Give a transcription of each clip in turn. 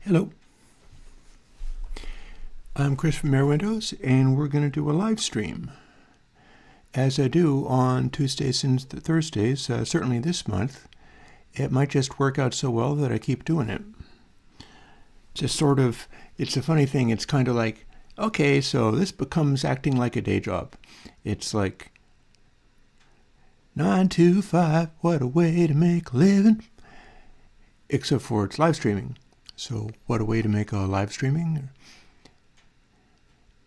Hello, I'm Chris from Airwindows, and we're going to do a live stream, as I do on Tuesdays and Thursdays, certainly this month. It might just work out so well that I keep doing it. Just sort of, it's a funny thing, it's kind of like, okay, so this becomes acting like a day job. It's like 9 to 5, what a way to make a living. Except for it's live streaming. So what a way to make a live streaming.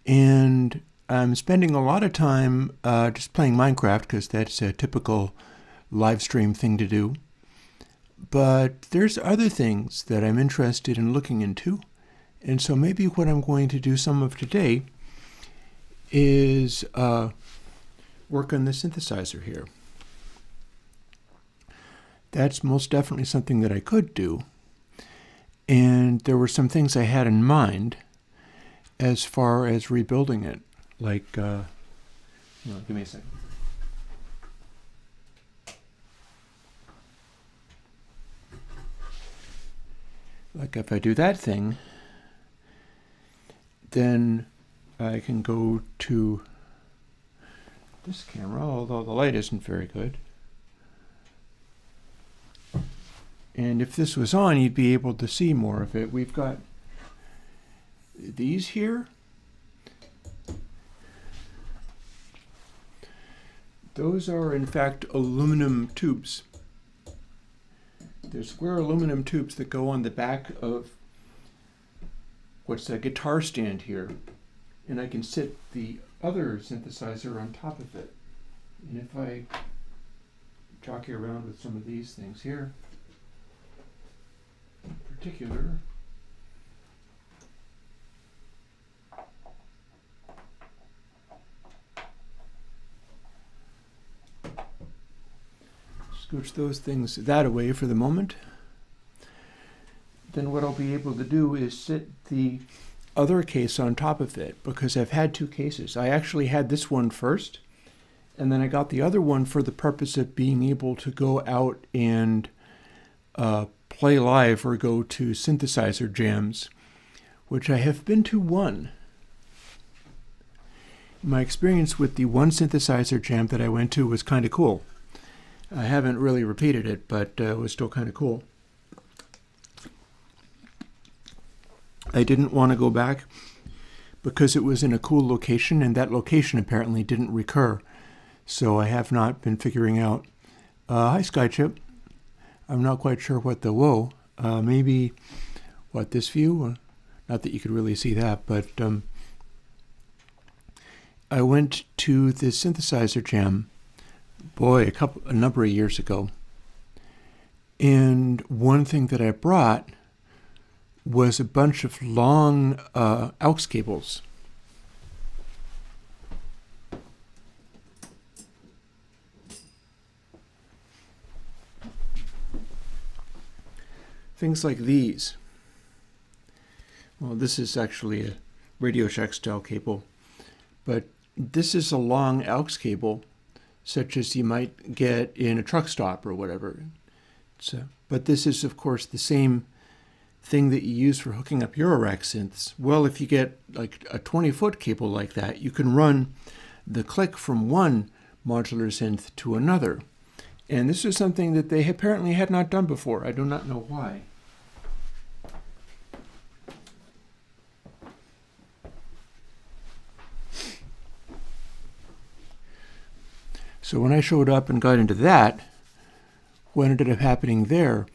And I'm spending a lot of time just playing Minecraft because that's a typical live stream thing to do. But there's other things that I'm interested in looking into. And so maybe what I'm going to do some of today is work on the synthesizer here. That's most definitely something that I could do. And there were some things I had in mind as far as rebuilding it. Like, give me a second. Like if I do that thing, then I can go to this camera, although the light isn't very good. And if this was on, you'd be able to see more of it. We've got these here. Those are, in fact, aluminum tubes. They're square aluminum tubes that go on the back of what's a guitar stand here. And I can sit the other synthesizer on top of it. And if I jockey around with some of these things here, in particular, scooch those things that away for the moment. Then what I'll be able to do is sit the other case on top of it, because I've had two cases. I actually had this one first, and then I got the other one for the purpose of being able to go out and play live or go to synthesizer jams, which I have been to one. My experience with the one synthesizer jam that I went to was kind of cool. I haven't really repeated it, but it was still kind of cool. I didn't want to go back because it was in a cool location, and that location apparently didn't recur. So I have not been figuring out. Hi, Skychip. I'm not quite sure what the maybe what this view. Not that you could really see that, but I went to the synthesizer jam, boy, a number of years ago. And one thing that I brought was a bunch of long aux cables. Things like these. Well, this is actually a Radio Shack style cable, but this is a long aux cable, such as you might get in a truck stop or whatever. But this is, of course, the same thing that you use for hooking up Eurorack synths. Well, if you get like a 20-foot cable like that, you can run the click from one modular synth to another. And this is something that they apparently had not done before. I do not know why. So when I showed up and got into that, what ended up happening there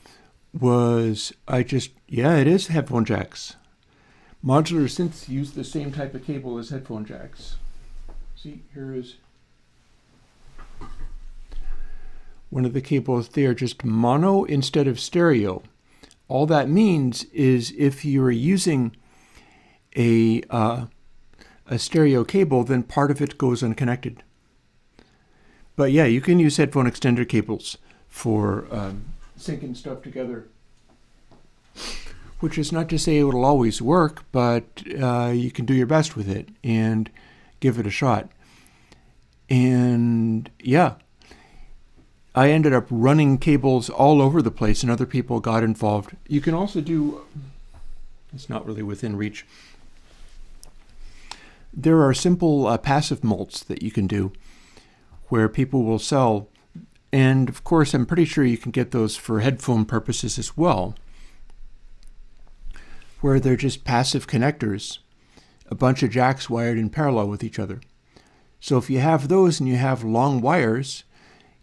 was it is headphone jacks. Modular synths use the same type of cable as headphone jacks. See, here is one of the cables there, just mono instead of stereo. All that means is if you're using a stereo cable, then part of it goes unconnected. But yeah, you can use headphone extender cables for syncing stuff together, which is not to say it will always work, but you can do your best with it and give it a shot. And yeah, I ended up running cables all over the place, and other people got involved. You can also do It's not really within reach. There are simple passive mults that you can do where people will sell. And of course, I'm pretty sure you can get those for headphone purposes as well, where they're just passive connectors, a bunch of jacks wired in parallel with each other. So if you have those and you have long wires,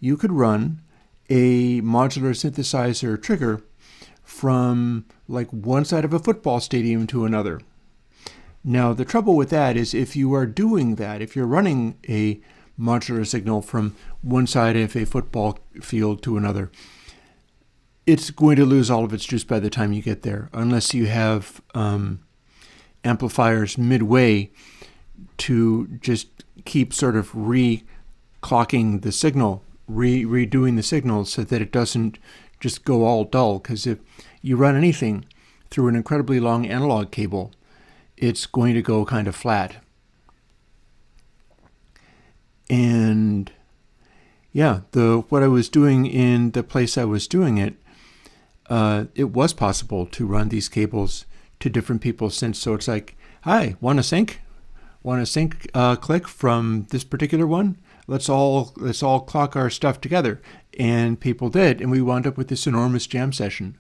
you could run a modular synthesizer trigger from like one side of a football stadium to another. Now, the trouble with that is if you are doing that, if you're running a modular signal from one side of a football field to another, it's going to lose all of its juice by the time you get there, unless you have amplifiers midway to just keep sort of reclocking the signal, redoing the signal so that it doesn't just go all dull. Because if you run anything through an incredibly long analog cable, it's going to go kind of flat. And yeah, what I was doing in the place I was doing it, it was possible to run these cables to different people's synths. So it's like, hi, want to sync? Want to sync click from this particular one? Let's all clock our stuff together. And people did, and we wound up with this enormous jam session.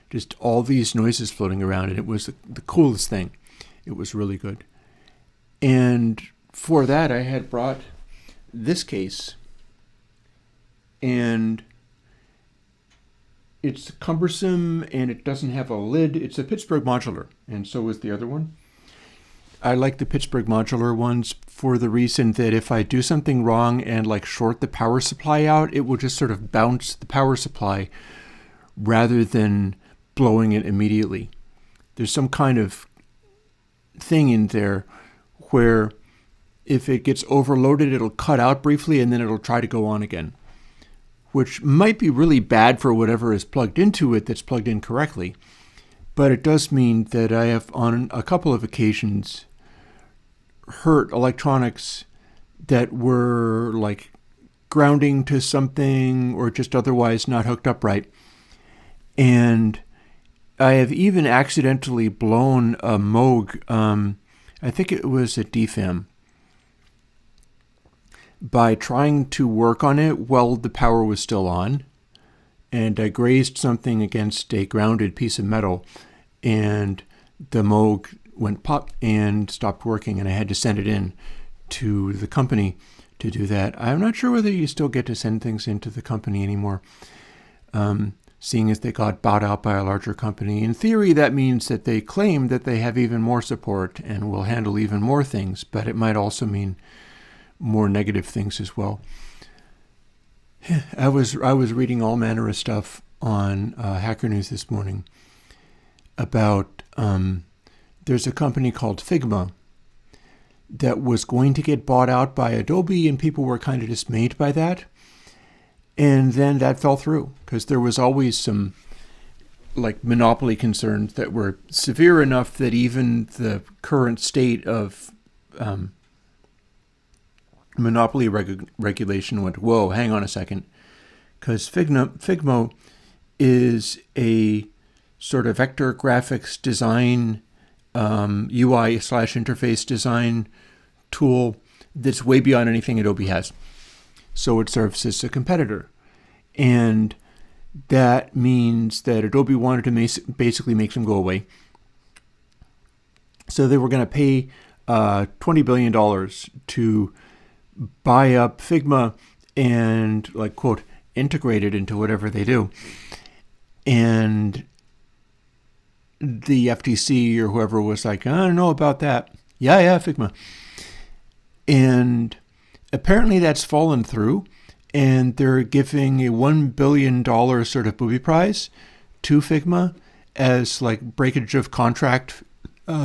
Just all these noises floating around, and it was the coolest thing. It was really good. And for that, I had brought this case, and it's cumbersome and it doesn't have a lid. It's a Pittsburgh Modular, and so is the other one. I like the Pittsburgh Modular ones for the reason that if I do something wrong and like short the power supply out, it will just sort of bounce the power supply rather than blowing it immediately. There's some kind of thing in there where if it gets overloaded, it'll cut out briefly and then it'll try to go on again, which might be really bad for whatever is plugged into it that's plugged in correctly. But it does mean that I have on a couple of occasions hurt electronics that were like grounding to something or just otherwise not hooked up right. And I have even accidentally blown a Moog, I think it was a DFAM, by trying to work on it while the power was still on. And I grazed something against a grounded piece of metal, and the Moog went pop and stopped working, and I had to send it in to the company to do that. I'm not sure whether you still get to send things into the company anymore, seeing as they got bought out by a larger company. In theory, that means that they claim that they have even more support and will handle even more things, but it might also mean more negative things as well. I was reading all manner of stuff on Hacker News this morning about there's a company called Figma that was going to get bought out by Adobe, and people were kind of dismayed by that. And then that fell through because there was always some like monopoly concerns that were severe enough that even the current state of monopoly regulation went, whoa, hang on a second. Because Figma is a sort of vector graphics design, UI/interface design tool that's way beyond anything Adobe has. So it serves as a competitor. And that means that Adobe wanted to basically make them go away. So they were going to pay $20 billion to buy up Figma and, like, quote, integrate it into whatever they do. And the FTC or whoever was like, I don't know about that. Yeah, Figma. And apparently that's fallen through, and they're giving a $1 billion sort of booby prize to Figma as like breakage of contract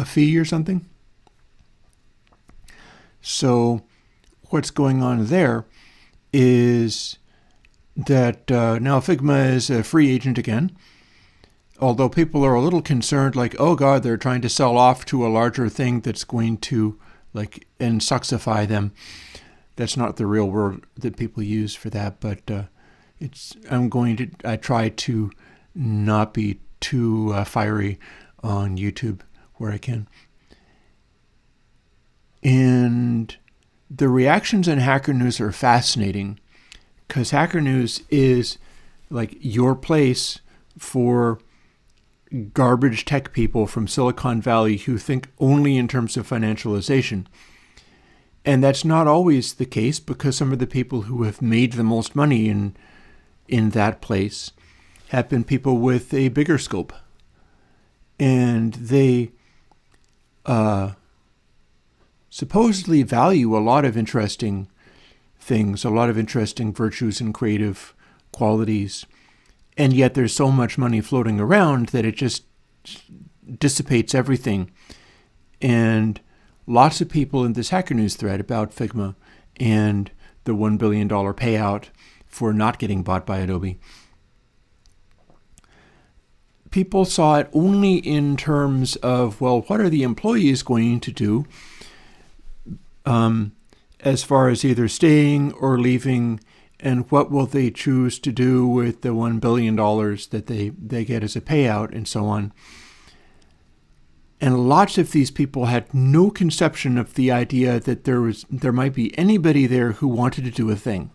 fee or something. So what's going on there is that now Figma is a free agent again, although people are a little concerned, like, oh God, they're trying to sell off to a larger thing that's going to like insuxify them. That's not the real word that people use for that, but I try to not be too fiery on YouTube where I can. And the reactions on Hacker News are fascinating, because Hacker News is like your place for garbage tech people from Silicon Valley who think only in terms of financialization. And that's not always the case, because some of the people who have made the most money in that place have been people with a bigger scope. And they supposedly value a lot of interesting things, a lot of interesting virtues and creative qualities. And yet there's so much money floating around that it just dissipates everything. And lots of people in this Hacker News thread about Figma and the $1 billion payout for not getting bought by Adobe, people saw it only in terms of, well, what are the employees going to do as far as either staying or leaving, and what will they choose to do with the $1 billion that they get as a payout, and so on. And lots of these people had no conception of the idea that there might be anybody there who wanted to do a thing.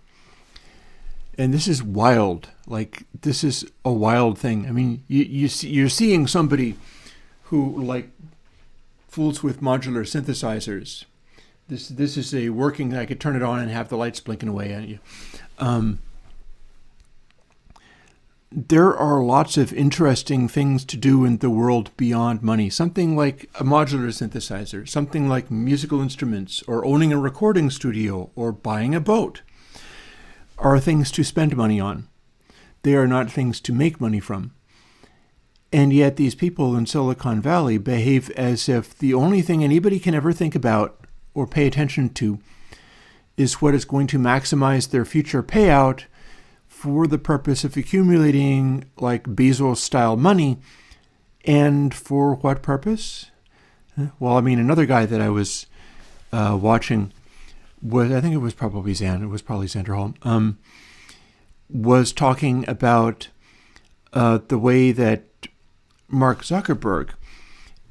And this is wild. Like, this is a wild thing. I mean, you're seeing somebody who, like, fools with modular synthesizers. This is a working, I could turn it on and have the lights blinking away at you. There are lots of interesting things to do in the world beyond money. Something like a modular synthesizer, something like musical instruments, or owning a recording studio, or buying a boat, are things to spend money on. They are not things to make money from. And yet these people in Silicon Valley behave as if the only thing anybody can ever think about or pay attention to is what is going to maximize their future payout for the purpose of accumulating, like, Bezos-style money. And for what purpose? Well, I mean, another guy that I was watching was, I think it was probably Xander Holm, was talking about the way that Mark Zuckerberg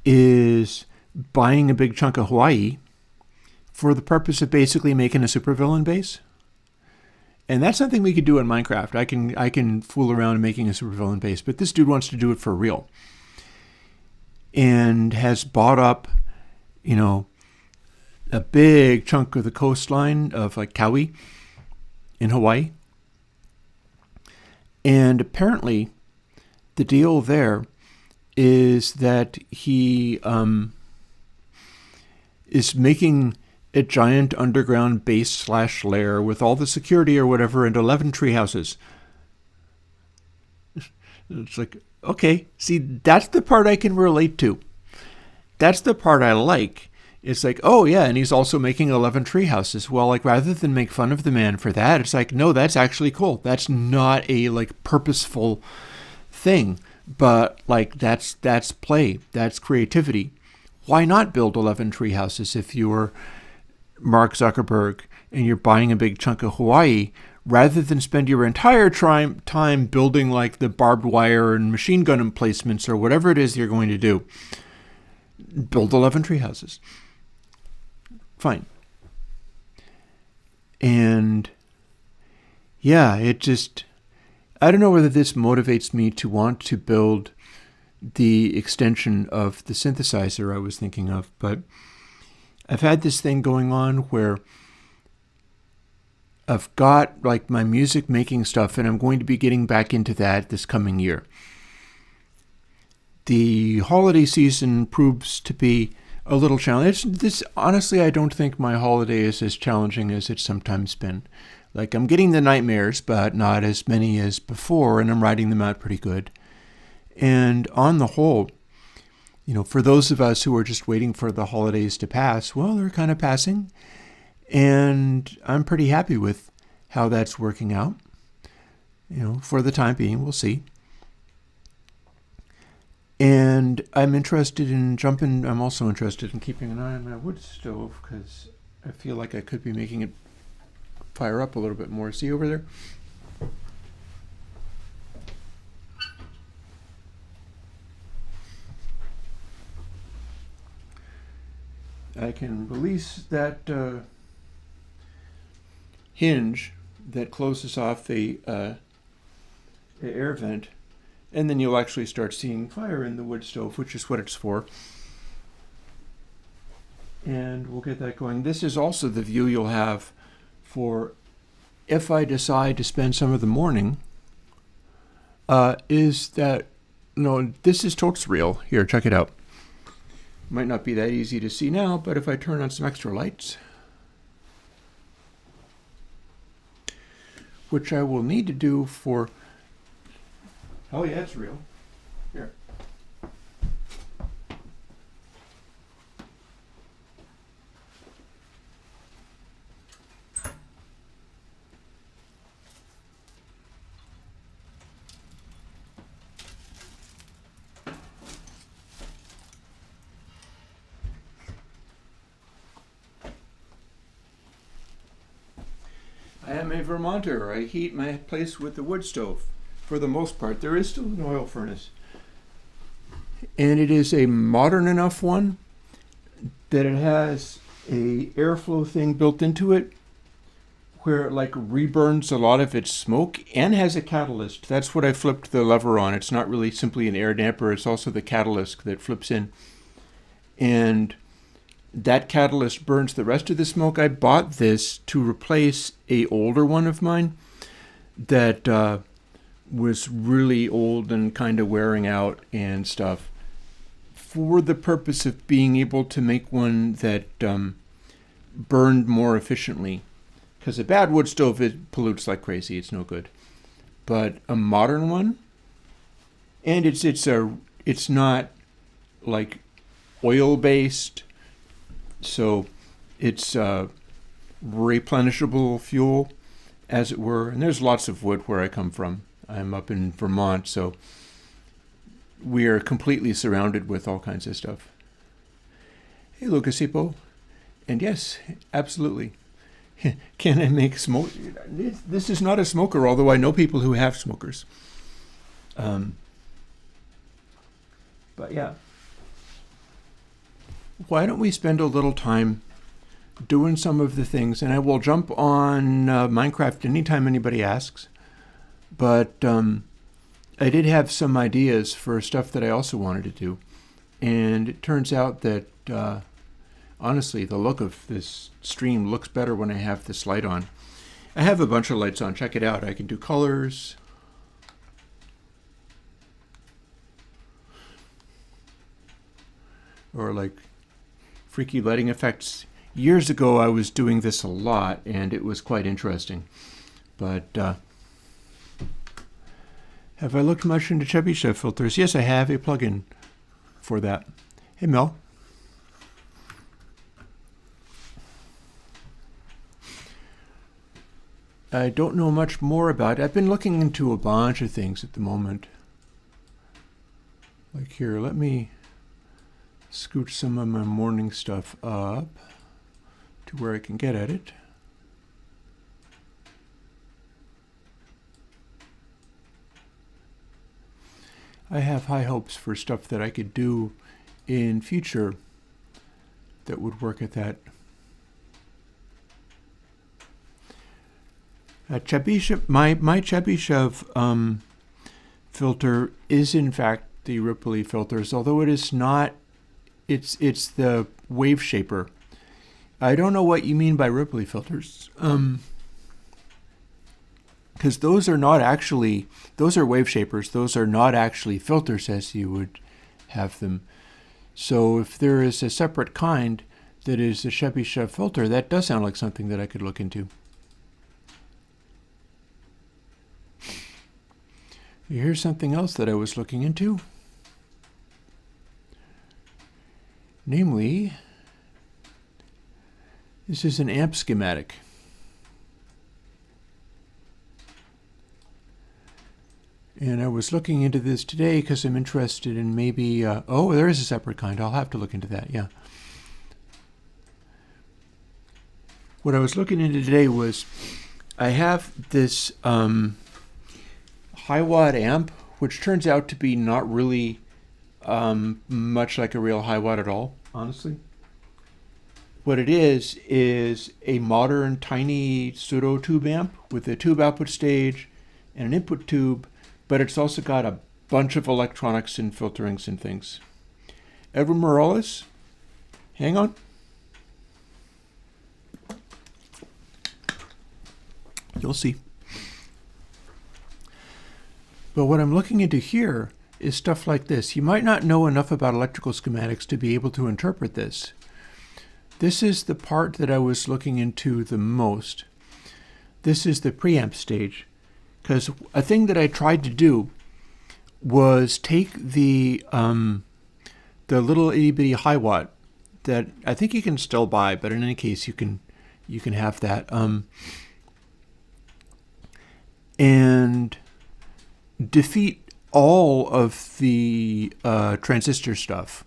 is buying a big chunk of Hawaii for the purpose of basically making a supervillain base. And that's something we could do in Minecraft. I can fool around making a supervillain base, but this dude wants to do it for real. And has bought up, a big chunk of the coastline of, like, Kauai in Hawaii. And apparently the deal there is that he is making a giant underground base / lair with all the security or whatever and 11 tree houses. It's like, okay, see, that's the part I can relate to. That's the part I like. It's like, oh yeah, and he's also making 11 tree houses. Well, like, rather than make fun of the man for that, it's like, no, that's actually cool. That's not a, like, purposeful thing, but, like, that's play, that's creativity. Why not build 11 tree houses if you're Mark Zuckerberg and you're buying a big chunk of Hawaii, rather than spend your entire time building, like, the barbed wire and machine gun emplacements or whatever it is you're going to do? Build 11 tree houses. Fine. And yeah, I don't know whether this motivates me to want to build the extension of the synthesizer I was thinking of, but I've had this thing going on where I've got, like, my music making stuff, and I'm going to be getting back into that this coming year. The holiday season proves to be a little challenging. Honestly, I don't think my holiday is as challenging as it's sometimes been. Like, I'm getting the nightmares, but not as many as before, and I'm riding them out pretty good. And on the whole, for those of us who are just waiting for the holidays to pass, well, they're kind of passing. And I'm pretty happy with how that's working out. For the time being, we'll see. And I'm also interested in keeping an eye on my wood stove, because I feel like I could be making it fire up a little bit more. See over there? I can release that hinge that closes off the air vent, and then you'll actually start seeing fire in the wood stove, which is what it's for. And we'll get that going. This is also the view you'll have for if I decide to spend some of the morning. Is that, no, this is totes real. Here, check it out. Might not be that easy to see now, but if I turn on some extra lights, which I will need to do for, oh yeah, it's real. Here. I am a Vermonter. I heat my place with the wood stove for the most part. There is still an oil furnace. And it is a modern enough one that it has a airflow thing built into it where it like reburns a lot of its smoke and has a catalyst. That's what I flipped the lever on. It's not really simply an air damper. It's also the catalyst that flips in. And that catalyst burns the rest of the smoke. I bought this to replace a older one of mine that was really old and kind of wearing out and stuff, for the purpose of being able to make one that burned more efficiently. Because a bad wood stove, it pollutes like crazy. It's no good. But a modern one, and it's not like oil based. So it's replenishable fuel, as it were. And there's lots of wood where I come from. I'm up in Vermont, so we are completely surrounded with all kinds of stuff. Hey, Lucasipo. And yes, absolutely. Can I make smoke? This is not a smoker, although I know people who have smokers. But yeah. Why don't we spend a little time doing some of the things, and I will jump on Minecraft anytime anybody asks, but I did have some ideas for stuff that I also wanted to do, and it turns out that honestly the look of this stream looks better when I have this light on. I have a bunch of lights on. Check it out. I can do colors. Or like freaky lighting effects. Years ago, I was doing this a lot, and it was quite interesting. But have I looked much into Chebyshev filters? Yes, I have a plugin for that. Hey, Mel. I don't know much more about it. I've been looking into a bunch of things at the moment. Like here, let me scooch some of my morning stuff up to where I can get at it. I have high hopes for stuff that I could do in future that would work at that. Chebyshev, my Chebyshev filter is in fact the Ripley filters, although it is not. It's the wave shaper. I don't know what you mean by Ripley filters, because those are not actually, those are wave shapers. Those are not actually filters as you would have them. So if there is a separate kind that is a Chebyshev filter, that does sound like something that I could look into. Here's something else that I was looking into. Namely, this is an amp schematic. And I was looking into this today because I'm interested in maybe, oh, there is a separate kind. I'll have to look into that, yeah. What I was looking into today was, I have this high watt amp, which turns out to be not really much like a real high watt at all, honestly. What it is a modern tiny pseudo tube amp with a tube output stage and an input tube, but it's also got a bunch of electronics and filterings and things. Edward Morales, hang on. You'll see. But what I'm looking into here is stuff like this. You might not know enough about electrical schematics to be able to interpret this. This is the part that I was looking into the most. This is the preamp stage. Because a thing that I tried to do was take the little itty bitty high watt that I think you can still buy, but in any case you can have that, and defeat all of the transistor stuff,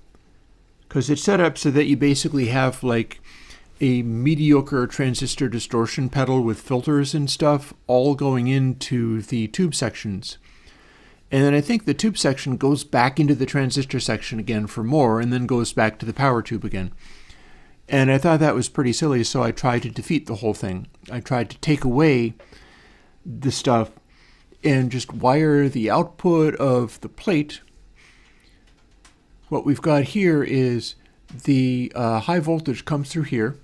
because it's set up so that you basically have like a mediocre transistor distortion pedal with filters and stuff all going into the tube sections. And then I think the tube section goes back into the transistor section again for more, and then goes back to the power tube again. And I thought that was pretty silly, so I tried to defeat the whole thing. I tried to take away the stuff and just wire the output of the plate. What we've got here is the high voltage comes through here.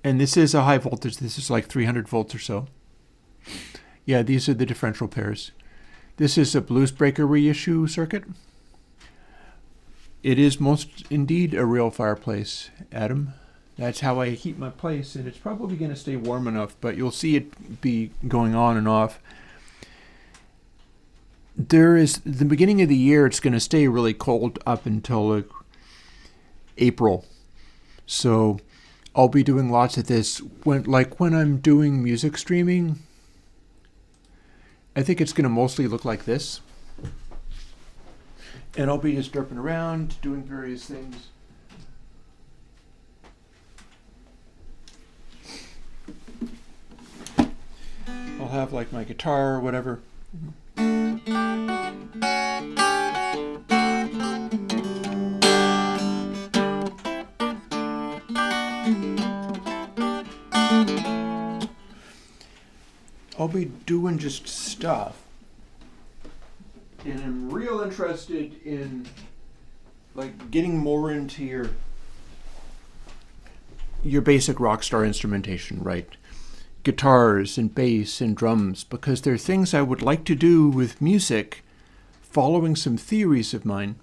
And this is a high voltage. This is like 300 volts or so. Yeah, these are the differential pairs. This is a blues breaker reissue circuit. It is most indeed a real fireplace, Adam. That's how I heat my place, and it's probably going to stay warm enough, but you'll see it be going on and off. There is the beginning of the year, it's going to stay really cold up until like April. So I'll be doing lots of this when I'm doing music streaming. I think it's going to mostly look like this. And I'll be just derping around, doing various things. I'll have like my guitar or whatever. I'll be doing just stuff. And I'm real interested in like getting more into your basic rock star instrumentation, right? Guitars and bass and drums, because they're things I would like to do with music, following some theories of mine.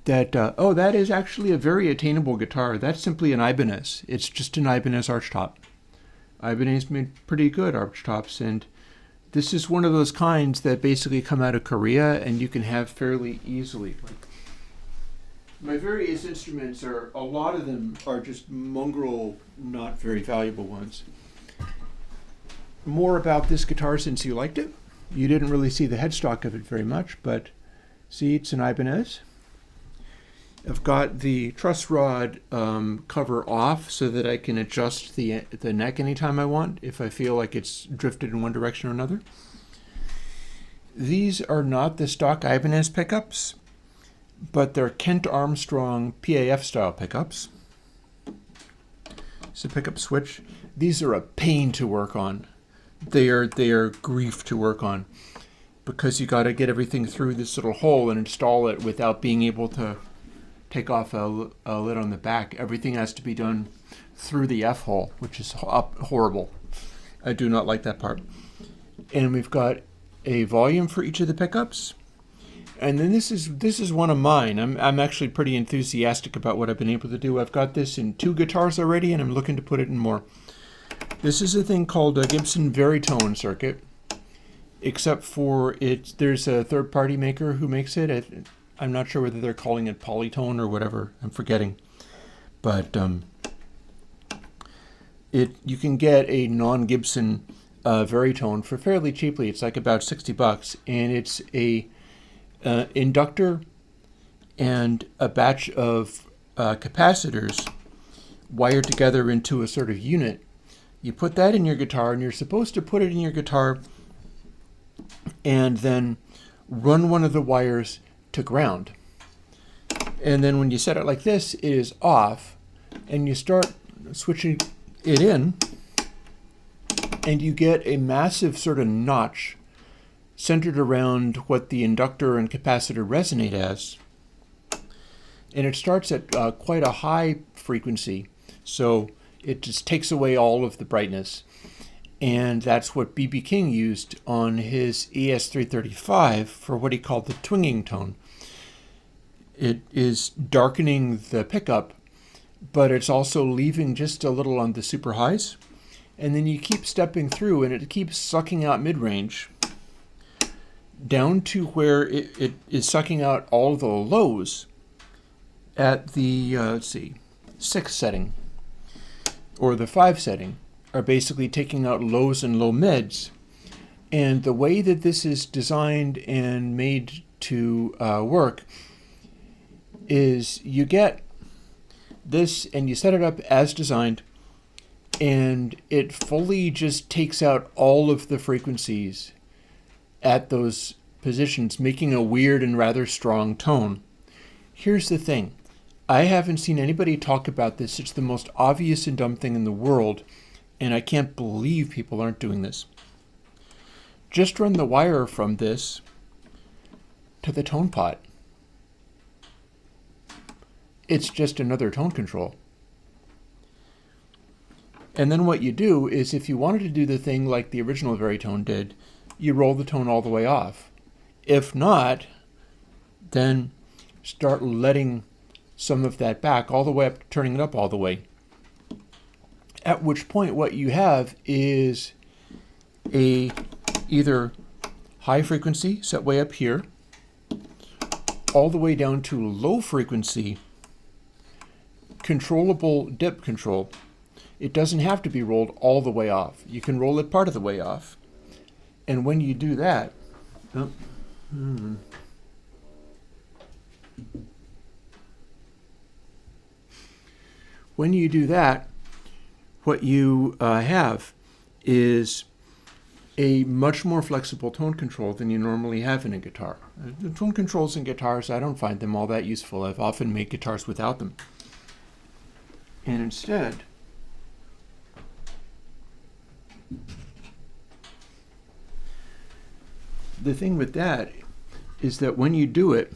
That, that is actually a very attainable guitar. That's simply an Ibanez. It's just an Ibanez archtop. Ibanez made pretty good archtops, and this is one of those kinds that basically come out of Korea and you can have fairly easily. My various instruments a lot of them are just mongrel, not very valuable ones. More about this guitar since you liked it. You didn't really see the headstock of it very much, but see, it's an Ibanez. I've got the truss rod cover off so that I can adjust the neck anytime I want if I feel like it's drifted in one direction or another. These are not the stock Ibanez pickups, but they're Kent Armstrong PAF style pickups. It's a pickup switch. These are a pain to work on. They are grief to work on because you got to get everything through this little hole and install it without being able to take off a lid on the back. Everything has to be done through the F-hole, which is horrible. I do not like that part. And we've got a volume for each of the pickups. And then this is one of mine. I'm actually pretty enthusiastic about what I've been able to do. I've got this in 2 guitars already, and I'm looking to put it in more. This is a thing called a Gibson Veritone circuit, except for there's a third-party maker who makes it. I'm not sure whether they're calling it Polytone or whatever. I'm forgetting. But you can get a non-Gibson Veritone for fairly cheaply. It's like about $60, and it's a inductor and a batch of capacitors wired together into a sort of unit. You put that in your guitar, and you're supposed to put it in your guitar and then run one of the wires to ground. And then when you set it like this, it is off, and you start switching it in, and you get a massive sort of notch centered around what the inductor and capacitor resonate as. And it starts at quite a high frequency, so it just takes away all of the brightness. And that's what B.B. King used on his ES-335 for what he called the twinging tone. It is darkening the pickup, but it's also leaving just a little on the super highs. And then you keep stepping through, and it keeps sucking out mid-range down to where it is sucking out all the lows at the, let's see, 6 setting, or the 5 setting, are basically taking out lows and low mids. And the way that this is designed and made to work is you get this and you set it up as designed, and it fully just takes out all of the frequencies at those positions, making a weird and rather strong tone. Here's the thing. I haven't seen anybody talk about this. It's the most obvious and dumb thing in the world, and I can't believe people aren't doing this. Just run the wire from this to the tone pot. It's just another tone control. And then what you do is, if you wanted to do the thing like the original Veritone did, you roll the tone all the way off. If not, then start letting some of that back all the way up, turning it up all the way. At which point what you have is a either high frequency set way up here, all the way down to low frequency, controllable dip control. It doesn't have to be rolled all the way off. You can roll it part of the way off. And when you do that, when you do that, what you have is a much more flexible tone control than you normally have in a guitar. The tone controls in guitars, I don't find them all that useful. I've often made guitars without them. And instead, the thing with that is that when you do it,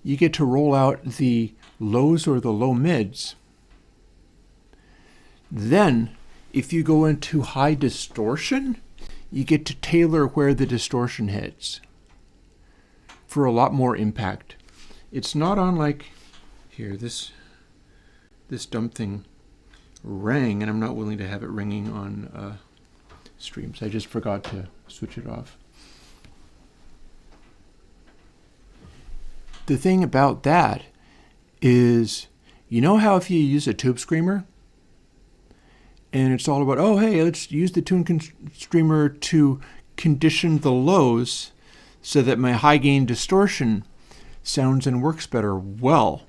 you get to roll out the lows or the low mids. Then, if you go into high distortion, you get to tailor where the distortion hits for a lot more impact. It's not on like, here, this dumb thing rang, and I'm not willing to have it ringing on streams. I just forgot to switch it off. The thing about that is, you know how if you use a tube screamer, and it's all about, oh, hey, let's use the tune screamer to condition the lows so that my high gain distortion sounds and works better. Well,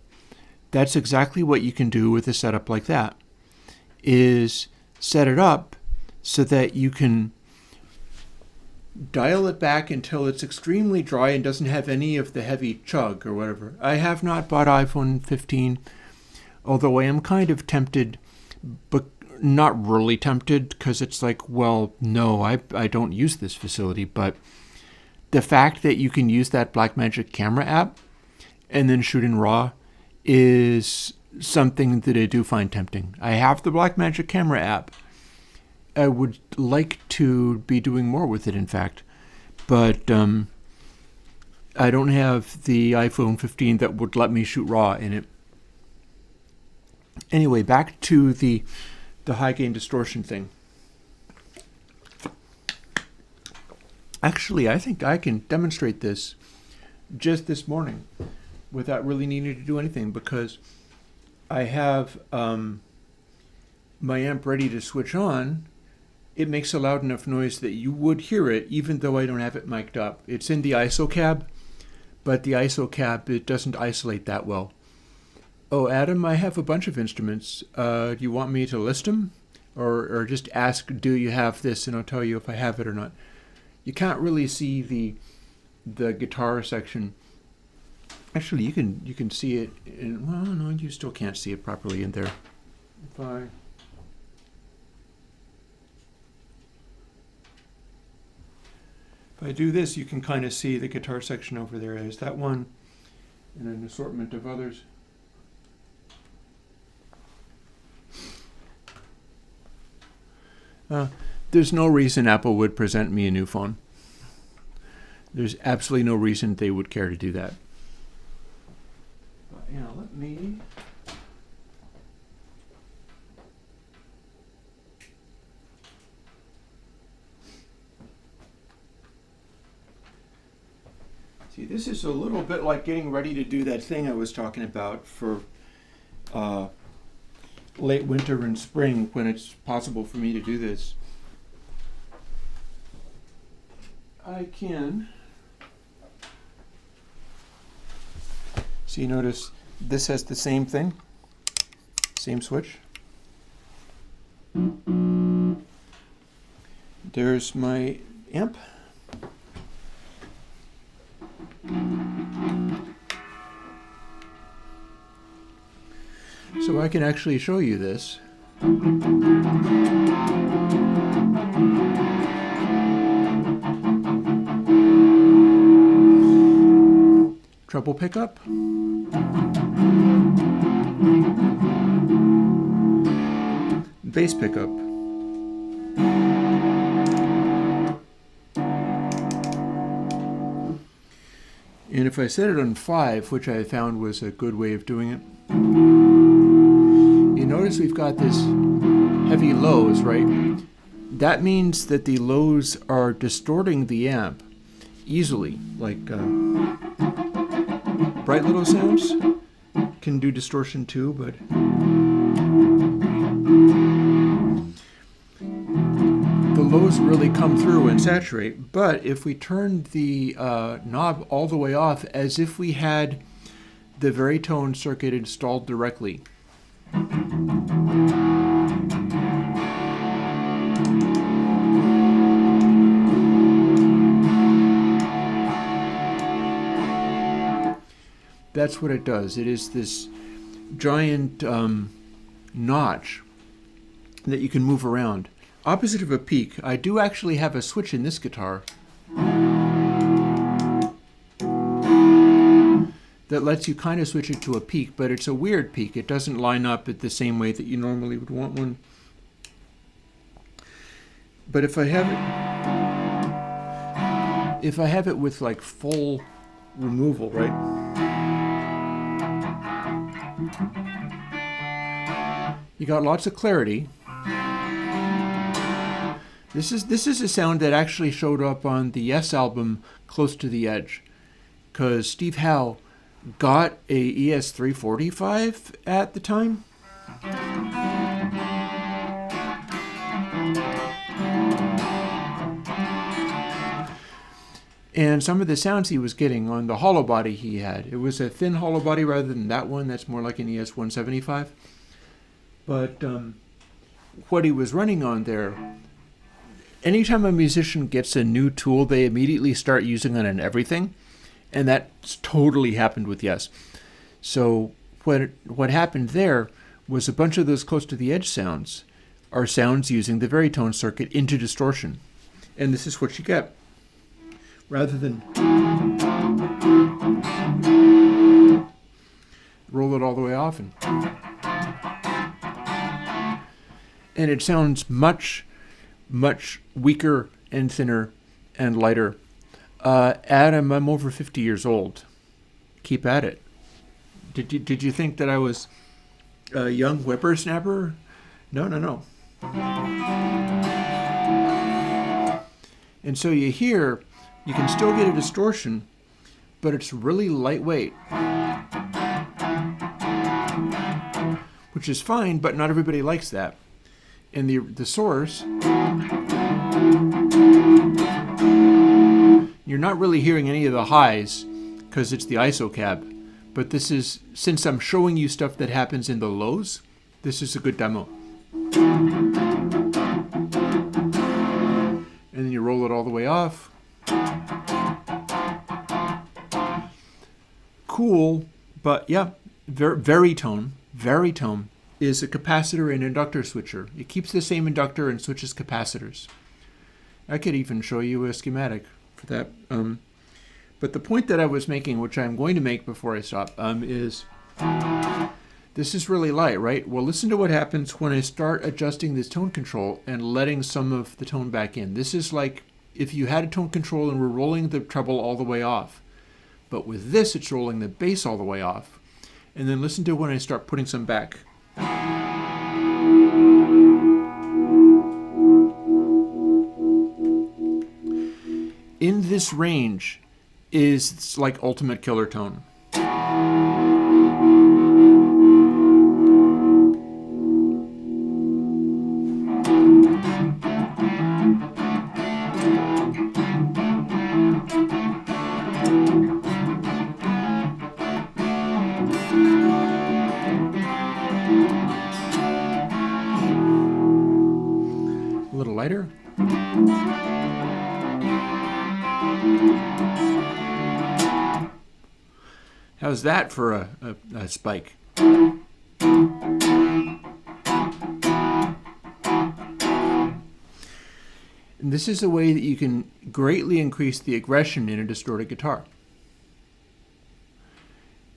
that's exactly what you can do with a setup like that, is set it up so that you can dial it back until it's extremely dry and doesn't have any of the heavy chug or whatever. I have not bought iPhone 15, although I am kind of tempted, but not really tempted, because it's like, well, no, I don't use this facility, but the fact that you can use that Blackmagic camera app and then shoot in RAW is something that I do find tempting. I have the Blackmagic camera app. I would like to be doing more with it, in fact, but I don't have the iPhone 15 that would let me shoot RAW in it. Anyway, back to the high gain distortion thing. Actually, I think I can demonstrate this just this morning without really needing to do anything, because I have my amp ready to switch on. It makes a loud enough noise that you would hear it even though I don't have it mic'd up. It's in the ISO cab, but the ISO cab, it doesn't isolate that well. Oh, Adam, I have a bunch of instruments. Do you want me to list them? Or just ask, do you have this, and I'll tell you if I have it or not. You can't really see the guitar section Actually, you can see it in, well, no, you still can't see it properly in there. If I do this, you can kind of see the guitar section over there. There's that one and an assortment of others. There's no reason Apple would present me a new phone. There's absolutely no reason they would care to do that. But, yeah, let me... See, this is a little bit like getting ready to do that thing I was talking about for late winter and spring when it's possible for me to do this. I can... See, notice this has the same thing, same switch. There's my amp. So I can actually show you this. Treble pickup. Bass pickup. And if I set it on 5, which I found was a good way of doing it, you notice we've got this heavy lows, right? That means that the lows are distorting the amp easily, like bright little sounds can do distortion too, but the lows really come through and saturate. But if we turn the knob all the way off as if we had the Veritone circuit installed directly, that's what it does. It is this giant notch that you can move around. Opposite of a peak, I do actually have a switch in this guitar that lets you kind of switch it to a peak, but it's a weird peak. It doesn't line up at the same way that you normally would want one. But if I have it with like full removal, right? You got lots of clarity. This is a sound that actually showed up on the Yes album, Close to the Edge, because Steve Howe got a ES345 at the time. And some of the sounds he was getting on the hollow body he had, it was a thin hollow body rather than that one that's more like an ES175. But what he was running on there, anytime a musician gets a new tool, they immediately start using it on everything. And that's totally happened with Yes. So what happened there was a bunch of those Close to the Edge sounds are sounds using the Veritone circuit into distortion. And this is what you get. Rather than roll it all the way off. And it sounds much, much weaker and thinner and lighter. Adam, I'm over 50 years old. Keep at it. Did you think that I was a young whippersnapper? No. And so you hear, you can still get a distortion, but it's really lightweight. Which is fine, but not everybody likes that. And the source, you're not really hearing any of the highs because it's the ISO cab. But this is, since I'm showing you stuff that happens in the lows, this is a good demo. And then you roll it all the way off. cool, but yeah, Veritone is a capacitor and inductor switcher. It keeps the same inductor and switches capacitors. I could even show you a schematic for that. But the point that I was making, which I'm going to make before I stop, is this is really light, right? Well, listen to what happens when I start adjusting this tone control and letting some of the tone back in. This is like if you had a tone control and were rolling the treble all the way off. But with this, it's rolling the bass all the way off. And then listen to when I start putting some back. In this range is like ultimate killer tone. A little lighter. How's that for a spike? And this is a way that you can greatly increase the aggression in a distorted guitar.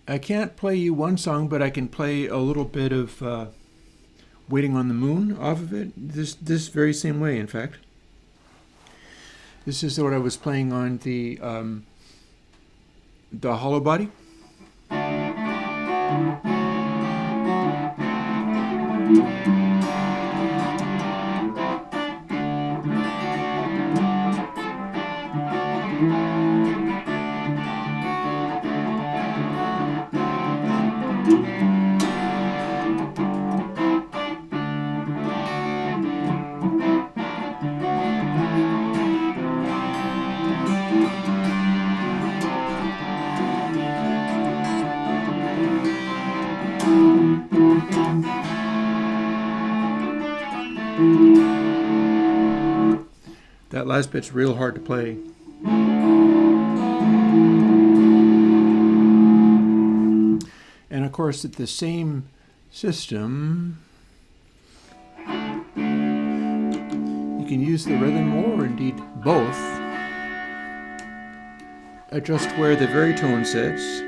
I can't play you one song, but I can play a little bit of Waiting on the Moon off of it. This very same way, in fact. This is what I was playing on the hollow body. That last bit's real hard to play. And of course, at the same system, you can use the rhythm or indeed both. Adjust where the veritone sits.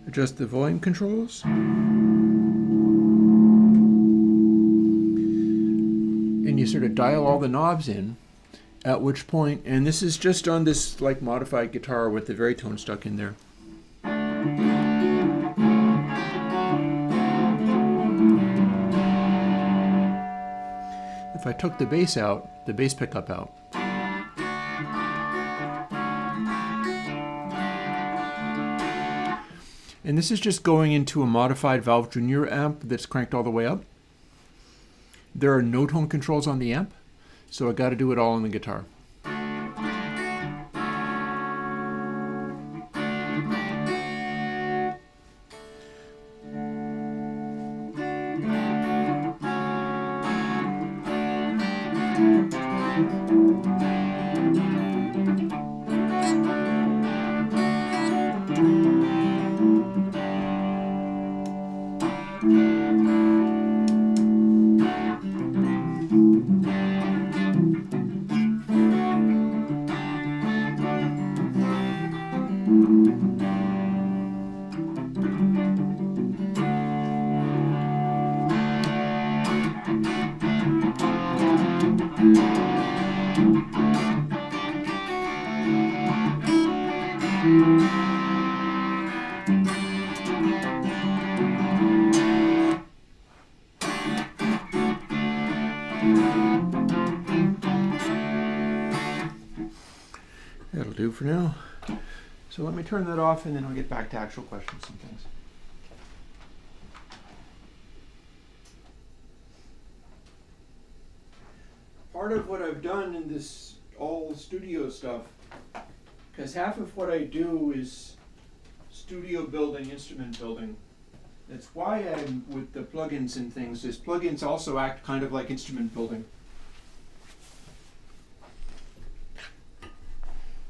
Adjust the volume controls. And you sort of dial all the knobs in, at which point, and this is just on this like modified guitar with the veritone stuck in there. If I took the bass out, the bass pickup out. And this is just going into a modified Valve Junior amp that's cranked all the way up. There are no tone controls on the amp, so I got to do it all on the guitar. That'll do for now. So let me turn that off and then I'll get back to actual questions and things. Part of what I've done in this all studio stuff, because half of what I do is studio building, instrument building. That's why I'm with the plugins and things, is plugins also act kind of like instrument building.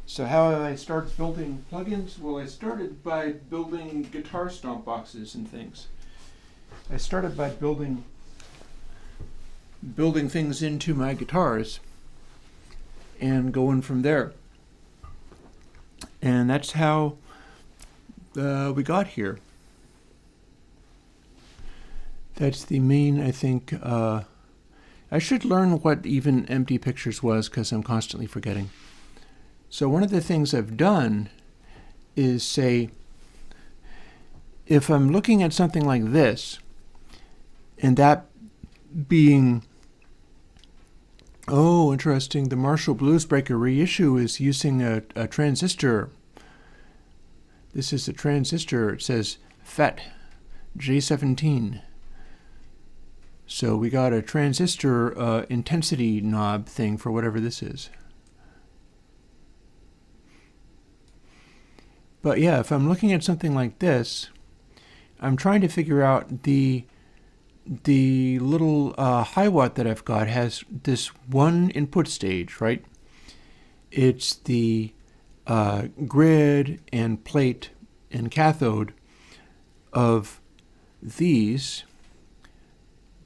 So how I started building plugins? Well, I started by building guitar stomp boxes and things. I started by building things into my guitars and going from there. And that's how we got here. That's the main, I think, I should learn what even empty pictures was because I'm constantly forgetting. So one of the things I've done is say, if I'm looking at something like this, and that being, oh, interesting, the Marshall Bluesbreaker reissue is using a transistor. This is a transistor. It says FET J17. So we got a transistor intensity knob thing for whatever this is. But yeah, if I'm looking at something like this, I'm trying to figure out the little high watt that I've got has this one input stage, right? It's the grid and plate and cathode of these.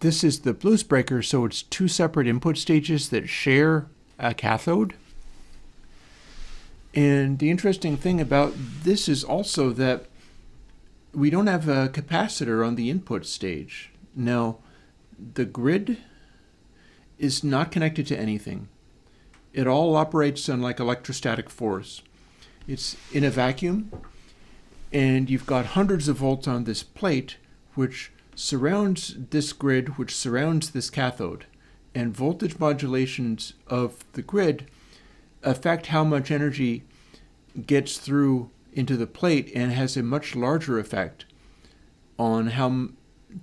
This is the Bluesbreaker, so it's two separate input stages that share a cathode. And the interesting thing about this is also that we don't have a capacitor on the input stage. Now, the grid is not connected to anything. It all operates on like electrostatic force. It's in a vacuum, and you've got hundreds of volts on this plate, which surrounds this grid, which surrounds this cathode. And voltage modulations of the grid affect how much energy gets through into the plate and has a much larger effect on how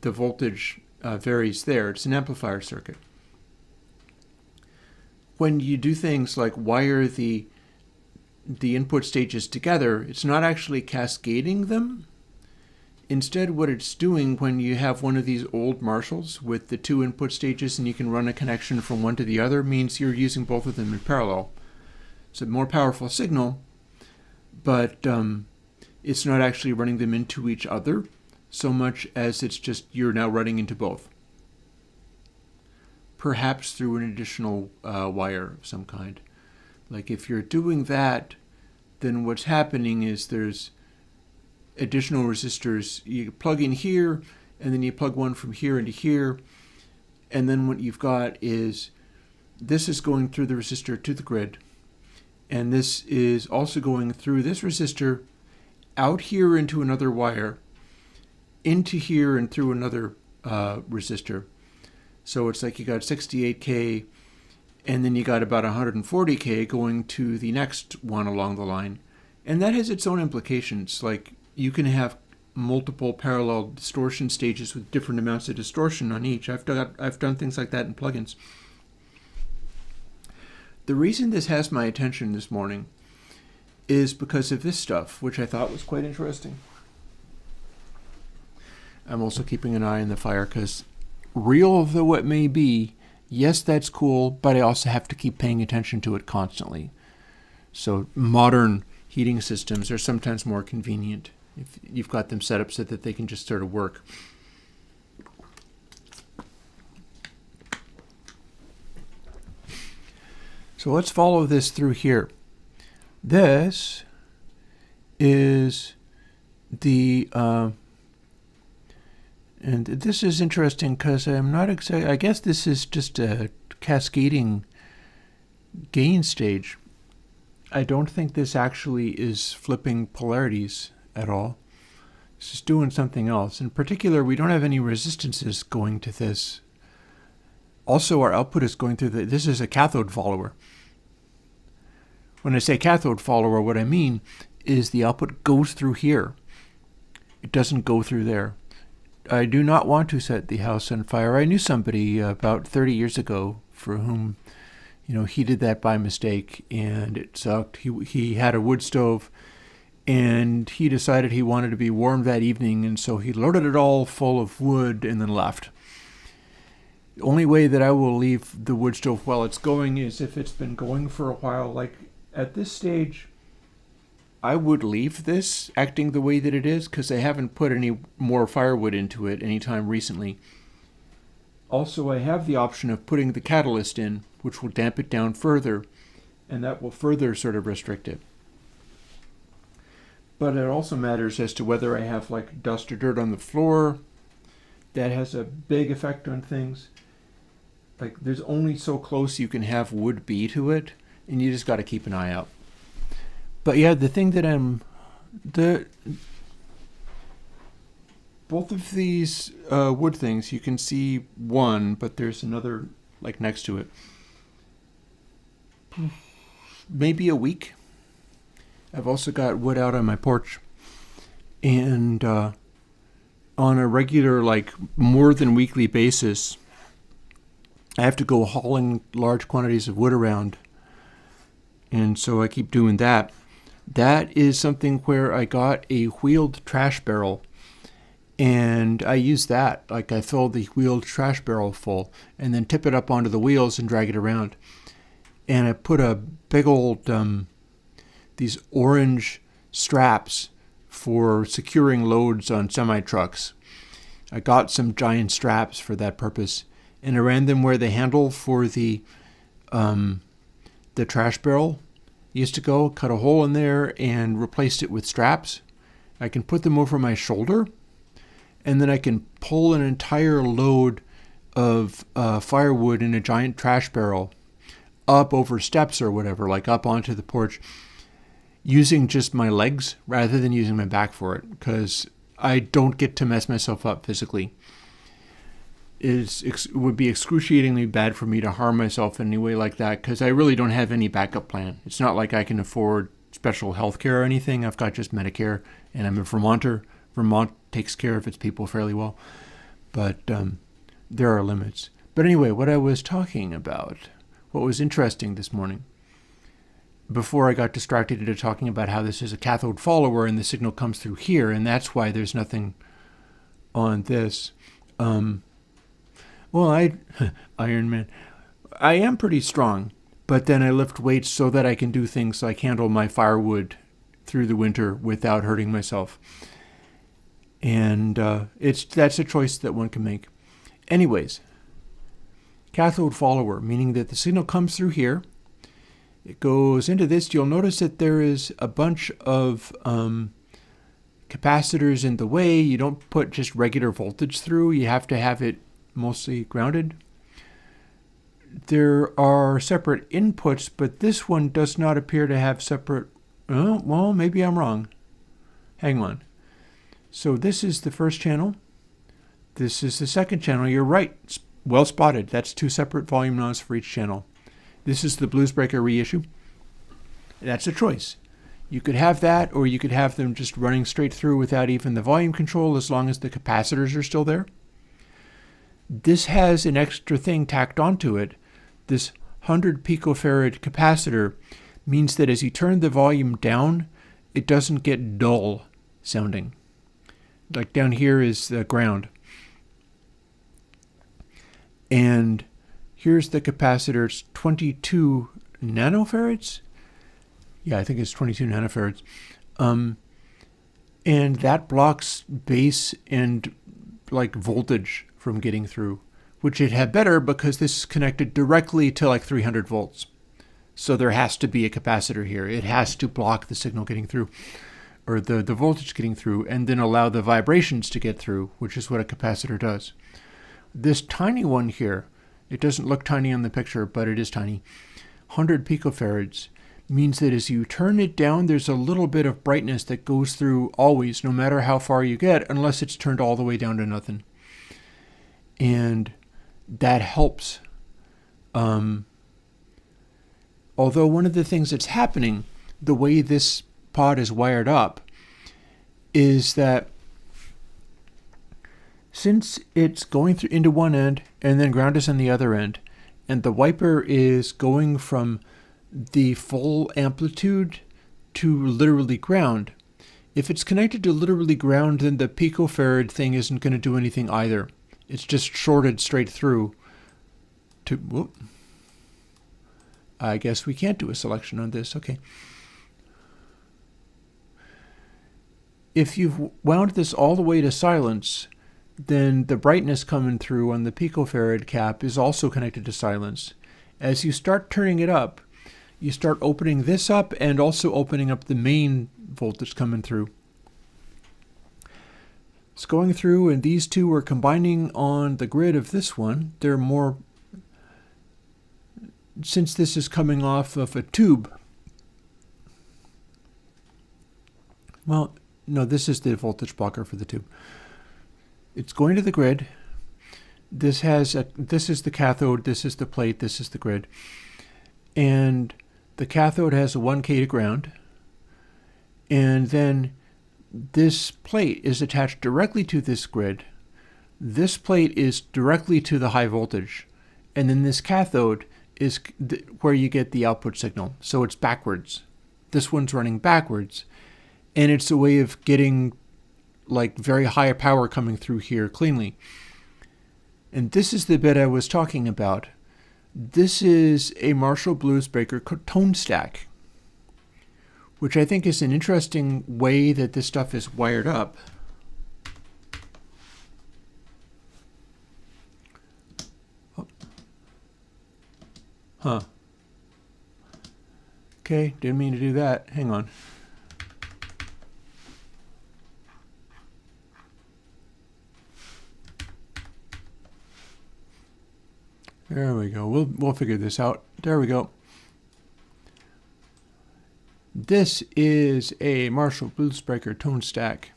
the voltage varies there. It's an amplifier circuit. When you do things like wire the input stages together, it's not actually cascading them. Instead, what it's doing when you have one of these old Marshalls with the two input stages and you can run a connection from one to the other means you're using both of them in parallel. It's a more powerful signal, but it's not actually running them into each other so much as it's just you're now running into both. Perhaps through an additional wire of some kind. Like if you're doing that, then what's happening is there's additional resistors. You plug in here, and then you plug one from here into here, and then what you've got is this is going through the resistor to the grid, and this is also going through this resistor out here into another wire, into here and through another resistor. So it's like you got 68K, and then you got about 140K going to the next one along the line. And that has its own implications. Like you can have multiple parallel distortion stages with different amounts of distortion on each. I've done things like that in plugins. The reason this has my attention this morning is because of this stuff, which I thought was quite interesting. I'm also keeping an eye on the fire because, real though it may be, yes, that's cool, but I also have to keep paying attention to it constantly. So modern heating systems are sometimes more convenient if you've got them set up so that they can just sort of work. So let's follow this through here. This is the, and this is interesting because I'm not exactly, I guess this is just a cascading gain stage. I don't think this actually is flipping polarities at all. It's just doing something else. In particular, we don't have any resistances going to this. Also, our output is going through this is a cathode follower. When I say cathode follower, what I mean is the output goes through here. It doesn't go through there. I do not want to set the house on fire. I knew somebody about 30 years ago for whom, he did that by mistake, and it sucked. He had a wood stove, and he decided he wanted to be warm that evening, and so he loaded it all full of wood and then left. The only way that I will leave the wood stove while it's going is if it's been going for a while. Like at this stage, I would leave this acting the way that it is because I haven't put any more firewood into it anytime recently. Also, I have the option of putting the catalyst in, which will damp it down further, and that will further sort of restrict it. But it also matters as to whether I have like dust or dirt on the floor. That has a big effect on things. Like there's only so close you can have wood be to it, and you just got to keep an eye out. But yeah, the thing that both of these wood things, you can see one, but there's another like next to it. Maybe a week. I've also got wood out on my porch, and on a regular, like more than weekly basis, I have to go hauling large quantities of wood around, and so I keep doing that. That is something where I got a wheeled trash barrel, and I use that. Like I fill the wheeled trash barrel full and then tip it up onto the wheels and drag it around. And I put a big old, these orange straps for securing loads on semi-trucks. I got some giant straps for that purpose, and I ran them where the handle for the trash barrel used to go, cut a hole in there and replaced it with straps. I can put them over my shoulder, and then I can pull an entire load of firewood in a giant trash barrel up over steps or whatever, like up onto the porch, using just my legs rather than using my back for it, because I don't get to mess myself up physically. It would be excruciatingly bad for me to harm myself in any way like that, because I really don't have any backup plan. It's not like I can afford special health care or anything. I've got just Medicare, and I'm a Vermonter. Vermont takes care of its people fairly well, but there are limits. But anyway, what I was talking about, what was interesting this morning, before I got distracted into talking about how this is a cathode follower and the signal comes through here, and that's why there's nothing on this. Iron Man, I am pretty strong, but then I lift weights so that I can do things like handle my firewood through the winter without hurting myself. And that's a choice that one can make. Anyways, cathode follower, meaning that the signal comes through here. It goes into this. You'll notice that there is a bunch of capacitors in the way. You don't put just regular voltage through. You have to have it mostly grounded. There are separate inputs, but this one does not appear to have separate. Oh, well, maybe I'm wrong. Hang on. So this is the first channel. This is the second channel. You're right. Well spotted. That's two separate volume knobs for each channel. This is the Bluesbreaker reissue. That's a choice. You could have that, or you could have them just running straight through without even the volume control, as long as the capacitors are still there. This has an extra thing tacked onto it. This 100 picofarad capacitor means that as you turn the volume down, it doesn't get dull sounding. Like down here is the ground. And here's the capacitor. It's 22 nanofarads. Yeah, I think it's 22 nanofarads. And that blocks bass and like voltage from getting through, which it had better because this is connected directly to like 300 volts. So there has to be a capacitor here. It has to block the signal getting through, or the voltage getting through, and then allow the vibrations to get through, which is what a capacitor does. This tiny one here, it doesn't look tiny on the picture, but it is tiny. 100 picofarads means that as you turn it down, there's a little bit of brightness that goes through always, no matter how far you get, unless it's turned all the way down to nothing. And that helps. Although one of the things that's happening, the way this pod is wired up, is that since it's going through into one end and then ground is on the other end, and the wiper is going from the full amplitude to literally ground, If it's connected to literally ground, then the picofarad thing isn't going to do anything either. It's just shorted straight through to, whoop. I guess we can't do a selection on this. Okay. If you've wound this all the way to silence, then the brightness coming through on the picofarad cap is also connected to silence. As you start turning it up, you start opening this up and also opening up the main voltage coming through. It's going through, and these two are combining on the grid of this one. They're more, since this is coming off of a tube. Well, no, this is the voltage blocker for the tube. It's going to the grid. This is the cathode, this is the plate, this is the grid. And the cathode has a 1K to ground. And then this plate is attached directly to this grid. This plate is directly to the high voltage. And then this cathode is where you get the output signal. So it's backwards. This one's running backwards. And it's a way of getting like very high power coming through here cleanly. And this is the bit I was talking about. This is a Marshall Bluesbreaker tone stack, which I think is an interesting way that this stuff is wired up. Oh. Huh. Okay, didn't mean to do that. Hang on. There we go. We'll figure this out. There we go. This is a Marshall Bluesbreaker tone stack.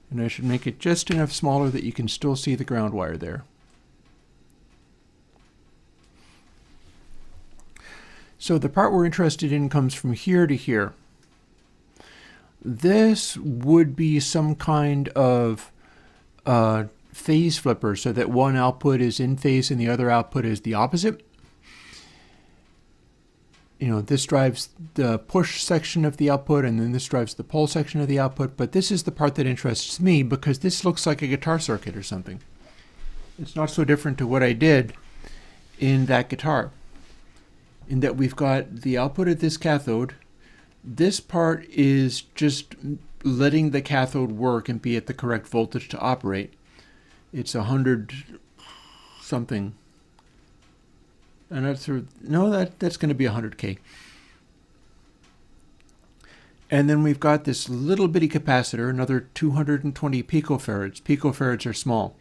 And I should make it just enough smaller that you can still see the ground wire there. So the part we're interested in comes from here to here. This would be some kind of phase flipper, so that one output is in phase and the other output is the opposite. You know, this drives the push section of the output, and then this drives the pull section of the output. But this is the part that interests me because this looks like a guitar circuit or something. It's not so different to what I did in that guitar, in that we've got the output of this cathode. This part is just letting the cathode work and be at the correct voltage to operate. It's 100 something. And that's going to be 100K. And then we've got this little bitty capacitor, another 220 picofarads. Picofarads are small.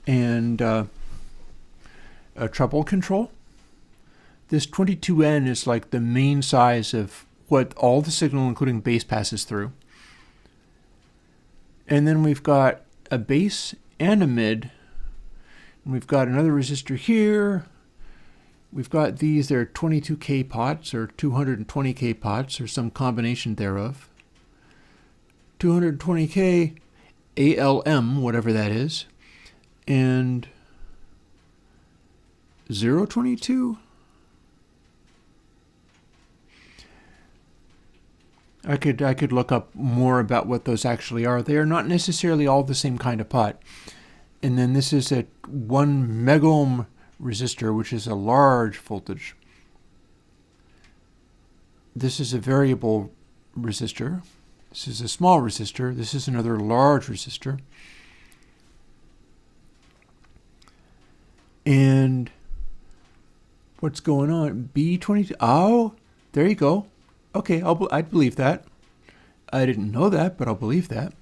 And a treble control. This 22N is like the main size of what all the signal, including bass, passes through. And then we've got a bass and a mid. And we've got another resistor here. We've got these, they're 22K pots or 220K pots or some combination thereof. 220K ALM, whatever that is. And 022. I could look up more about what those actually are. They are not necessarily all the same kind of pot. And then this is a 1 megohm resistor, which is a large voltage. This is a variable resistor. This is a small resistor. This is another large resistor. And what's going on? B22. Oh, there you go. Okay, I'd believe that. I didn't know that, but I'll believe that.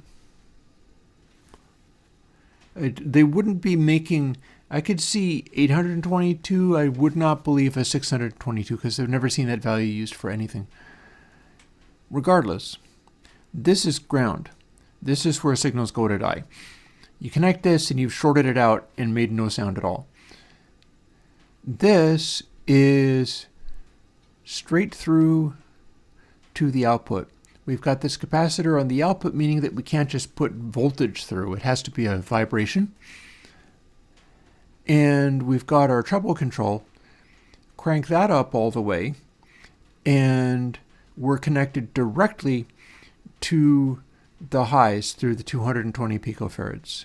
They wouldn't be making... I could see 822. I would not believe a 622 because I've never seen that value used for anything. Regardless, this is ground. This is where signals go to die. You connect this and you've shorted it out and made no sound at all. This is straight through to the output. We've got this capacitor on the output, meaning that we can't just put voltage through. It has to be a vibration. And we've got our treble control. Crank that up all the way. And we're connected directly to the highs through the 220 picofarads.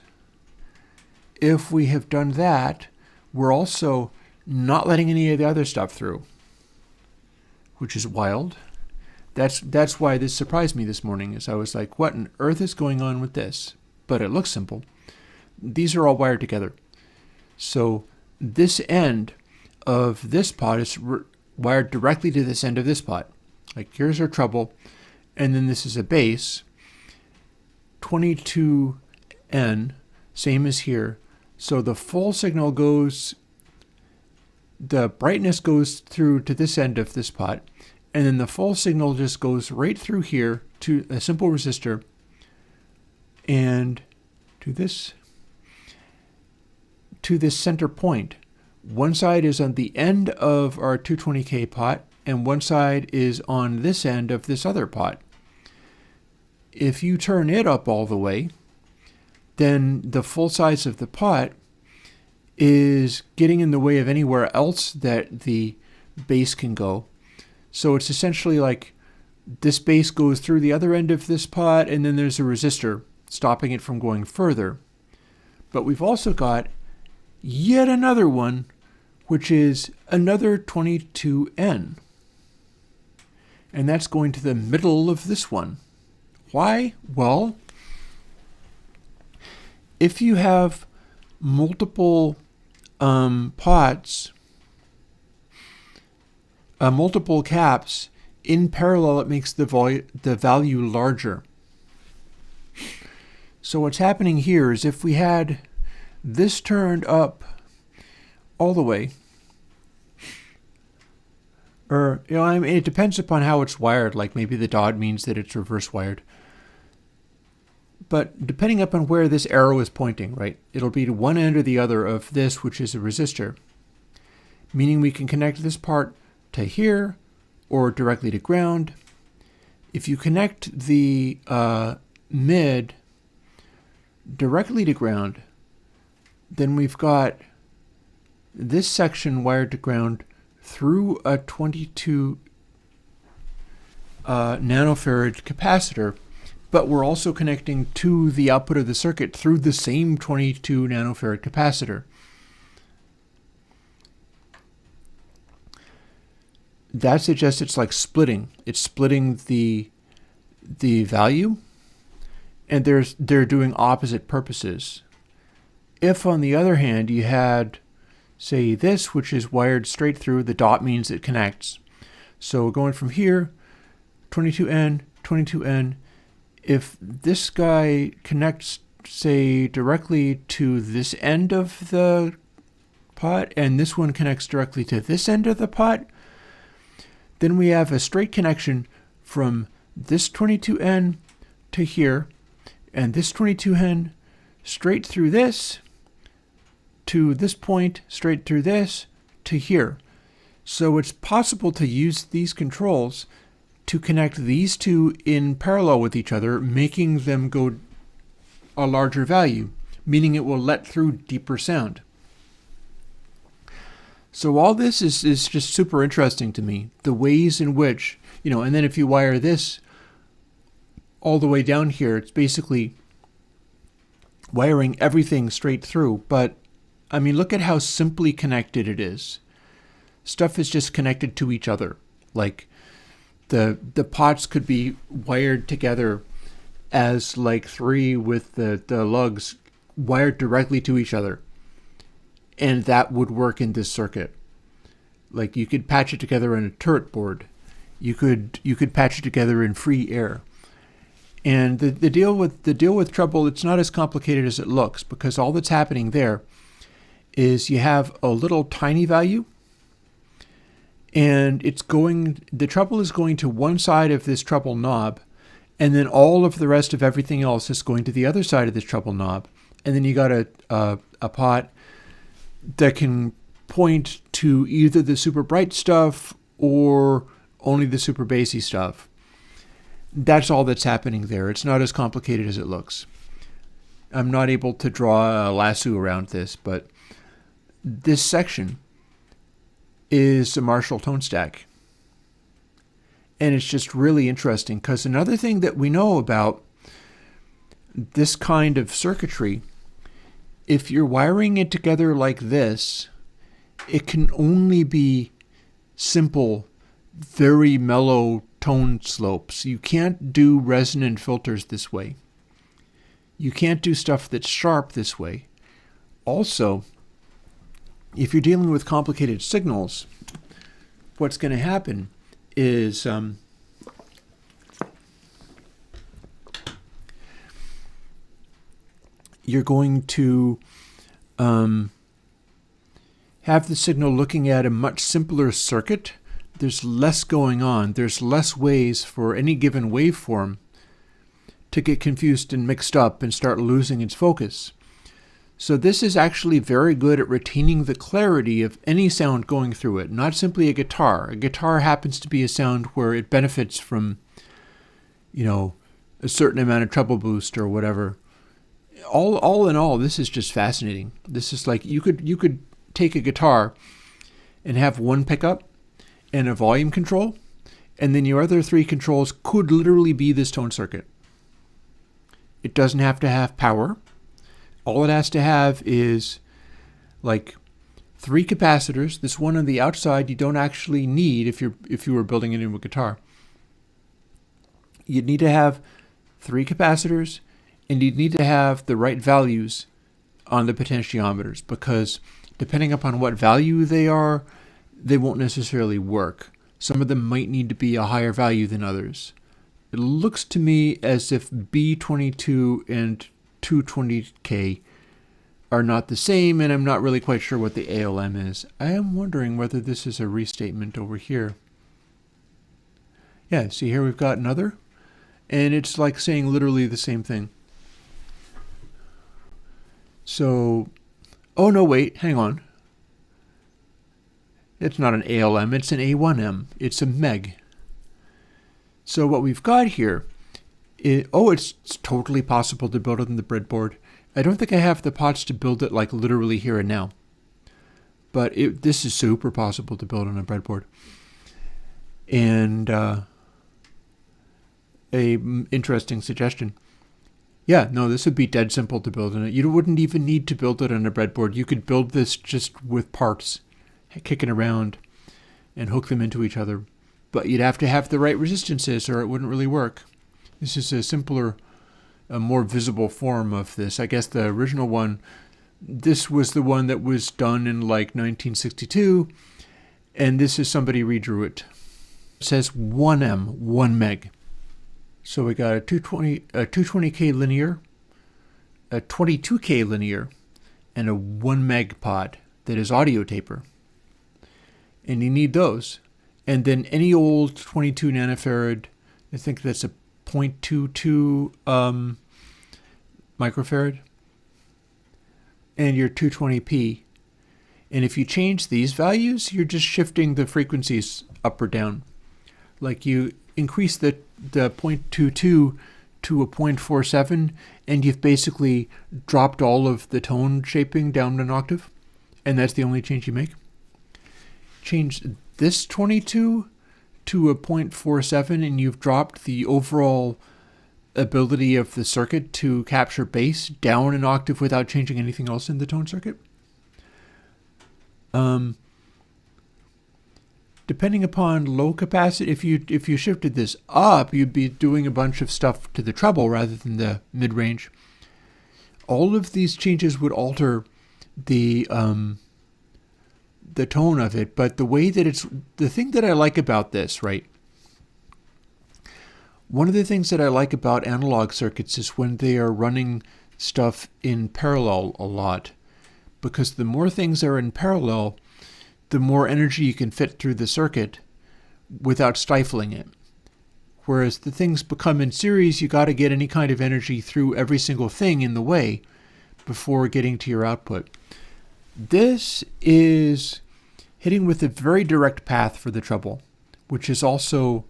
If we have done that, we're also not letting any of the other stuff through, which is wild. That's why this surprised me this morning, is I was like, what on earth is going on with this? But it looks simple. These are all wired together. So this end of this pot is wired directly to this end of this pot. Like, here's our treble, and then this is a bass, 22N, same as here. So the full signal goes, the brightness goes through to this end of this pot, and then the full signal just goes right through here to a simple resistor and to this center point. One side is on the end of our 220K pot, and one side is on this end of this other pot. If you turn it up all the way, then the full size of the pot is getting in the way of anywhere else that the bass can go. So it's essentially like this bass goes through the other end of this pot, and then there's a resistor stopping it from going further. But we've also got yet another one, which is another 22N. And that's going to the middle of this one. Why? Well, if you have multiple pots, multiple caps in parallel, it makes the value larger. So what's happening here is if we had this turned up all the way, or, I mean, it depends upon how it's wired. Like maybe the dot means that it's reverse wired. But depending upon where this arrow is pointing, right, it'll be to one end or the other of this, which is a resistor, meaning we can connect this part to here or directly to ground. If you connect the mid directly to ground, then we've got this section wired to ground through a 22 nanofarad capacitor, but we're also connecting to the output of the circuit through the same 22 nanofarad capacitor. That suggests it's like splitting. It's splitting the value, and they're doing opposite purposes. If, on the other hand, you had, say, this, which is wired straight through, the dot means it connects. So going from here, 22N, 22N, if this guy connects, say, directly to this end of the pot, and this one connects directly to this end of the pot, then we have a straight connection from this 22N to here, and this 22N straight through this, to this point, straight through this, to here. So it's possible to use these controls to connect these two in parallel with each other, making them go a larger value, meaning it will let through deeper sound. So all this is just super interesting to me, the ways in which, and then if you wire this all the way down here, it's basically wiring everything straight through. But I mean, look at how simply connected it is. Stuff is just connected to each other. Like the pots could be wired together as like three with the lugs wired directly to each other. And that would work in this circuit. Like you could patch it together in a turret board. You could patch it together in free air. And the deal with treble, it's not as complicated as it looks, because all that's happening there is you have a little tiny value, and the treble is going to one side of this treble knob, and then all of the rest of everything else is going to the other side of this treble knob. And then you got a pot that can point to either the super bright stuff or only the super bassy stuff. That's all that's happening there. It's not as complicated as it looks. I'm not able to draw a lasso around this, but this section is a Marshall tone stack. And it's just really interesting because another thing that we know about this kind of circuitry, if you're wiring it together like this, it can only be simple, very mellow tone slopes. You can't do resonant filters this way. You can't do stuff that's sharp this way. Also, if you're dealing with complicated signals, what's going to happen is you're going to have the signal looking at a much simpler circuit. There's less going on. There's less ways for any given waveform to get confused and mixed up and start losing its focus. So this is actually very good at retaining the clarity of any sound going through it, not simply a guitar. A guitar happens to be a sound where it benefits from, a certain amount of treble boost or whatever. All in all, this is just fascinating. This is like you could take a guitar and have one pickup and a volume control, and then your other three controls could literally be this tone circuit. It doesn't have to have power. All it has to have is like 3 capacitors. This one on the outside you don't actually need if you were building it into a guitar. You'd need to have 3 capacitors, and you'd need to have the right values on the potentiometers, because depending upon what value they are, they won't necessarily work. Some of them might need to be a higher value than others. It looks to me as if B22 and 220K are not the same, and I'm not really quite sure what the ALM is. I am wondering whether this is a restatement over here. Yeah, see here we've got another, and it's like saying literally the same thing. So, oh no, wait, hang on. It's not an ALM, it's an A1M. It's a meg. So what we've got here is, it's totally possible to build it on the breadboard. I don't think I have the pots to build it like literally here and now. But this is super possible to build on a breadboard. And a interesting suggestion. Yeah, no, this would be dead simple to build on it. You wouldn't even need to build it on a breadboard. You could build this just with parts, kicking around, and hook them into each other. But you'd have to have the right resistances or it wouldn't really work. This is a simpler, a more visible form of this. I guess the original one, this was the one that was done in like 1962, and this is somebody redrew it. It says 1M, 1 meg. So we got a 220K linear, a 22K linear, and a 1 meg pod that is audio taper. And you need those. And then any old 22 nanofarad, I think that's a 0.22 microfarad, and your 220p. And if you change these values, you're just shifting the frequencies up or down. Like you increase the 0.22 to a 0.47, and you've basically dropped all of the tone shaping down an octave, and that's the only change you make. Change this 22 to a 0.47, and you've dropped the overall ability of the circuit to capture bass down an octave without changing anything else in the tone circuit. Depending upon low capacity, if you shifted this up, you'd be doing a bunch of stuff to the treble rather than the mid-range. All of these changes would alter the tone of it, but the way that the thing that I like about this, right? One of the things that I like about analog circuits is when they are running stuff in parallel a lot, because the more things are in parallel, the more energy you can fit through the circuit without stifling it. Whereas the things become in series, you got to get any kind of energy through every single thing in the way before getting to your output. This is hitting with a very direct path for the treble, which is also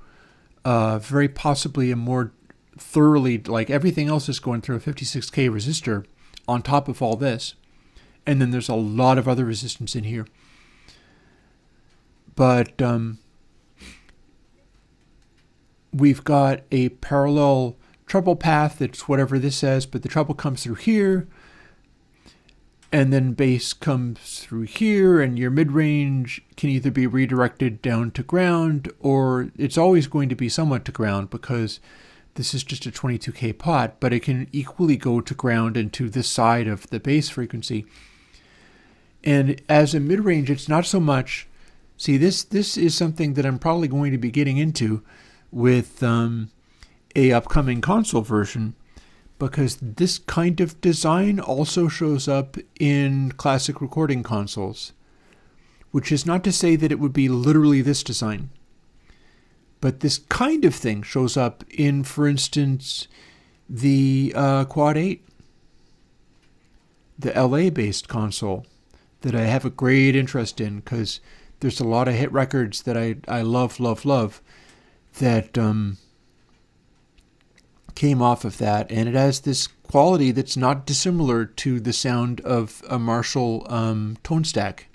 very possibly a more thoroughly, like everything else is going through a 56K resistor on top of all this. And then there's a lot of other resistance in here. But we've got a parallel treble path that's whatever this says, but the treble comes through here, and then bass comes through here, and your mid-range can either be redirected down to ground, or it's always going to be somewhat to ground because this is just a 22K pot, but it can equally go to ground and to this side of the bass frequency. And as a mid-range, it's not so much. See, this is something that I'm probably going to be getting into with a upcoming console version, because this kind of design also shows up in classic recording consoles, which is not to say that it would be literally this design. But this kind of thing shows up in, for instance, the Quad 8, the LA-based console that I have a great interest in, because there's a lot of hit records that I love that came off of that, and it has this quality that's not dissimilar to the sound of a Marshall tone stack.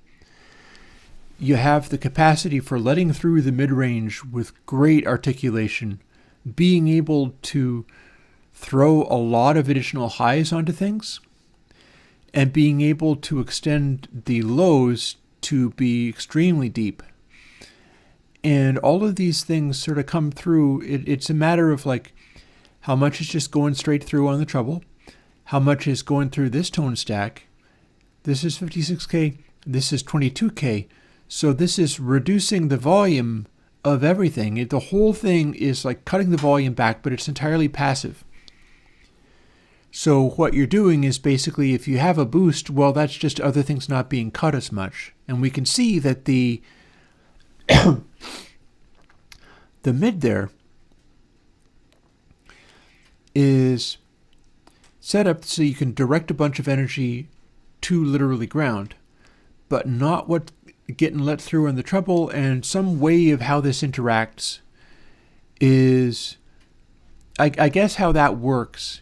You have the capacity for letting through the mid-range with great articulation, being able to throw a lot of additional highs onto things, and being able to extend the lows to be extremely deep. And all of these things sort of come through. It's a matter of like how much is just going straight through on the treble, how much is going through this tone stack. This is 56K, this is 22K. So this is reducing the volume of everything. The whole thing is like cutting the volume back, but it's entirely passive. So what you're doing is basically, if you have a boost, well, that's just other things not being cut as much. And we can see that the mid there is set up so you can direct a bunch of energy to literally ground, but not what getting let through on the treble. And some way of how this interacts is, I guess how that works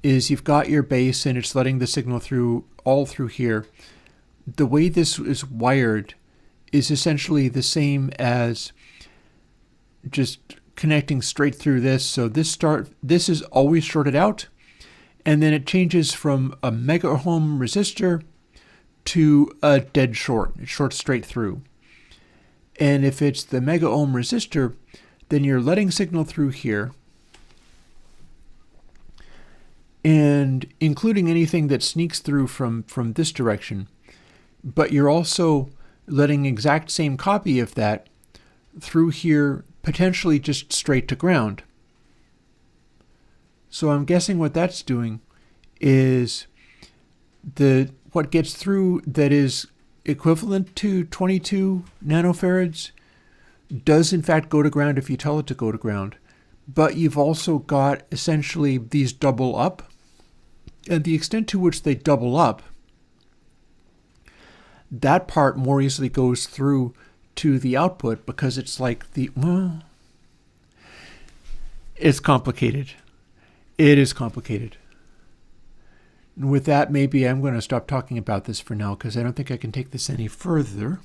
is you've got your bass and it's letting the signal through all through here. The way this is wired is essentially the same as just connecting straight through this. So this is always shorted out, and then it changes from a mega ohm resistor to a dead short. It shorts straight through. And if it's the mega ohm resistor, then you're letting signal through here, and including anything that sneaks through from this direction. But you're also letting exact same copy of that through here, potentially just straight to ground. So I'm guessing what that's doing is what gets through that is equivalent to 22 nanofarads does in fact go to ground if you tell it to go to ground. But you've also got essentially these double up, and the extent to which they double up, that part more easily goes through to the output, because it's like it's complicated. It is complicated. And with that, maybe I'm going to stop talking about this for now, because I don't think I can take this any further.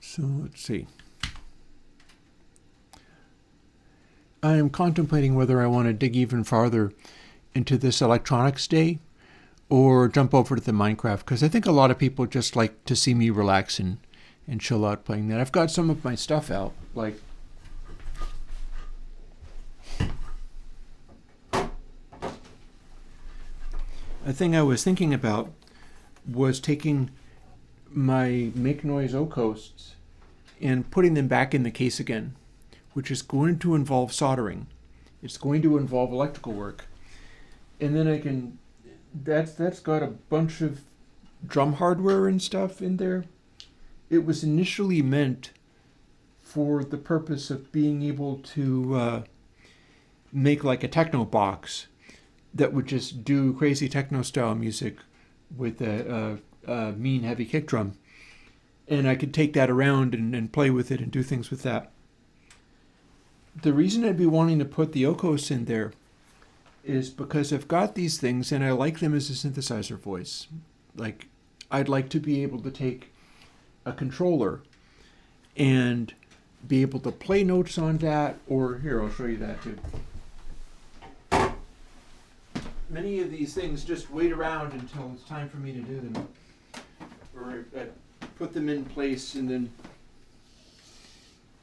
So let's see. I am contemplating whether I want to dig even farther into this electronics day or jump over to the Minecraft, because I think a lot of people just like to see me relax and chill out playing that. I've got some of my stuff out, like a thing I was thinking about was taking my Make Noise O-Coasts and putting them back in the case again, which is going to involve soldering. It's going to involve electrical work. And then I can, that's got a bunch of drum hardware and stuff in there. It was initially meant for the purpose of being able to make like a techno box that would just do crazy techno style music with a mean heavy kick drum. And I could take that around and play with it and do things with that. The reason I'd be wanting to put the Okos in there is because I've got these things and I like them as a synthesizer voice. Like, I'd like to be able to take a controller and be able to play notes on that, or here, I'll show you that too. Many of these things just wait around until it's time for me to do them. Or I put them in place and then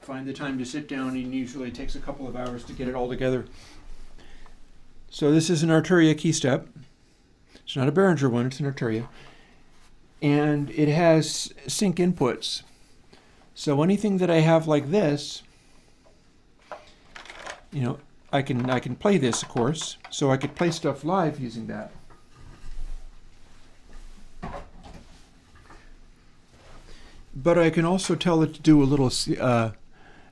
find the time to sit down, and usually it takes a couple of hours to get it all together. So this is an Arturia key step. It's not a Behringer one, it's an Arturia. And it has sync inputs. So anything that I have like this, you know, I can play this, of course. So I could play stuff live using that. But I can also tell it to do a little,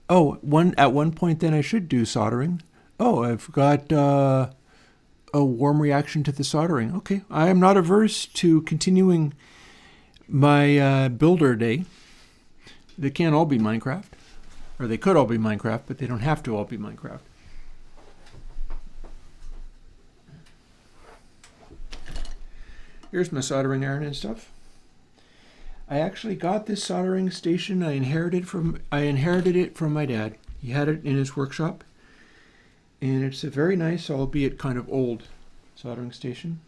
at one point then I should do soldering. Oh, I've got a warm reaction to the soldering. Okay, I am not averse to continuing my builder day. They can't all be Minecraft. Or they could all be Minecraft, but they don't have to all be Minecraft. Here's my soldering iron and stuff. I actually got this soldering station. I inherited it from my dad. He had it in his workshop. And it's a very nice, albeit kind of old, soldering station.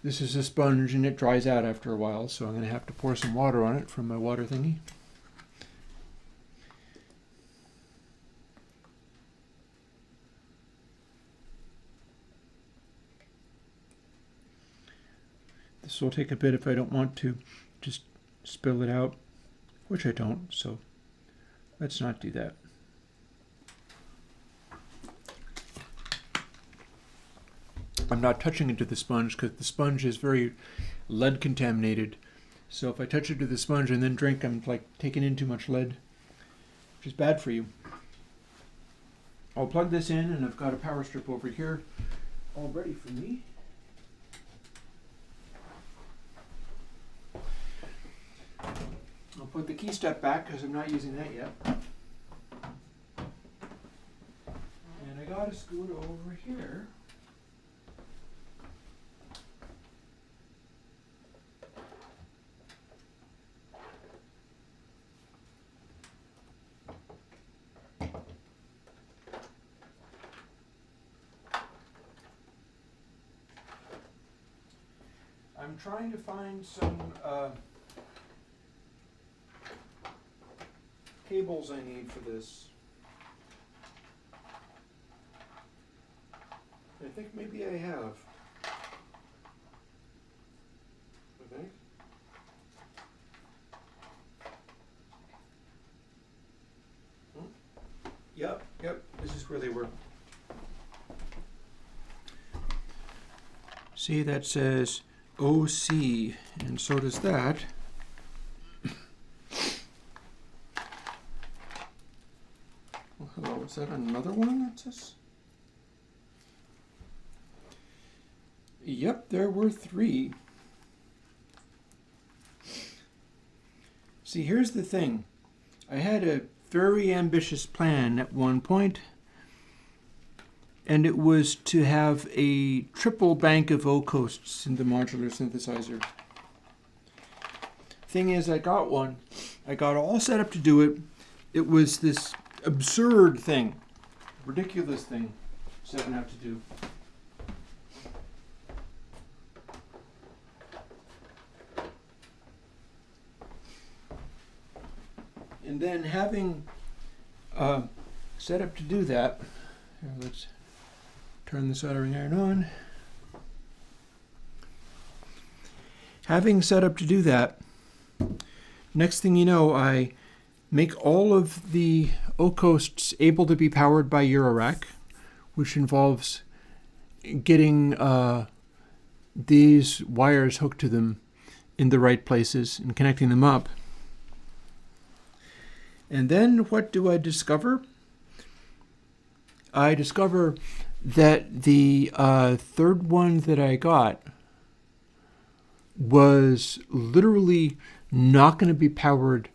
This is a sponge and it dries out after a while, so I'm going to have to pour some water on it from my water thingy. This will take a bit if I don't want to just spill it out, which I don't, so let's not do that. I'm not touching it to the sponge because the sponge is very lead contaminated. So if I touch it to the sponge and then drink, I'm like taking in too much lead, which is bad for you. I'll plug this in, and I've got a power strip over here all ready for me. I'll put the key step back because I'm not using that yet. And I got a scooter over here. I'm trying to find some cables I need for this. I think maybe I have. I think. Yep, this is where they were. See, that says OC, and so does that. Well, hello, is that another one that says? Yep, there were 3. See, here's the thing. I had a very ambitious plan at one point, and it was to have a triple bank of O-coasts in the modular synthesizer. Thing is, I got one. I got all set up to do it. It was this absurd thing, ridiculous thing, setting out to do. And then having set up to do that, here, let's turn the soldering iron on. Having set up to do that, next thing you know, I make all of the O-coasts able to be powered by Eurorack, which involves getting these wires hooked to them in the right places and connecting them up. And then what do I discover? I discover that the third one that I got was literally not going to be powered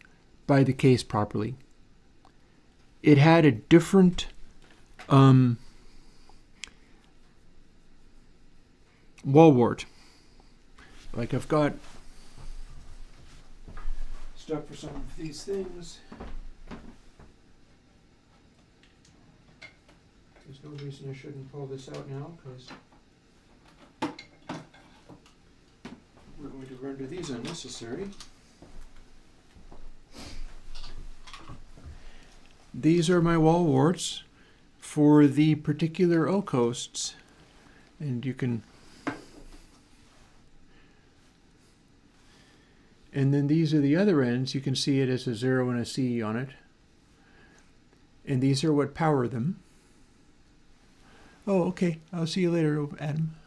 by the case properly. It had a different wall wart. Like I've got stuff for some of these things. There's no reason I shouldn't pull this out now, because we're going to render these unnecessary. These are my wall warts for the particular O coasts, and you can. And then these are the other ends. You can see it as a 0 and a C on it. And these are what power them. Oh, okay. I'll see you later, Adam.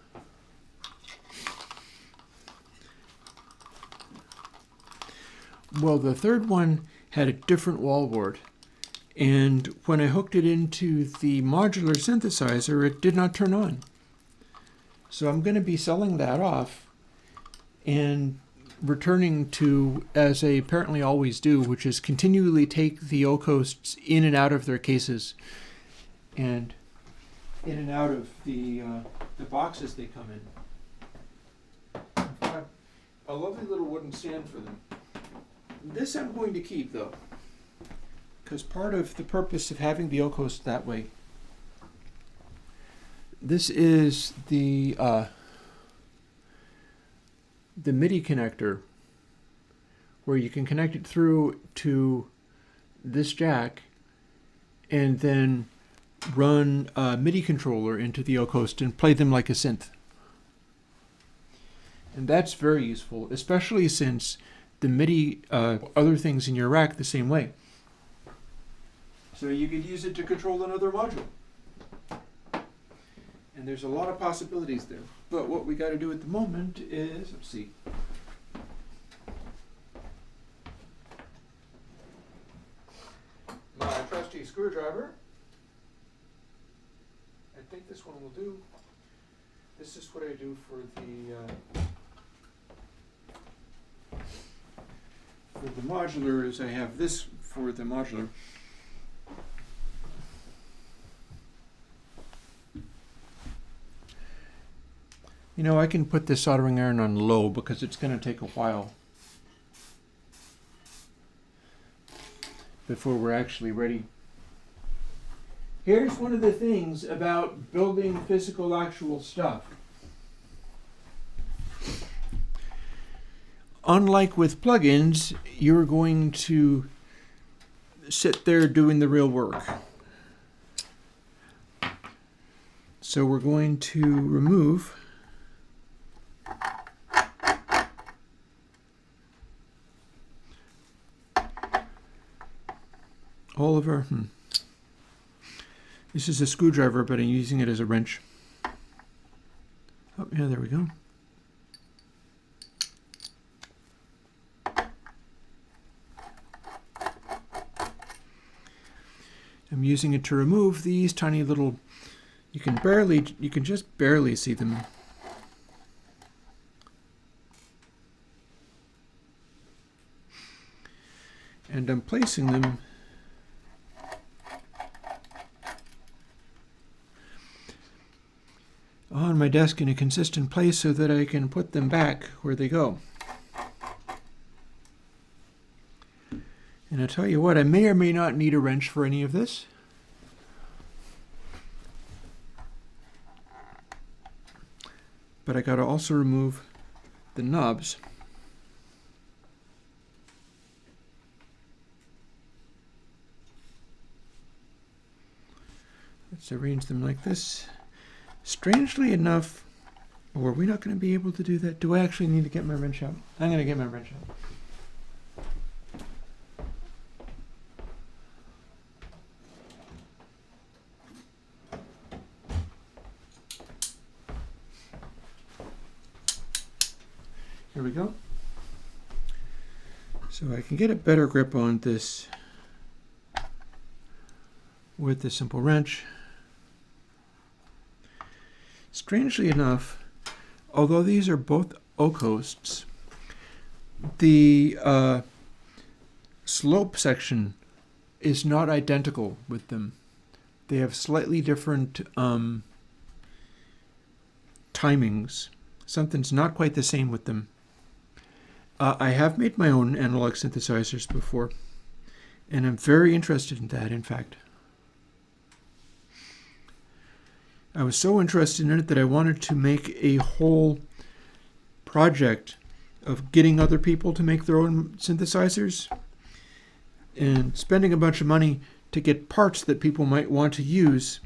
Well, the third one had a different wall wart. And when I hooked it into the modular synthesizer, it did not turn on. So I'm going to be selling that off and returning to, as I apparently always do, which is continually take the O coasts in and out of their cases and in and out of the boxes they come in. I've got a lovely little wooden stand for them. This I'm going to keep, though, because part of the purpose of having the O coast that way. This is the MIDI connector, where you can connect it through to this jack and then run a MIDI controller into the O coast and play them like a synth. And that's very useful, especially since the MIDI other things in your rack the same way. So you could use it to control another module. And there's a lot of possibilities there. But what we got to do at the moment is, let's see. My trusty screwdriver. I think this one will do. This is what I do for the modular, is I have this for the modular. You know, I can put this soldering iron on low because it's going to take a while before we're actually ready. Here's one of the things about building physical actual stuff. Unlike with plugins, you're going to sit there doing the real work. So we're going to remove all of our, This is a screwdriver, but I'm using it as a wrench. Oh, yeah, there we go. I'm using it to remove these tiny little, you can just barely see them. And I'm placing them on my desk in a consistent place so that I can put them back where they go. And I tell you what, I may or may not need a wrench for any of this. But I got to also remove the knobs. Let's arrange them like this. Strangely enough, or are we not going to be able to do that? Do I actually need to get my wrench out? I'm going to get my wrench out. Here we go. So I can get a better grip on this with the simple wrench. Strangely enough, although these are both O coasts, the slope section is not identical with them. They have slightly different timings. Something's not quite the same with them. I have made my own analog synthesizers before, and I'm very interested in that, in fact. I was so interested in it that I wanted to make a whole project of getting other people to make their own synthesizers and spending a bunch of money to get parts that people might want to use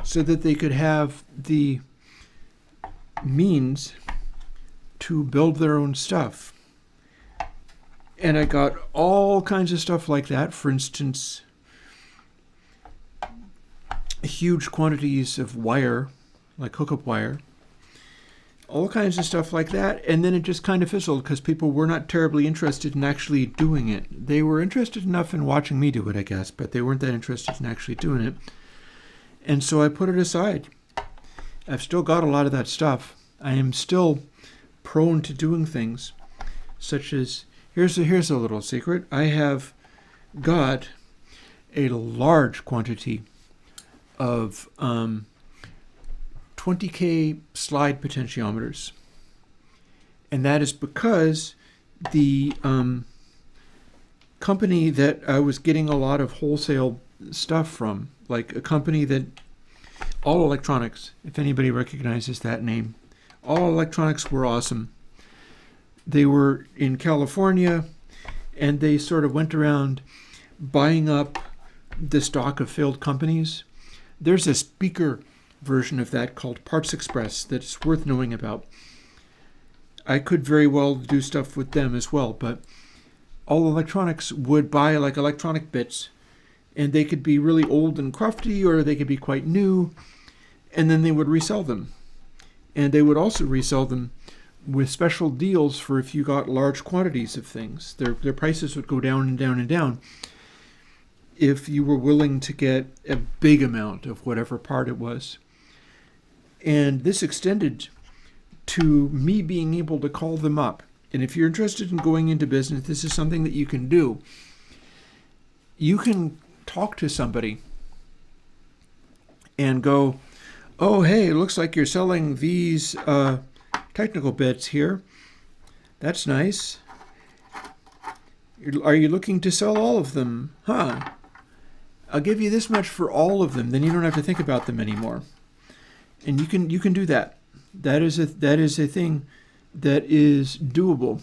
so that they could have the means to build their own stuff. And I got all kinds of stuff like that. For instance, huge quantities of wire, like hookup wire, all kinds of stuff like that. And then it just kind of fizzled because people were not terribly interested in actually doing it. They were interested enough in watching me do it, I guess, but they weren't that interested in actually doing it. And so I put it aside. I've still got a lot of that stuff. I am still prone to doing things such as, here's a little secret. I have got a large quantity of 20K slide potentiometers. And that is because the company that I was getting a lot of wholesale stuff from, like a company that, All Electronics, if anybody recognizes that name. All Electronics were awesome. They were in California, and they sort of went around buying up the stock of failed companies. There's a speaker version of that called Parts Express that's worth knowing about. I could very well do stuff with them as well, but All Electronics would buy like electronic bits, and they could be really old and crufty, or they could be quite new, and then they would resell them. And they would also resell them with special deals for if you got large quantities of things. Their prices would go down and down and down if you were willing to get a big amount of whatever part it was. And this extended to me being able to call them up. And if you're interested in going into business, this is something that you can do. You can talk to somebody and go, oh, hey, it looks like you're selling these technical bits here. That's nice. Are you looking to sell all of them? Huh. I'll give you this much for all of them. Then you don't have to think about them anymore. And you can do that. That is a thing that is doable.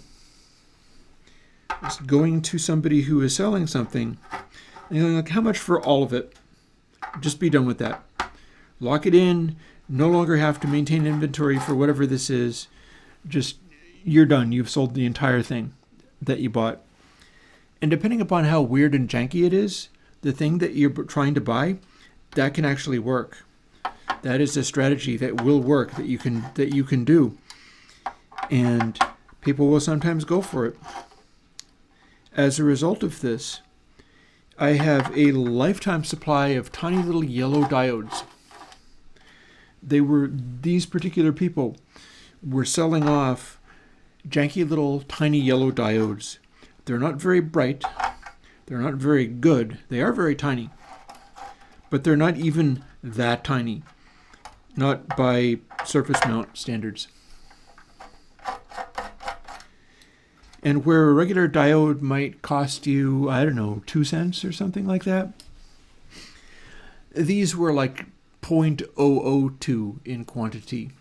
It's going to somebody who is selling something and you're like, how much for all of it? Just be done with that. Lock it in. No longer have to maintain inventory for whatever this is. Just, you're done. You've sold the entire thing that you bought. And depending upon how weird and janky it is, the thing that you're trying to buy, that can actually work. That is a strategy that will work, that you can do. And people will sometimes go for it. As a result of this, I have a lifetime supply of tiny little yellow diodes. These particular people were selling off janky little tiny yellow diodes. They're not very bright. They're not very good. They are very tiny. But they're not even that tiny. Not by surface mount standards. And where a regular diode might cost you, I don't know, 2 cents or something like that, these were like 0.002 in quantity.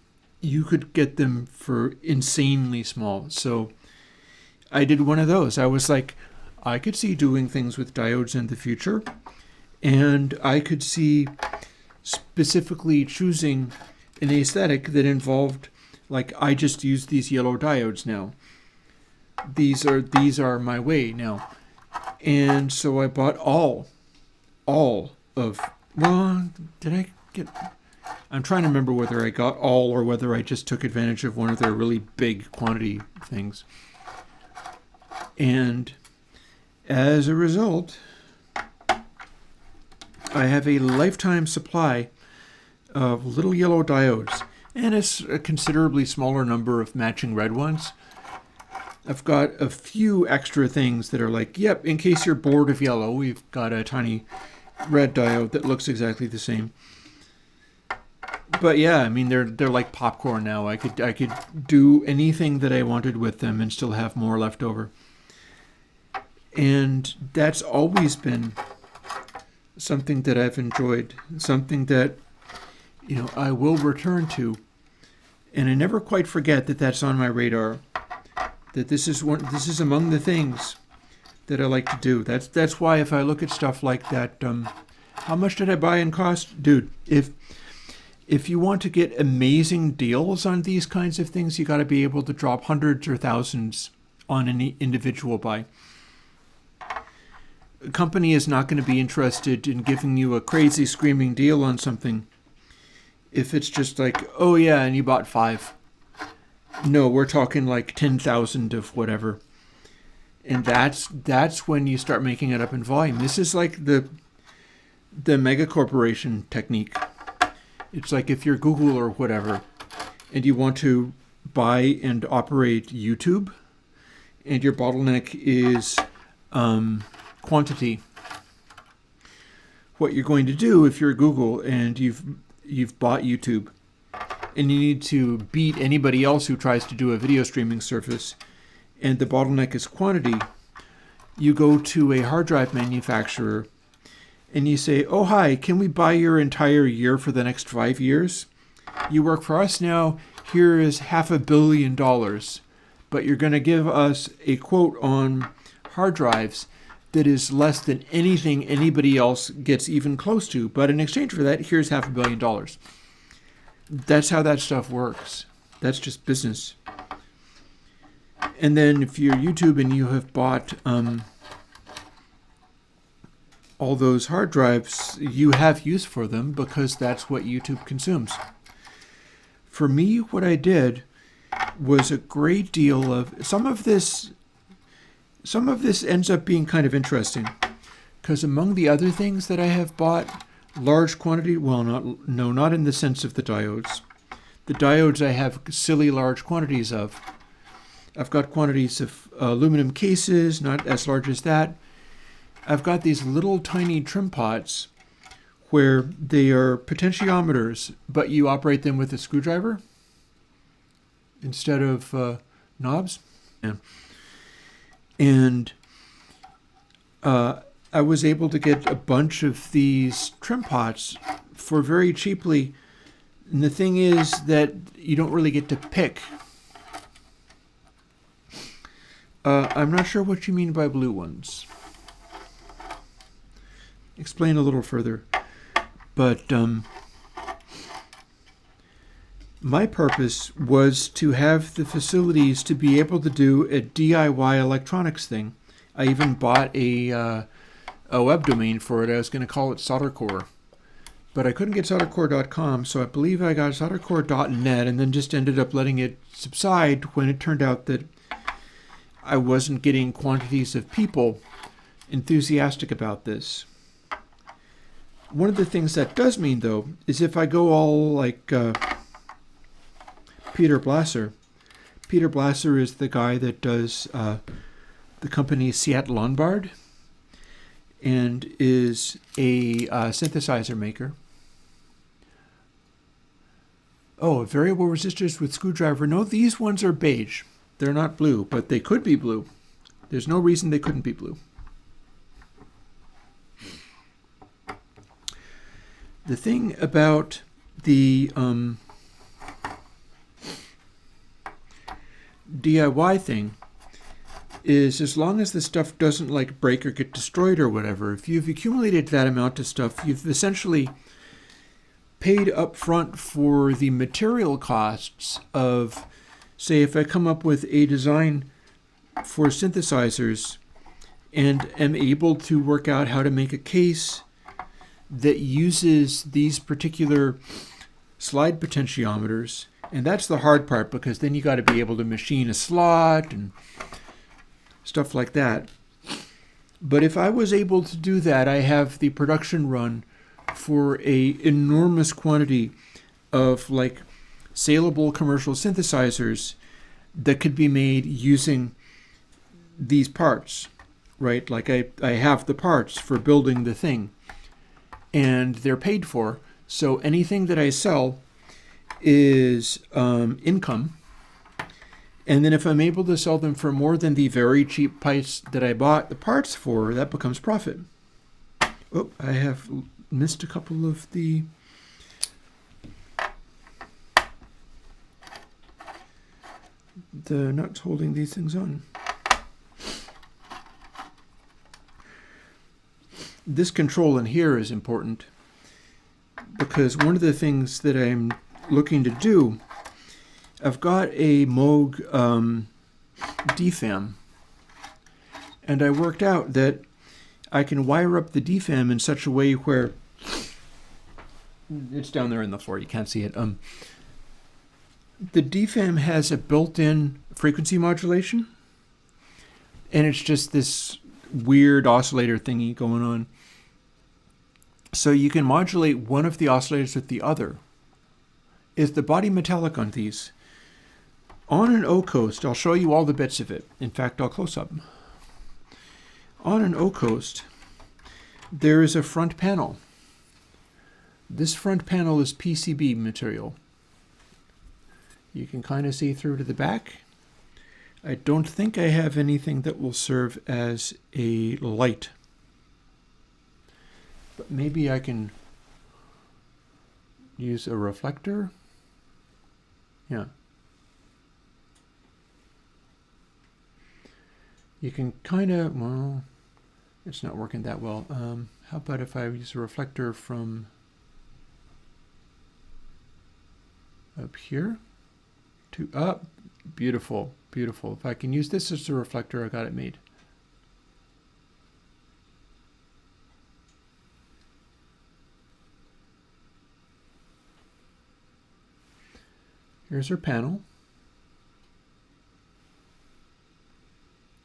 You could get them for insanely small. So I did one of those. I was like, I could see doing things with diodes in the future, and I could see specifically choosing an aesthetic that involved, like, I just use these yellow diodes now. These are my way now. And so I bought all of, well, did I get, I'm trying to remember whether I got all or whether I just took advantage of one of their really big quantity things. And as a result, I have a lifetime supply of little yellow diodes, and it's a considerably smaller number of matching red ones. I've got a few extra things that are like, yep, in case you're bored of yellow, we've got a tiny red diode that looks exactly the same. But yeah, I mean they're like popcorn now. I could do anything that I wanted with them and still have more left over. And that's always been something that I've enjoyed, something that I will return to, and I never quite forget that that's on my radar. That this is among the things that I like to do. That's why if I look at stuff like that, how much did I buy in cost, dude? If you want to get amazing deals on these kinds of things, you got to be able to drop hundreds or thousands on any individual buy. A company is not going to be interested in giving you a crazy screaming deal on something if it's just like, oh yeah, and you bought 5. No, we're talking like 10,000 of whatever. And that's when you start making it up in volume. This is like the mega corporation technique. It's like if you're Google or whatever, and you want to buy and operate YouTube, and your bottleneck is quantity. What you're going to do if you're Google and you've bought YouTube, and you need to beat anybody else who tries to do a video streaming service, and the bottleneck is quantity, you go to a hard drive manufacturer and you say, oh, hi, can we buy your entire year for the next 5 years? You work for us now. Here is $500 million, but you're going to give us a quote on hard drives that is less than anything anybody else gets even close to. But in exchange for that, here's $500 million. That's how that stuff works. That's just business. And then if you're YouTube and you have bought all those hard drives, you have use for them because that's what YouTube consumes. For me, what I did was a great deal of some of this ends up being kind of interesting, because among the other things that I have bought large quantity, well, not in the sense of the diodes. The diodes I have silly large quantities of. I've got quantities of aluminum cases, not as large as that. I've got these little tiny trim pots where they are potentiometers, but you operate them with a screwdriver instead of knobs. Yeah. And I was able to get a bunch of these trim pots for very cheaply. And the thing is that you don't really get to pick. I'm not sure what you mean by blue ones. Explain a little further. But my purpose was to have the facilities to be able to do a DIY electronics thing. I even bought a web domain for it. I was going to call it soldercore. But I couldn't get soldercore.com, so I believe I got soldercore.net and then just ended up letting it subside when it turned out that I wasn't getting quantities of people enthusiastic about this. One of the things that does mean, though, is if I go all like Peter Blasser. Peter Blasser is the guy that does the company Seattle Lombard and is a synthesizer maker. Oh, variable resistors with screwdriver. No, these ones are beige. They're not blue, but they could be blue. There's no reason they couldn't be blue. The thing about the DIY thing is, as long as the stuff doesn't like break or get destroyed or whatever, if you've accumulated that amount of stuff, you've essentially paid up front for the material costs of, say, if I come up with a design for synthesizers and am able to work out how to make a case that uses these particular slide potentiometers, and that's the hard part, because then you got to be able to machine a slot and stuff like that. But if I was able to do that, I have the production run for a enormous quantity of like saleable commercial synthesizers that could be made using these parts, right? Like I have the parts for building the thing, and they're paid for. So anything that I sell is income. And then if I'm able to sell them for more than the very cheap price that I bought the parts for, that becomes profit. Oh, I have missed a couple of the... nuts holding these things on. This control in here is important because one of the things that I'm looking to do, I've got a Moog DFAM, and I worked out that I can wire up the DFAM in such a way where it's down there on the floor, you can't see it. The DFAM has a built-in frequency modulation, and it's just this weird oscillator thingy going on. So you can modulate one of the oscillators with the other. Is the body metallic on these? On an O-coast, I'll show you all the bits of it. In fact, I'll close up. On an O-coast, there is a front panel. This front panel is PCB material. You can kind of see through to the back. I don't think I have anything that will serve as a light. But maybe I can use a reflector. Yeah. You can kind of, well, it's not working that well. How about if I use a reflector from up here to up? Beautiful, beautiful. If I can use this as a reflector, I got it made. Here's our panel.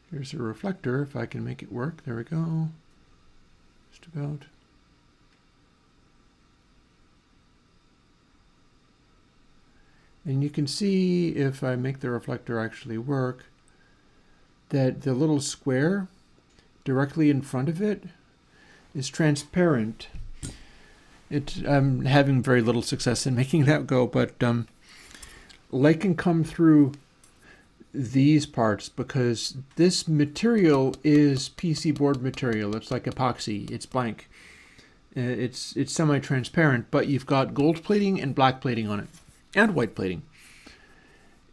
Here's a reflector, if I can make it work. There we go. Just about. And you can see, if I make the reflector actually work, that the little square directly in front of it is transparent. I'm having very little success in making that go, but light can come through these parts because this material is PC board material. It's like epoxy. It's blank. It's semi-transparent, but you've got gold plating and black plating on it, and white plating.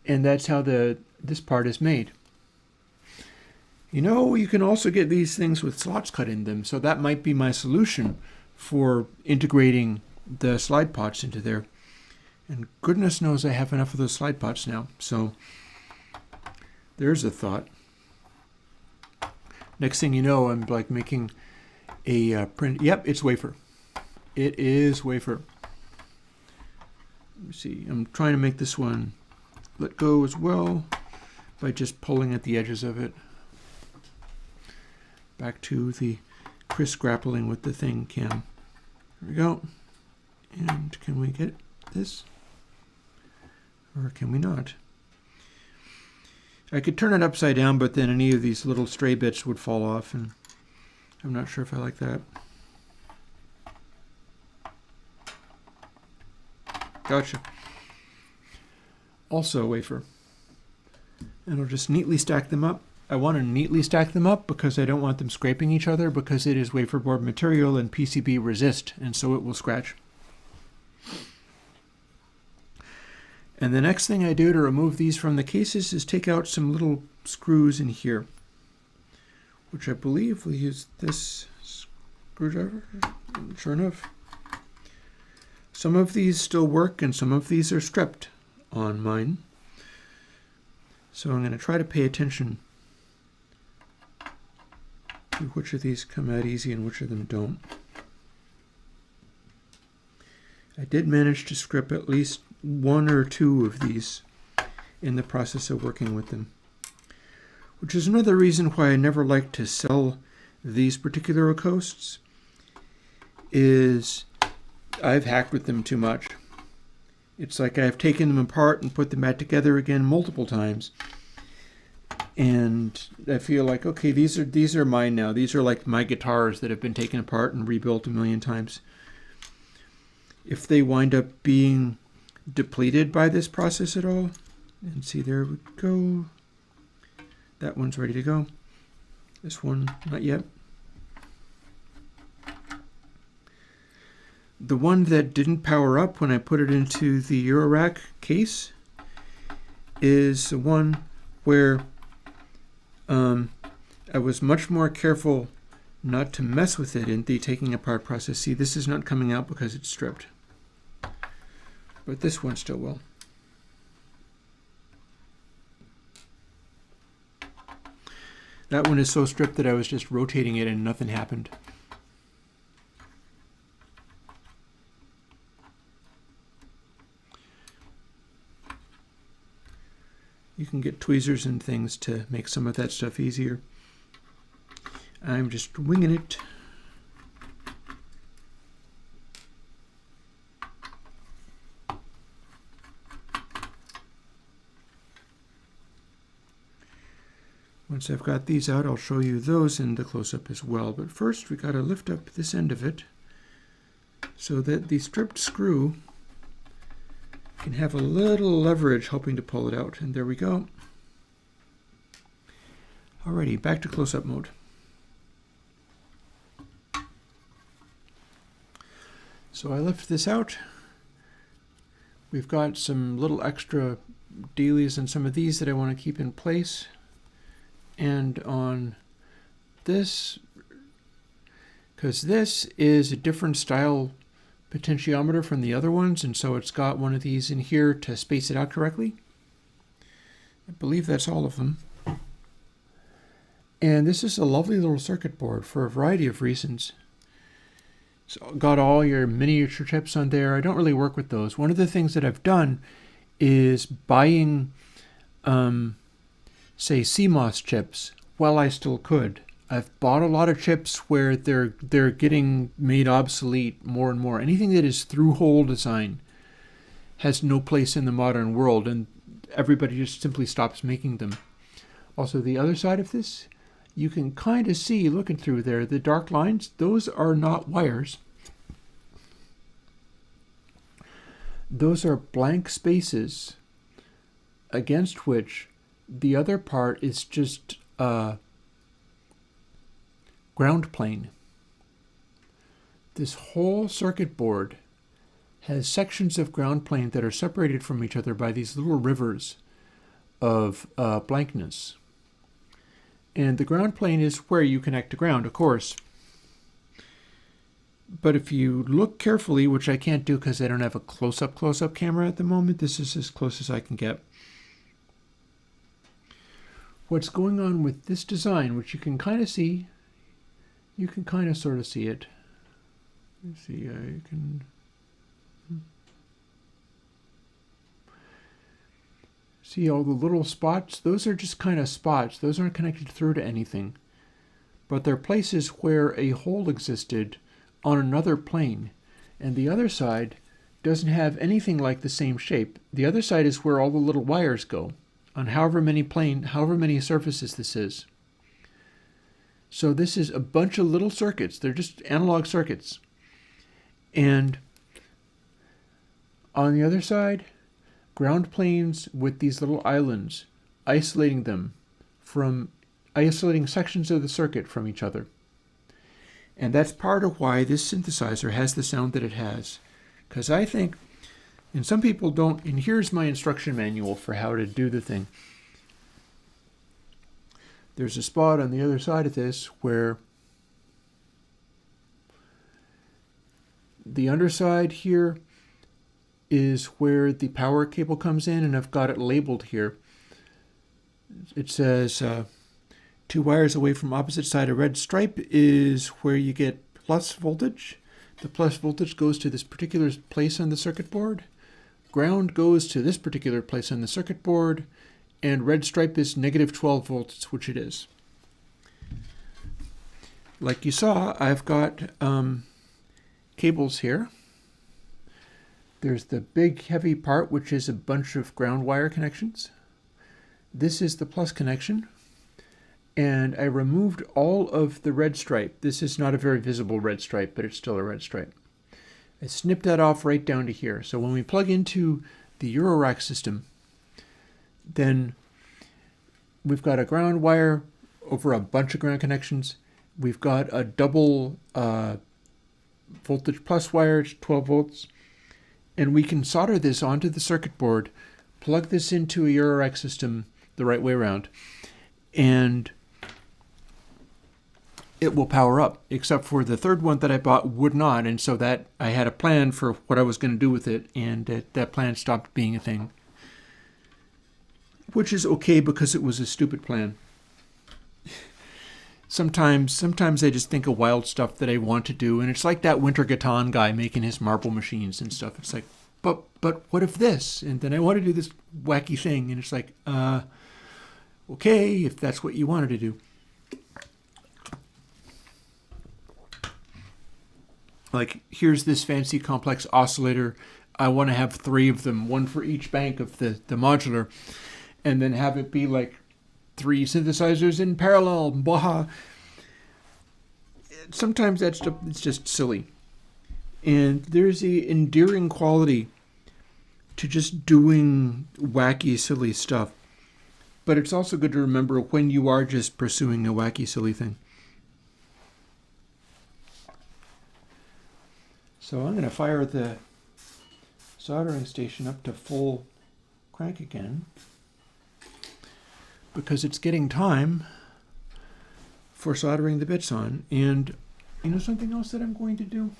And that's how this part is made. You know, you can also get these things with slots cut in them, so that might be my solution for integrating the slide pots into there. And goodness knows I have enough of those slide pots now. So there's a thought. Next thing you know, I'm like making a print. Yep, it's wafer. It is wafer. Let me see. I'm trying to make this one let go as well by just pulling at the edges of it. Back to the Chris grappling with the thing cam. There we go. And can we get this? Or can we not? I could turn it upside down, but then any of these little stray bits would fall off, and I'm not sure if I like that. Gotcha. Also wafer. And I'll just neatly stack them up. I want to neatly stack them up because I don't want them scraping each other, because it is wafer board material and PCB resist, and so it will scratch. And the next thing I do to remove these from the cases is take out some little screws in here, which I believe will use this screwdriver. Sure enough. Some of these still work and some of these are stripped on mine. So I'm going to try to pay attention to which of these come out easy and which of them don't. I did manage to strip at least one or two of these in the process of working with them, which is another reason why I never like to sell these particular coasts, is I've hacked with them too much. It's like I've taken them apart and put them back together again multiple times, and I feel like, okay, these are mine now. These are like my guitars that have been taken apart and rebuilt a million times. If they wind up being depleted by this process at all. And see, there we go. That one's ready to go. This one, not yet. The one that didn't power up when I put it into the Eurorack case is the one where I was much more careful not to mess with it in the taking apart process. See, this is not coming out because it's stripped. But this one still will. That one is so stripped that I was just rotating it and nothing happened. You can get tweezers and things to make some of that stuff easier. I'm just winging it. Once I've got these out, I'll show you those in the close-up as well. But first, we got to lift up this end of it so that the stripped screw can have a little leverage helping to pull it out. And there we go. Alrighty, back to close-up mode. So I lift this out. We've got some little extra dealies and some of these that I want to keep in place. And on this, because this is a different style potentiometer from the other ones, and so it's got one of these in here to space it out correctly. I believe that's all of them. And this is a lovely little circuit board for a variety of reasons. So got all your miniature chips on there. I don't really work with those. One of the things that I've done is buying say CMOS chips while I still could. I've bought a lot of chips where they're getting made obsolete more and more. Anything that is through-hole design has no place in the modern world, and everybody just simply stops making them. Also, the other side of this, you can kind of see, looking through there, the dark lines, those are not wires. Those are blank spaces against which the other part is just ground plane. This whole circuit board has sections of ground plane that are separated from each other by these little rivers of blankness. And the ground plane is where you connect to ground, of course. But if you look carefully, which I can't do because I don't have a close-up camera at the moment, this is as close as I can get. What's going on with this design, which you can kind of see, you can kind of sort of see it. Let's see, I can... See all the little spots? Those are just kind of spots. Those aren't connected through to anything. But they're places where a hole existed on another plane. And the other side doesn't have anything like the same shape. The other side is where all the little wires go on however many surfaces this is. So this is a bunch of little circuits. They're just analog circuits. And on the other side, ground planes with these little islands, isolating sections of the circuit from each other. And that's part of why this synthesizer has the sound that it has. Because I think, and some people don't, and here's my instruction manual for how to do the thing. There's a spot on the other side of this where the underside here is where the power cable comes in, and I've got it labeled here. It says 2 wires away from opposite side. A red stripe is where you get plus voltage. The plus voltage goes to this particular place on the circuit board. Ground goes to this particular place on the circuit board, and red stripe is negative 12 volts, which it is. Like you saw, I've got cables here. There's the big heavy part, which is a bunch of ground wire connections. This is the plus connection. And I removed all of the red stripe. This is not a very visible red stripe, but it's still a red stripe. I snip that off right down to here. So when we plug into the Eurorack system, then we've got a ground wire over a bunch of ground connections. We've got a double voltage plus wire, 12 volts, and we can solder this onto the circuit board, plug this into a Eurorack system the right way around, and it will power up, except for the third one that I bought would not, and so that I had a plan for what I was going to do with it, and that plan stopped being a thing. Which is okay because it was a stupid plan. Sometimes I just think of wild stuff that I want to do, and it's like that Winter Gatan guy making his marble machines and stuff. It's like, but what if this? And then I want to do this wacky thing, and it's like, okay, if that's what you wanted to do. Like, here's this fancy complex oscillator. I want to have 3 of them, one for each bank of the modular, and then have it be like 3 synthesizers in parallel. Blah. Sometimes that stuff is just silly. And there's the endearing quality to just doing wacky, silly stuff. But it's also good to remember when you are just pursuing a wacky, silly thing. So I'm going to fire the soldering station up to full crank again, because it's getting time for soldering the bits on. And you know something else that I'm going to do?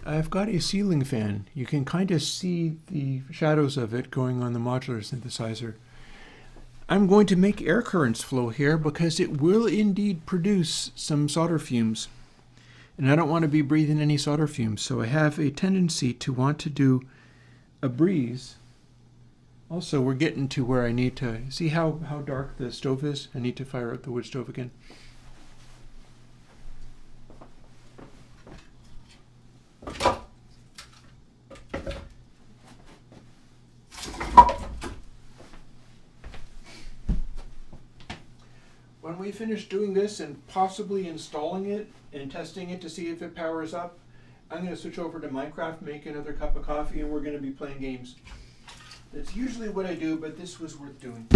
I've got a ceiling fan. You can kind of see the shadows of it going on the modular synthesizer. I'm going to make air currents flow here because it will indeed produce some solder fumes. And I don't want to be breathing any solder fumes, so I have a tendency to want to do a breeze. Also, we're getting to where I need to see how dark the stove is. I need to fire up the wood stove again. When we finish doing this and possibly installing it and testing it to see if it powers up, I'm going to switch over to Minecraft, make another cup of coffee, and we're going to be playing games. That's usually what I do, but this was worth doing.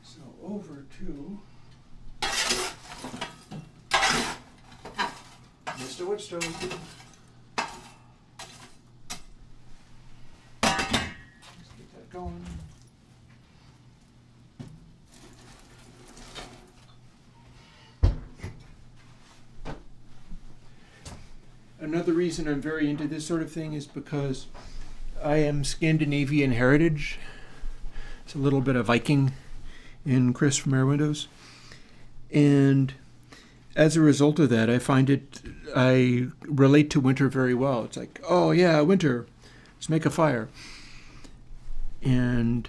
So over to Mr. Woodstone. Let's get that going. Another reason I'm very into this sort of thing is because I am Scandinavian heritage. It's a little bit of Viking in Chris from Airwindows. And as a result of that, I relate to winter very well. It's like, oh yeah, winter, let's make a fire. And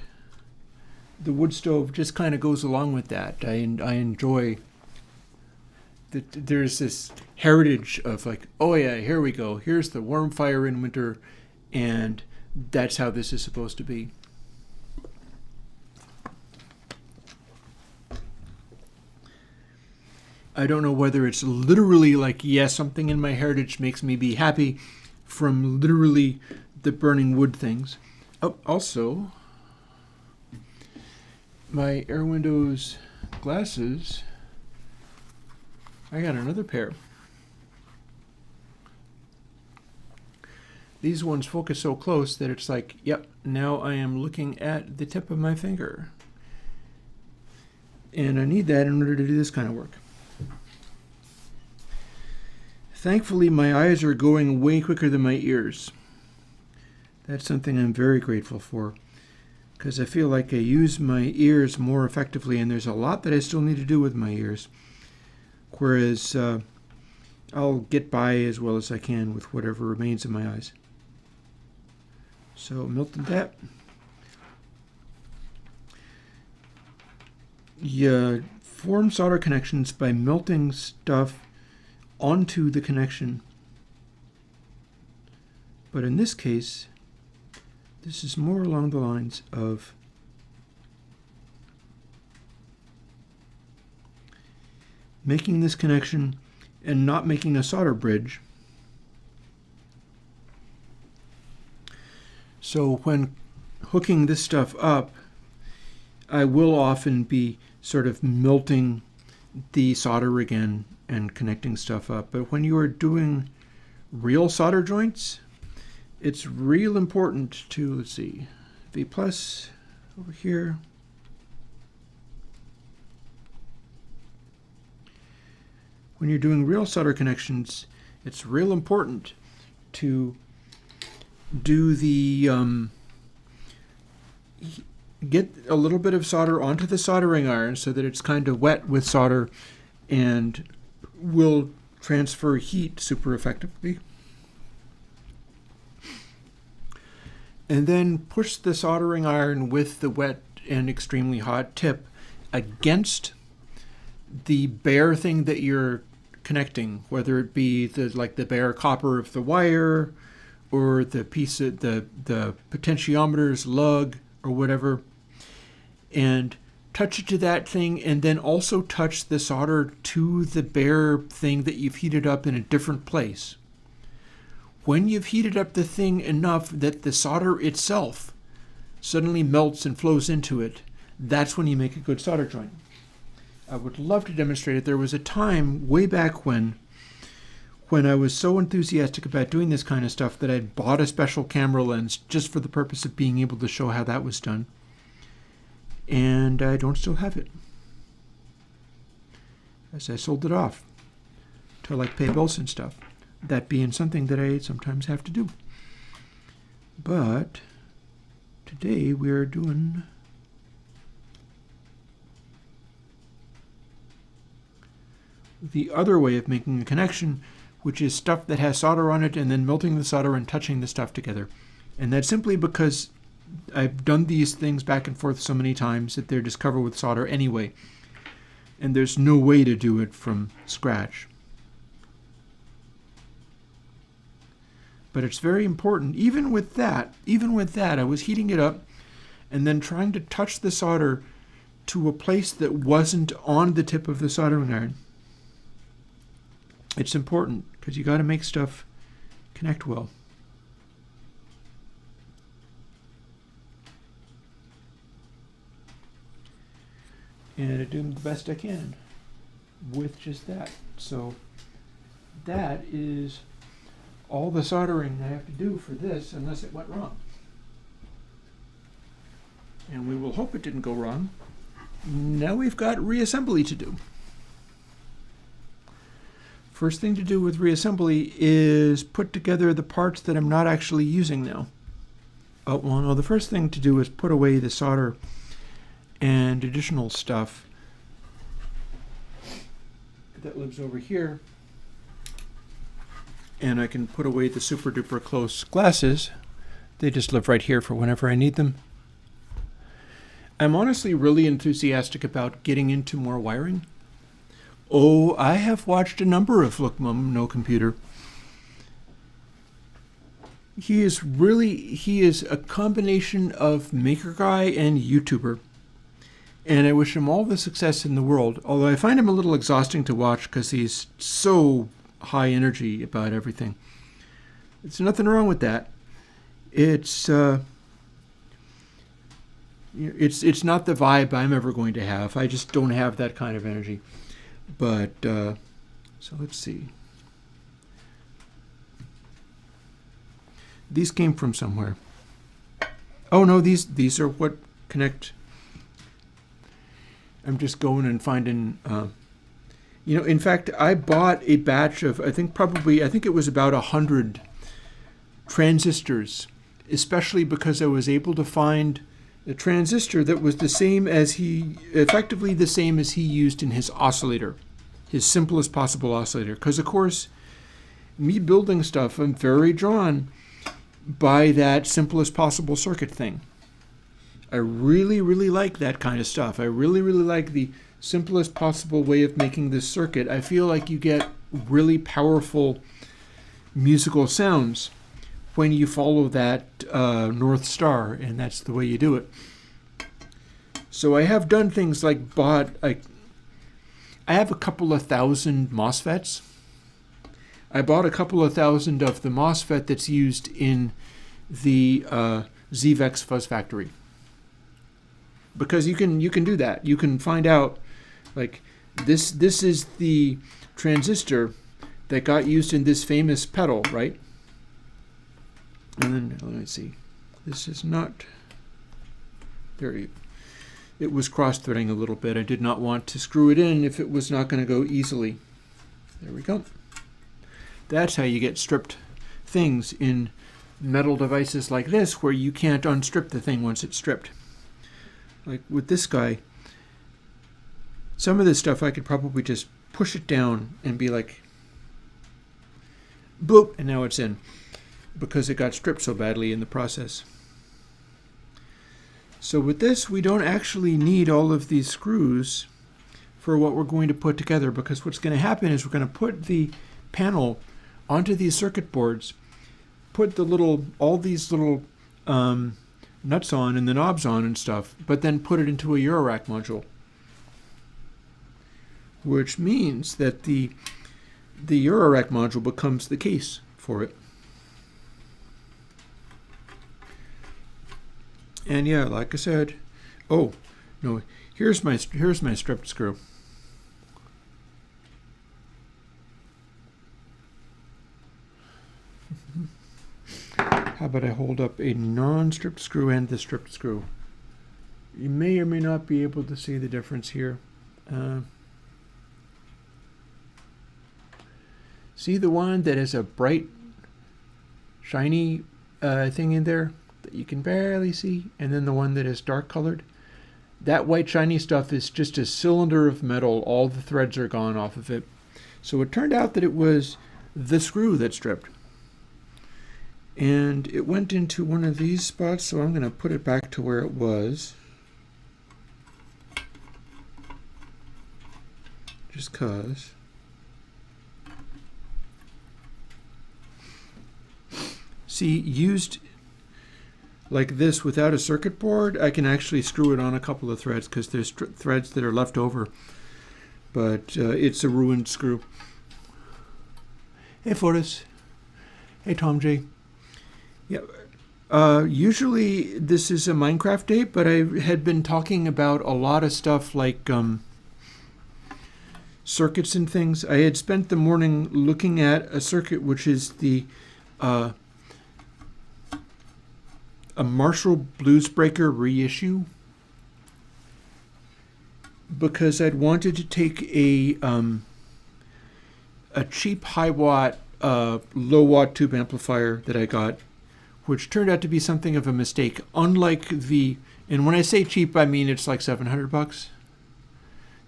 the wood stove just kind of goes along with that. I enjoy that there's this heritage of like, oh yeah, here we go. Here's the warm fire in winter, and that's how this is supposed to be. I don't know whether it's literally like, yes, something in my heritage makes me be happy from literally the burning wood things. Oh, also, my Airwindows glasses, I got another pair. These ones focus so close that it's like, yep, now I am looking at the tip of my finger. And I need that in order to do this kind of work. Thankfully, my eyes are going way quicker than my ears. That's something I'm very grateful for, because I feel like I use my ears more effectively, and there's a lot that I still need to do with my ears. Whereas I'll get by as well as I can with whatever remains of my eyes. So melted that. You form solder connections by melting stuff onto the connection. But in this case, this is more along the lines of making this connection and not making a solder bridge. So when hooking this stuff up, I will often be sort of melting the solder again and connecting stuff up. But when you are doing real solder joints, it's real important to, let's see, V plus over here. When you're doing real solder connections, it's real important to do the get a little bit of solder onto the soldering iron so that it's kind of wet with solder and will transfer heat super effectively. And then push the soldering iron with the wet and extremely hot tip against the bare thing that you're connecting, whether it be the bare copper of the wire or the piece of the potentiometer's lug or whatever, and touch it to that thing, and then also touch the solder to the bare thing that you've heated up in a different place. When you've heated up the thing enough that the solder itself suddenly melts and flows into it, that's when you make a good solder joint. I would love to demonstrate it. There was a time way back when I was so enthusiastic about doing this kind of stuff that I'd bought a special camera lens just for the purpose of being able to show how that was done. And I don't still have it, as I sold it off to pay bills and stuff. That being something that I sometimes have to do. But today we are doing the other way of making a connection, which is stuff that has solder on it and then melting the solder and touching the stuff together. And that's simply because I've done these things back and forth so many times that they're just covered with solder anyway. And there's no way to do it from scratch. But it's very important. Even with that, I was heating it up and then trying to touch the solder to a place that wasn't on the tip of the soldering iron. It's important because you got to make stuff connect well. And I do the best I can with just that. So that is all the soldering I have to do for this unless it went wrong. And we will hope it didn't go wrong. Now we've got reassembly to do. First thing to do with reassembly is put together the parts that I'm not actually using now. Oh, well, no, the first thing to do is put away the solder and additional stuff that lives over here. And I can put away the super duper close glasses. They just live right here for whenever I need them. I'm honestly really enthusiastic about getting into more wiring. Oh, I have watched a number of Look Mum No Computer. He is a combination of maker guy and YouTuber. And I wish him all the success in the world, although I find him a little exhausting to watch because he's so high energy about everything. There's nothing wrong with that. It's not the vibe I'm ever going to have. I just don't have that kind of energy. But so let's see. These came from somewhere. Oh no, these are what connect. I'm just going and finding. In fact, I bought a batch of I think it was about 100 transistors, especially because I was able to find a transistor that was effectively the same as he used in his oscillator, his simplest possible oscillator. Because of course, me building stuff, I'm very drawn by that simplest possible circuit thing. I really, really like that kind of stuff. I really, really like the simplest possible way of making this circuit. I feel like you get really powerful musical sounds when you follow that North Star, and that's the way you do it. So I have done things like I have a couple of thousand MOSFETs. I bought a couple of thousand of the MOSFET that's used in the ZVEX Fuzz Factory. Because you can do that. You can find out, like, this is the transistor that got used in this famous pedal, right? And then, let me see. This is not, it was cross-threading a little bit. I did not want to screw it in if it was not going to go easily. There we go. That's how you get stripped things in metal devices like this, where you can't unstrip the thing once it's stripped. Like with this guy, some of this stuff I could probably just push it down and be like, boop, and now it's in, because it got stripped so badly in the process. So with this, we don't actually need all of these screws for what we're going to put together, because what's going to happen is we're going to put the panel onto these circuit boards, put all these little nuts on and the knobs on and stuff, but then put it into a Eurorack module, which means that the Eurorack module becomes the case for it. And yeah, like I said, oh no, here's my stripped screw. How about I hold up a non-stripped screw and the stripped screw? You may or may not be able to see the difference here. See the one that has a bright, shiny thing in there that you can barely see, and then the one that is dark colored? That white shiny stuff is just a cylinder of metal. All the threads are gone off of it. So it turned out that it was the screw that stripped. And it went into one of these spots, so I'm going to put it back to where it was. Just 'cause. See, used like this without a circuit board, I can actually screw it on a couple of threads because there's threads that are left over. But it's a ruined screw. Hey, Fortis. Hey, Tom J. Yeah. Usually this is a Minecraft day, but I had been talking about a lot of stuff like circuits and things. I had spent the morning looking at a circuit which is the a Marshall Bluesbreaker reissue, because I'd wanted to take a cheap high watt low watt tube amplifier that I got, which turned out to be something of a mistake. Unlike the, and when I say cheap, I mean it's like $700.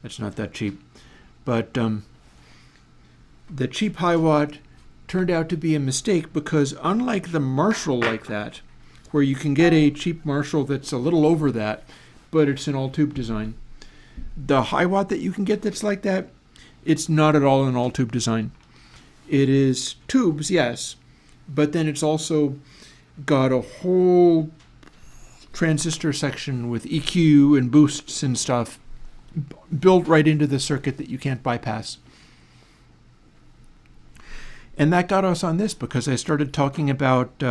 That's not that cheap, but the cheap high watt turned out to be a mistake, because unlike the Marshall like that, where you can get a cheap Marshall that's a little over that, but it's an all-tube design, the high watt that you can get that's like that, it's not at all an all-tube design. It is tubes, yes, but then it's also got a whole transistor section with EQ and boosts and stuff built right into the circuit that you can't bypass. And that got us on this because I started talking about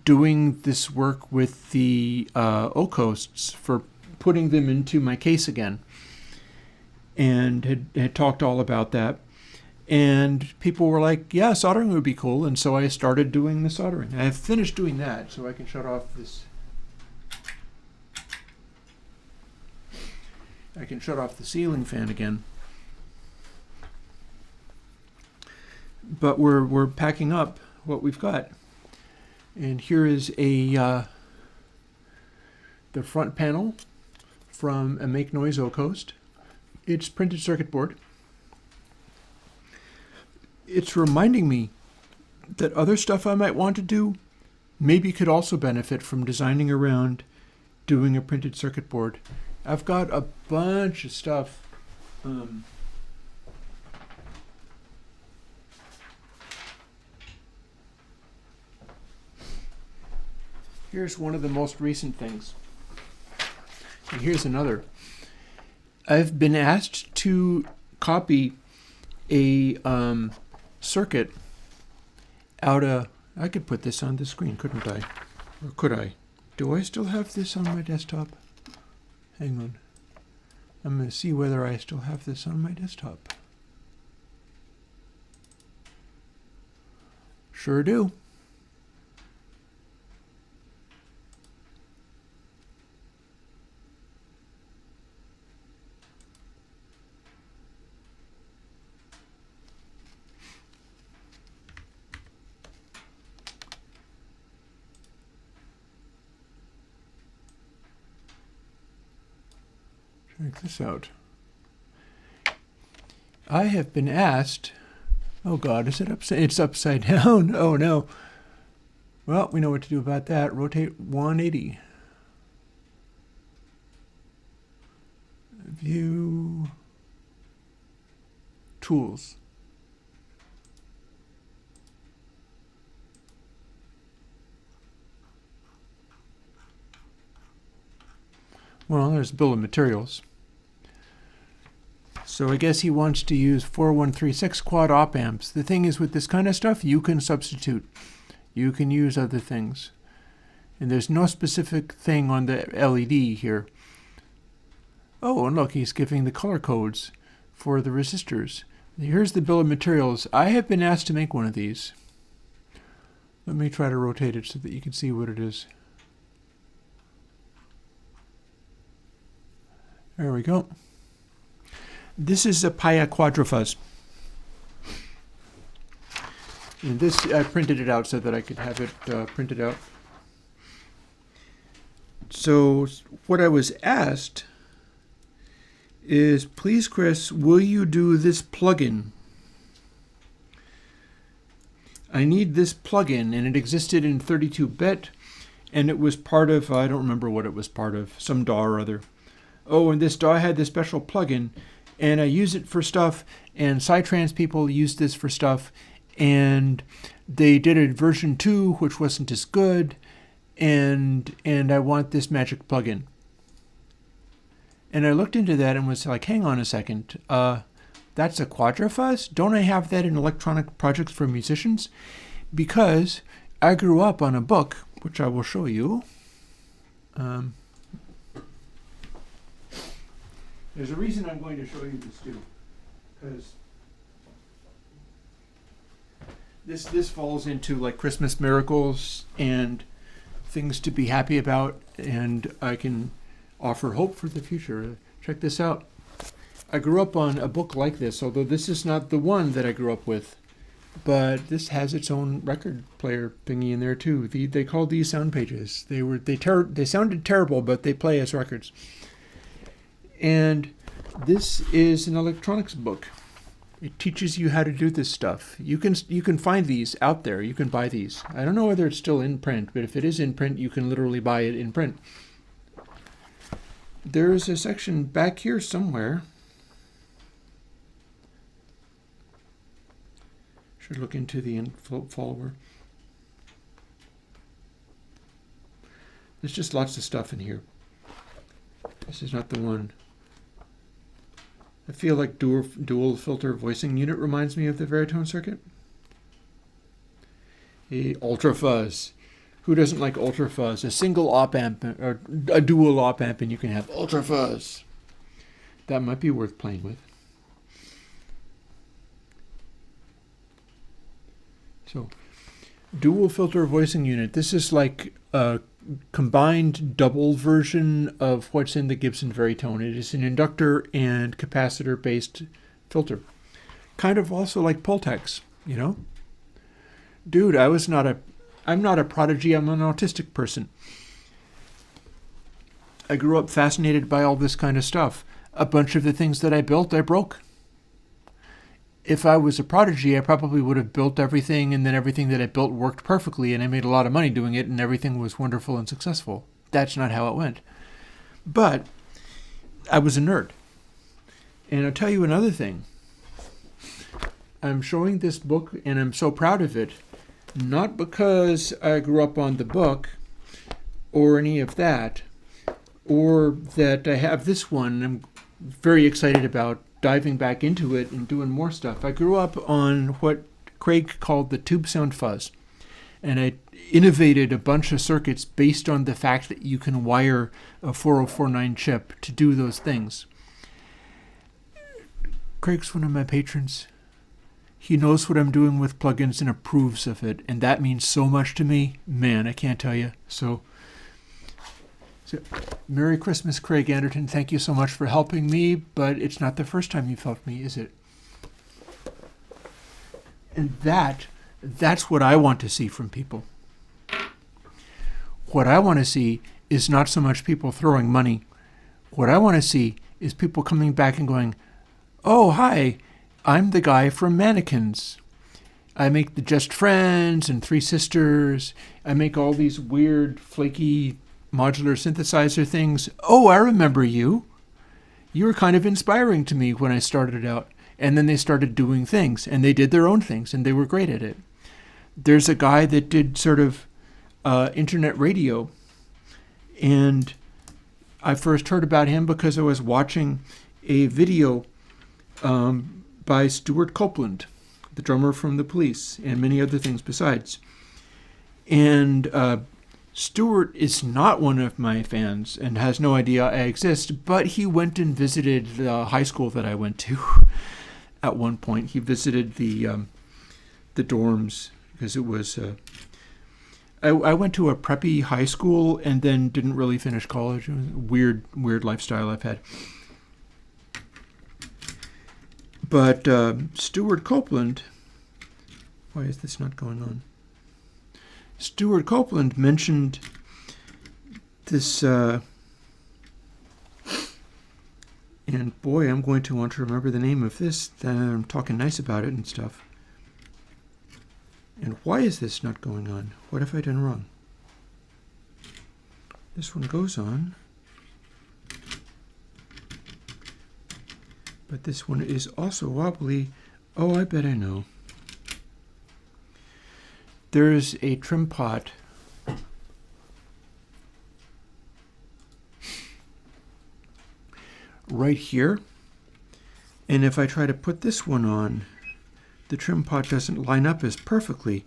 doing this work with the O-coasts for putting them into my case again, and had talked all about that. And people were like, yeah, soldering would be cool. And so I started doing the soldering. I have finished doing that, so I can shut off this. I can shut off the ceiling fan again. But we're packing up what we've got. And here is the front panel from a Make Noise O-coast. It's printed circuit board. It's reminding me that other stuff I might want to do maybe could also benefit from designing around doing a printed circuit board. I've got a bunch of stuff. Here's one of the most recent things. And here's another. I've been asked to copy a circuit out of... I could put this on the screen, couldn't I? Or could I? Do I still have this on my desktop? Hang on. I'm going to see whether I still have this on my desktop. Sure do. Check this out. I have been asked... Oh God, is it upside? It's upside down. Oh no. Well, we know what to do about that. Rotate 180. View. Tools. Well, there's bill of materials. So I guess he wants to use 4136 quad op amps. The thing is, with this kind of stuff, you can substitute. You can use other things. And there's no specific thing on the LED here. Oh, and look, he's giving the color codes for the resistors. Here's the bill of materials. I have been asked to make one of these. Let me try to rotate it so that you can see what it is. There we go. This is a Paya Quadrifuzz. And this, I printed it out so that I could have it printed out. So what I was asked is, please, Chris, will you do this plugin? I need this plugin, and it existed in 32-bit, and it was part of, I don't remember what it was part of, some DAW or other. Oh, and this DAW had this special plugin, and I use it for stuff, and Psytrance people used this for stuff, and they did a version 2, which wasn't as good, and I want this magic plugin. And I looked into that and was like, hang on a second, that's a Quadrifuzz? Don't I have that in electronic projects for musicians? Because I grew up on a book, which I will show you. There's a reason I'm going to show you this too, because this falls into like Christmas miracles and things to be happy about, and I can offer hope for the future. Check this out. I grew up on a book like this, although this is not the one that I grew up with, but this has its own record player thingy in there too. They called these sound pages. They sounded terrible, but they play as records. And this is an electronics book. It teaches you how to do this stuff. You can find these out there. You can buy these. I don't know whether it's still in print, but if it is in print, you can literally buy it in print. There's a section back here somewhere. Should look into the envelope follower. There's just lots of stuff in here. This is not the one. I feel like dual filter voicing unit reminds me of the Veritone circuit. A ultra fuzz. Who doesn't like ultra fuzz? A single op amp or a dual op amp, and you can have ultra fuzz. That might be worth playing with. So, dual filter voicing unit. This is like a combined double version of what's in the Gibson Veritone. It is an inductor and capacitor based filter. Kind of also like Pultex, you know? Dude, I'm not a prodigy, I'm an autistic person. I grew up fascinated by all this kind of stuff. A bunch of the things that I built, I broke. If I was a prodigy, I probably would have built everything, and then everything that I built worked perfectly, and I made a lot of money doing it, and everything was wonderful and successful. That's not how it went. But I was a nerd. And I'll tell you another thing. I'm showing this book, and I'm so proud of it, not because I grew up on the book, or any of that, or that I have this one I'm very excited about diving back into it and doing more stuff. I grew up on what Craig called the tube sound fuzz. And I innovated a bunch of circuits based on the fact that you can wire a 4049 chip to do those things. Craig's one of my patrons. He knows what I'm doing with plugins and approves of it, and that means so much to me. Man, I can't tell you. So Merry Christmas, Craig Anderton. Thank you so much for helping me, but it's not the first time you've helped me, is it? And that's what I want to see from people. What I want to see is not so much people throwing money. What I want to see is people coming back and going, oh, hi, I'm the guy from Mannequins. I make the Just Friends and Three Sisters. I make all these weird, flaky, modular synthesizer things. Oh, I remember you. You were kind of inspiring to me when I started out. And then they started doing things, and they did their own things, and they were great at it. There's a guy that did sort of internet radio, and I first heard about him because I was watching a video by Stuart Copeland, the drummer from The Police, and many other things besides. And Stuart is not one of my fans and has no idea I exist, but he went and visited the high school that I went to. At one point, he visited the dorms because it was. I went to a preppy high school and then didn't really finish college. It was a weird lifestyle I've had. But Stuart Copeland, why is this not going on? Stuart Copeland mentioned this. And boy, I'm going to want to remember the name of this. Then I'm talking nice about it and stuff. And why is this not going on? What have I done wrong? This one goes on. But this one is also wobbly. Oh, I bet I know. There's a trim pot right here, and if I try to put this one on, the trim pot doesn't line up as perfectly,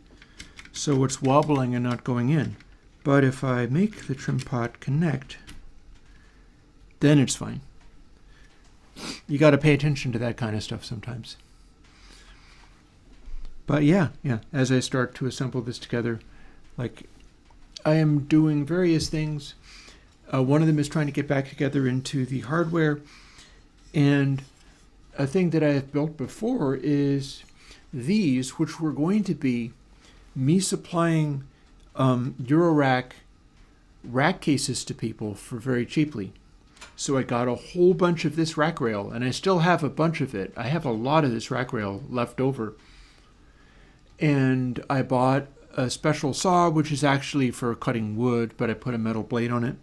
so it's wobbling and not going in. But if I make the trim pot connect, then it's fine. You got to pay attention to that kind of stuff sometimes. But yeah, as I start to assemble this together, like I am doing various things. One of them is trying to get back together into the hardware. And a thing that I have built before is these, which were going to be me supplying Eurorack rack cases to people for very cheaply. So I got a whole bunch of this rack rail, and I still have a bunch of it. I have a lot of this rack rail left over. And I bought a special saw, which is actually for cutting wood, but I put a metal blade on it,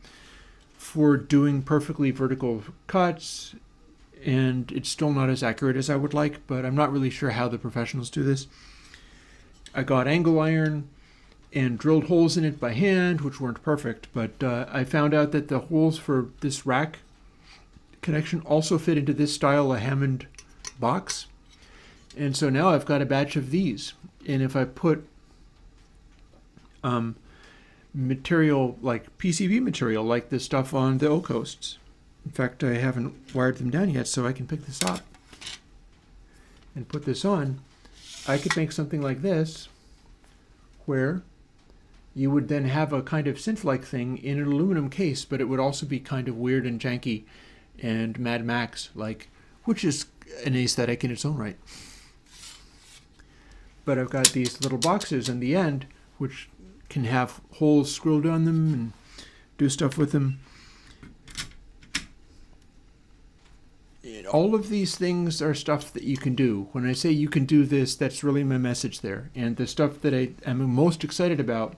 for doing perfectly vertical cuts, and it's still not as accurate as I would like, but I'm not really sure how the professionals do this. I got angle iron and drilled holes in it by hand, which weren't perfect, but I found out that the holes for this rack connection also fit into this style of Hammond box. And so now I've got a batch of these. And if I put material like PCB material, like this stuff on the O-coasts. In fact, I haven't wired them down yet, so I can pick this up and put this on. I could make something like this, where you would then have a kind of synth-like thing in an aluminum case, but it would also be kind of weird and janky and Mad Max-like, which is an aesthetic in its own right. But I've got these little boxes in the end, which can have holes screwed on them and do stuff with them. All of these things are stuff that you can do. When I say you can do this, that's really my message there. And the stuff that I am most excited about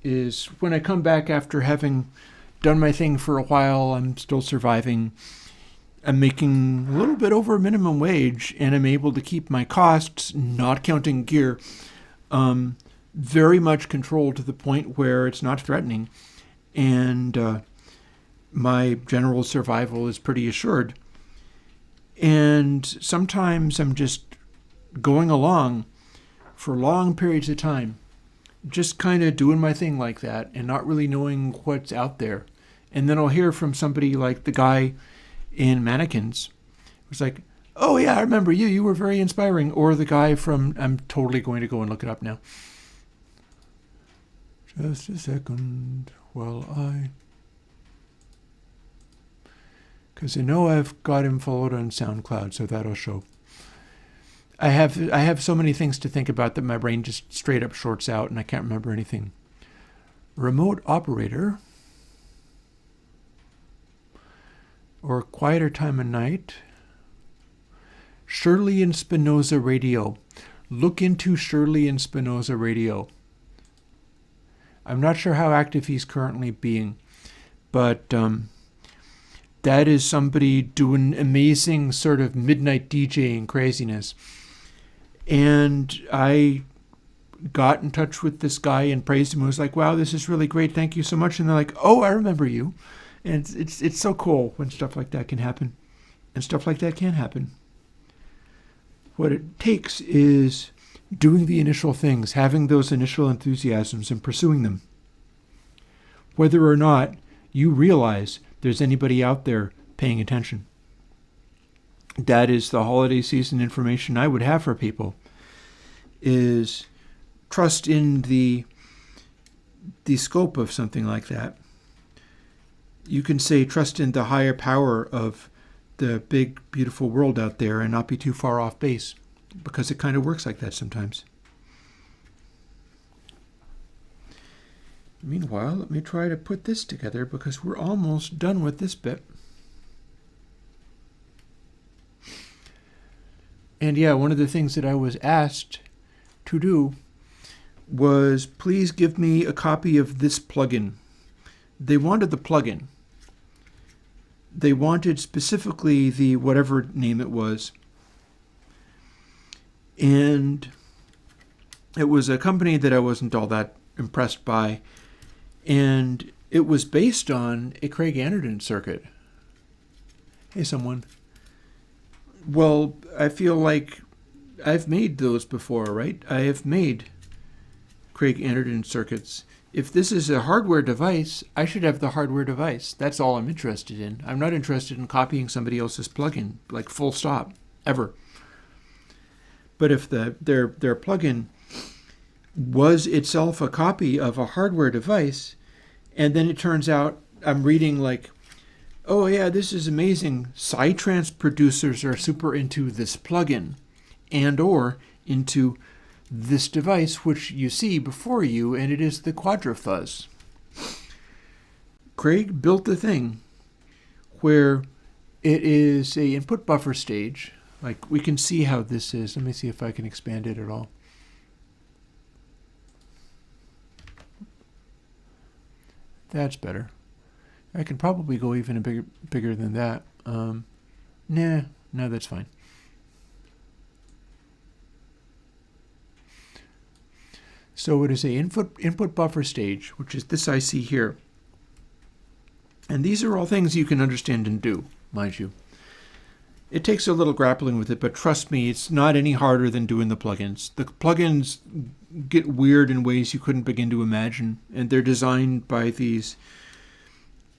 is when I come back after having done my thing for a while, I'm still surviving. I'm making a little bit over minimum wage, and I'm able to keep my costs, not counting gear, very much controlled to the point where it's not threatening. And my general survival is pretty assured. And sometimes I'm just going along for long periods of time, just kind of doing my thing like that and not really knowing what's out there. And then I'll hear from somebody like the guy in Mannequins who's like, oh yeah, I remember you. You were very inspiring. Or the guy from, I'm totally going to go and look it up now. Just a second while because I know I've got him followed on SoundCloud, so that'll show. I have so many things to think about that my brain just straight up shorts out and I can't remember anything. Remote operator or quieter time of night. Shirley and Spinoza radio. Look into Shirley and Spinoza radio. I'm not sure how active he's currently being, but that is somebody doing amazing sort of midnight DJing craziness. And I got in touch with this guy and praised him. I was like, wow, this is really great. Thank you so much. And they're like, oh, I remember you. And it's so cool when stuff like that can happen. And stuff like that can happen. What it takes is doing the initial things, having those initial enthusiasms and pursuing them. Whether or not you realize there's anybody out there paying attention. That is the holiday season information I would have for people, is trust in the scope of something like that. You can say trust in the higher power of the big, beautiful world out there and not be too far off base, because it kind of works like that sometimes. Meanwhile, let me try to put this together because we're almost done with this bit. And yeah, one of the things that I was asked to do was please give me a copy of this plugin. They wanted the plugin. They wanted specifically the whatever name it was. And it was a company that I wasn't all that impressed by. And it was based on a Craig Anderton circuit. Hey, someone. Well, I feel like I've made those before, right? I have made Craig Anderton circuits. If this is a hardware device, I should have the hardware device. That's all I'm interested in. I'm not interested in copying somebody else's plugin, like full stop, ever. But if their plugin was itself a copy of a hardware device, and then it turns out I'm reading like, oh yeah, this is amazing. Psytrance producers are super into this plugin and or into this device, which you see before you, and it is the Quadrafuzz. Craig built the thing where it is a input buffer stage. Like we can see how this is. Let me see if I can expand it at all. That's better. I can probably go even bigger than that. No, that's fine. So it is a input buffer stage, which is this IC here. And these are all things you can understand and do, mind you. It takes a little grappling with it, but trust me, it's not any harder than doing the plugins. The plugins get weird in ways you couldn't begin to imagine, and they're designed by these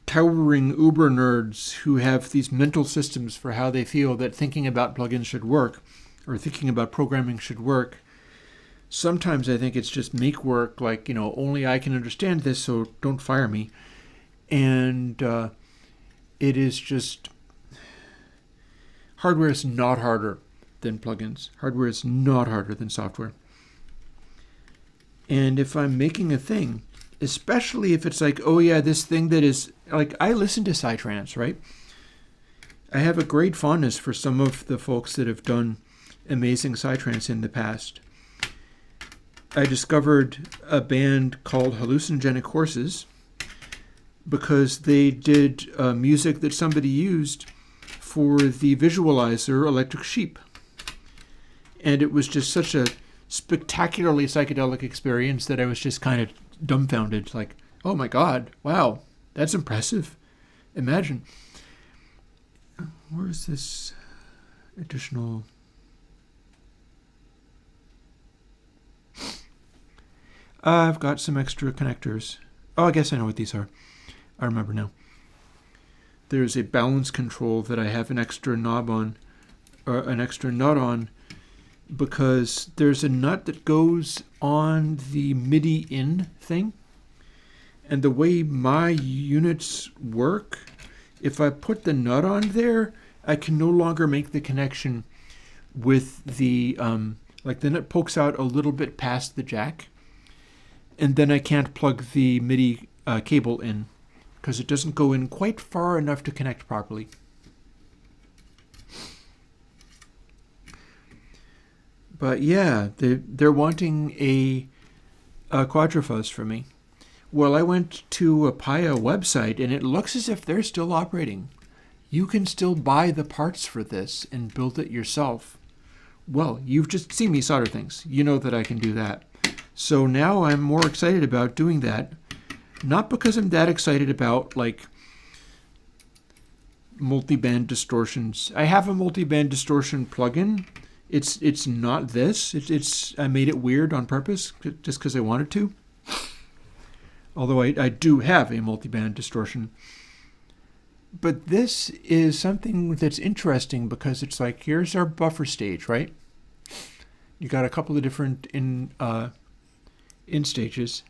towering uber nerds who have these mental systems for how they feel that thinking about plugins should work, or thinking about programming should work. Sometimes I think it's just make work, like, only I can understand this, so don't fire me. And it is just, hardware is not harder than plugins. Hardware is not harder than software. And if I'm making a thing, especially if it's like, oh yeah, this thing that is, like, I listen to Psytrance, right? I have a great fondness for some of the folks that have done amazing Psytrance in the past. I discovered a band called Hallucinogenic Horses because they did music that somebody used for the visualizer Electric Sheep. And it was just such a spectacularly psychedelic experience that I was just kind of dumbfounded, like, oh my God, wow, that's impressive. Imagine. Where is this? additional. I've got some extra connectors. Oh, I guess I know what these are. I remember now. There's a balance control that I have an extra knob on, or an extra nut on, because there's a nut that goes on the MIDI in thing. And the way my units work, if I put the nut on there, I can no longer make the connection with the, like the nut pokes out a little bit past the jack. And then I can't plug the MIDI cable in because it doesn't go in quite far enough to connect properly. But yeah, they're wanting a quadrifuzz for me. Well, I went to a Paya website and it looks as if they're still operating. You can still buy the parts for this and build it yourself. Well, you've just seen me solder things. You know that I can do that. So now I'm more excited about doing that. Not because I'm that excited about like multiband distortions. I have a multiband distortion plugin. It's not this. I made it weird on purpose just because I wanted to. Although I do have a multiband distortion. But this is something that's interesting because it's like, here's our buffer stage, right? You got a couple of different in stages.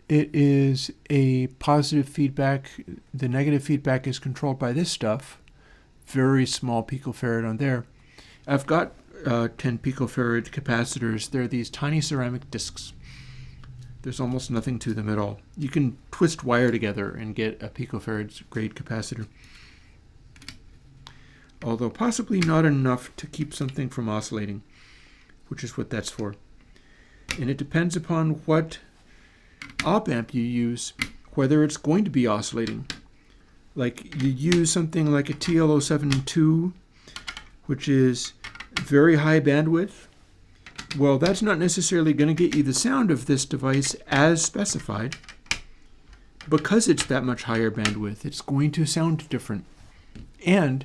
It is a positive feedback. The negative feedback is controlled by this stuff. Very small picofarad on there. I've got 10 picofarad capacitors. They're these tiny ceramic discs. There's almost nothing to them at all. You can twist wire together and get a picofarad grade capacitor. Although possibly not enough to keep something from oscillating, which is what that's for. And it depends upon what op amp you use, whether it's going to be oscillating. Like you use something like a TL072, which is very high bandwidth. Well, that's not necessarily going to get you the sound of this device as specified. Because it's that much higher bandwidth, it's going to sound different. And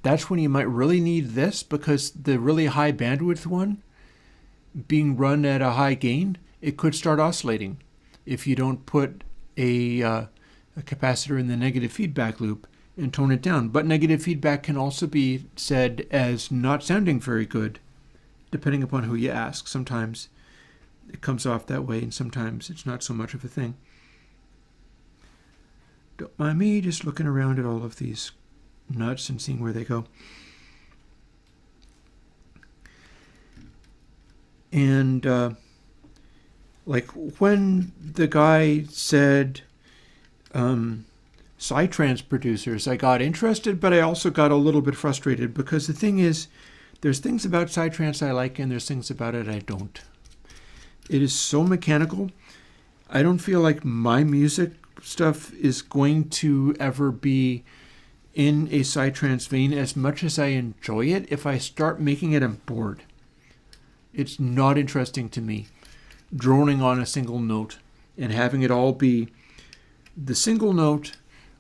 that's when you might really need this, because the really high bandwidth one, being run at a high gain, it could start oscillating if you don't put a capacitor in the negative feedback loop and tone it down. But negative feedback can also be said as not sounding very good, depending upon who you ask. Sometimes it comes off that way, and sometimes it's not so much of a thing. Don't mind me just looking around at all of these nuts and seeing where they go. And like when the guy said Psytrance producers, I got interested, but I also got a little bit frustrated, because the thing is, there's things about Psytrance I like and there's things about it I don't. It is so mechanical. I don't feel like my music stuff is going to ever be in a Psytrance vein as much as I enjoy it. If I start making it, I'm bored. It's not interesting to me, droning on a single note and having it all be the single note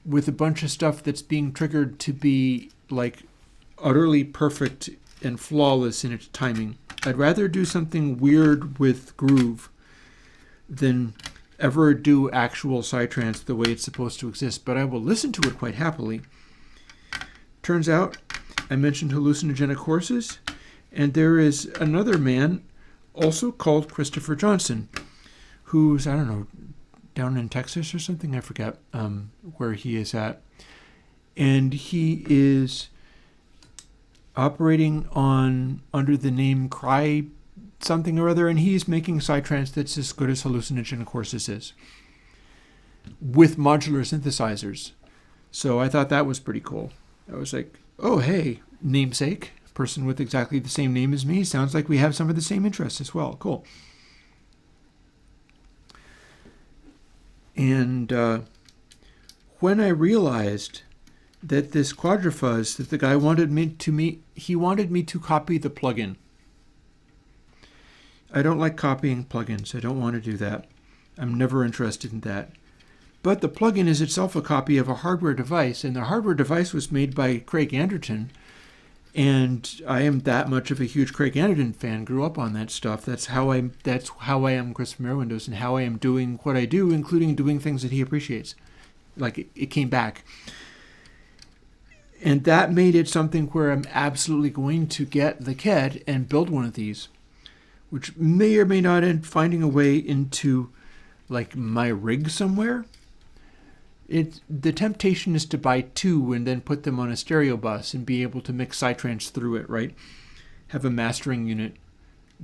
with a bunch of stuff that's being triggered to be like utterly perfect and flawless in its timing. I'd rather do something weird with groove than ever do actual Psytrance the way it's supposed to exist, but I will listen to it quite happily. Turns out, I mentioned hallucinogenic horses, and there is another man also called Christopher Johnson, who's, I don't know, down in Texas or something, I forget where he is at. And he is operating under the name Cry something or other, and he's making Psytrance that's as good as hallucinogenic horses is, with modular synthesizers. So I thought that was pretty cool. I was like, oh, hey, namesake, person with exactly the same name as me. Sounds like we have some of the same interests as well. Cool. And when I realized that this quadrifuzz that the guy wanted me to copy the plugin. I don't like copying plugins. I don't want to do that. I'm never interested in that. But the plugin is itself a copy of a hardware device, and the hardware device was made by Craig Anderton. And I am that much of a huge Craig Anderton fan. Grew up on that stuff. That's how I am Chris from Airwindows, and how I am doing what I do, including doing things that he appreciates. Like it came back. And that made it something where I'm absolutely going to get the kit and build one of these, which may or may not end finding a way into like my rig somewhere. The temptation is to buy two and then put them on a stereo bus and be able to mix sidetrans through it, right? Have a mastering unit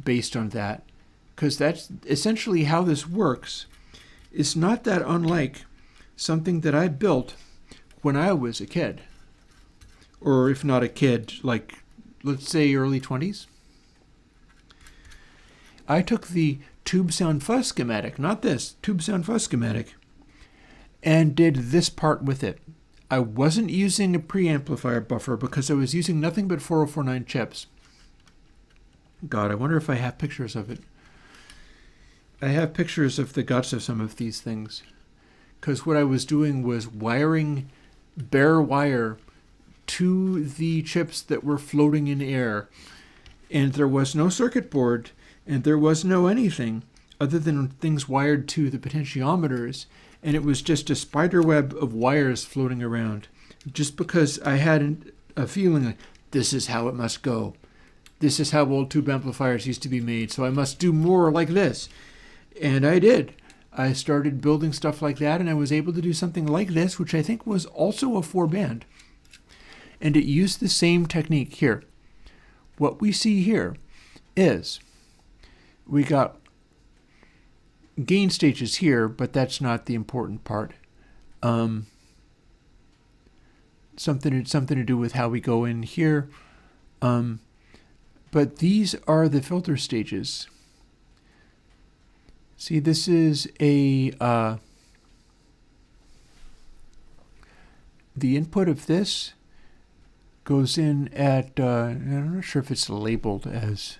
based on that. Because that's essentially how this works. It's not that unlike something that I built when I was a kid. Or if not a kid, like, let's say early 20s. I took the tube sound fuzz schematic, not this, tube sound fuzz schematic, and did this part with it. I wasn't using a preamplifier buffer because I was using nothing but 4049 chips. God, I wonder if I have pictures of it. I have pictures of the guts of some of these things. Because what I was doing was wiring bare wire to the chips that were floating in air. And there was no circuit board, and there was no anything other than things wired to the potentiometers. And it was just a spider web of wires floating around. Just because I had a feeling like, this is how it must go. This is how old tube amplifiers used to be made, so I must do more like this. And I did. I started building stuff like that, and I was able to do something like this, which I think was also a 4-band. And it used the same technique here. What we see here is we got gain stages here, but that's not the important part. Something to do with how we go in here. But these are the filter stages. See, this is a the input of this goes in at I'm not sure if it's labeled as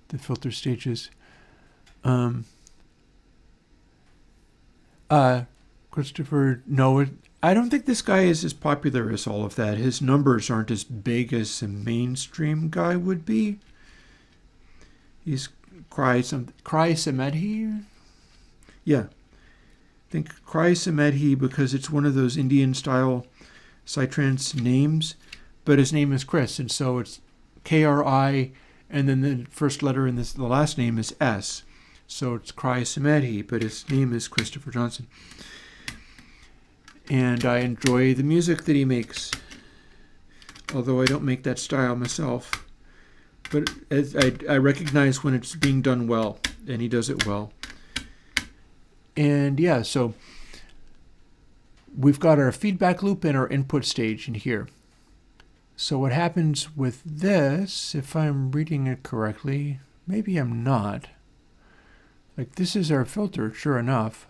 the filter stages. Christopher, no, I don't think this guy is as popular as all of that. His numbers aren't as big as a mainstream guy would be. He's Cry Samedhi? Yeah. I think Cry Samedhi because it's one of those Indian-style Psytrance names, but his name is Chris, and so it's K-R-I, and then the first letter in the last name is S. So it's Cry Samedhi, but his name is Christopher Johnson. And I enjoy the music that he makes, although I don't make that style myself. But I recognize when it's being done well, and he does it well. And yeah, so we've got our feedback loop and our input stage in here. So what happens with this, if I'm reading it correctly, maybe I'm not. Like this is our filter, sure enough.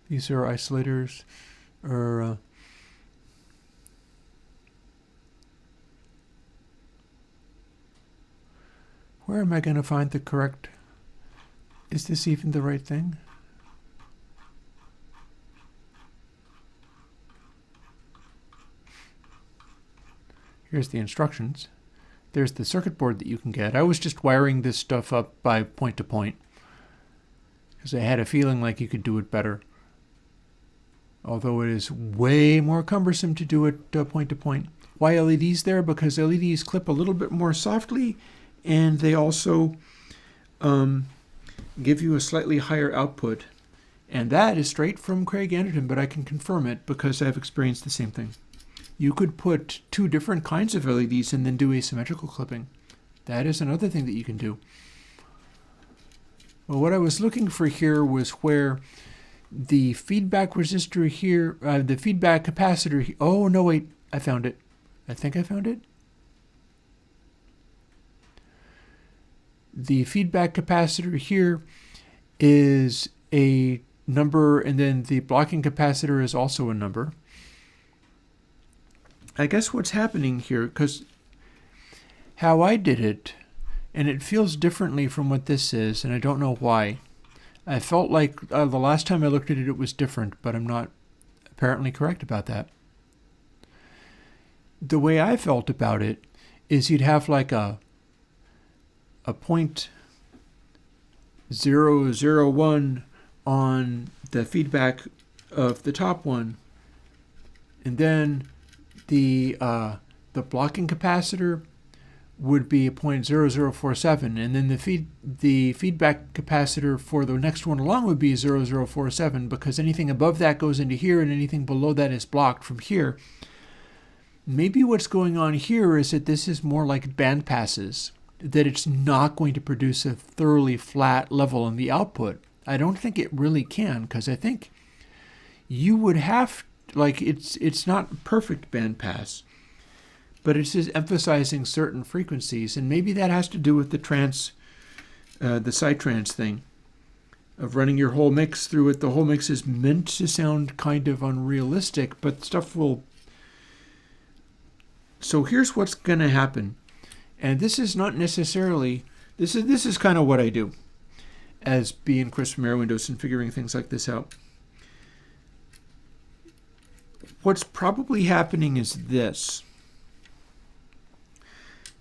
These are isolators, or where am I going to find the correct? Is this even the right thing? Here's the instructions. There's the circuit board that you can get. I was just wiring this stuff up by point to point because I had a feeling like you could do it better. Although it is way more cumbersome to do it point to point. Why LEDs there? Because LEDs clip a little bit more softly, and they also give you a slightly higher output. And that is straight from Craig Anderton, but I can confirm it because I've experienced the same thing. You could put two different kinds of LEDs and then do asymmetrical clipping. That is another thing that you can do. Well, what I was looking for here was where the feedback resistor here, the feedback capacitor, oh no wait, I found it. I think I found it. The feedback capacitor here is a number, and then the blocking capacitor is also a number. I guess what's happening here, because how I did it, and it feels differently from what this is, and I don't know why. I felt like the last time I looked at it, it was different, but I'm not apparently correct about that. The way I felt about it is you'd have like a 0.001 on the feedback of the top one, and then the blocking capacitor would be a 0.0047, and then the feedback capacitor for the next one along would be 0.0047, because anything above that goes into here and anything below that is blocked from here. Maybe what's going on here is that this is more like band passes, that it's not going to produce a thoroughly flat level in the output. I don't think it really can, because I think you would have, like, it's not perfect band pass, but it's just emphasizing certain frequencies, and maybe that has to do with the psytrance thing of running your whole mix through it. The whole mix is meant to sound kind of unrealistic, but stuff will. So here's what's going to happen, and this is not necessarily. This is kind of what I do, as being Chris from Airwindows and figuring things like this out. What's probably happening is this.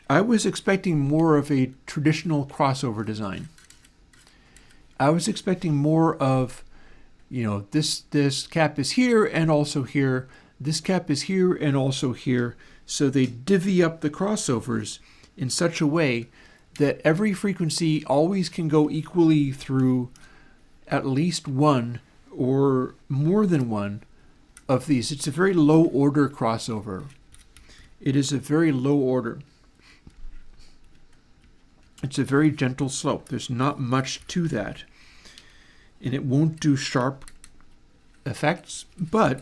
I was expecting more of a traditional crossover design. I was expecting more of, this cap is here and also here. This cap is here and also here. So they divvy up the crossovers in such a way that every frequency always can go equally through at least one or more than one of these. It's a very low order crossover. It is a very low order. It's a very gentle slope. There's not much to that. And it won't do sharp effects, but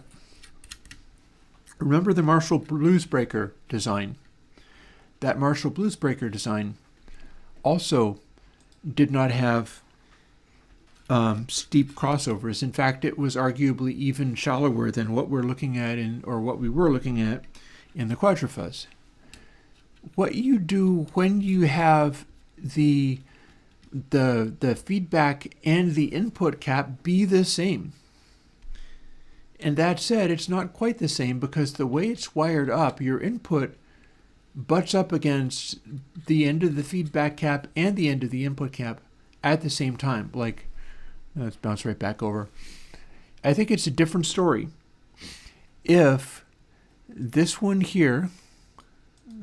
remember the Marshall Bluesbreaker design. That Marshall Bluesbreaker design also did not have steep crossovers. In fact, it was arguably even shallower than what we're looking at what we were looking at in the Quadrafuzz. What you do when you have the feedback and the input cap be the same. And that said, it's not quite the same, because the way it's wired up, your input butts up against the end of the feedback cap and the end of the input cap at the same time. Like, let's bounce right back over. I think it's a different story if this one here,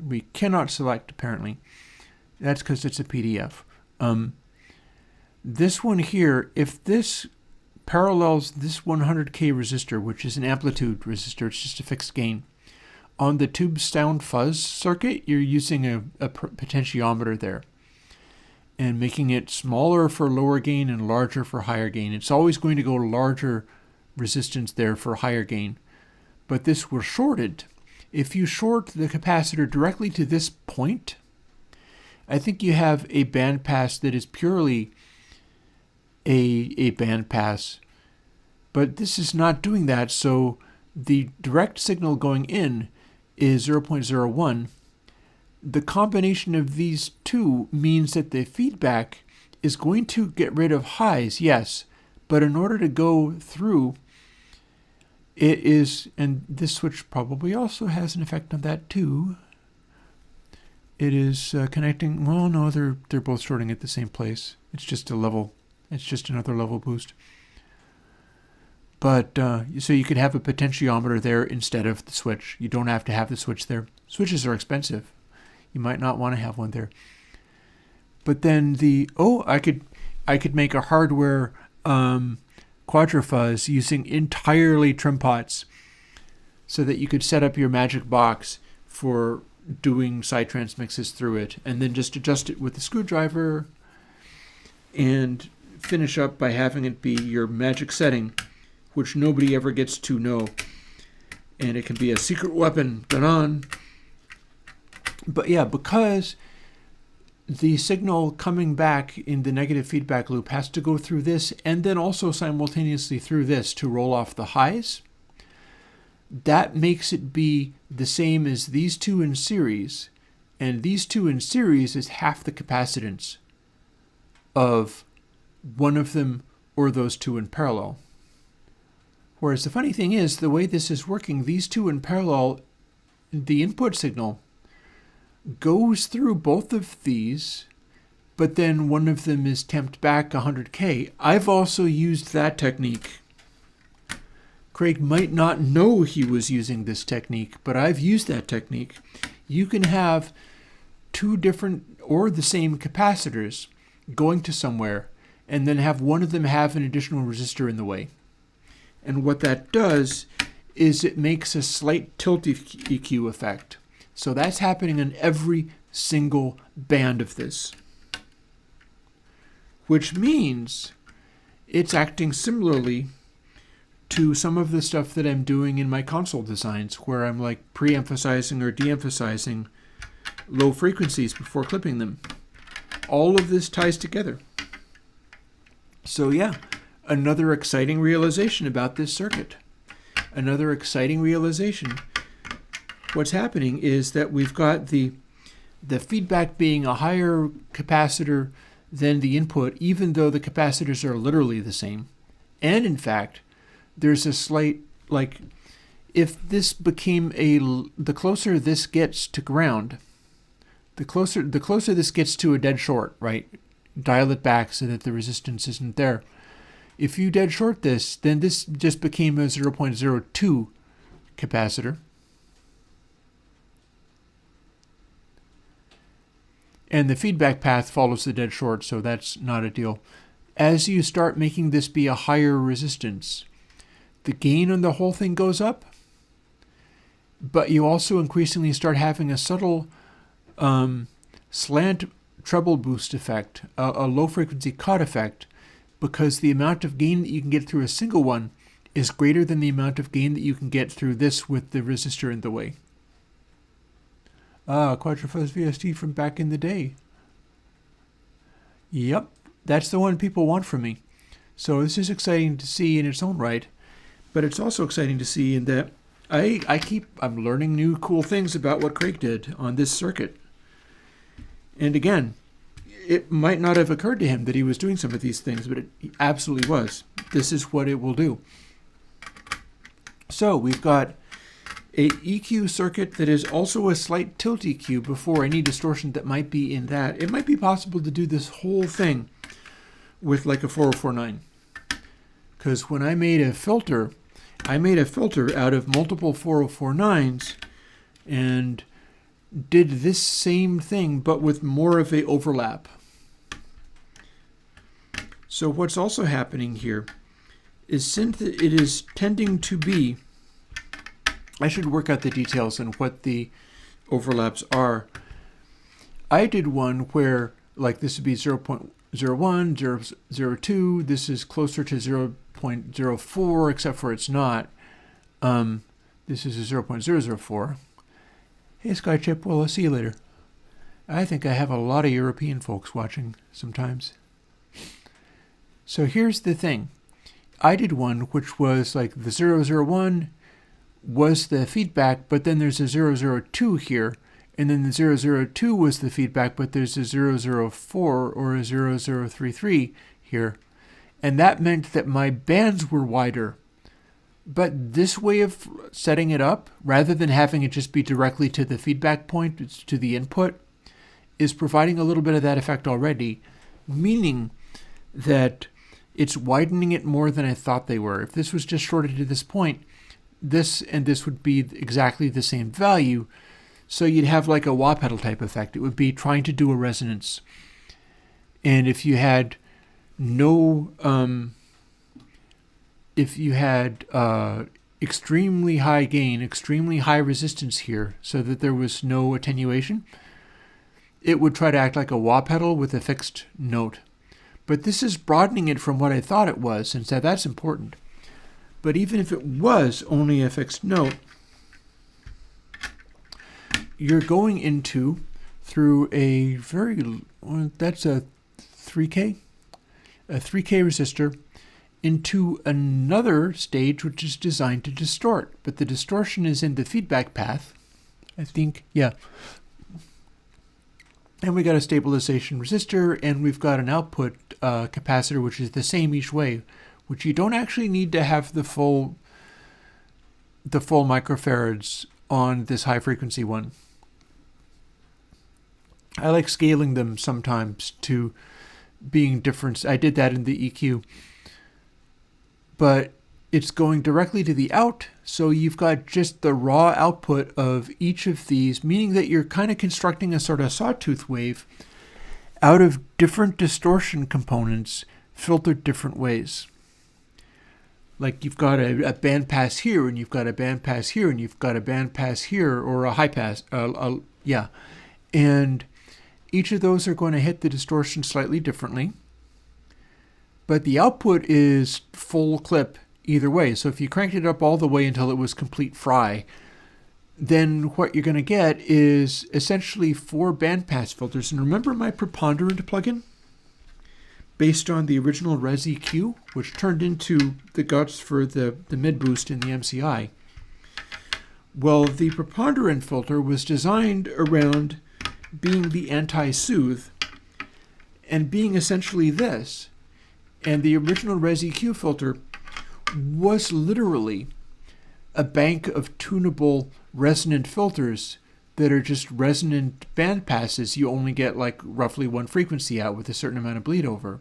we cannot select apparently. That's because it's a PDF. This one here, if this parallels this 100K resistor, which is an amplitude resistor, it's just a fixed gain. On the tube sound fuzz circuit, you're using a potentiometer there and making it smaller for lower gain and larger for higher gain. It's always going to go larger resistance there for higher gain. But this was shorted. If you short the capacitor directly to this point, I think you have a band pass that is purely a band pass. But this is not doing that, so the direct signal going in is 0.01. The combination of these two means that the feedback is going to get rid of highs, yes, but in order to go through, it is, and this switch probably also has an effect on that too. It is connecting, well, no, they're both shorting at the same place. It's just a level, it's just another level boost. But, so you could have a potentiometer there instead of the switch. You don't have to have the switch there. Switches are expensive. You might not want to have one there. But then I could make a hardware Quadrafuzz using entirely trim pots so that you could set up your magic box for doing psytrance mixes through it, and then just adjust it with a screwdriver and finish up by having it be your magic setting, which nobody ever gets to know. And it can be a secret weapon. Dun-on. But yeah, because the signal coming back in the negative feedback loop has to go through this and then also simultaneously through this to roll off the highs, that makes it be the same as these two in series, And these two in series is half the capacitance of one of them or those two in parallel. Whereas the funny thing is, the way this is working, these two in parallel, the input signal goes through both of these, but then one of them is temped back 100K. I've also used that technique. Craig might not know he was using this technique, but I've used that technique. You can have two different or the same capacitors going to somewhere, and then have one of them have an additional resistor in the way. And what that does is it makes a slight tilt EQ effect. So that's happening on every single band of this, which means it's acting similarly to some of the stuff that I'm doing in my console designs, where I'm like pre-emphasizing or de-emphasizing low frequencies before clipping them. All of this ties together. So yeah, another exciting realization about this circuit. Another exciting realization. What's happening is that we've got the feedback being a higher capacitor than the input, even though the capacitors are literally the same. And in fact, there's a slight, like, if this became the closer this gets to ground, the closer this gets to a dead short, right? Dial it back so that the resistance isn't there. If you dead short this, then this just became a 0.02 capacitor. And the feedback path follows the dead short, so that's not a deal. As you start making this be a higher resistance, the gain on the whole thing goes up, but you also increasingly start having a subtle slant treble boost effect, a low frequency cut effect, because the amount of gain that you can get through a single one is greater than the amount of gain that you can get through this with the resistor in the way. Quadrifuzz VST from back in the day. Yep, that's the one people want from me. So this is exciting to see in its own right, but it's also exciting to see in that I'm learning new cool things about what Craig did on this circuit. And again, it might not have occurred to him that he was doing some of these things, but it absolutely was. This is what it will do. So we've got a EQ circuit that is also a slight tilt EQ before any distortion that might be in that. It might be possible to do this whole thing with like a 4049. Because when I made a filter out of multiple 4049s and did this same thing, but with more of a overlap. So what's also happening here is it is tending to be, I should work out the details on what the overlaps are. I did one where, like, this would be 0.01, 0.02. This is closer to 0.04, except for it's not. This is a 0.004. Hey, Skychip, well, I'll see you later. I think I have a lot of European folks watching sometimes. So here's the thing. I did one which was like the 001 was the feedback, but then there's a 002 here, and then the 002 was the feedback, but there's a 004 or a 0033 here. And that meant that my bands were wider. But this way of setting it up, rather than having it just be directly to the feedback point, it's to the input, is providing a little bit of that effect already, meaning that it's widening it more than I thought they were. If this was just shorted to this point, this and this would be exactly the same value, so you'd have like a wah pedal type effect. It would be trying to do a resonance. And if you had extremely high gain, extremely high resistance here, so that there was no attenuation, it would try to act like a wah pedal with a fixed note. But this is broadening it from what I thought it was, and so that's important. But even if it was only a fixed note, you're going through a that's a 3K resistor, into another stage which is designed to distort. But the distortion is in the feedback path, I think, yeah. And we got a stabilization resistor, and we've got an output capacitor, which is the same each way, which you don't actually need to have the full microfarads on this high frequency one. I like scaling them sometimes to being different. I did that in the EQ, but it's going directly to the out, so you've got just the raw output of each of these, meaning that you're kind of constructing a sort of sawtooth wave out of different distortion components filtered different ways. Like you've got a band pass here, and you've got a band pass here, and you've got a band pass here, or a high pass, and each of those are going to hit the distortion slightly differently, but the output is full clip either way. So if you cranked it up all the way until it was complete fry, then what you're going to get is essentially 4 bandpass filters. And remember my preponderant plugin? Based on the original Res EQ, which turned into the guts for the mid boost in the MCI. Well, the preponderant filter was designed around being the anti-soothe and being essentially this. And the original Res EQ filter was literally a bank of tunable resonant filters that are just resonant band passes. You only get like roughly 1 frequency out with a certain amount of bleed over.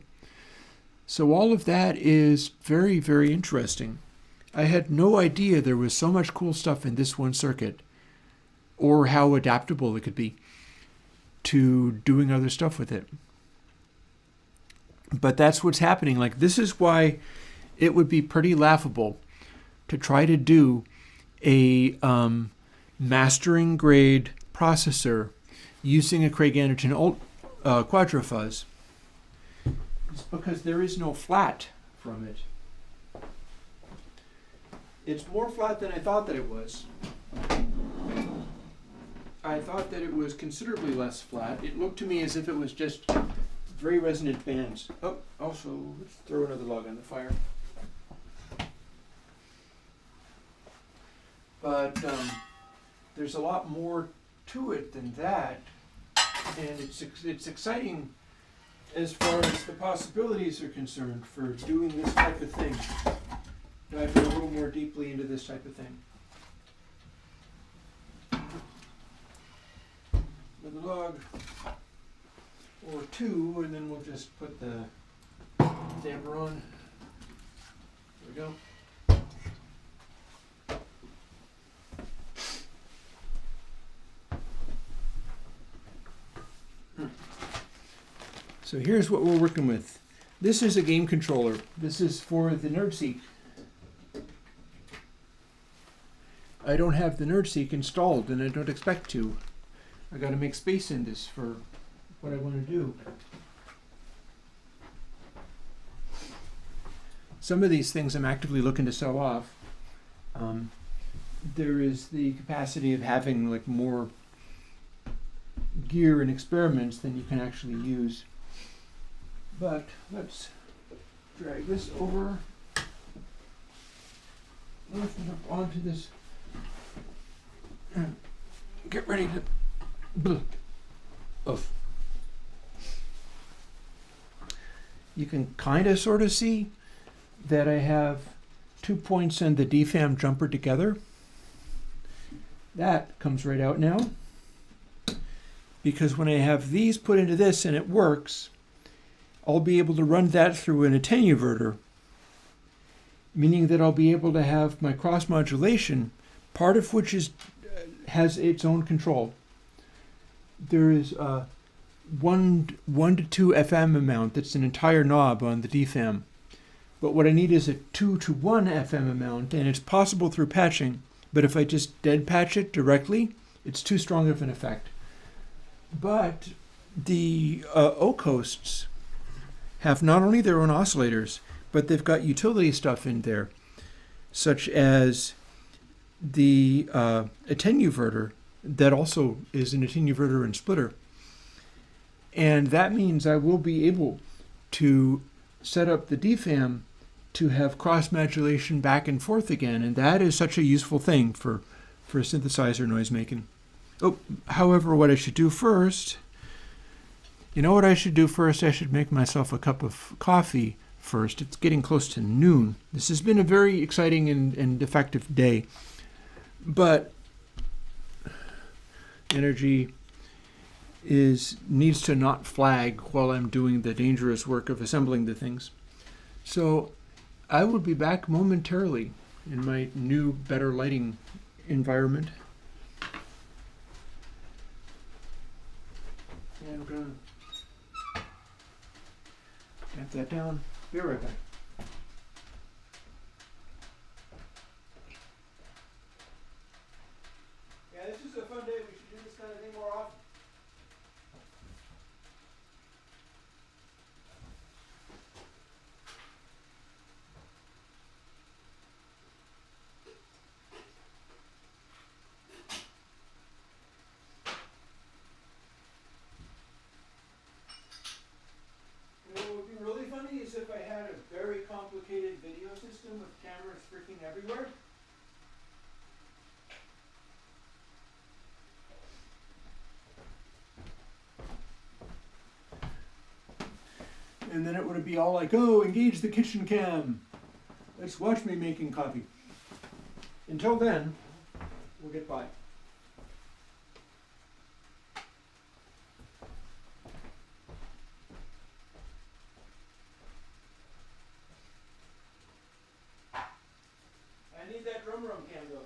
So all of that is very, very interesting. I had no idea there was so much cool stuff in this one circuit, or how adaptable it could be to doing other stuff with it. But that's what's happening. Like, this is why it would be pretty laughable to try to do a mastering grade processor using a Craig Anderson Quadrofuzz. It's because there is no flat from it. It's more flat than I thought that it was. I thought that it was considerably less flat. It looked to me as if it was just very resonant bands. Oh, also, let's throw another log on the fire. But there's a lot more to it than that, and it's exciting as far as the possibilities are concerned for doing this type of thing. Diving a little more deeply into this type of thing. Another log or 2, and then we'll just put the damper on. There we go. So here's what we're working with. This is a game controller. This is for the NerdSeek. I don't have the NerdSeek installed, and I don't expect to. I got to make space in this for what I want to do. Some of these things I'm actively looking to sell off. There is the capacity of having like more gear and experiments than you can actually use. But let's drag this over, lift it up onto this, and get ready to oof. You can kind of sort of see that I have 2 points and the DFAM jumper together. That comes right out now, because when I have these put into this and it works, I'll be able to run that through an attenuverter, meaning that I'll be able to have my cross modulation, part of which has its own control. There is a 1 to 2 FM amount that's an entire knob on the DFAM. But what I need is a 2 to 1 FM amount, and it's possible through patching. But if I just dead patch it directly, it's too strong of an effect. But the O-coasts have not only their own oscillators, but they've got utility stuff in there, such as the attenuverter that also is an attenuverter and splitter. And that means I will be able to set up the DFAM to have cross modulation back and forth again, and that is such a useful thing for synthesizer noise making. Oh, however, what I should do first You know what I should do first? I should make myself a cup of coffee first. It's getting close to noon. This has been a very exciting and effective day. But energy needs to not flag while I'm doing the dangerous work of assembling the things. So I will be back momentarily in my new, better lighting environment. And I'm going to tamp that down. Be right back. Yeah, this is a fun day. We should do this kind of thing more often. What would be really funny is if I had a very complicated video system with cameras freaking everywhere. And then it would be all like, oh, engage the kitchen cam. Let's watch me making coffee. Until then, we'll get by. I need that drum room cam though.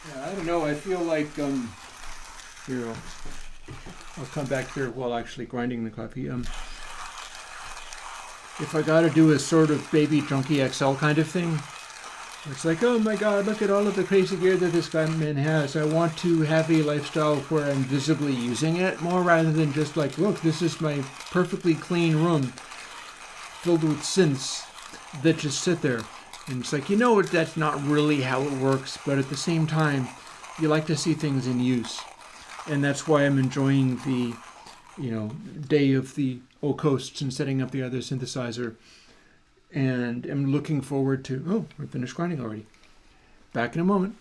Yeah, I don't know. I feel like here I'll come back here while actually grinding the coffee. If I got to do a sort of baby junkie XL kind of thing, it's like, oh my God, look at all of the crazy gear that this guy man has. I want to have a lifestyle where I'm visibly using it more rather than just like, look, this is my perfectly clean room filled with synths that just sit there. And it's like, you know, that's not really how it works, but at the same time, you like to see things in use. And that's why I'm enjoying the, day of the old coasts and setting up the other synthesizer. And I'm looking forward to, oh, we're finished grinding already. Back in a moment.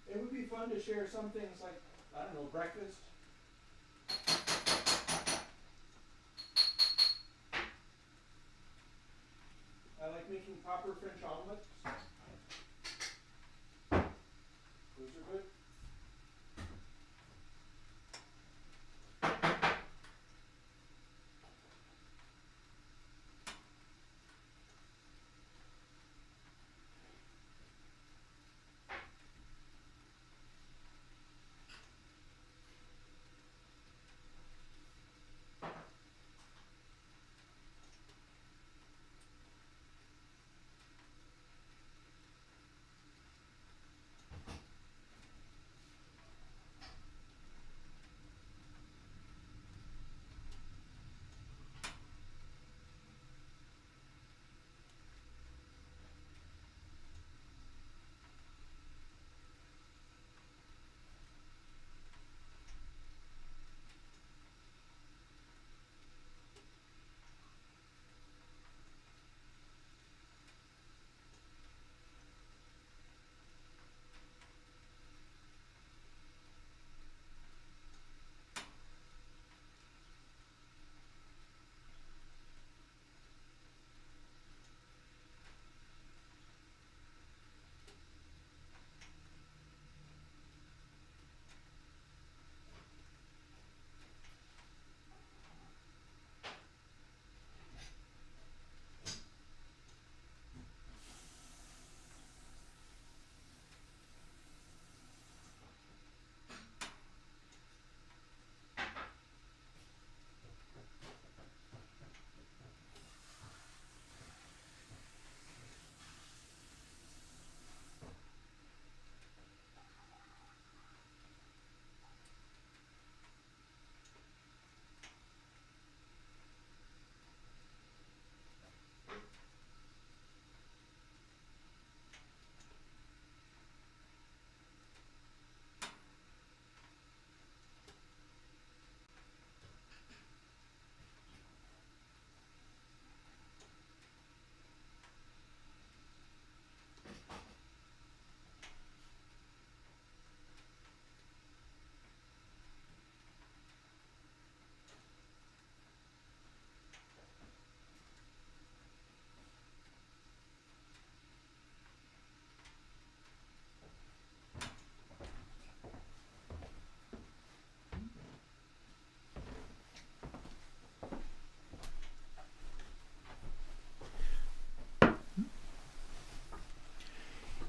It would be fun to share some things like, I don't know, breakfast. I like making proper French omelets. Those are good.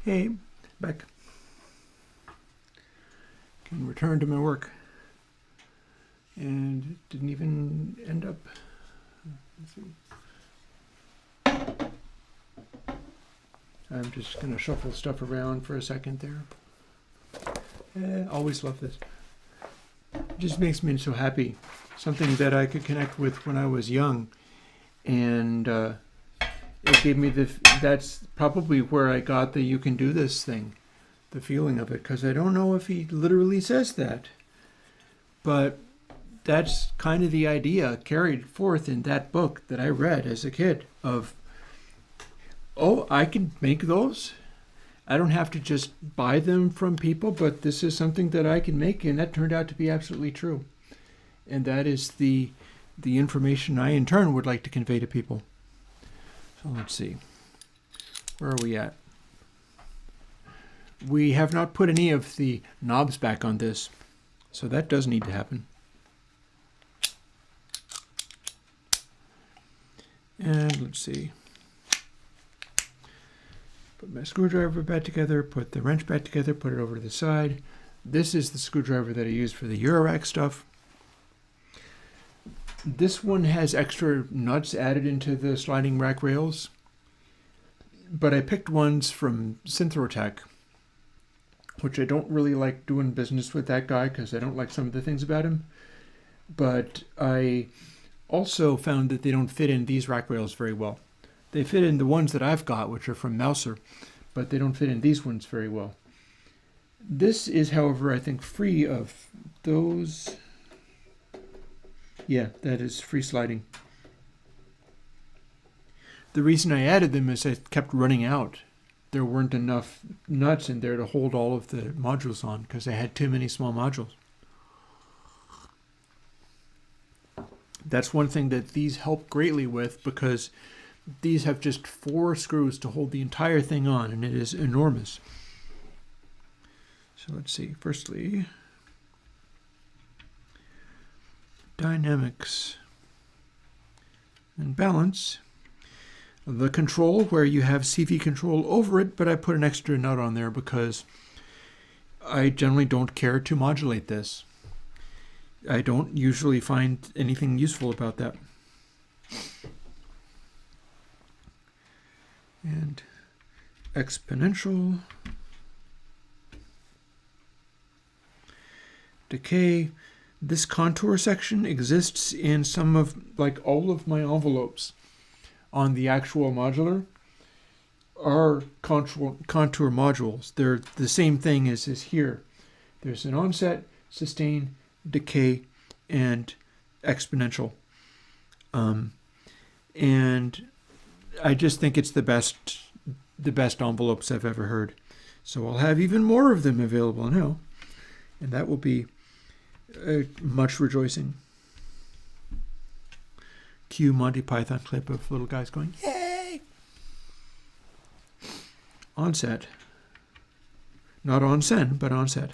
Hey, back. Can return to my work. And it didn't even end up. Let's see. I'm just going to shuffle stuff around for a second there. Always love this. It just makes me so happy. Something that I could connect with when I was young. And it gave me that's probably where I got the "you can do this" thing. The feeling of it. Because I don't know if he literally says that. But that's kind of the idea carried forth in that book that I read as a kid of, oh, I can make those. I don't have to just buy them from people, but this is something that I can make, and that turned out to be absolutely true. And that is the information I, in turn, would like to convey to people. So let's see. Where are we at? We have not put any of the knobs back on this, so that does need to happen. And let's see. Put my screwdriver back together, put the wrench back together, put it over to the side. This is the screwdriver that I used for the Eurorack stuff. This one has extra nuts added into the sliding rack rails, but I picked ones from Synthotech, which I don't really like doing business with that guy because I don't like some of the things about him. But I also found that they don't fit in these rack rails very well. They fit in the ones that I've got, which are from Mouser, but they don't fit in these ones very well. This is, however, I think free of those. Yeah, that is free sliding. The reason I added them is I kept running out. There weren't enough nuts in there to hold all of the modules on because I had too many small modules. That's one thing that these help greatly with, because these have just 4 screws to hold the entire thing on, and it is enormous. So let's see. Firstly, dynamics and balance. The control, where you have CV control over it, but I put an extra nut on there because I generally don't care to modulate this. I don't usually find anything useful about that. And exponential, decay. This contour section exists in some of, like all of my envelopes on the actual modular are contour modules. They're the same thing as is here. There's an onset, sustain, decay, and exponential. And I just think it's the best envelopes I've ever heard. So I'll have even more of them available now, and that will be much rejoicing. Cue Monty Python clip of little guys going, yay! Onset. Not onsen, but onset.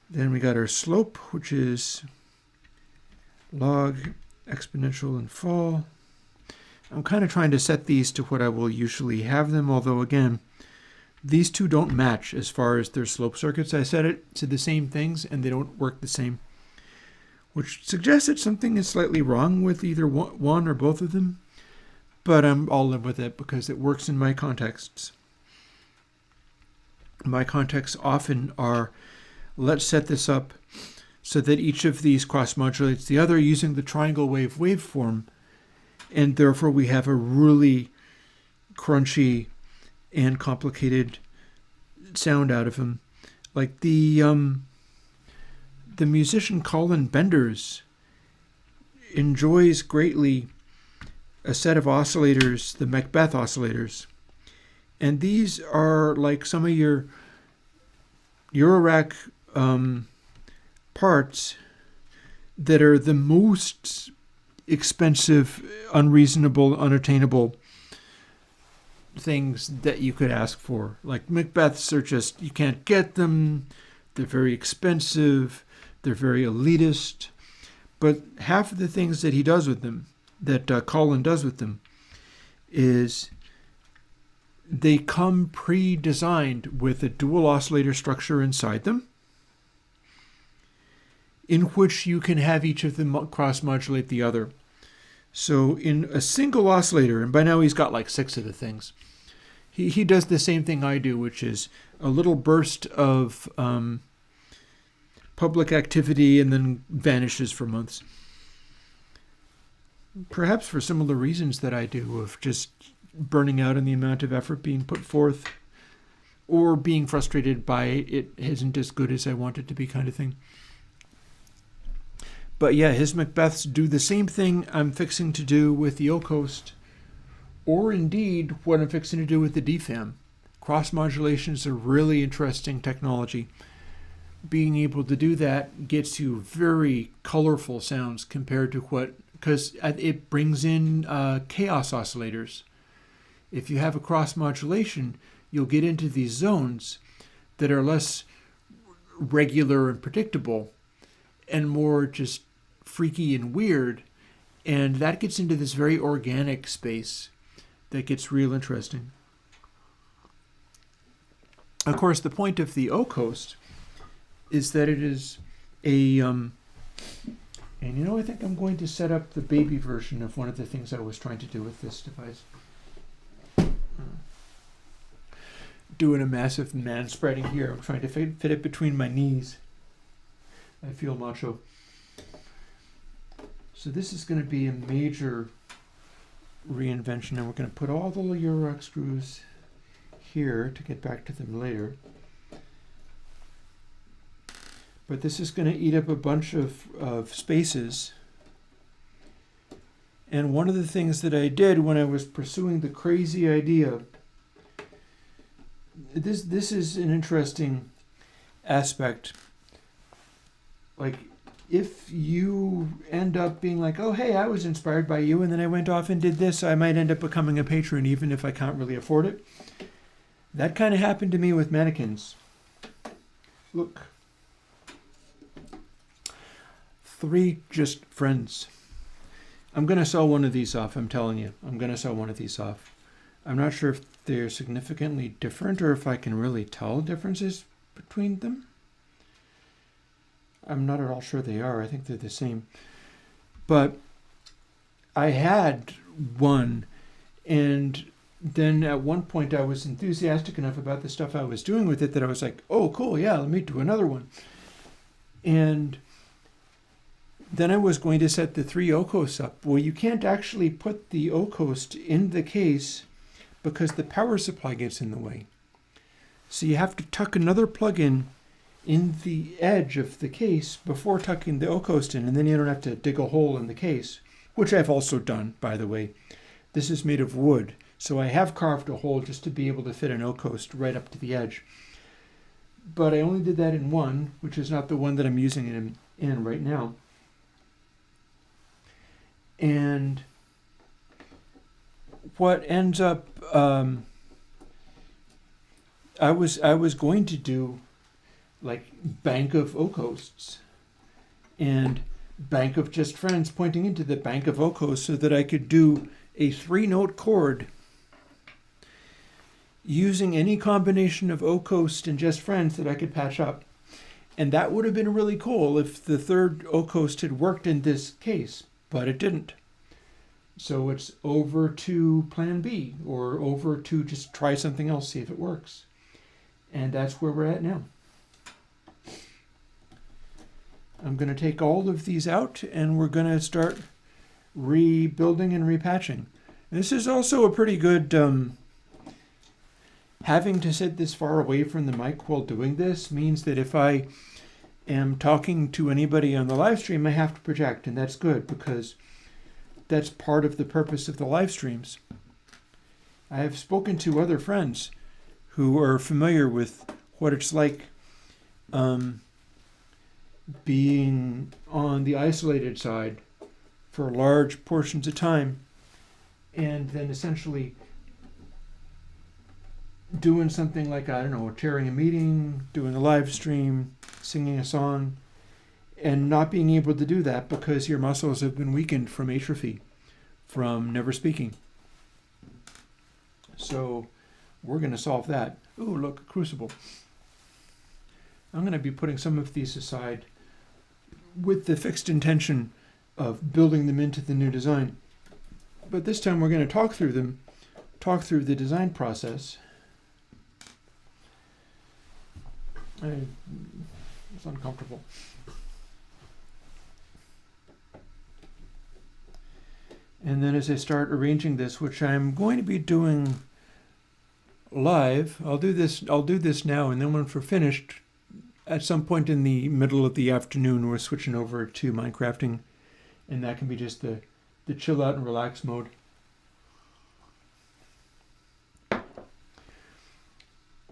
Then we got our slope, which is log, exponential, and fall. I'm kind of trying to set these to what I will usually have them, although again, these two don't match as far as their slope circuits. I set it to the same things and they don't work the same, which suggests that something is slightly wrong with either one or both of them, but I'll live with it because it works in my contexts. My contexts often are, let's set this up so that each of these cross-modulates the other using the triangle wave waveform, and therefore we have a really crunchy and complicated sound out of them. Like the musician Colin Benders enjoys greatly a set of oscillators, the Macbeth oscillators. And these are like some of your Eurorack parts that are the most expensive, unreasonable, unattainable things that you could ask for. Like Macbeths are just, you can't get them. They're very expensive. They're very elitist. But half of the things that he does with them, that Colin does with them, is they come pre-designed with a dual oscillator structure inside them, in which you can have each of them cross-modulate the other. So in a single oscillator, and by now he's got like 6 of the things, he does the same thing I do, which is a little burst of public activity and then vanishes for months. Perhaps for similar reasons that I do, of just burning out in the amount of effort being put forth, or being frustrated by it isn't as good as I want it to be, kind of thing. But yeah, his Macbeths do the same thing I'm fixing to do with the O-Coast, or indeed what I'm fixing to do with the DFAM. Cross-modulation is a really interesting technology. Being able to do that gets you very colorful sounds compared to because it brings in chaos oscillators. If you have a cross-modulation, you'll get into these zones that are less regular and predictable and more just freaky and weird, and that gets into this very organic space that gets real interesting. Of course, the point of the O-Coast is that it is a and I think I'm going to set up the baby version of one of the things I was trying to do with this device. Doing a massive man-spreading here. I'm trying to fit it between my knees. I feel macho. So this is going to be a major reinvention, and we're going to put all the Eurorack screws here to get back to them later. But this is going to eat up a bunch of spaces. And one of the things that I did when I was pursuing the crazy idea, this is an interesting aspect. Like, if you end up being like, oh, hey, I was inspired by you, and then I went off and did this, I might end up becoming a patron even if I can't really afford it. That kind of happened to me with mannequins. Look. 3 just friends. I'm going to sell one of these off, I'm telling you. I'm going to sell one of these off. I'm not sure if they're significantly different or if I can really tell differences between them. I'm not at all sure they are. I think they're the same. But I had one, and then at one point I was enthusiastic enough about the stuff I was doing with it that I was like, oh, cool, yeah, let me do another one. And then I was going to set the 3 O-Coasts up. Well, you can't actually put the O-Coast in the case because the power supply gets in the way. So you have to tuck another plug-in in the edge of the case before tucking the O-Coast in, and then you don't have to dig a hole in the case, which I've also done, by the way. This is made of wood, so I have carved a hole just to be able to fit an O-Coast right up to the edge. But I only did that in one, which is not the one that I'm using it in right now. And what ends up, I was going to do like bank of O-Coasts and bank of just friends pointing into the bank of O-Coasts so that I could do a 3-note chord using any combination of O-Coast and just friends that I could patch up. And that would have been really cool if the 3rd O-Coast had worked in this case, but it didn't. So it's over to plan B, or over to just try something else, see if it works. And that's where we're at now. I'm going to take all of these out, and we're going to start rebuilding and repatching. This is also a pretty good, having to sit this far away from the mic while doing this means that if I am talking to anybody on the live stream, I have to project, and that's good because that's part of the purpose of the live streams. I have spoken to other friends who are familiar with what it's like being on the isolated side for large portions of time, and then essentially doing something like, I don't know, chairing a meeting, doing a live stream, singing a song, and not being able to do that because your muscles have been weakened from atrophy, from never speaking. So we're going to solve that. Ooh, look, a crucible. I'm going to be putting some of these aside with the fixed intention of building them into the new design. But this time we're going to talk through them, talk through the design process. It's uncomfortable. And then as I start arranging this, which I'm going to be doing live, I'll do this now, and then when we're finished, at some point in the middle of the afternoon, we're switching over to Minecrafting, and that can be just the chill out and relax mode.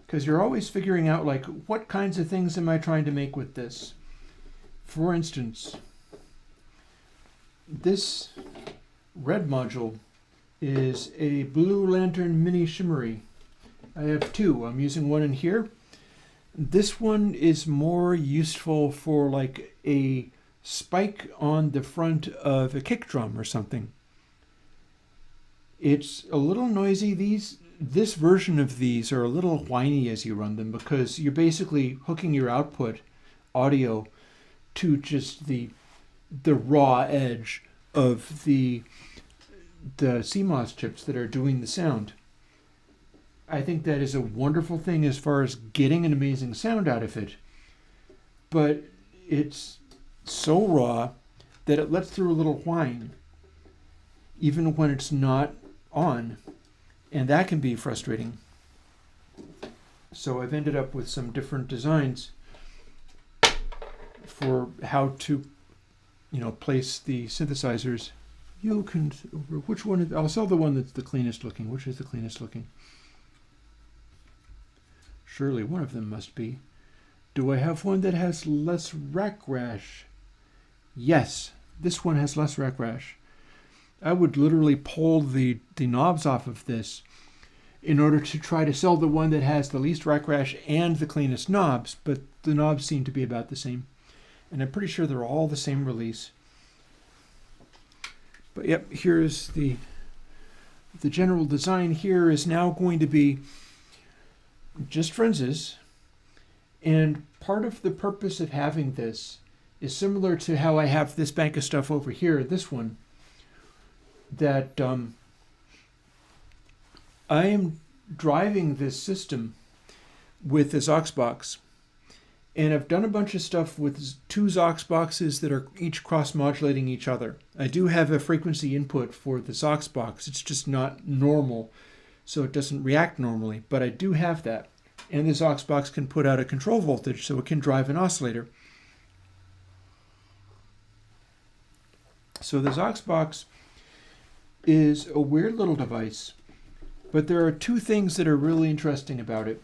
Because you're always figuring out, like, what kinds of things am I trying to make with this? For instance, this red module is a Blue Lantern Mini Shimmery. I have two. I'm using one in here. This one is more useful for like a spike on the front of a kick drum or something. It's a little noisy. This version of these are a little whiny as you run them because you're basically hooking your output audio to just the raw edge of the CMOS chips that are doing the sound. I think that is a wonderful thing as far as getting an amazing sound out of it. But it's so raw that it lets through a little whine, even when it's not on. And that can be frustrating. So I've ended up with some different designs for how to, place the synthesizers. You can, which one? I'll sell the one that's the cleanest looking. Which is the cleanest looking? Surely one of them must be. Do I have one that has less rack rash? Yes, this one has less rack rash. I would literally pull the knobs off of this in order to try to sell the one that has the least rack rash and the cleanest knobs, but the knobs seem to be about the same. And I'm pretty sure they're all the same release. But yep, here's the general design. Here is now going to be just frenzies, and part of the purpose of having this is similar to how I have this bank of stuff over here, this one, that I am driving this system with this aux box, and I've done a bunch of stuff with two aux boxes that are each cross-modulating each other. I do have a frequency input for this aux box. It's just not normal, so it doesn't react normally, but I do have that. And this aux box can put out a control voltage, so it can drive an oscillator. So this aux box is a weird little device, but there are two things that are really interesting about it.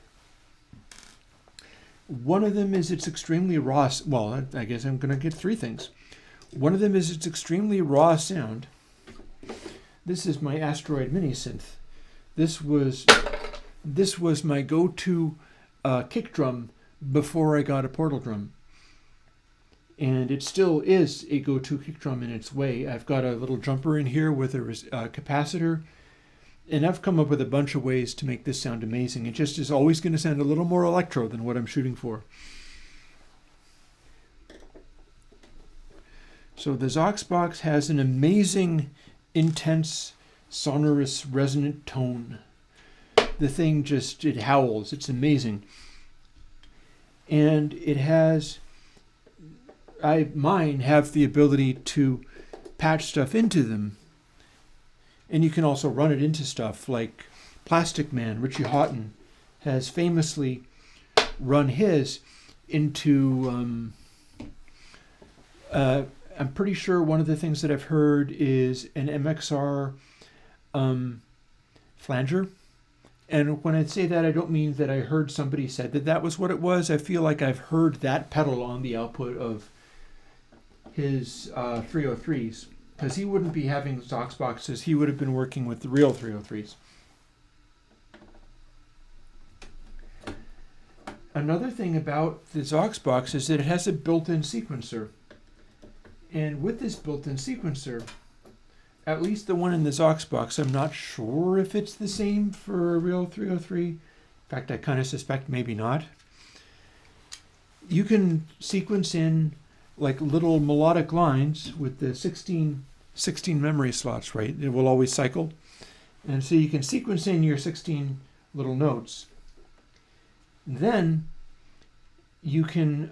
One of them is it's extremely raw. Well, I guess I'm going to get three things. One of them is it's extremely raw sound. This is my Asteroid Mini Synth. This was my go-to kick drum before I got a portal drum. And it still is a go-to kick drum in its way. I've got a little jumper in here with a capacitor, and I've come up with a bunch of ways to make this sound amazing. It just is always going to sound a little more electro than what I'm shooting for. So the aux box has an amazing, intense, sonorous, resonant tone. The thing just, it howls. It's amazing. And it has, mine have the ability to patch stuff into them. And you can also run it into stuff like Plastic Man, Richie Houghton, has famously run his into, I'm pretty sure one of the things that I've heard is an MXR flanger. And when I say that, I don't mean that I heard somebody said that was what it was. I feel like I've heard that pedal on the output of his 303s. Because he wouldn't be having aux boxes. He would have been working with the real 303s. Another thing about this aux box is that it has a built-in sequencer. And with this built-in sequencer, at least the one in this aux box, I'm not sure if it's the same for a real 303. In fact, I kind of suspect maybe not. You can sequence in like little melodic lines with the 16 memory slots, right? It will always cycle. And so you can sequence in your 16 little notes. Then you can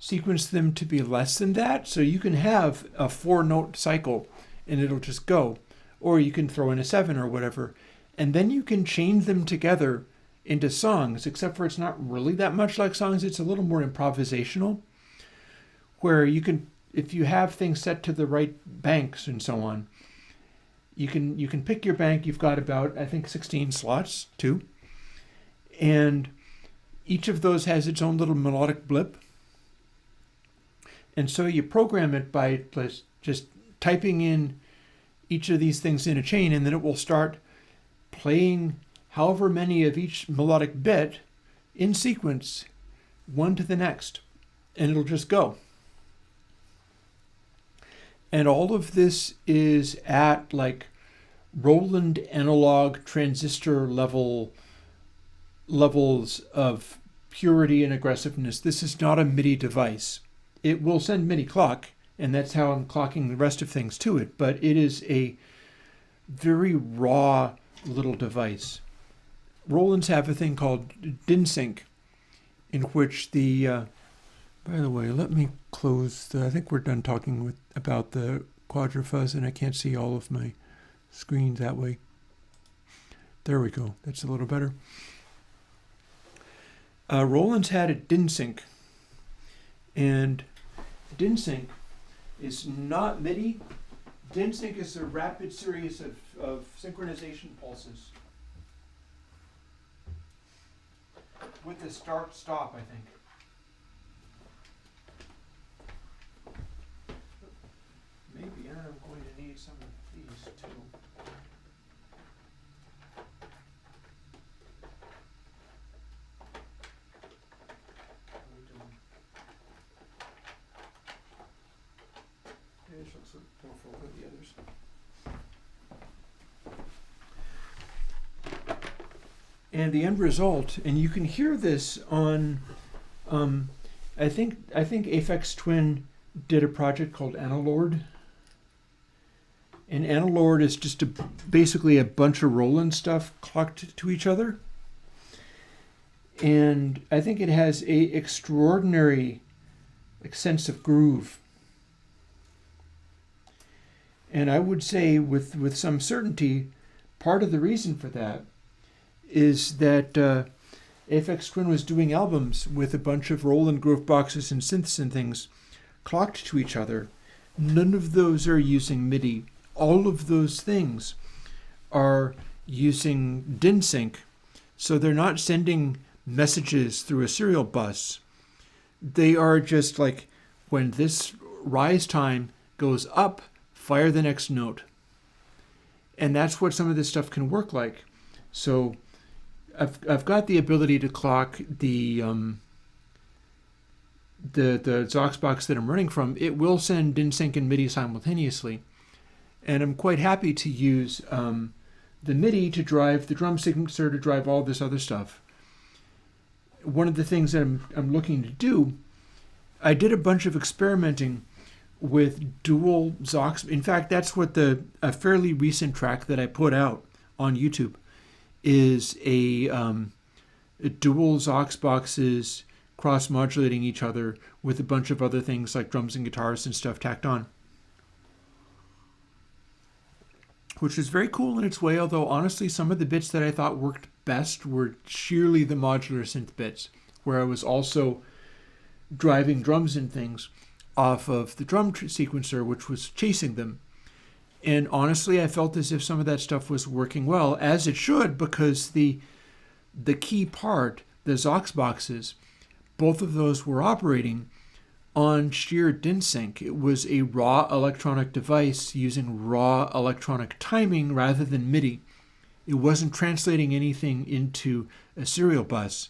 sequence them to be less than that. So you can have a 4-note cycle and it'll just go. Or you can throw in a 7 or whatever. And then you can chain them together into songs, except for it's not really that much like songs. It's a little more improvisational, where you can, if you have things set to the right banks and so on, you can pick your bank. You've got about, I think, 16 slots too. And each of those has its own little melodic blip. And so you program it by just typing in each of these things in a chain, and then it will start playing however many of each melodic bit in sequence, one to the next, and it'll just go. And all of this is at like Roland analog transistor levels of purity and aggressiveness. This is not a MIDI device. It will send MIDI clock, and that's how I'm clocking the rest of things to it, but it is a very raw little device. Roland's have a thing called DIN-Sync, in which the, by the way, let me close I think we're done talking about the quadrafuzz, and I can't see all of my screen that way. There we go. That's a little better. Roland's had a DIN-Sync, and DIN-Sync is not MIDI. DIN-Sync is a rapid series of synchronization pulses with a start-stop, I think. Maybe I'm going to need some of these too. What are we doing? This looks more full than the others. And the end result, and you can hear this on, I think Aphex Twin did a project called Analord. And Analord is just basically a bunch of Roland stuff clocked to each other. And I think it has a extraordinary sense of groove. And I would say with some certainty, part of the reason for that is that Aphex Twin was doing albums with a bunch of Roland groove boxes and synths and things clocked to each other. None of those are using MIDI. All of those things are using DIN-Sync. So they're not sending messages through a serial bus. They are just like, when this rise time goes up, fire the next note. And that's what some of this stuff can work like. So I've got the ability to clock the Zox box that I'm running from. It will send DIN-Sync and MIDI simultaneously. And I'm quite happy to use the MIDI to drive the drum signature, to drive all this other stuff. One of the things that I'm looking to do, I did a bunch of experimenting with dual Zox. In fact, that's what a fairly recent track that I put out on YouTube is a dual Zox boxes cross-modulating each other with a bunch of other things like drums and guitars and stuff tacked on. Which is very cool in its way, although honestly some of the bits that I thought worked best were sheerly the modular synth bits, where I was also driving drums and things off of the drum sequencer, which was chasing them. And honestly, I felt as if some of that stuff was working well, as it should, because the key part, the Zox boxes, both of those were operating on sheer DIN-Sync. It was a raw electronic device using raw electronic timing rather than MIDI. It wasn't translating anything into a serial bus.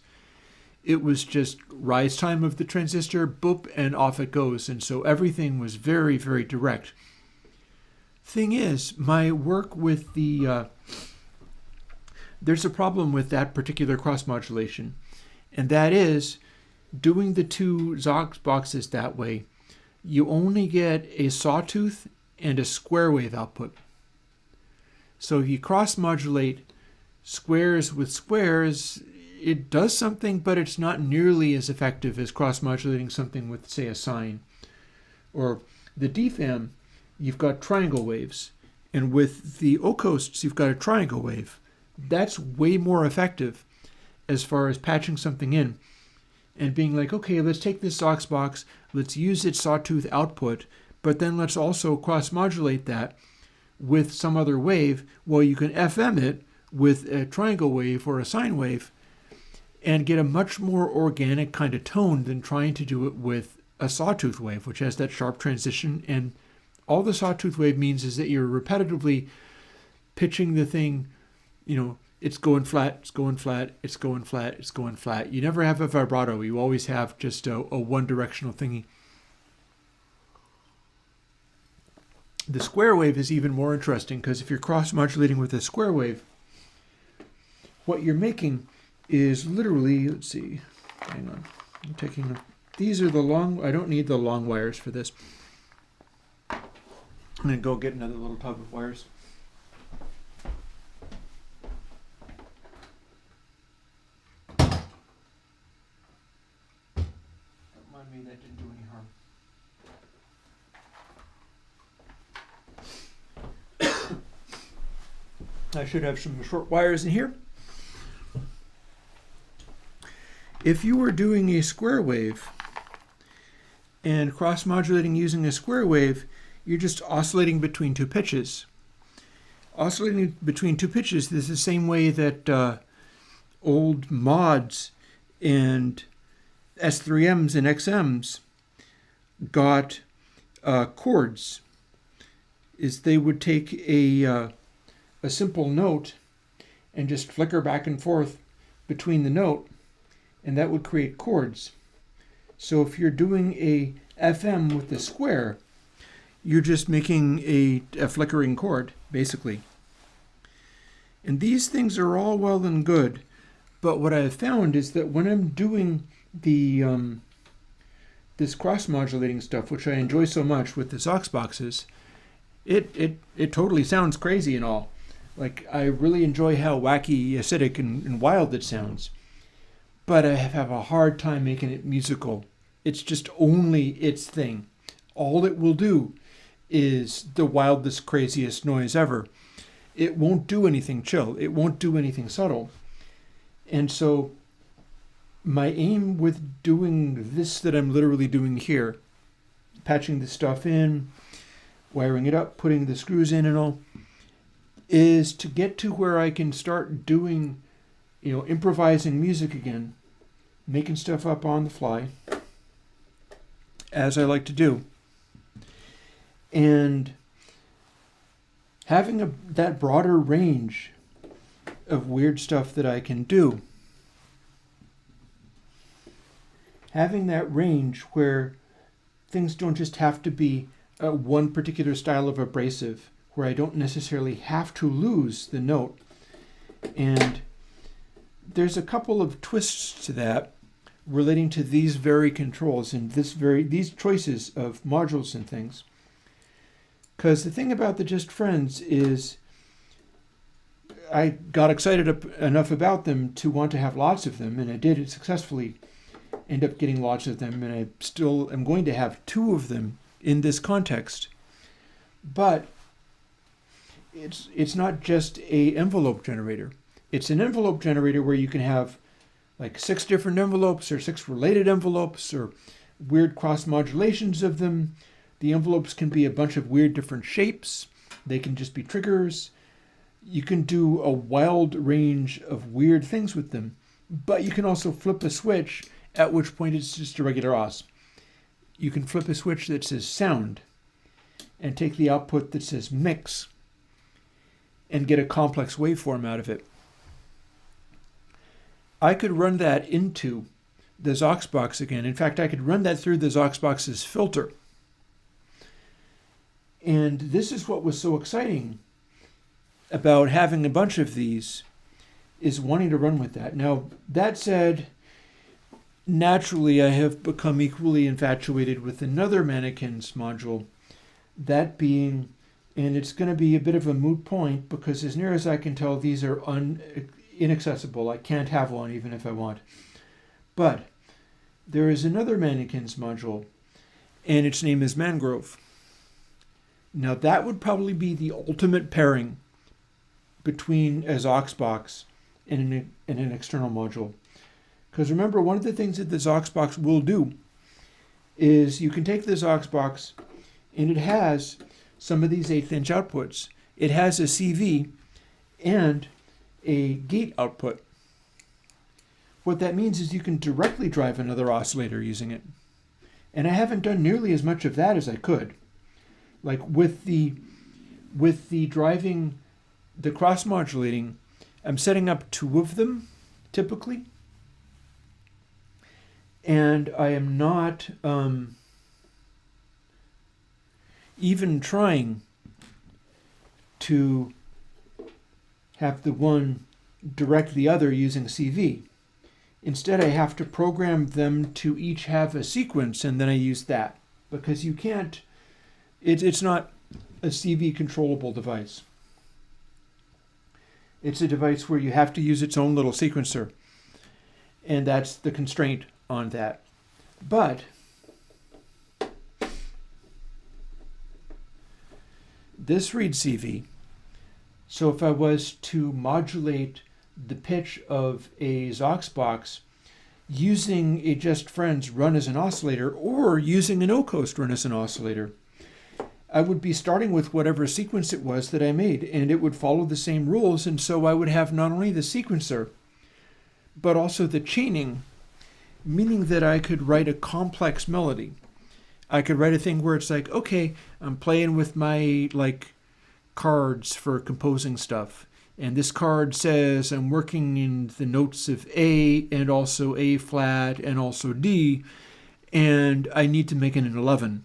It was just rise time of the transistor, boop, and off it goes. And so everything was very, very direct. thing is, my work with there's a problem with that particular cross-modulation, and that is doing the two Zox boxes that way. You only get a sawtooth and a square wave output. So if you cross-modulate squares with squares, it does something, but it's not nearly as effective as cross-modulating something with, say, a sine. Or the DFAM, you've got triangle waves. And with the O-coasts, you've got a triangle wave. That's way more effective as far as patching something in and being like, okay, let's take this Zox box, let's use its sawtooth output, but then let's also cross-modulate that with some other wave. Well, you can FM it with a triangle wave or a sine wave and get a much more organic kind of tone than trying to do it with a sawtooth wave, which has that sharp transition. And all the sawtooth wave means is that you're repetitively pitching the thing, it's going flat, it's going flat, it's going flat, it's going flat. You never have a vibrato. You always have just a one-directional thingy. The square wave is even more interesting because if you're cross-modulating with a square wave, what you're making is literally, let's see, hang on, I'm taking these are the long, I don't need the long wires for this. I'm going to go get another little tub of wires. Don't mind me, that didn't do any harm. I should have some short wires in here. If you were doing a square wave and cross-modulating using a square wave, you're just oscillating between two pitches. Oscillating between two pitches is the same way that old mods and S3Ms and XMs got chords. Is they would take a simple note and just flicker back and forth between the note, and that would create chords. So if you're doing a FM with the square, you're just making a flickering chord, basically. And these things are all well and good, but what I've found is that when I'm doing the this cross-modulating stuff, which I enjoy so much with the Zox boxes, it totally sounds crazy and all. Like, I really enjoy how wacky, acidic, and wild it sounds. But I have a hard time making it musical. It's just only its thing. All it will do is the wildest, craziest noise ever. It won't do anything chill. It won't do anything subtle. And so my aim with doing this that I'm literally doing here, patching this stuff in, wiring it up, putting the screws in and all, is to get to where I can start doing, improvising music again, making stuff up on the fly, as I like to do, and having that broader range of weird stuff that I can do. Having that range where things don't just have to be one particular style of abrasive, where I don't necessarily have to lose the note. And there's a couple of twists to that relating to these very controls and these choices of modules and things. Because the thing about the Just Friends is I got excited enough about them to want to have lots of them, and I did successfully end up getting lots of them, and I still am going to have 2 of them in this context. But it's not just an envelope generator. It's an envelope generator where you can have like 6 different envelopes or 6 related envelopes or weird cross modulations of them. The envelopes can be a bunch of weird different shapes. They can just be triggers. You can do a wild range of weird things with them, but you can also flip a switch, at which point it's just a regular os. You can flip a switch that says sound and take the output that says mix and get a complex waveform out of it. I could run that into the Zox box again. In fact, I could run that through the Zox box's filter. And this is what was so exciting about having a bunch of these, is wanting to run with that. Now, that said, naturally I have become equally infatuated with another mannequins module, that being, and it's going to be a bit of a moot point because as near as I can tell, these are inaccessible. I can't have one even if I want. But there is another mannequins module, and its name is Mangrove. Now that would probably be the ultimate pairing between a Zoxbox and an external module. Because remember, one of the things that the Zoxbox will do is you can take the Zoxbox and it has some of these 1/8 inch outputs. It has a CV and a gate output. What that means is you can directly drive another oscillator using it. And I haven't done nearly as much of that as I could. Like with the driving, the cross modulating, I'm setting up 2 of them typically. And I am not even trying to have the one direct the other using CV. Instead, I have to program them to each have a sequence, and then I use that. Because you can't, it's not a CV controllable device. It's a device where you have to use its own little sequencer. And that's the constraint on that. But this reads CV. So if I was to modulate the pitch of a Zoxbox using a Just Friends run as an oscillator or using an O-Coast run as an oscillator, I would be starting with whatever sequence it was that I made, and it would follow the same rules, and so I would have not only the sequencer, but also the chaining, meaning that I could write a complex melody. I could write a thing where it's like, okay, I'm playing with my cards for composing stuff, and this card says I'm working in the notes of A and also A flat and also D, and I need to make it an 11.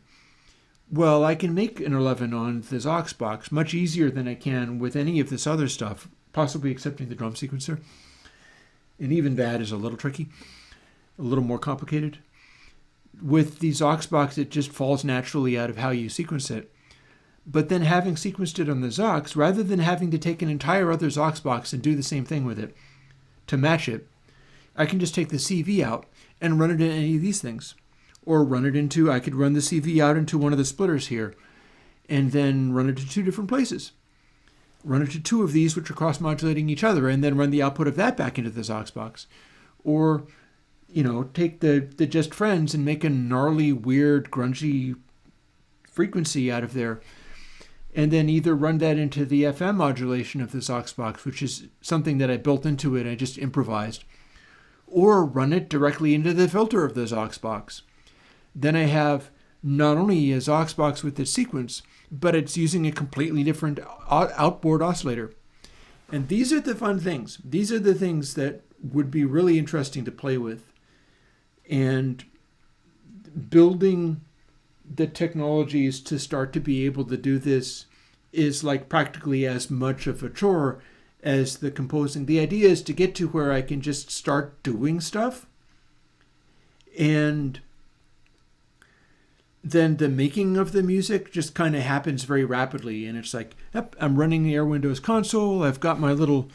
Well, I can make an 11 on the Zoxbox much easier than I can with any of this other stuff, possibly excepting the drum sequencer. And even that is a little tricky, a little more complicated. With the Zoxbox, it just falls naturally out of how you sequence it. But then having sequenced it on the Zox, rather than having to take an entire other Zoxbox and do the same thing with it to match it, I can just take the CV out and run it in any of these things. Or run it into, I could run the CV out into one of the splitters here and then run it to 2 different places. Run it to 2 of these, which are cross-modulating each other, and then run the output of that back into the Zoxbox. Or, take the Just Friends and make a gnarly, weird, grungy frequency out of there. And then either run that into the FM modulation of the Zoxbox, which is something that I built into it, I just improvised. Or run it directly into the filter of the Zoxbox. Then I have not only a Zoxbox with its sequence, but it's using a completely different outboard oscillator. And these are the fun things. These are the things that would be really interesting to play with. And building the technologies to start to be able to do this is like practically as much of a chore as the composing. The idea is to get to where I can just start doing stuff, and then the making of the music just kind of happens very rapidly. And it's like, yep, I'm running the Airwindows console. I've got my little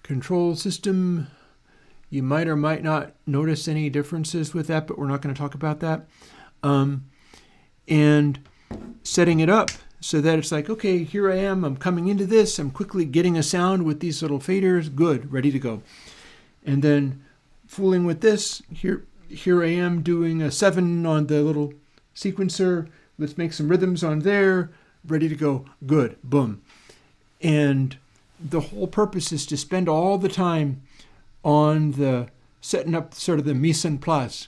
control system. You might or might not notice any differences with that, but we're not going to talk about that. And setting it up so that it's like, okay, here I am. I'm coming into this. I'm quickly getting a sound with these little faders. Good, ready to go. And then fooling with this, here I am doing a 7 on the little sequencer. Let's make some rhythms on there. Ready to go. Good. Boom. And the whole purpose is to spend all the time on the setting up sort of the mise en place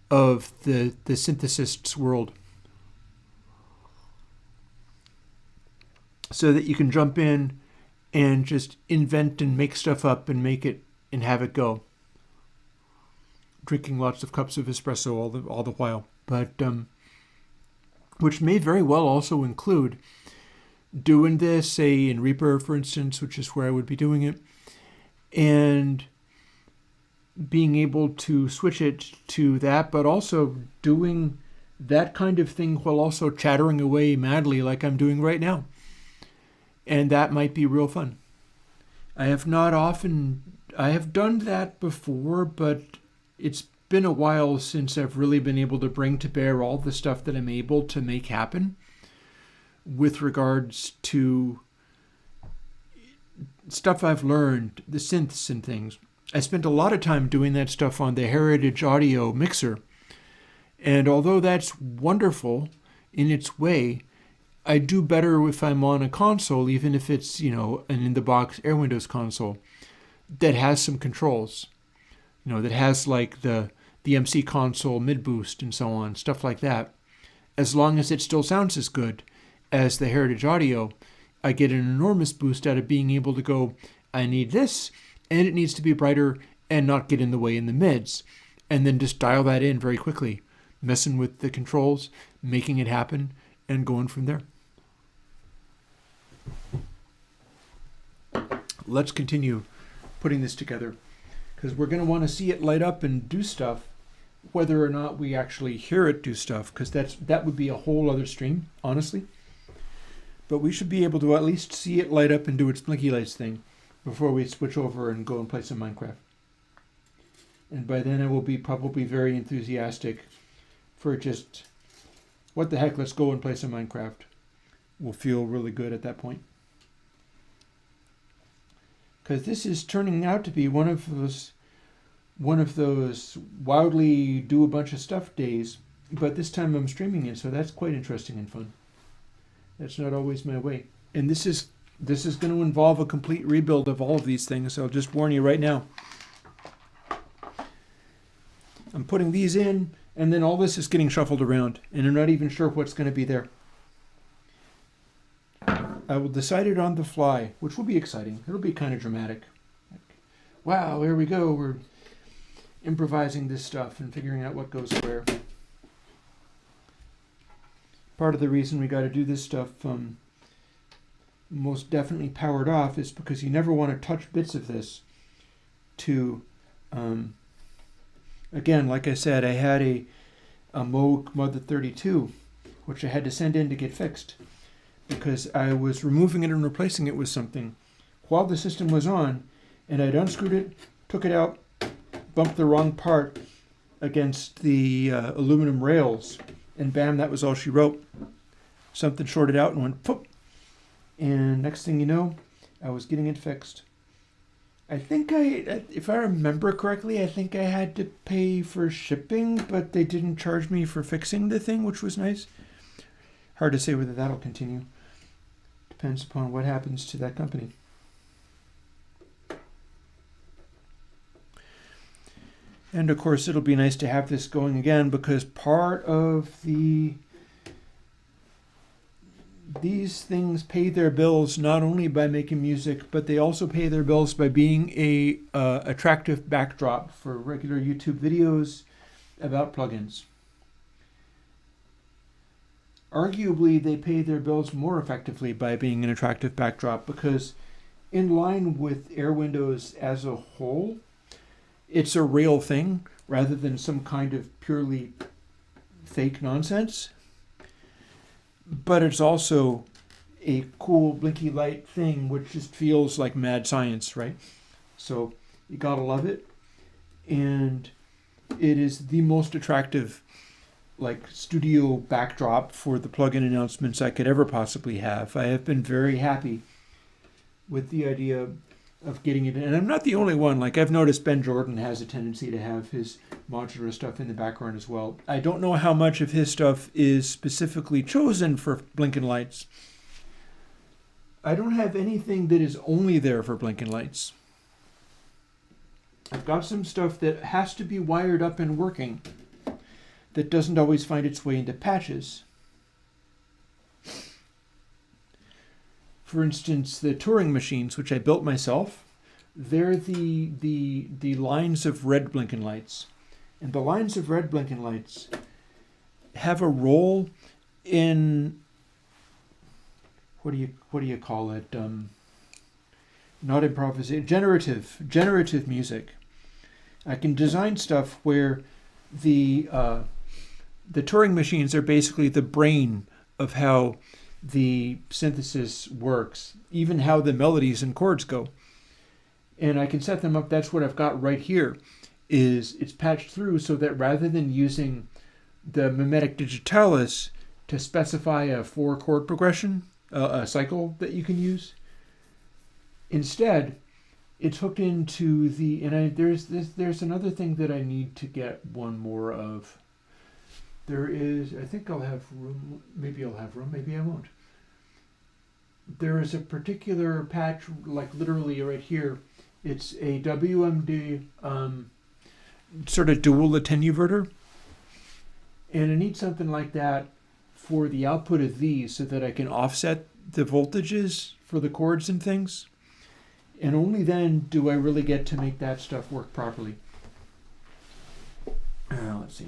of the synthesist's world, so that you can jump in and just invent and make stuff up and make it and have it go. Drinking lots of cups of espresso all the while. But which may very well also include doing this, say in Reaper, for instance, which is where I would be doing it, and being able to switch it to that, but also doing that kind of thing while also chattering away madly like I'm doing right now. And that might be real fun. I have done that before, but it's been a while since I've really been able to bring to bear all the stuff that I'm able to make happen with regards to stuff I've learned, the synths and things. I spent a lot of time doing that stuff on the Heritage Audio mixer. And although that's wonderful in its way, I do better if I'm on a console, even if it's, an in-the-box Airwindows console that has some controls, that has like the MC console mid-boost and so on, stuff like that. As long as it still sounds as good as the Heritage Audio, I get an enormous boost out of being able to go, I need this, and it needs to be brighter and not get in the way in the mids, and then just dial that in very quickly, messing with the controls, making it happen, and going from there. Let's continue putting this together, because we're going to want to see it light up and do stuff, whether or not we actually hear it do stuff, because that would be a whole other stream, honestly. But we should be able to at least see it light up and do its blinky lights thing before we switch over and go and play some Minecraft. And by then I will be probably very enthusiastic for just, what the heck, let's go and play some Minecraft. We'll feel really good at that point. Because this is turning out to be one of those wildly do a bunch of stuff days, but this time I'm streaming it, so that's quite interesting and fun. That's not always my way. And this is going to involve a complete rebuild of all of these things. I'll just warn you right now. I'm putting these in, and then all this is getting shuffled around, and I'm not even sure what's going to be there. I will decide it on the fly, which will be exciting. It'll be kind of dramatic. Like, wow, here we go. We're improvising this stuff and figuring out what goes where. Part of the reason we got to do this stuff most definitely powered off is because you never want to touch bits of this to, again, like I said, I had a Moog Mother 32, which I had to send in to get fixed because I was removing it and replacing it with something while the system was on, and I'd unscrewed it, took it out, bumped the wrong part against the aluminum rails, and bam, that was all she wrote. Something shorted out and went poof. And next thing you know, I was getting it fixed. I think if I remember correctly, I think I had to pay for shipping, but they didn't charge me for fixing the thing, which was nice. Hard to say whether that'll continue. Depends upon what happens to that company. And of course, it'll be nice to have this going again because part of these things pay their bills not only by making music, but they also pay their bills by being a attractive backdrop for regular YouTube videos about plugins. Arguably, they pay their bills more effectively by being an attractive backdrop because in line with Airwindows as a whole, it's a real thing rather than some kind of purely fake nonsense. But it's also a cool blinky light thing which just feels like mad science, right? So you gotta love it. And it is the most attractive studio backdrop for the plugin announcements I could ever possibly have. I have been very happy with the idea of getting it in. And I'm not the only one. I've noticed Ben Jordan has a tendency to have his modular stuff in the background as well. I don't know how much of his stuff is specifically chosen for blinking lights. I don't have anything that is only there for blinking lights. I've got some stuff that has to be wired up and working that doesn't always find its way into patches. For instance, the touring machines, which I built myself, they're the lines of red blinking lights. And the lines of red blinking lights have a role in, what do you call it? Not improvisation, generative music. I can design stuff where the Turing machines are basically the brain of how the synthesis works, even how the melodies and chords go. And I can set them up. That's what I've got right here. It's patched through so that rather than using the mimetic digitalis to specify a 4-chord progression, a cycle that you can use, instead it's hooked into the, and there's another thing that I need to get one more of. There is, I think I'll have room, maybe I'll have room, maybe I won't. There is a particular patch, like literally right here. It's a WMD sort of dual attenuverter. And I need something like that for the output of these so that I can offset the voltages for the chords and things. And only then do I really get to make that stuff work properly. Let's see.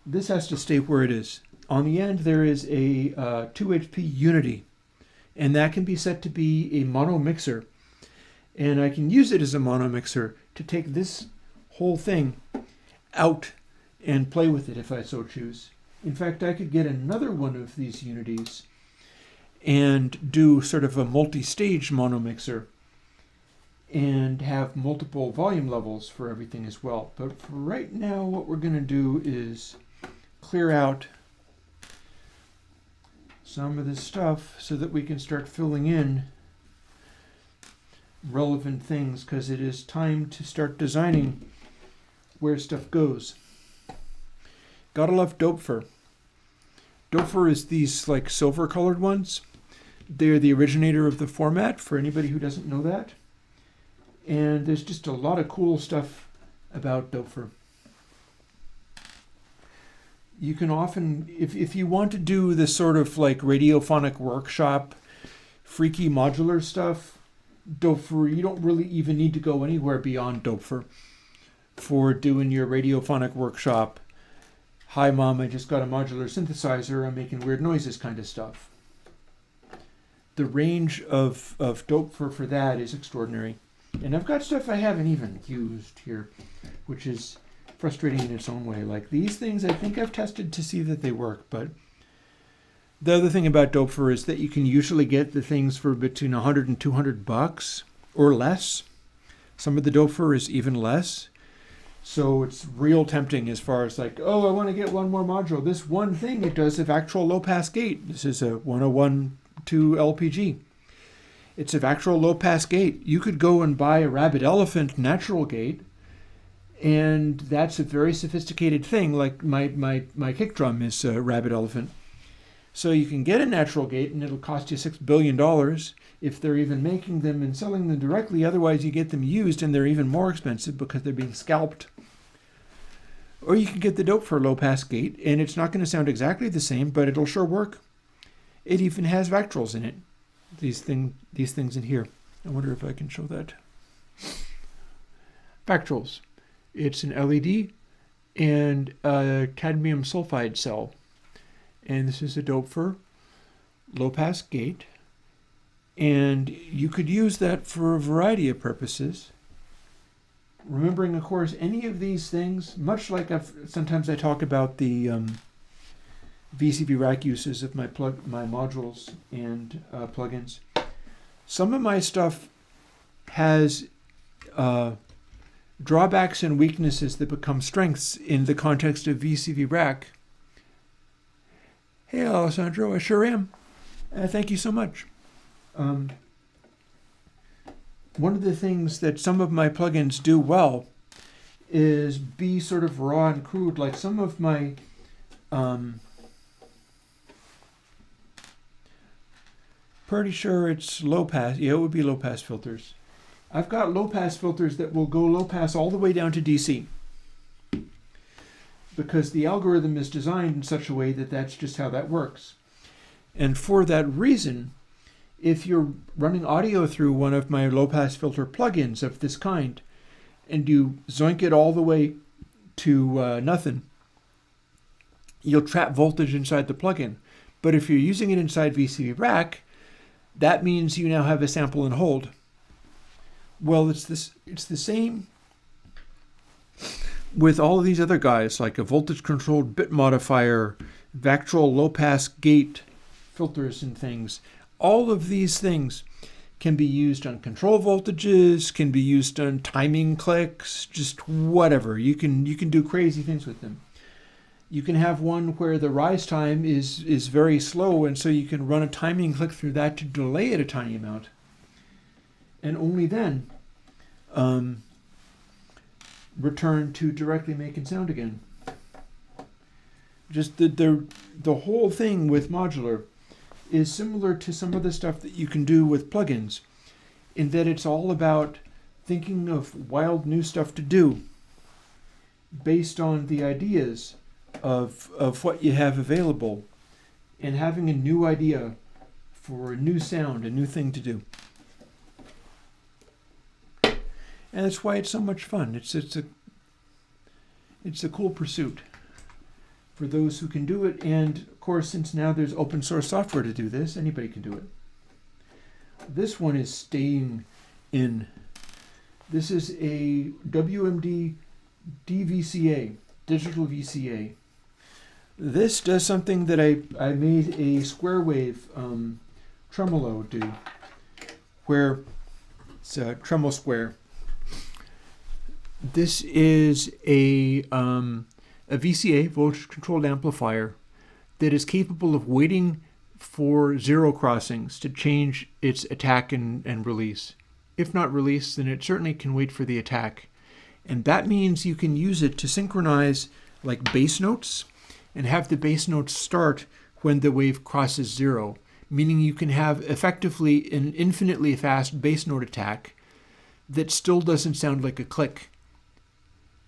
This has to stay where it is. On the end, there is a 2 HP unity, and that can be set to be a mono mixer. And I can use it as a mono mixer to take this whole thing out and play with it if I so choose. In fact, I could get another one of these unities and do sort of a multi-stage mono mixer and have multiple volume levels for everything as well. But for right now, what we're going to do is clear out some of this stuff so that we can start filling in relevant things, because it is time to start designing where stuff goes. Gotta love Doepfer. Doepfer is these like silver colored ones. They're the originator of the format, for anybody who doesn't know that. And there's just a lot of cool stuff about Doepfer. You can often, if you want to do this sort of like radiophonic workshop, freaky modular stuff, Doepfer, you don't really even need to go anywhere beyond Doepfer for doing your radiophonic workshop. Hi mom, I just got a modular synthesizer, I'm making weird noises kind of stuff. The range of Doepfer for that is extraordinary. And I've got stuff I haven't even used here, which is frustrating in its own way. Like these things, I think I've tested to see that they work, but the other thing about Doepfer is that you can usually get the things for between 100 and 200 bucks or less. Some of the Doepfer is even less. So it's real tempting as far as like, oh, I want to get one more module. This one thing it does have actual low-pass gate. This is a 101-2 LPG. It's a actual low-pass gate. You could go and buy a Rabbit Elephant natural gate, and that's a very sophisticated thing. Like my kick drum is a Rabbit Elephant. So you can get a natural gate, and it'll cost you $6 billion if they're even making them and selling them directly. Otherwise, you get them used, and they're even more expensive because they're being scalped. Or you can get the Doepfer low-pass gate, and it's not going to sound exactly the same, but it'll sure work. It even has Vactrols in it. These things in here. I wonder if I can show that. Vactrols. It's an LED and a cadmium sulfide cell. And this is a Doepfer low-pass gate. And you could use that for a variety of purposes. Remembering, of course, any of these things, much like sometimes I talk about the VCV Rack uses of my modules and plugins. Some of my stuff has drawbacks and weaknesses that become strengths in the context of VCV Rack. Hey, Alessandro, I sure am. Thank you so much. One of the things that some of my plugins do well is be sort of raw and crude. Like some of my pretty sure it's low pass. Yeah, it would be low pass filters. I've got low pass filters that will go low pass all the way down to DC, because the algorithm is designed in such a way that that's just how that works. And for that reason, if you're running audio through one of my low-pass filter plugins of this kind, and you zoink it all the way to nothing, you'll trap voltage inside the plugin. But if you're using it inside VCV Rack, that means you now have a sample and hold. Well, it's the same with all of these other guys, like a voltage-controlled bit modifier, Vactrol low-pass gate filters and things. All of these things can be used on control voltages, can be used on timing clicks, just whatever. You can do crazy things with them. You can have one where the rise time is very slow, and so you can run a timing click through that to delay it a tiny amount. And only then return to directly making sound again. Just the whole thing with Modular is similar to some of the stuff that you can do with plugins, in that it's all about thinking of wild new stuff to do based on the ideas of what you have available, and having a new idea for a new sound, a new thing to do. And that's why it's so much fun. It's a cool pursuit for those who can do it. And of course, since now there's open source software to do this, anybody can do it. This one is staying in. This is a WMD DVCA, digital VCA. This does something that I made a square wave tremolo do, where it's a tremolo square. This is a VCA, voltage controlled amplifier, that is capable of waiting for zero crossings to change its attack and release. If not release, then it certainly can wait for the attack. And that means you can use it to synchronize like bass notes and have the bass notes start when the wave crosses zero, meaning you can have effectively an infinitely fast bass note attack that still doesn't sound like a click.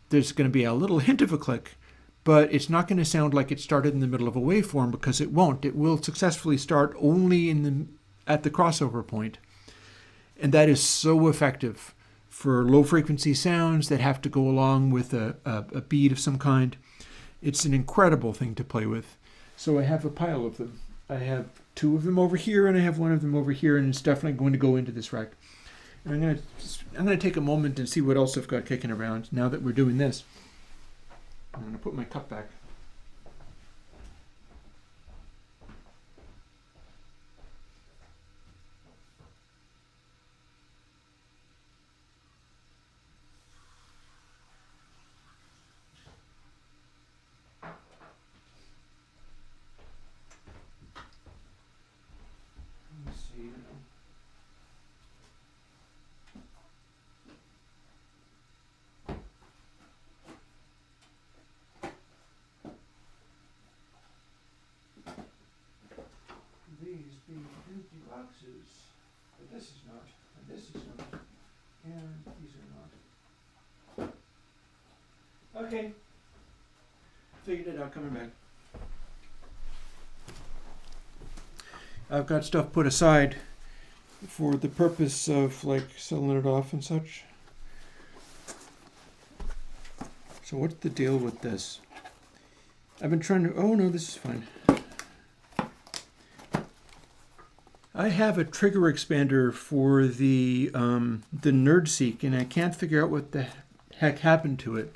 There's going to be a little hint of a click, but it's not going to sound like it started in the middle of a waveform, because it won't. It will successfully start only at the crossover point. And that is so effective for low frequency sounds that have to go along with a beat of some kind. It's an incredible thing to play with. So I have a pile of them. I have 2 of them over here, and I have 1 of them over here, and it's definitely going to go into this rack. And I'm going to take a moment and see what else I've got kicking around now that we're doing this. I'm going to put my cup back. Let me see. These being empty boxes, but this is not, and this is not, and these are not. Okay, figured it out coming back. I've got stuff put aside for the purpose of like selling it off and such. So what's the deal with this? I've been trying to, oh no, this is fine. I have a trigger expander for the NerdSeek, and I can't figure out what the heck happened to it.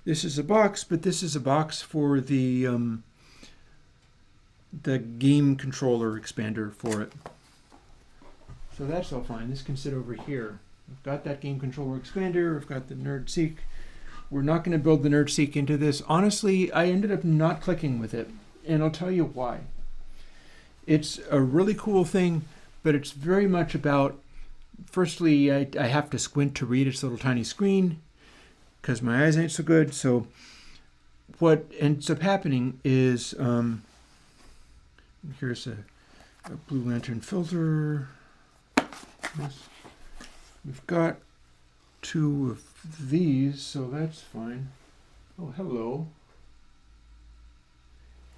This is a box, but this is a box for the game controller expander for it. So that's all fine. This can sit over here. I've got that game controller expander. I've got the NerdSeek. We're not going to build the NerdSeek into this. Honestly, I ended up not clicking with it, and I'll tell you why. It's a really cool thing, but it's very much about, firstly, I have to squint to read its little tiny screen because my eyes ain't so good. So what ends up happening is, here's a Blue Lantern filter. We've got 2 of these, so that's fine. Oh, hello.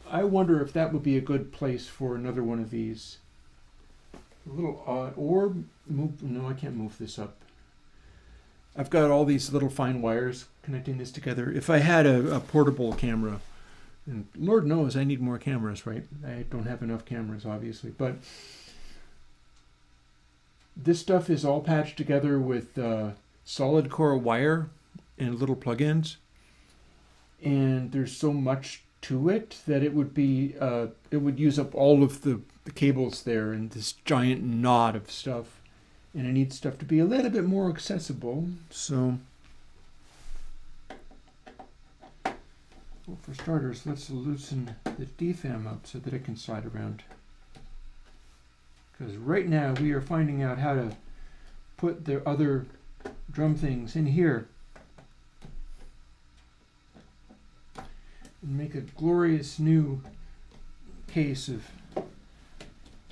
I wonder if that would be a good place for another one of these. A little odd, or move, no, I can't move this up. I've got all these little fine wires connecting this together. If I had a portable camera, And Lord knows I need more cameras, right? I don't have enough cameras, obviously. But this stuff is all patched together with solid core wire and little plugins. And there's so much to it that it would use up all of the cables there in this giant knot of stuff. And I need stuff to be a little bit more accessible. So, well, for starters, let's loosen the DFAM up so that it can slide around. Because right now we are finding out how to put the other drum things in here and make a glorious new case of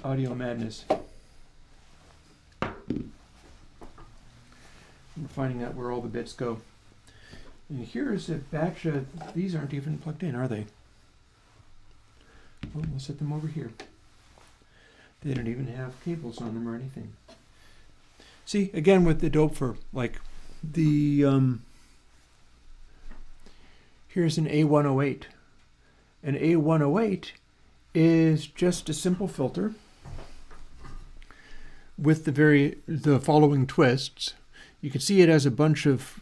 audio madness. We're finding out where all the bits go. And here's a batch of, these aren't even plugged in, are they? Well, we'll set them over here. They don't even have cables on them or anything. See, again with the Doepfer, like the, here's an A108. An A108 is just a simple filter with the following twists. You can see it has a bunch of,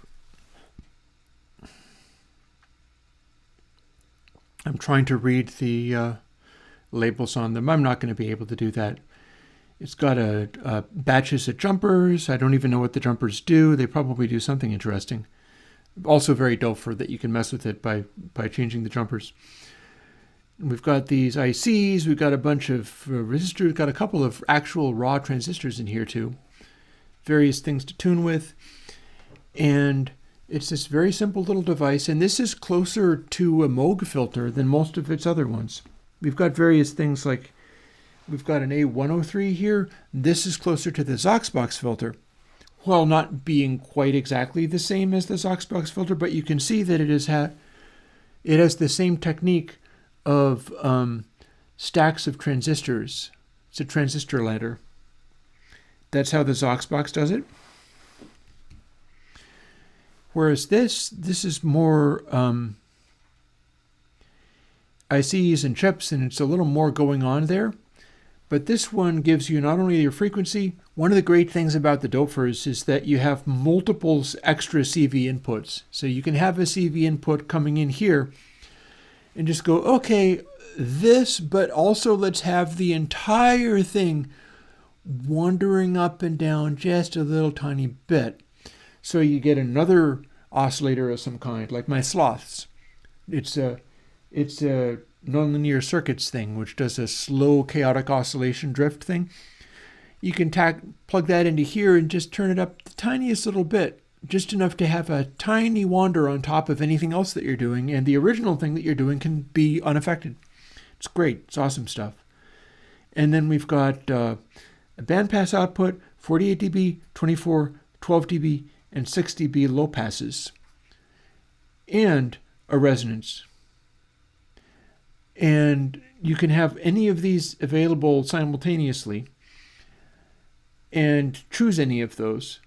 I'm trying to read the labels on them. I'm not going to be able to do that. It's got batches of jumpers. I don't even know what the jumpers do. They probably do something interesting. Also very Doepfer that you can mess with it by changing the jumpers. And we've got these ICs. We've got a bunch of resistors. We've got a couple of actual raw transistors in here too. Various things to tune with. And it's this very simple little device. And this is closer to a Moog filter than most of its other ones. We've got various things like, we've got an A103 here. This is closer to the Zoxbox filter. While not being quite exactly the same as the Zoxbox filter, but you can see that it has the same technique of stacks of transistors. It's a transistor ladder. That's how the Zoxbox does it. Whereas this is more ICs and chips, and it's a little more going on there. But this one gives you not only your frequency, one of the great things about the Doepfers is that you have multiple extra CV inputs. So you can have a CV input coming in here and just go, okay, this, but also let's have the entire thing wandering up and down just a little tiny bit. So you get another oscillator of some kind, like my sloths. It's a nonlinear circuits thing, which does a slow chaotic oscillation drift thing. You can plug that into here and just turn it up the tiniest little bit, just enough to have a tiny wander on top of anything else that you're doing, and the original thing that you're doing can be unaffected. It's great. It's awesome stuff. And then we've got a bandpass output, 48 dB, 24, 12 dB, and 6 dB low passes, and a resonance. And you can have any of these available simultaneously and choose any of those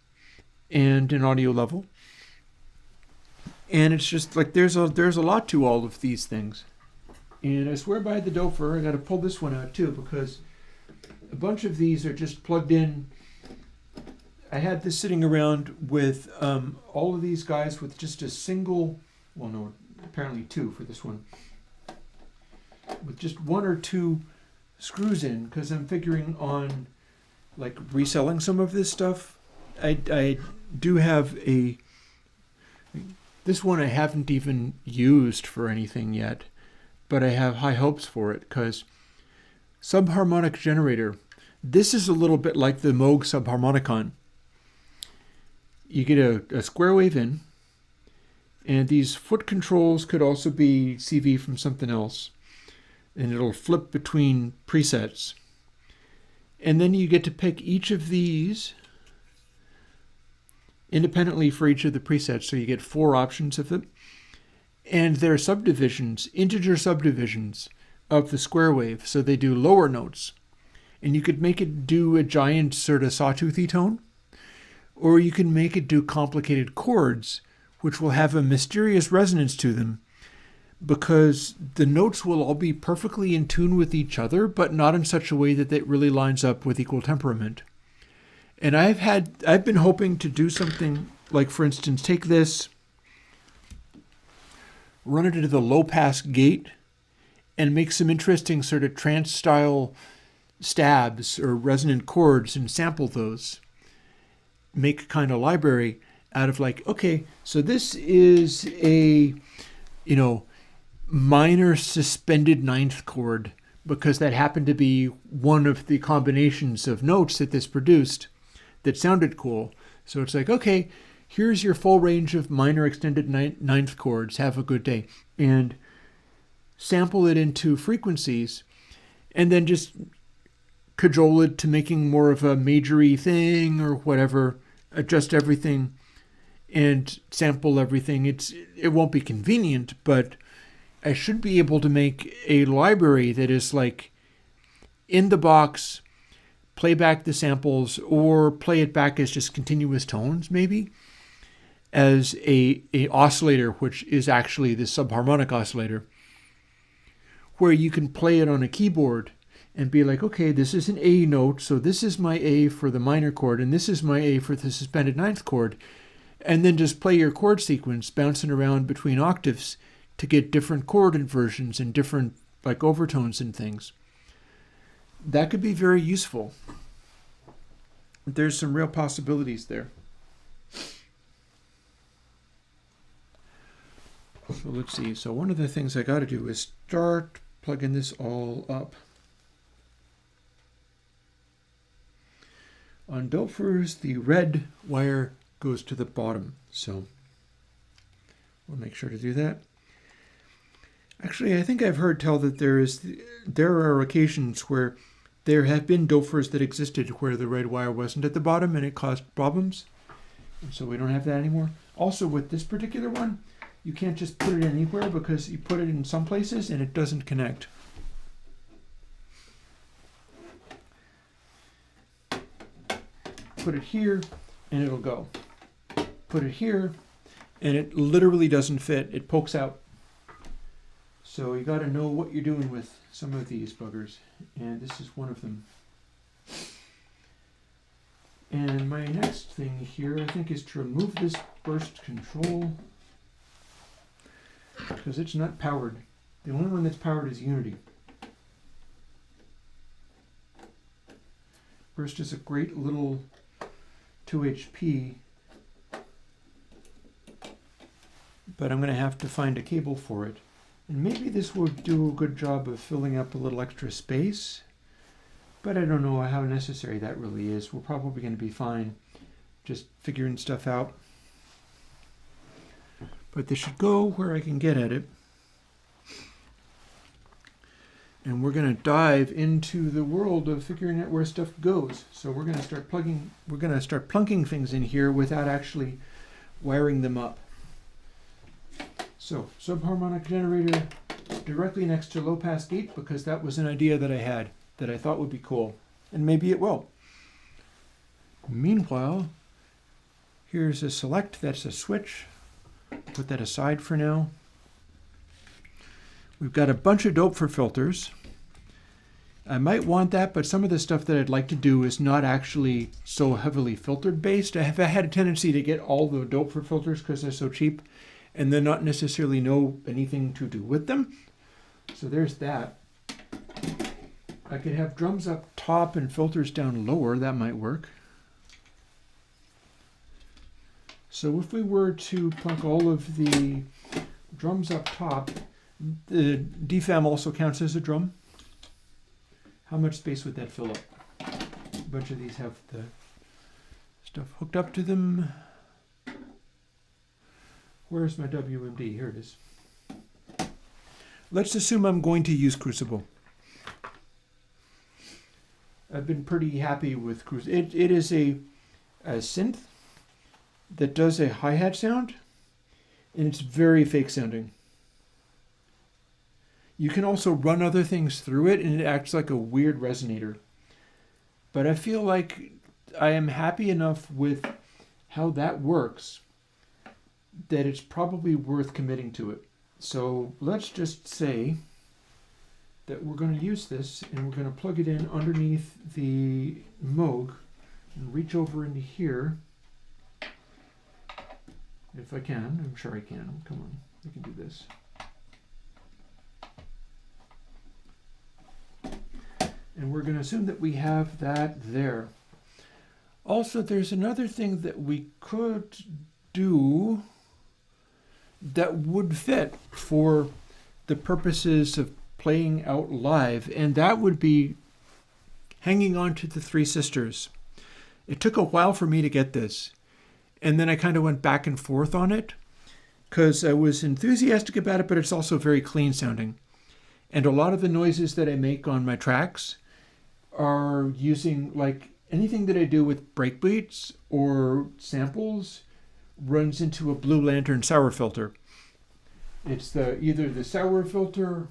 and an audio level. And it's just like there's a lot to all of these things. And I swear by the Doepfer, I got to pull this one out too, because a bunch of these are just plugged in. I had this sitting around with all of these guys with just a single, well no, apparently two for this one, with just one or two screws in, because I'm figuring on like reselling some of this stuff. I do have this one I haven't even used for anything yet, but I have high hopes for it, because subharmonic generator, this is a little bit like the Moog subharmonicon. You get a square wave in, and these foot controls could also be CV from something else, and it'll flip between presets. And then you get to pick each of these independently for each of the presets, so you get 4 options of them. And they're subdivisions, integer subdivisions of the square wave, so they do lower notes. And you could make it do a giant sort of sawtoothy tone, or you can make it do complicated chords, which will have a mysterious resonance to them, because the notes will all be perfectly in tune with each other, but not in such a way that it really lines up with equal temperament. And I've been hoping to do something like, for instance, take this, run it into the low pass gate, and make some interesting sort of trance style stabs or resonant chords and sample those. Make a kind of library out of like, okay, so this is a, minor suspended ninth chord, because that happened to be one of the combinations of notes that this produced that sounded cool. So it's like, okay, here's your full range of minor extended ninth chords. Have a good day. And sample it into frequencies, and then just cajole it to making more of a majory thing or whatever. Adjust everything and sample everything. It won't be convenient, but I should be able to make a library that is like in the box, play back the samples, or play it back as just continuous tones, maybe, as a oscillator, which is actually the subharmonic oscillator, where you can play it on a keyboard and be like, okay, this is an A note, so this is my A for the minor chord, and this is my A for the suspended ninth chord, and then just play your chord sequence bouncing around between octaves to get different chord inversions and different like overtones and things. That could be very useful. There's some real possibilities there. So let's see. So one of the things I got to do is start plugging this all up. On Dopfers, the red wire goes to the bottom. So we'll make sure to do that. Actually, I think I've heard tell that there are occasions where there have been Dopfers that existed where the red wire wasn't at the bottom and it caused problems. And so we don't have that anymore. Also, with this particular one, you can't just put it anywhere because you put it in some places and it doesn't connect. Put it here and it'll go. Put it here and it literally doesn't fit. It pokes out. So you got to know what you're doing with some of these buggers, and this is one of them. And my next thing here, I think, is to remove this burst control, because it's not powered. The only one that's powered is Unity. Burst is a great little 2 HP, but I'm going to have to find a cable for it. And maybe this will do a good job of filling up a little extra space, but I don't know how necessary that really is. We're probably going to be fine just figuring stuff out. But this should go where I can get at it. And we're going to dive into the world of figuring out where stuff goes. So we're going to start plunking things in here without actually wiring them up. So, subharmonic generator directly next to low pass gate, because that was an idea that I had that I thought would be cool. And maybe it will. Meanwhile, here's a select, that's a switch. Put that aside for now. We've got a bunch of Doepfer filters. I might want that, but some of the stuff that I'd like to do is not actually so heavily filtered based. I have had a tendency to get all the Doepfer filters because they're so cheap, and then not necessarily know anything to do with them. So there's that. I could have drums up top and filters down lower. That might work. So if we were to plunk all of the drums up top, the DFAM also counts as a drum. How much space would that fill up? A bunch of these have the stuff hooked up to them. Where's my WMD? Here it is. Let's assume I'm going to use Crucible. I've been pretty happy with Crucible. It is a synth that does a hi-hat sound, and it's very fake sounding. You can also run other things through it, and it acts like a weird resonator. But I feel like I am happy enough with how that works that it's probably worth committing to it. So let's just say that we're going to use this and we're going to plug it in underneath the Moog and reach over into here. If I can, I'm sure I can. Come on, we can do this. And we're going to assume that we have that there. Also, there's another thing that we could do that would fit for the purposes of playing out live, and that would be hanging on to the Three Sisters. It took a while for me to get this, and then I kind of went back and forth on it because I was enthusiastic about it, but it's also very clean sounding. And a lot of the noises that I make on my tracks are using, like, anything that I do with breakbeats or samples runs into a Blue Lantern sour filter. It's either the sour filter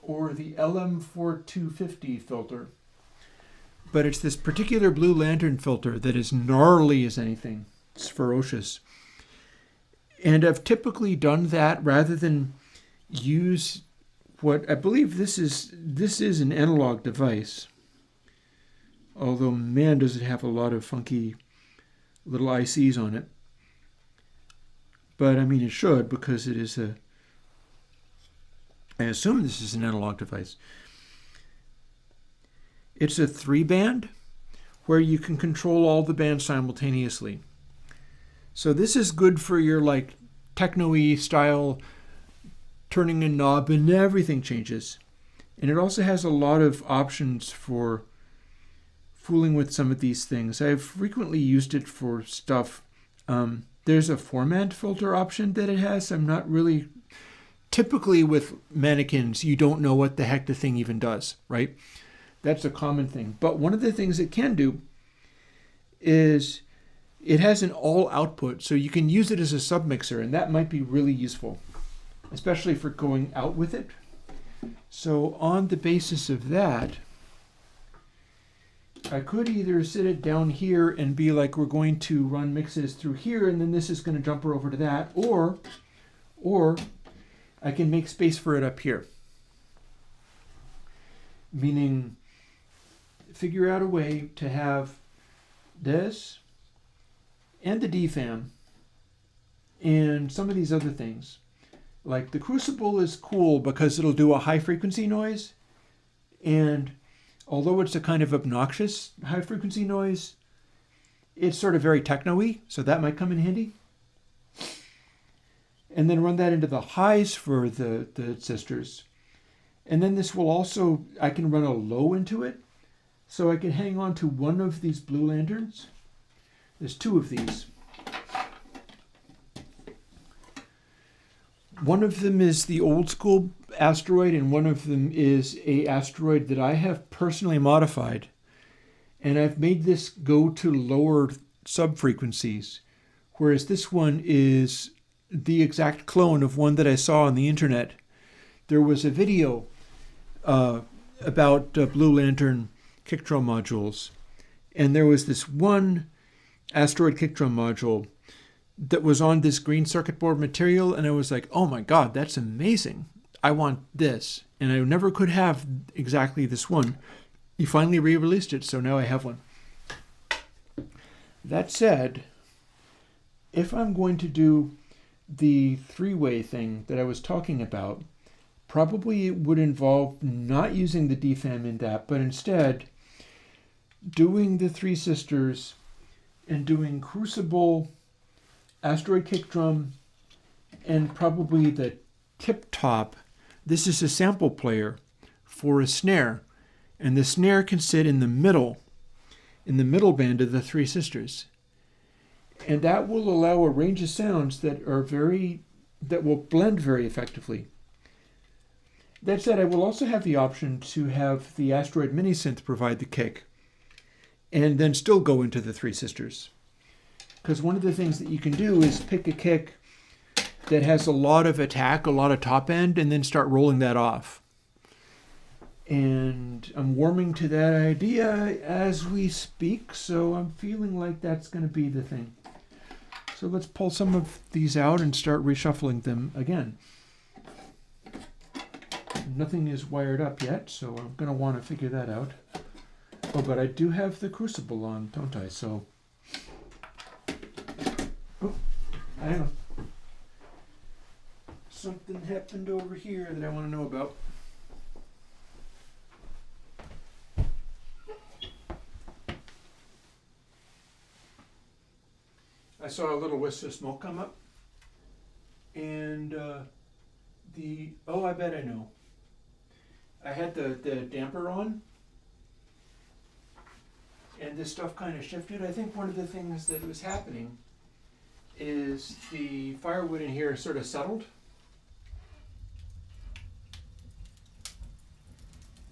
or the LM4250 filter. But it's this particular Blue Lantern filter that is gnarly as anything. It's ferocious. And I've typically done that rather than use what I believe this is an analog device. Although, man, does it have a lot of funky little ICs on it. But, I mean, it should, because it is I assume this is an analog device. It's a 3-band where you can control all the bands simultaneously. So this is good for your, like, techno-y style, turning a knob and everything changes. And it also has a lot of options for fooling with some of these things. I've frequently used it for stuff. There's a formant filter option that it has. I'm not really... Typically with mannequins, you don't know what the heck the thing even does, right? That's a common thing. But one of the things it can do is it has an all output, so you can use it as a submixer, and that might be really useful, especially for going out with it. So on the basis of that, I could either sit it down here and be like, we're going to run mixes through here, and then this is going to jump over to that, or I can make space for it up here. Meaning, figure out a way to have this and the DFAM and some of these other things. Like the Crucible is cool because it'll do a high frequency noise, and although it's a kind of obnoxious high frequency noise, it's sort of very techno-y, so that might come in handy. And then run that into the highs for the sisters. And then this will also, I can run a low into it, so I can hang on to one of these Blue Lanterns. There's 2 of these. One of them is the old school asteroid, and one of them is a asteroid that I have personally modified. And I've made this go to lower sub-frequencies, whereas this one is the exact clone of one that I saw on the internet. There was a video about Blue Lantern kick drum modules, and there was this one asteroid kick drum module that was on this green circuit board material, and I was like, oh my god, that's amazing. I want this. And I never could have exactly this one. He finally re-released it, so now I have one. That said, if I'm going to do the 3-way thing that I was talking about, probably it would involve not using the DFAM in that, but instead doing the 3 sisters and doing Crucible, asteroid kick drum, and probably the tip top. This is a sample player for a snare, and the snare can sit in the middle band of the 3 sisters. And that will allow a range of sounds that will blend very effectively. That said, I will also have the option to have the Asteroid Mini Synth provide the kick, and then still go into the 3 sisters. Because one of the things that you can do is pick a kick that has a lot of attack, a lot of top end, and then start rolling that off. And I'm warming to that idea as we speak, so I'm feeling like that's going to be the thing. So let's pull some of these out and start reshuffling them again. Nothing is wired up yet, so I'm going to want to figure that out. Oh, but I do have the crucible on, don't I? So, oh, hang on. Something happened over here that I want to know about. I saw a little wisp of smoke come up, and oh, I bet I know. I had the damper on, and this stuff kind of shifted. I think one of the things that was happening is the firewood in here sort of settled.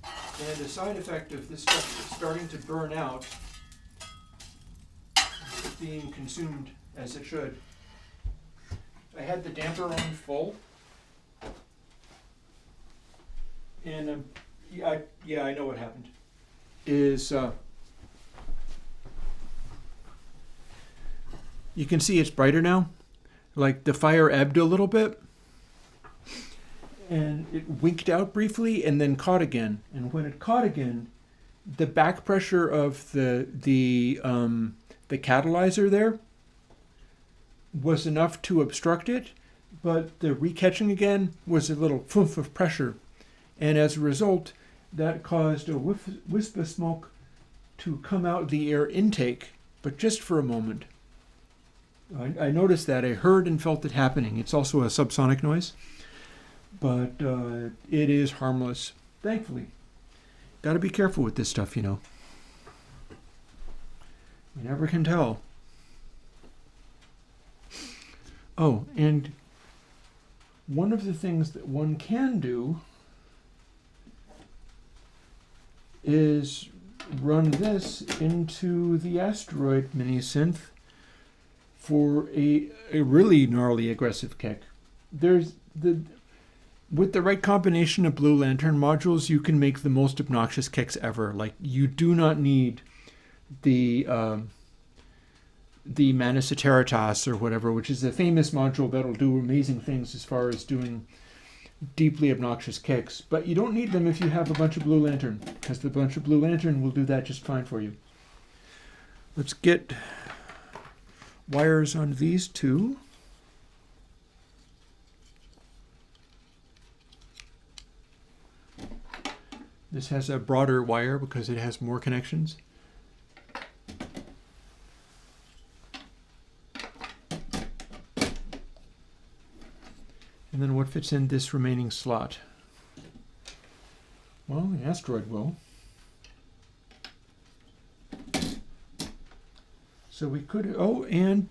And the side effect of this stuff starting to burn out, being consumed as it should. I had the damper on full, and yeah, I know what happened. Is you can see it's brighter now. Like the fire ebbed a little bit, and it winked out briefly and then caught again. And when it caught again, the back pressure of the catalyzer there was enough to obstruct it, but the recatching again was a little foof of pressure. And as a result, that caused a wisp of smoke to come out the air intake, but just for a moment. I noticed that. I heard and felt it happening. It's also a subsonic noise, but it is harmless, thankfully. Got to be careful with this stuff, you know. You never can tell. Oh, and one of the things that one can do is run this into the Asteroid mini synth for a really gnarly aggressive kick. With the right combination of Blue Lantern modules, you can make the most obnoxious kicks ever. Like, you do not need the Maniciteritas or whatever, which is a famous module that'll do amazing things as far as doing deeply obnoxious kicks. But you don't need them if you have a bunch of Blue Lantern, because the bunch of Blue Lantern will do that just fine for you. Let's get wires on these two. This has a broader wire because it has more connections. And then what fits in this remaining slot? Well, the Asteroid will. So we could, oh, and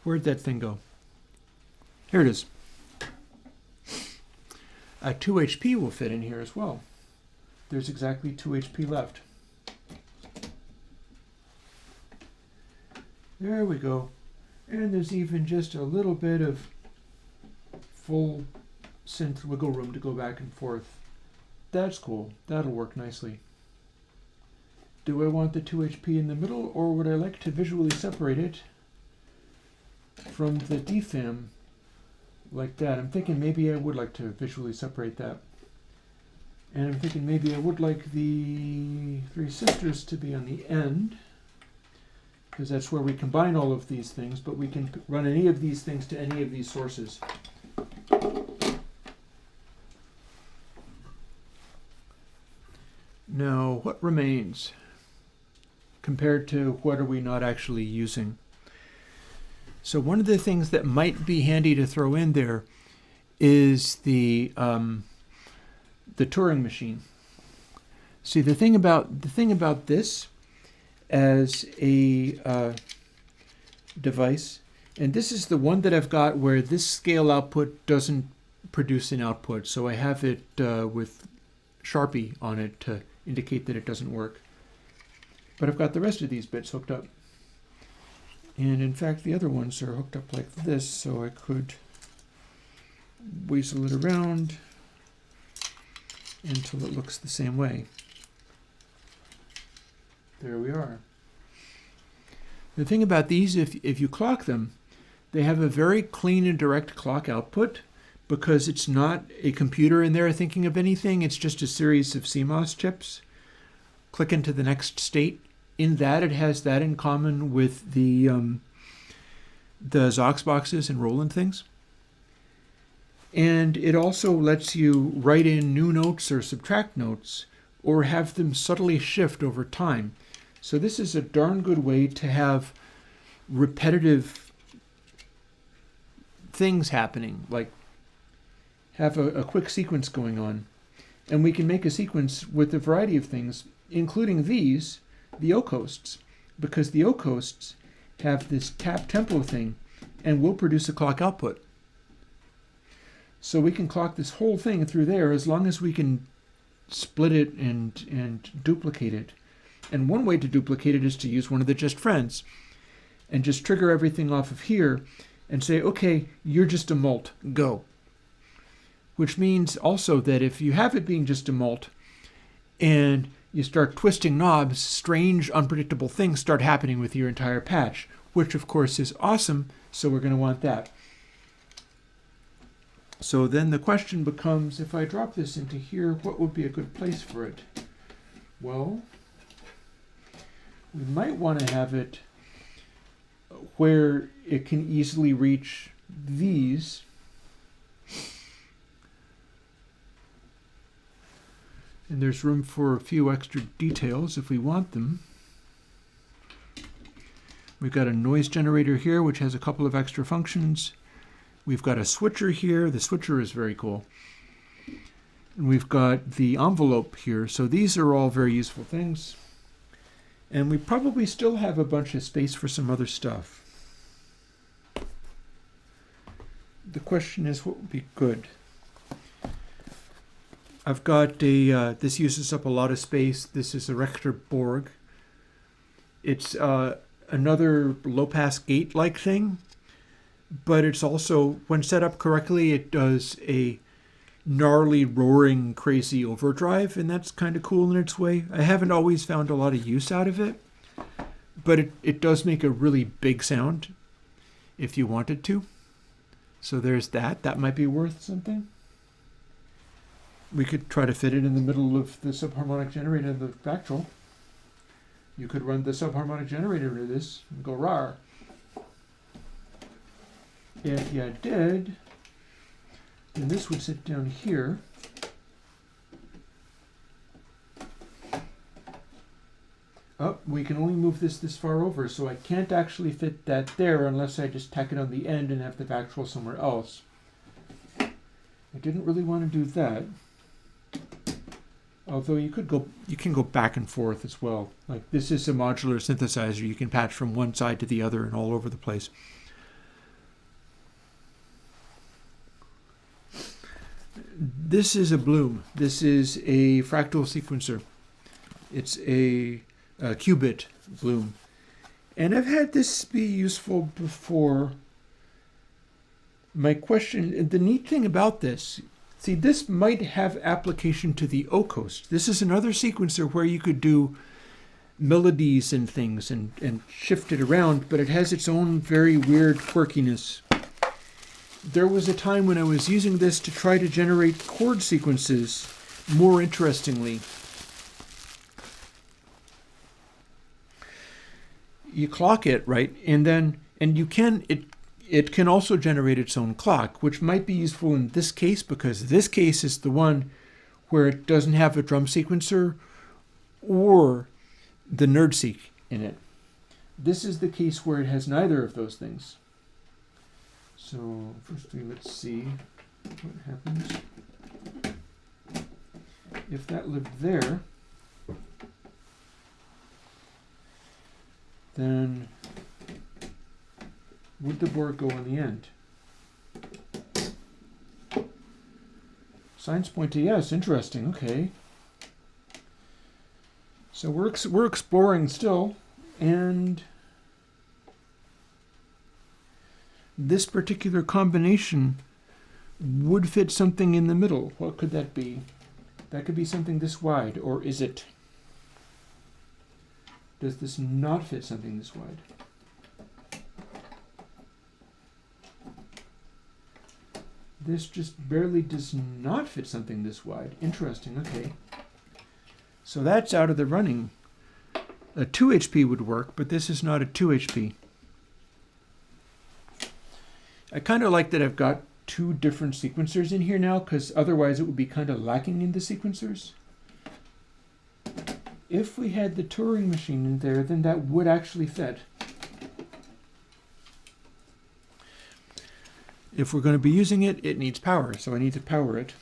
where'd that thing go? Here it is. A 2 HP will fit in here as well. There's exactly 2 HP left. There we go. And there's even just a little bit of full synth wiggle room to go back and forth. That's cool. That'll work nicely. Do I want the 2 HP in the middle, or would I like to visually separate it from the DFAM like that? I'm thinking maybe I would like to visually separate that. And I'm thinking maybe I would like the 3 sisters to be on the end, because that's where we combine all of these things, but we can run any of these things to any of these sources. Now, what remains compared to what are we not actually using? So one of the things that might be handy to throw in there is the Turing machine. See, the thing about this as a device, and this is the one that I've got where this scale output doesn't produce an output, so I have it with Sharpie on it to indicate that it doesn't work. But I've got the rest of these bits hooked up. And in fact, the other ones are hooked up like this, so I could weasel it around until it looks the same way. There we are. The thing about these, if you clock them, They have a very clean and direct clock output because it's not a computer in there thinking of anything. It's just a series of CMOS chips. Click into the next state. In that, it has that in common with the Zox boxes and Roland things. And it also lets you write in new notes or subtract notes or have them subtly shift over time. So this is a darn good way to have repetitive things happening, like have a quick sequence going on. And we can make a sequence with a variety of things, including these, the O-coasts, because the O-coasts have this tap tempo thing and will produce a clock output. So we can clock this whole thing through there as long as we can split it and duplicate it. And one way to duplicate it is to use one of the just friends and just trigger everything off of here and say, okay, you're just a mult, go. Which means also that if you have it being just a mult and you start twisting knobs, strange, unpredictable things start happening with your entire patch, which of course is awesome, so we're going to want that. So then the question becomes, if I drop this into here, what would be a good place for it? Well, we might want to have it where it can easily reach these. And there's room for a few extra details if we want them. We've got a noise generator here, which has a couple of extra functions. We've got a switcher here. The switcher is very cool. And we've got the envelope here. So these are all very useful things. And we probably still have a bunch of space for some other stuff. The question is, what would be good? I've got a, this uses up a lot of space. This is a Richter Borg. It's another low-pass gate-like thing, but it's also, when set up correctly, it does a gnarly, roaring, crazy overdrive, and that's kind of cool in its way. I haven't always found a lot of use out of it, but it does make a really big sound if you wanted to. So there's that. That might be worth something. We could try to fit it in the middle of the subharmonic generator of the Fractal. You could run the subharmonic generator to this and go rawr. If you did, then this would sit down here. Oh, we can only move this far over, so I can't actually fit that there unless I just tack it on the end and have the Fractal somewhere else. I didn't really want to do that. Although you can go back and forth as well. Like this is a modular synthesizer. You can patch from one side to the other and all over the place. This is a Bloom. This is a fractal sequencer. It's a qubit Bloom. And I've had this be useful before. My question, the neat thing about this, see, this might have application to the O-coast. This is another sequencer where you could do melodies and things and shift it around, but it has its own very weird quirkiness. There was a time when I was using this to try to generate chord sequences more interestingly. You clock it, right? And you can, it can also generate its own clock, which might be useful in this case because this case is the one where it doesn't have a drum sequencer or the NerdSeq in it. This is the case where it has neither of those things. So firstly, let's see what happens if that lived there. Then would the board go on the end? Signs point to yes. Interesting. Okay. So we're exploring still, and this particular combination would fit something in the middle. What could that be? That could be something this wide, or is it? Does this not fit something this wide? This just barely does not fit something this wide. Interesting, okay. So that's out of the running. A 2 HP would work, but this is not a 2 HP. I kind of like that I've got two different sequencers in here now, because otherwise it would be kind of lacking in the sequencers. If we had the Turing machine in there, then that would actually fit. If we're going to be using it, it needs power, so I need to power it.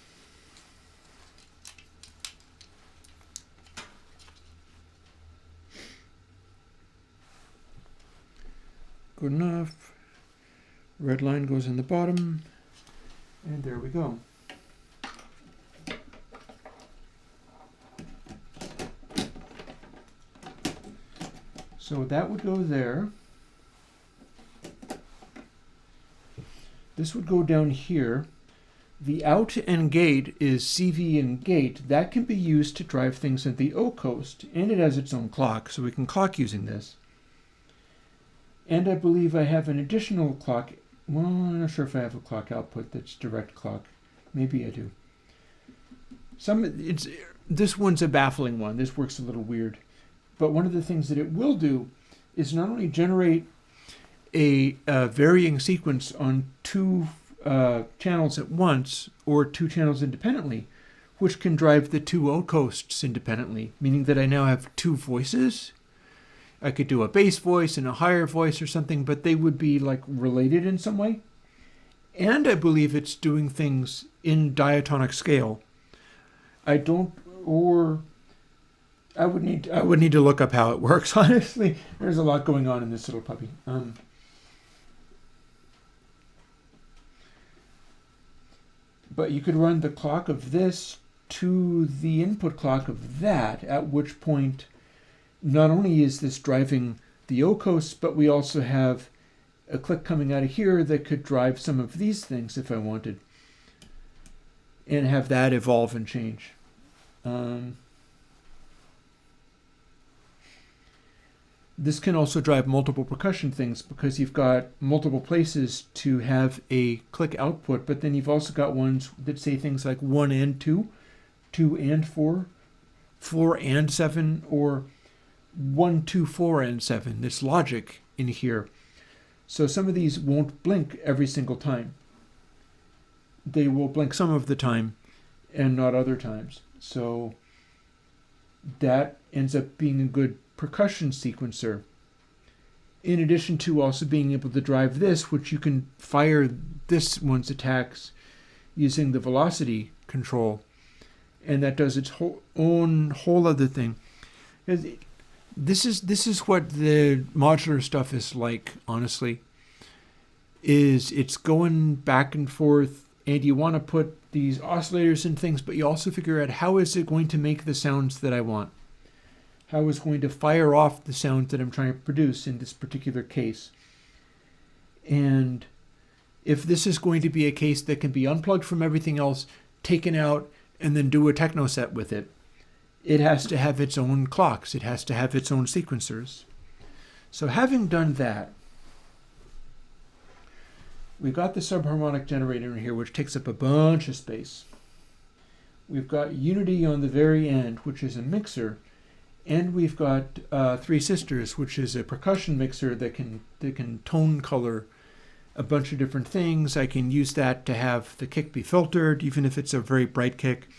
Good enough. Red line goes in the bottom, and there we go. So that would go there. This would go down here. The out and gate is CV and gate. That can be used to drive things at the O coast, and it has its own clock, so we can clock using this. And I believe I have an additional clock. Well, I'm not sure if I have a clock output that's direct clock. Maybe I do. This one's a baffling one. This works a little weird. But one of the things that it will do is not only generate a varying sequence on two channels at once, or two channels independently, which can drive the two O coasts independently, meaning that I now have two voices. I could do a bass voice and a higher voice or something, but they would be like related in some way. And I believe it's doing things in diatonic scale. I would need to look up how it works, honestly. There's a lot going on in this little puppy. But you could run the clock of this to the input clock of that, at which point not only is this driving the O coast, but we also have a click coming out of here that could drive some of these things if I wanted, and have that evolve and change. This can also drive multiple percussion things, because you've got multiple places to have a click output, but then you've also got ones that say things like 1 and 2, 2 and 4, 4 and 7, or 1, 2, 4 and 7. There's logic in here. So some of these won't blink every single time. They will blink some of the time and not other times. So that ends up being a good percussion sequencer. In addition to also being able to drive this, which you can fire this one's attacks using the velocity control. And that does its whole other thing. This is what the modular stuff is like, honestly. It's going back and forth, and you want to put these oscillators and things, but you also figure out how is it going to make the sounds that I want. How is going to fire off the sounds that I'm trying to produce in this particular case. And if this is going to be a case that can be unplugged from everything else, taken out, and then do a techno set with it, it has to have its own clocks. It has to have its own sequencers. So having done that, we've got the subharmonic generator in here, which takes up a bunch of space. We've got Unity on the very end, which is a mixer, and we've got Three Sisters, which is a percussion mixer that can tone color a bunch of different things. I can use that to have the kick be filtered, even if it's a very bright kick,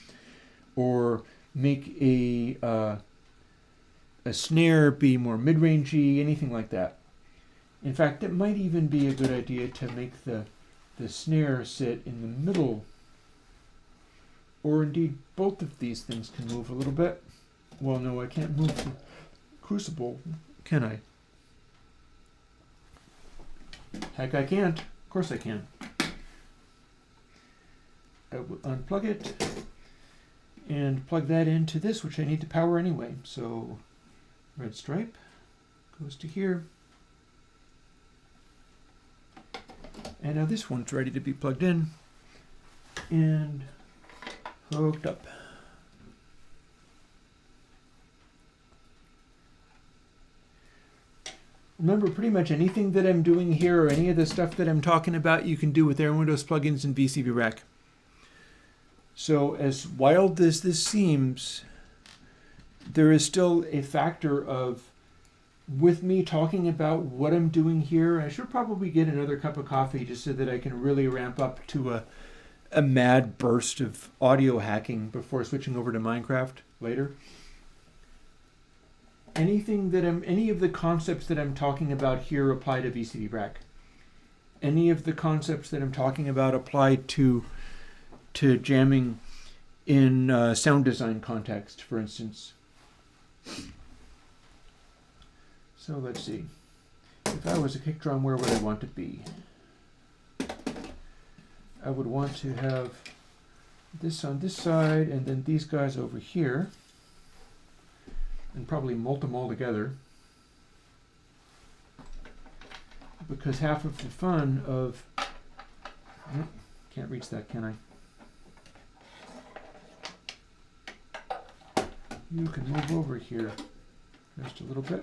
or make a snare be more mid-rangey, anything like that. In fact, it might even be a good idea to make the snare sit in the middle, or indeed both of these things can move a little bit. Well, no, I can't move the crucible, can I? Heck, I can't. Of course I can. I will unplug it and plug that into this, which I need to power anyway. So red stripe goes to here. And now this one's ready to be plugged in and hooked up. Remember, pretty much anything that I'm doing here or any of the stuff that I'm talking about, you can do with Airwindows plugins and VCV Rack. So as wild as this seems, there is still a factor of, with me talking about what I'm doing here, I should probably get another cup of coffee just so that I can really ramp up to a mad burst of audio hacking before switching over to Minecraft later. Any of the concepts that I'm talking about here apply to VCV Rack. Any of the concepts that I'm talking about apply to jamming in sound design context, for instance. So let's see. If I was a kick drum, where would I want to be? I would want to have this on this side and then these guys over here. And probably mult them all together. Because half of the fun of... can't reach that, can I? You can move over here just a little bit.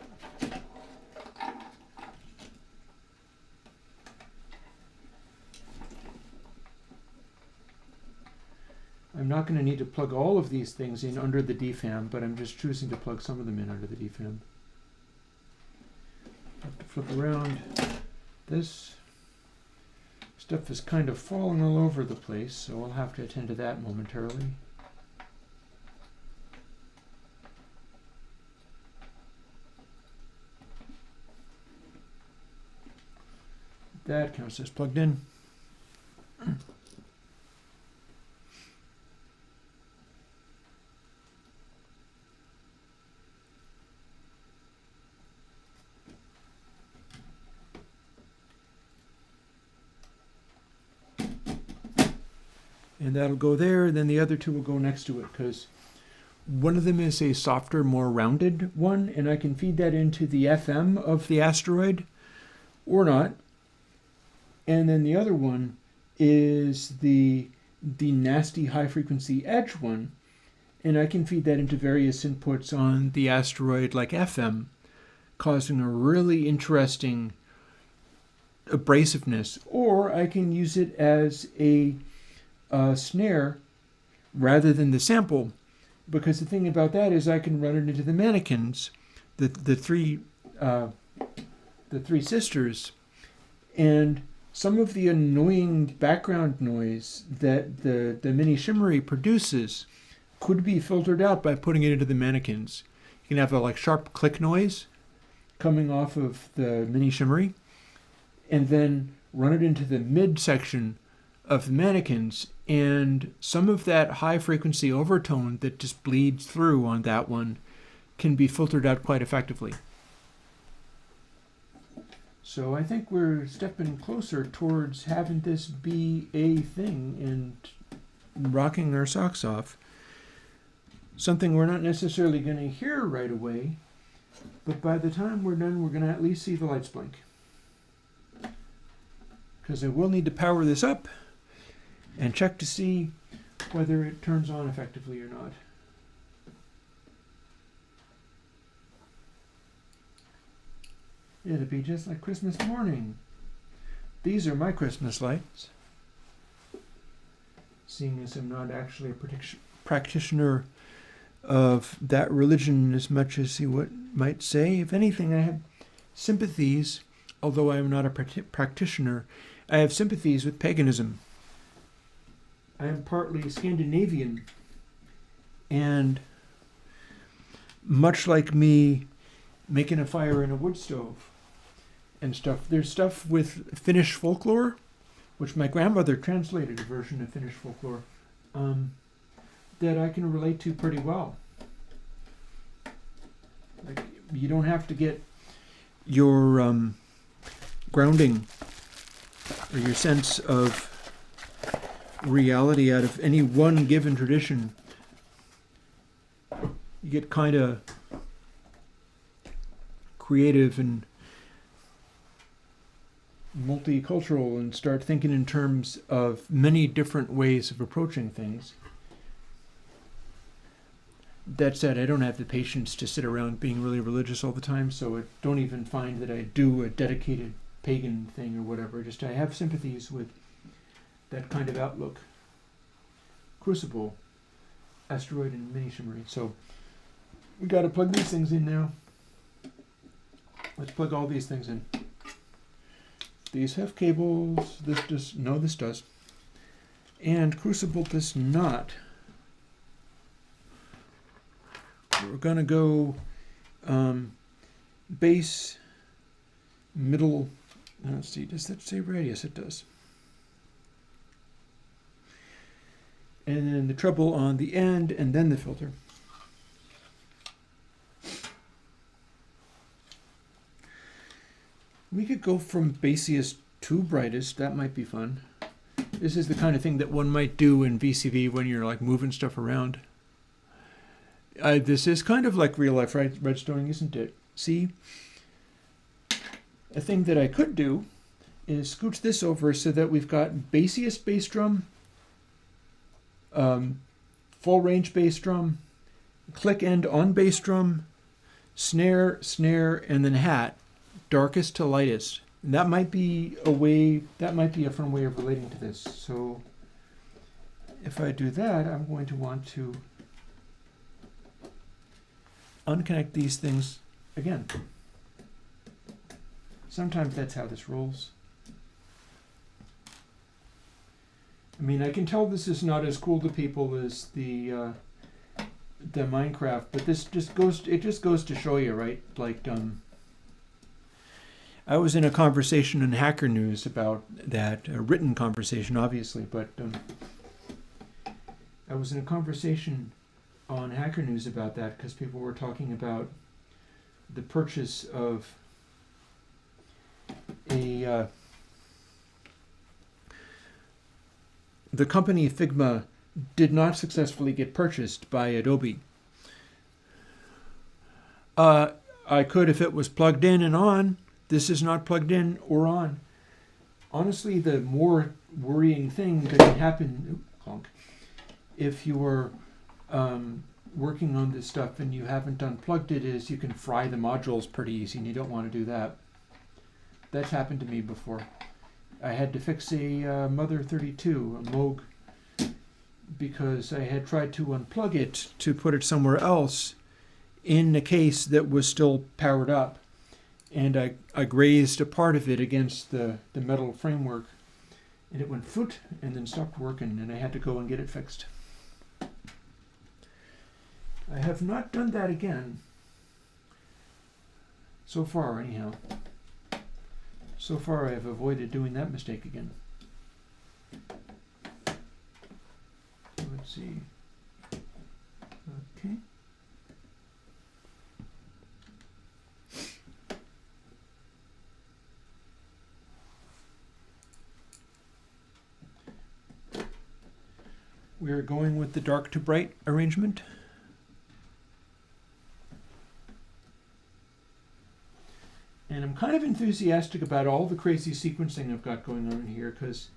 I'm not going to need to plug all of these things in under the DFAM, but I'm just choosing to plug some of them in under the DFAM. I have to flip around. This stuff is kind of falling all over the place, so I'll have to attend to that momentarily. That counts as plugged in. And that'll go there, and then the other two will go next to it, because one of them is a softer, more rounded one, and I can feed that into the FM of the asteroid, or not. And then the other one is the nasty high-frequency edge one, and I can feed that into various inputs on the asteroid like FM, causing a really interesting abrasiveness. Or I can use it as a snare rather than the sample, because the thing about that is I can run it into the mannequins, the three sisters, and some of the annoying background noise that the mini shimmery produces could be filtered out by putting it into the mannequins. You can have a sharp click noise coming off of the mini shimmery, and then run it into the mid section of the mannequins, and some of that high frequency overtone that just bleeds through on that one can be filtered out quite effectively. So I think we're stepping closer towards having this be a thing and rocking our socks off. Something we're not necessarily going to hear right away, but by the time we're done, we're going to at least see the lights blink. Because I will need to power this up and check to see whether it turns on effectively or not. It'll be just like Christmas morning. These are my Christmas lights. Seeing as I'm not actually a practitioner of that religion as much as you might say. If anything, I have sympathies, although I am not a practitioner, I have sympathies with paganism. I am partly Scandinavian, and much like me making a fire in a wood stove and stuff, there's stuff with Finnish folklore, which my grandmother translated a version of Finnish folklore, that I can relate to pretty well. Like, you don't have to get your grounding or your sense of reality out of any one given tradition. You get kind of creative and multicultural and start thinking in terms of many different ways of approaching things. that said, I don't have the patience to sit around being really religious all the time, so I don't even find that I do a dedicated pagan thing or whatever. Just I have sympathies with that kind of outlook. Crucible, asteroid, and mini shimmery. So we got to plug these things in now. Let's plug all these things in. These have cables. This does. No, this does. And Crucible does not. We're going to go base, middle. Let's see, does that say radius? It does. And then the treble on the end, and then the filter. We could go from bassiest to brightest. That might be fun. This is the kind of thing that one might do in VCV when you're like moving stuff around. This is kind of like real life redstoning, isn't it? See? A thing that I could do is scooch this over so that we've got bassiest bass drum, full range bass drum, click end on bass drum, snare, and then hat, darkest to lightest. And that might be a fun way of relating to this. So if I do that, I'm going to want to unconnect these things again. Sometimes that's how this rolls. I mean, I can tell this is not as cool to people as the Minecraft, but this just goes to show you, right? Like, I was in a conversation in Hacker News about that, a written conversation, obviously, but I was in a conversation on Hacker News about that because people were talking about the purchase of the company Figma did not successfully get purchased by Adobe. I could if it was plugged in and on. This is not plugged in or on. Honestly, the more worrying thing that can happen if you are working on this stuff and you haven't unplugged it is you can fry the modules pretty easy, and you don't want to do that. That's happened to me before. I had to fix a Mother 32, a Moog, because I had tried to unplug it to put it somewhere else in a case that was still powered up. And I grazed a part of it against the metal framework, and it went foot and then stopped working, and I had to go and get it fixed. I have not done that again. So far, anyhow. So far, I have avoided doing that mistake again. So let's see. Okay. We're going with the dark to bright arrangement. And I'm kind of enthusiastic about all the crazy sequencing I've got going on here, because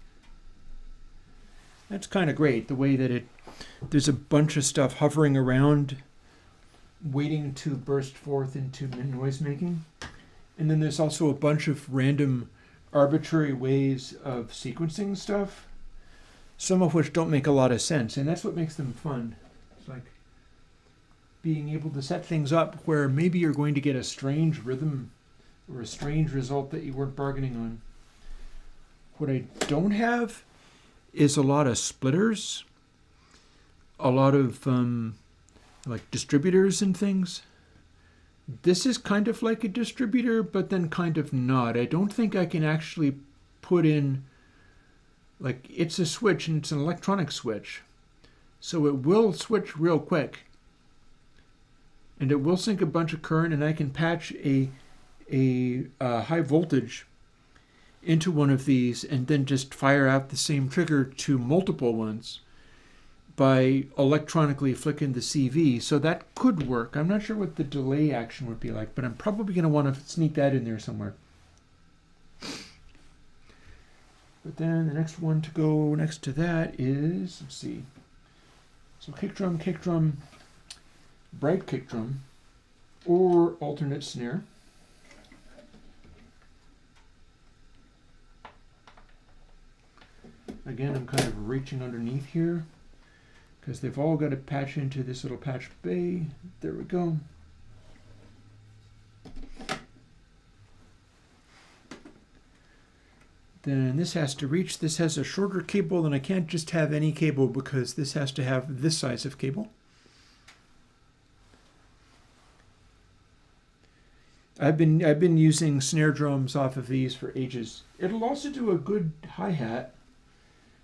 that's kind of great, the way that there's a bunch of stuff hovering around, waiting to burst forth into noise making. And then there's also a bunch of random arbitrary ways of sequencing stuff, some of which don't make a lot of sense, and that's what makes them fun. It's like being able to set things up where maybe you're going to get a strange rhythm or a strange result that you weren't bargaining on. What I don't have is a lot of splitters, a lot of like distributors and things. This is kind of like a distributor, but then kind of not. I don't think I can actually put in, like, it's a switch and it's an electronic switch. So it will switch real quick. And it will sink a bunch of current, and I can patch a high voltage into one of these and then just fire out the same trigger to multiple ones by electronically flicking the CV. So that could work. I'm not sure what the delay action would be like, but I'm probably going to want to sneak that in there somewhere. But then the next one to go next to that is, let's see. So kick drum, bright kick drum or alternate snare. Again, I'm kind of reaching underneath here because they've all got to patch into this little patch bay. There we go. Then this has to reach. This has a shorter cable, and I can't just have any cable because this has to have this size of cable. I've been using snare drums off of these for ages. It'll also do a good hi-hat.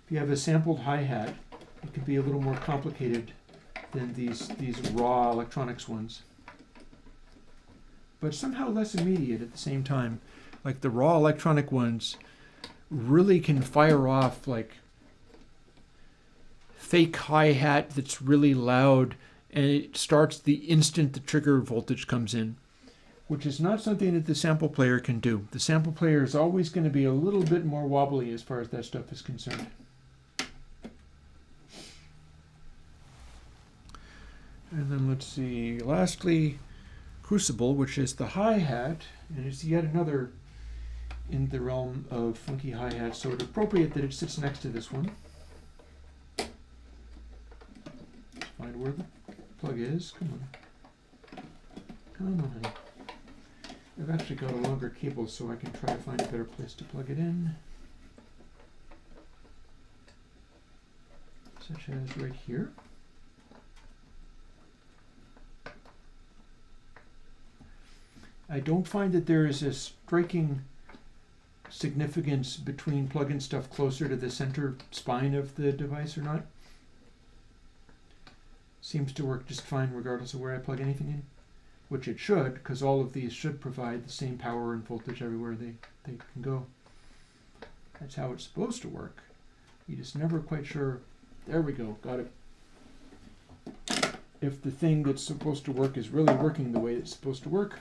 If you have a sampled hi-hat, it can be a little more complicated than these raw electronics ones. But somehow less immediate at the same time. Like the raw electronic ones really can fire off like fake hi-hat that's really loud, and it starts the instant the trigger voltage comes in, which is not something that the sample player can do. The sample player is always going to be a little bit more wobbly as far as that stuff is concerned. And then let's see, lastly, Crucible, which is the hi-hat, and it's yet another in the realm of funky hi-hats, so it's appropriate that it sits next to this one. Find where the plug is. Come on. Come on, honey. I've actually got a longer cable, so I can try to find a better place to plug it in. Such as right here. I don't find that there is a striking significance between plugging stuff closer to the center spine of the device or not. Seems to work just fine regardless of where I plug anything in, which it should, because all of these should provide the same power and voltage everywhere they can go. That's how it's supposed to work. You're just never quite sure. There we go, got it. If the thing that's supposed to work is really working the way it's supposed to work.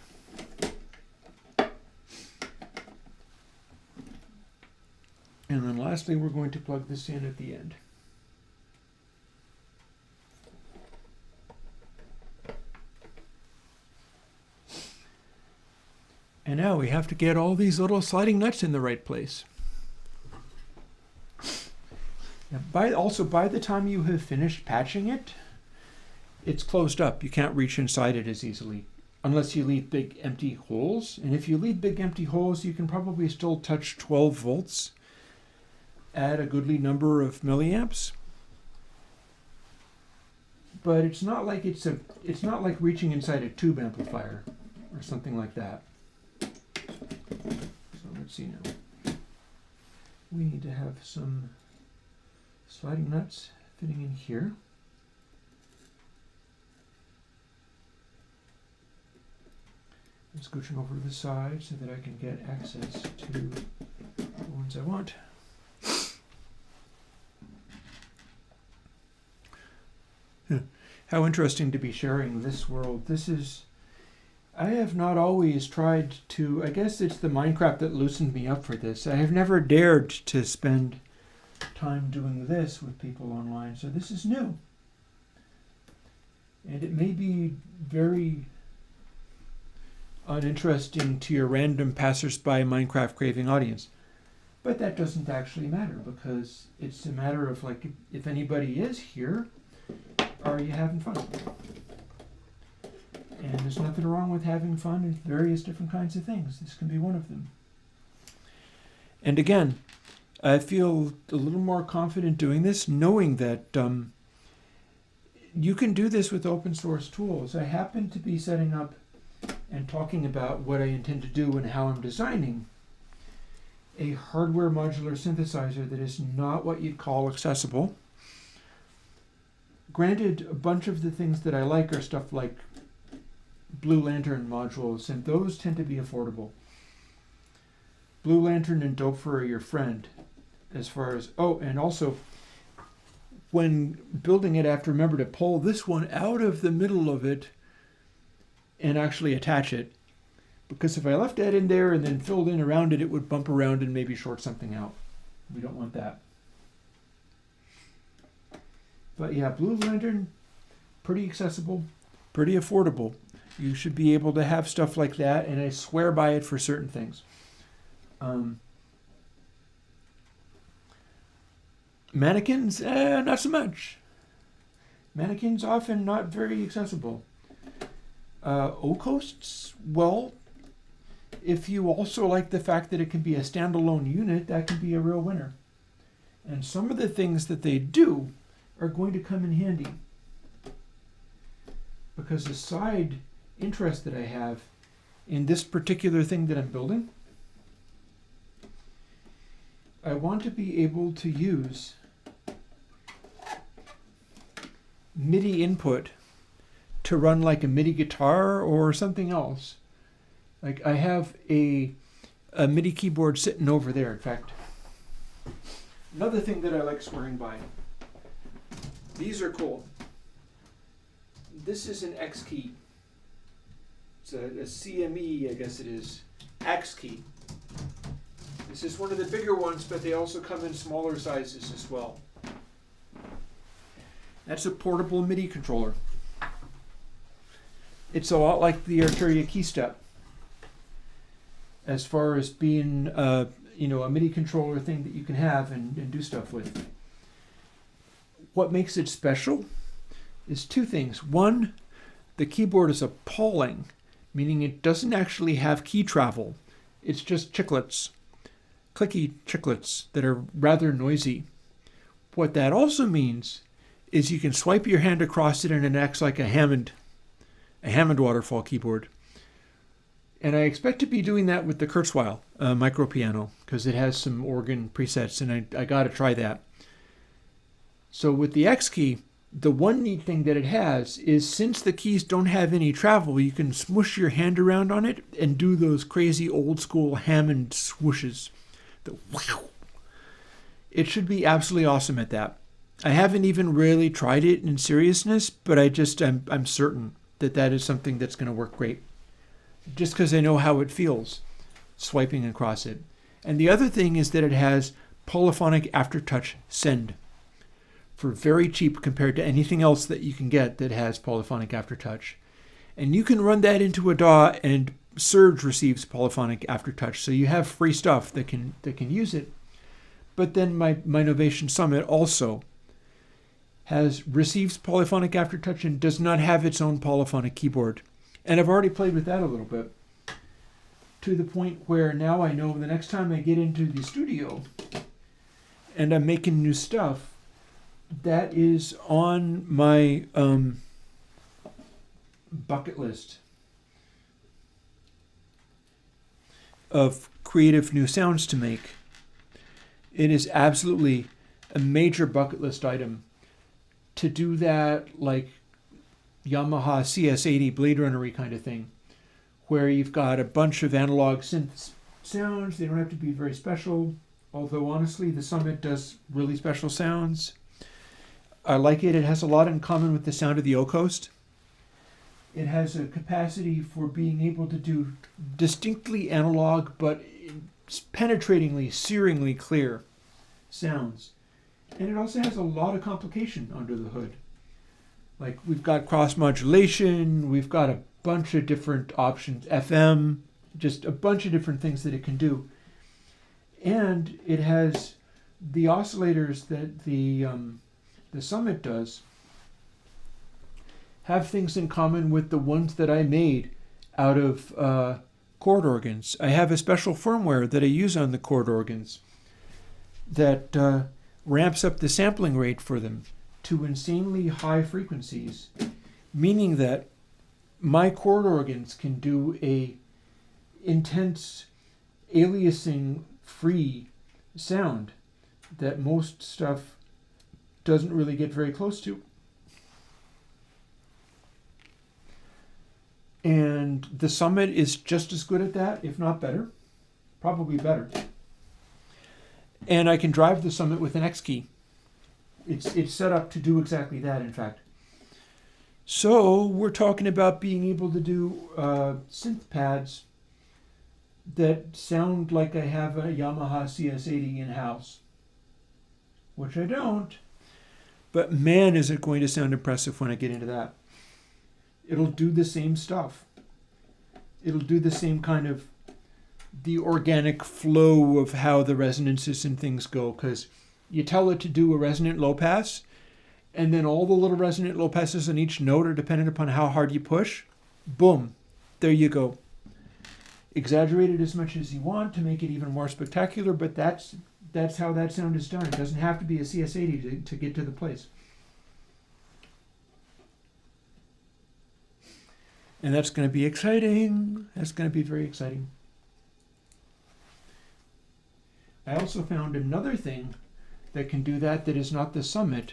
And then lastly, we're going to plug this in at the end. And now we have to get all these little sliding nuts in the right place. Now by the time you have finished patching it, it's closed up. You can't reach inside it as easily, unless you leave big empty holes. And if you leave big empty holes, you can probably still touch 12 volts at a goodly number of milliamps. But it's not like it's not like reaching inside a tube amplifier or something like that. So let's see now. We need to have some sliding nuts fitting in here. I'm scooching over to the side so that I can get access to the ones I want. How interesting to be sharing this world. I have not always tried to, I guess it's the Minecraft that loosened me up for this. I have never dared to spend time doing this with people online, so this is new. And it may be very uninteresting to your random passersby Minecraft craving audience. But that doesn't actually matter, because it's a matter of like, if anybody is here, are you having fun? And there's nothing wrong with having fun in various different kinds of things. This can be one of them. And again, I feel a little more confident doing this, knowing that you can do this with open source tools. I happen to be setting up and talking about what I intend to do and how I'm designing a hardware modular synthesizer that is not what you'd call accessible. Granted, a bunch of the things that I like are stuff like Blue Lantern modules, and those tend to be affordable. Blue Lantern and Doper are your friend as far as, oh, and also when building it, I have to remember to pull this one out of the middle of it and actually attach it, because if I left that in there and then filled in around it, it would bump around and maybe short something out. We don't want that. But yeah, Blue Lantern, pretty accessible, pretty affordable. You should be able to have stuff like that, and I swear by it for certain things. Mannequins, not so much. Mannequins often not very accessible. O-coasts, well, if you also like the fact that it can be a standalone unit, that can be a real winner. And some of the things that they do are going to come in handy. Because the side interest that I have in this particular thing that I'm building, I want to be able to use MIDI input to run like a MIDI guitar or something else. Like I have a MIDI keyboard sitting over there, in fact. Another thing that I like swearing by. These are cool. This is an X key. It's a CME, I guess it is. X key. This is one of the bigger ones, but they also come in smaller sizes as well. That's a portable MIDI controller. It's a lot like the Arturia KeyStep as far as being a MIDI controller thing that you can have and do stuff with. What makes it special is two things. One, the keyboard is appalling, meaning it doesn't actually have key travel. It's just chiclets, clicky chiclets that are rather noisy. What that also means is you can swipe your hand across it and it acts like a Hammond waterfall keyboard. And I expect to be doing that with the Kurzweil micro piano because it has some organ presets, and I got to try that. So with the X key, the one neat thing that it has is since the keys don't have any travel, you can smoosh your hand around on it and do those crazy old school Hammond swooshes. Wow. It should be absolutely awesome at that. I haven't even really tried it in seriousness, but I'm certain that is something that's going to work great. Just because I know how it feels swiping across it. And the other thing is that it has polyphonic aftertouch send for very cheap compared to anything else that you can get that has polyphonic aftertouch. And you can run that into a DAW, and Surge receives polyphonic aftertouch, so you have free stuff that can use it. But then my Novation Summit also receives polyphonic aftertouch and does not have its own polyphonic keyboard. And I've already played with that a little bit, to the point where now I know the next time I get into the studio and I'm making new stuff, that is on my bucket list of creative new sounds to make. It is absolutely a major bucket list item to do that, like Yamaha CS80 Blade Runner-y kind of thing, where you've got a bunch of analog synth sounds. They don't have to be very special, although honestly the Summit does really special sounds. I like it. It has a lot in common with the sound of the O-Coast. It has a capacity for being able to do distinctly analog but penetratingly, searingly clear sounds. And it also has a lot of complication under the hood. Like we've got cross modulation, we've got a bunch of different options, FM, just a bunch of different things that it can do. And it has the oscillators that the Summit does have things in common with the ones that I made out of chord organs. I have a special firmware that I use on the chord organs that ramps up the sampling rate for them to insanely high frequencies, meaning that my chord organs can do a intense aliasing free sound that most stuff doesn't really get very close to. And the Summit is just as good at that, if not better, probably better. And I can drive the Summit with an X key. It's set up to do exactly that, in fact. So we're talking about being able to do synth pads that sound like I have a Yamaha CS80 in-house, which I don't. But man, is it going to sound impressive when I get into that. it'll do the same stuff. It'll do the same kind of the organic flow of how the resonances and things go, because you tell it to do a resonant low pass, and then all the little resonant low passes on each note are dependent upon how hard you push. Boom, there you go. Exaggerate it as much as you want to make it even more spectacular, but that's how that sound is done. It doesn't have to be a CS80 to get to the place. And that's going to be exciting. That's going to be very exciting. I also found another thing that can do that is not the Summit,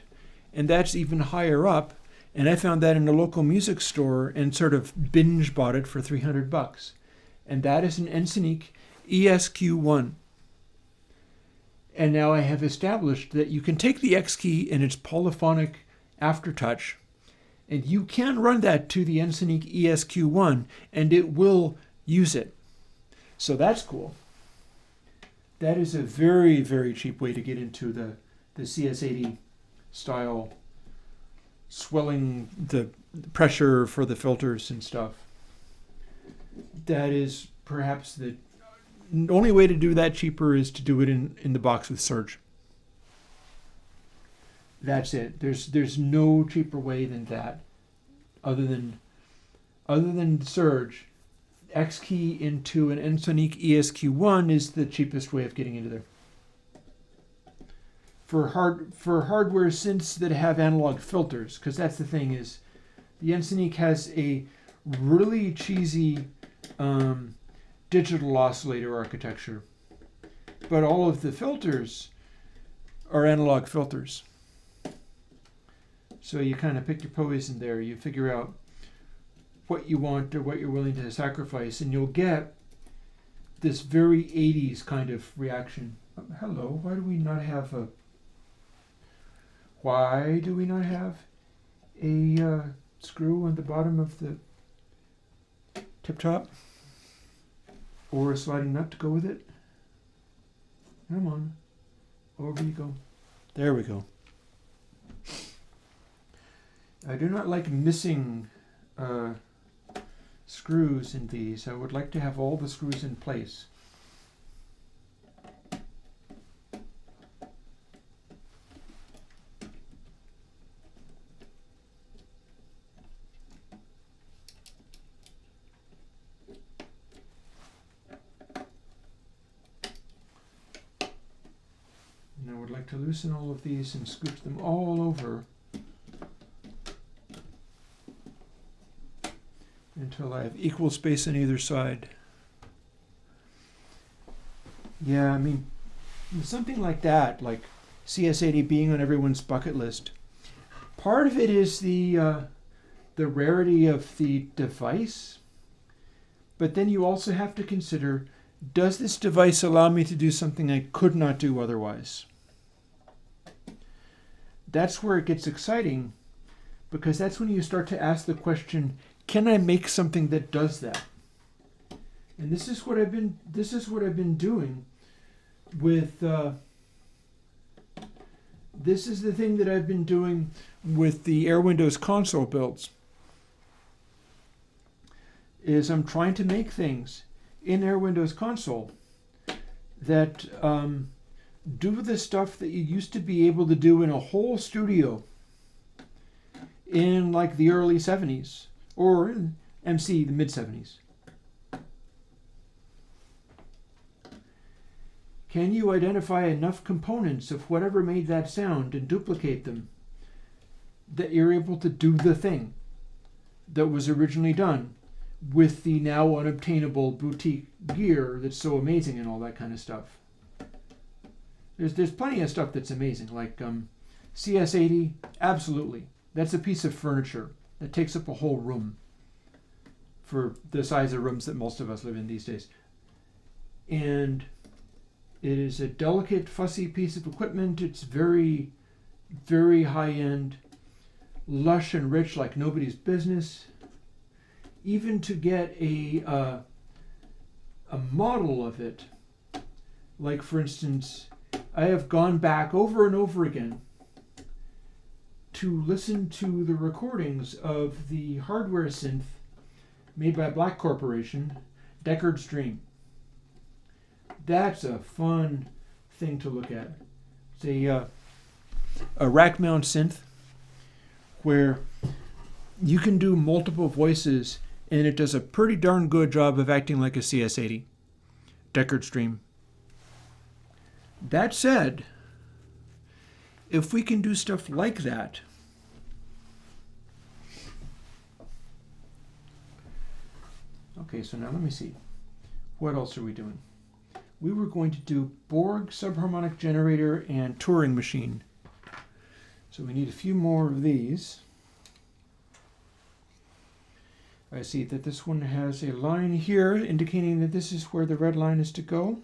and that's even higher up. And I found that in a local music store and sort of binge bought it for $300. And that is an Ensoniq ESQ1. And now I have established that you can take the X key and its polyphonic aftertouch, and you can run that to the Ensoniq ESQ1, and it will use it. So that's cool. That is a very, very cheap way to get into the CS80 style, swelling the pressure for the filters and stuff. That is perhaps the only way to do that cheaper is to do it in the box with Surge. That's it. There's no cheaper way than that, other than Surge. X key into an Ensoniq ESQ1 is the cheapest way of getting into there. For hardware synths that have analog filters, because that's the thing is, the Ensoniq has a really cheesy digital oscillator architecture, but all of the filters are analog filters. So you kind of pick your poison there. You figure out what you want or what you're willing to sacrifice, and you'll get this very 80s kind of reaction. Hello, why do we not have a screw on the bottom of the tip top? Or a sliding nut to go with it? Come on. Over you go. There we go. I do not like missing screws in these. I would like to have all the screws in place. And I would like to loosen all of these and scooch them all over until I have equal space on either side. Yeah, I mean, something like that, like CS80 being on everyone's bucket list. Part of it is the rarity of the device, but then you also have to consider, does this device allow me to do something I could not do otherwise? That's where it gets exciting, because that's when you start to ask the question, can I make something that does that? And this is what I've been doing with this is the thing that I've been doing with the Airwindows console builds. Is I'm trying to make things in Airwindows console that do the stuff that you used to be able to do in a whole studio in like the early 70s. Or MC, the mid-70s. Can you identify enough components of whatever made that sound and duplicate them that you're able to do the thing that was originally done with the now unobtainable boutique gear that's so amazing and all that kind of stuff? There's plenty of stuff that's amazing, like CS80, absolutely. That's a piece of furniture that takes up a whole room for the size of rooms that most of us live in these days. And it is a delicate, fussy piece of equipment. It's very, very high-end, lush and rich like nobody's business. Even to get a model of it, like for instance, I have gone back over and over again to listen to the recordings of the hardware synth made by Black Corporation, Deckard's Dream. That's a fun thing to look at. It's a rack mount synth where you can do multiple voices and it does a pretty darn good job of acting like a CS80. Deckard's Dream. That said, if we can do stuff like that, okay, so now let me see. What else are we doing? We were going to do Borg, subharmonic generator, and Turing machine. So we need a few more of these. I see that this one has a line here indicating that this is where the red line is to go.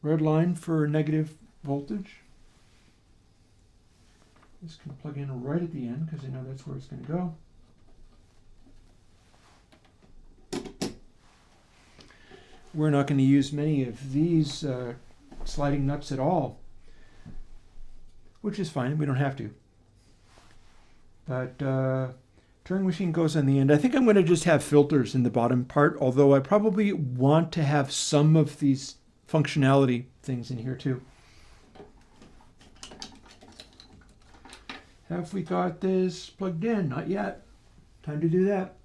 Red line for negative voltage. This can plug in right at the end because I know that's where it's going to go. We're not going to use many of these sliding nuts at all, which is fine. We don't have to. But Turing machine goes on the end. I think I'm going to just have filters in the bottom part, although I probably want to have some of these functionality things in here too. Have we got this plugged in? Not yet. Time to do that.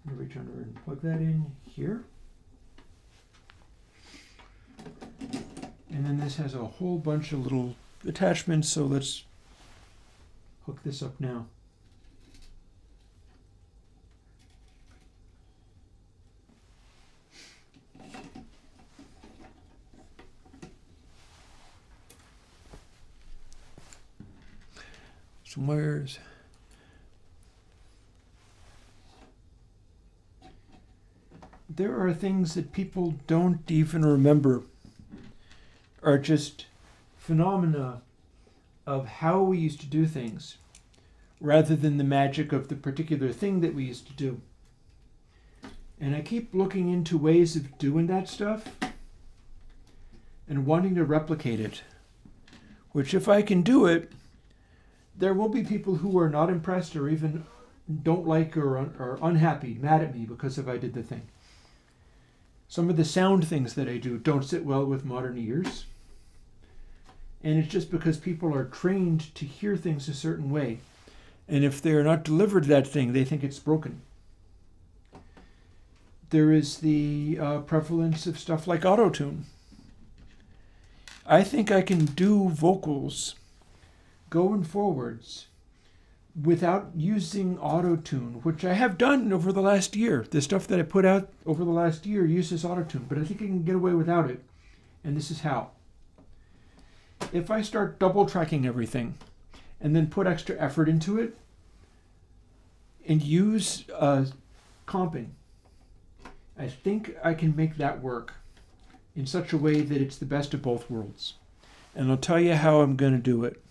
I'm going to reach under and plug that in here. And then this has a whole bunch of little attachments, so let's hook this up now. Some wires. There are things that people don't even remember are just phenomena of how we used to do things rather than the magic of the particular thing that we used to do. And I keep looking into ways of doing that stuff and wanting to replicate it, which if I can do it, there will be people who are not impressed or even don't like or are unhappy, mad at me because if I did the thing. Some of the sound things that I do don't sit well with modern ears. And it's just because people are trained to hear things a certain way. And if they're not delivered that thing, they think it's broken. There is the prevalence of stuff like auto-tune. I think I can do vocals going forwards without using auto-tune, which I have done over the last year. The stuff that I put out over the last year uses auto-tune, but I think I can get away without it. And this is how. If I start double tracking everything and then put extra effort into it and use comping, I think I can make that work in such a way that it's the best of both worlds. And I'll tell you how I'm going to do it.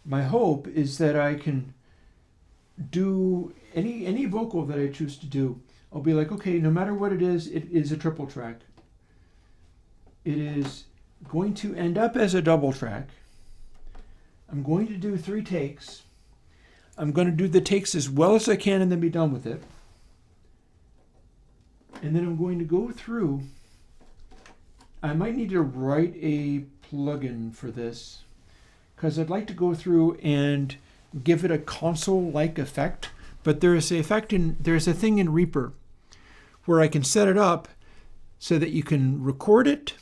My hope is that I can do any vocal that I choose to do. I'll be like, okay, no matter what it is a triple track. It is going to end up as a double track. I'm going to do 3 takes. I'm going to do the takes as well as I can and then be done with it. And then I'm going to go through. I might need to write a plugin for this because I'd like to go through and give it a console-like effect. But there's a thing in Reaper where I can set it up so that you can record it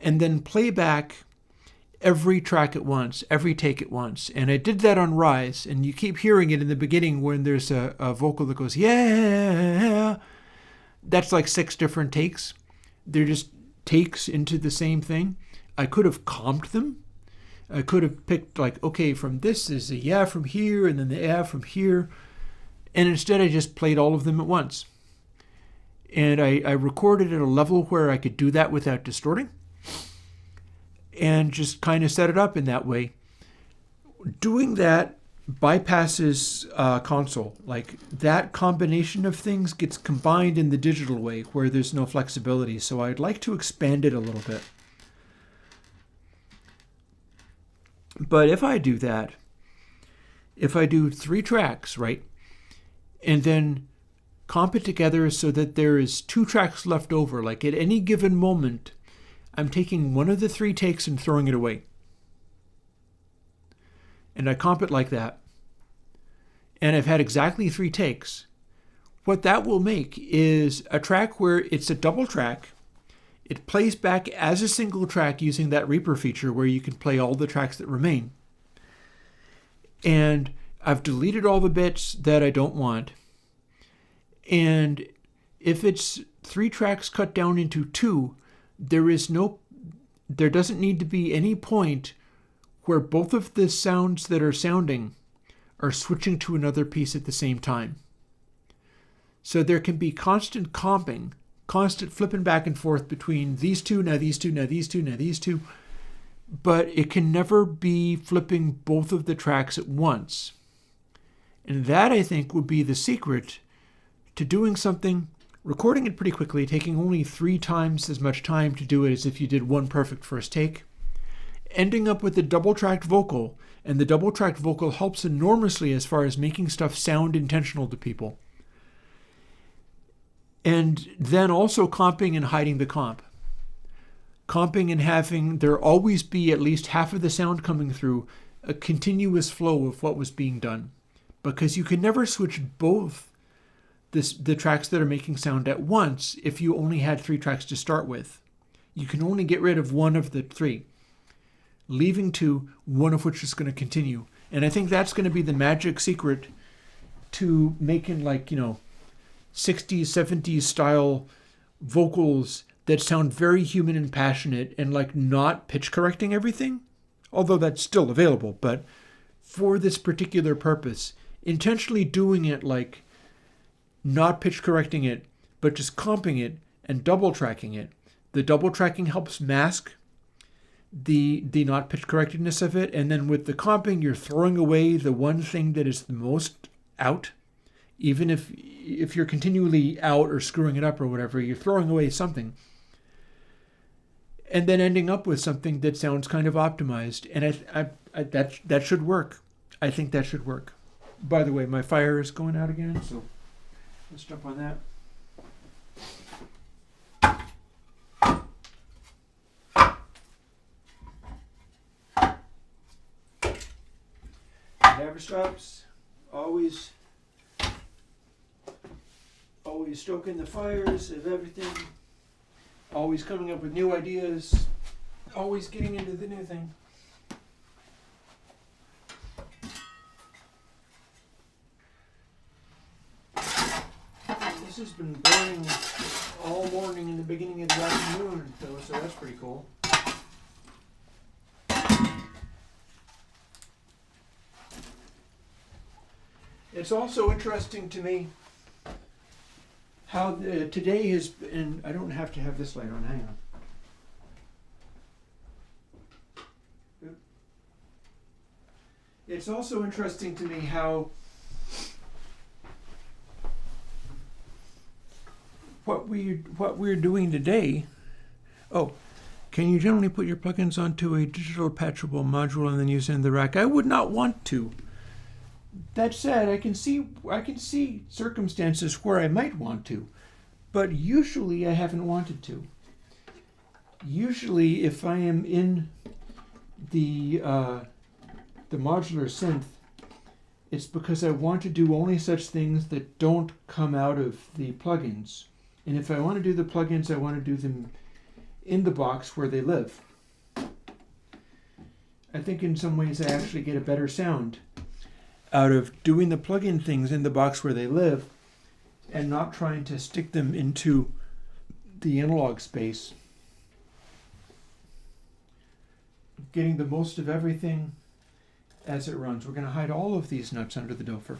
and then play back every track at once, every take at once. And I did that on Rise, and you keep hearing it in the beginning when there's a vocal that goes, yeah. That's like 6 different takes. They're just takes into the same thing. I could have comped them. I could have picked like, okay, from this is a yeah from here, and then the yeah from here. And instead I just played all of them at once. And I recorded at a level where I could do that without distorting. And just kind of set it up in that way. Doing that bypasses console. Like that combination of things gets combined in the digital way where there's no flexibility. So I'd like to expand it a little bit. But if I do that, if I do 3 tracks, right, and then comp it together so that there is 2 tracks left over, like at any given moment, I'm taking one of the 3 takes and throwing it away. And I comp it like that. And I've had exactly 3 takes. What that will make is a track where it's a double track. It plays back as a single track using that Reaper feature where you can play all the tracks that remain. And I've deleted all the bits that I don't want. And if it's 3 tracks cut down into 2, there doesn't need to be any point where both of the sounds that are sounding are switching to another piece at the same time. So there can be constant comping, constant flipping back and forth between these 2, now these 2, now these 2, now these 2, but it can never be flipping both of the tracks at once. And that, I think, would be the secret to doing something, recording it pretty quickly, taking only 3 times as much time to do it as if you did one perfect first take, ending up with a double-tracked vocal, and the double-tracked vocal helps enormously as far as making stuff sound intentional to people. And then also comping and hiding the comp. Comping and having there always be at least half of the sound coming through, a continuous flow of what was being done. Because you can never switch both the tracks that are making sound at once if you only had 3 tracks to start with. You can only get rid of one of the 3, leaving 2, one of which is going to continue. And I think that's going to be the magic secret to making, like, 60s, 70s style vocals that sound very human and passionate and like not pitch correcting everything, although that's still available. But for this particular purpose, intentionally doing it like not pitch correcting it, but just comping it and double tracking it. The double tracking helps mask the not pitch correctedness of it. And then with the comping, you're throwing away the one thing that is the most out. Even if you're continually out or screwing it up or whatever, you're throwing away something. And then ending up with something that sounds kind of optimized. And that should work. I think that should work. By the way, my fire is going out again, so let's jump on that. It never stops. Always stoking the fires of everything. Always coming up with new ideas. Always getting into the new thing. This has been burning all morning and the beginning of the afternoon, though, so that's pretty cool. It's also interesting to me how today has been. I don't have to have this light on. Hang on. It's also interesting to me how what we're doing today. Oh, can you generally put your plugins onto a digital patchable module and then use it in the rack? I would not want to. That said, I can see circumstances where I might want to, but usually I haven't wanted to. Usually, if I am in the modular synth, it's because I want to do only such things that don't come out of the plugins. And if I want to do the plugins, I want to do them in the box where they live. I think in some ways I actually get a better sound out of doing the plugin things in the box where they live and not trying to stick them into the analog space. Getting the most of everything as it runs. We're going to hide all of these nuts under the Dofer.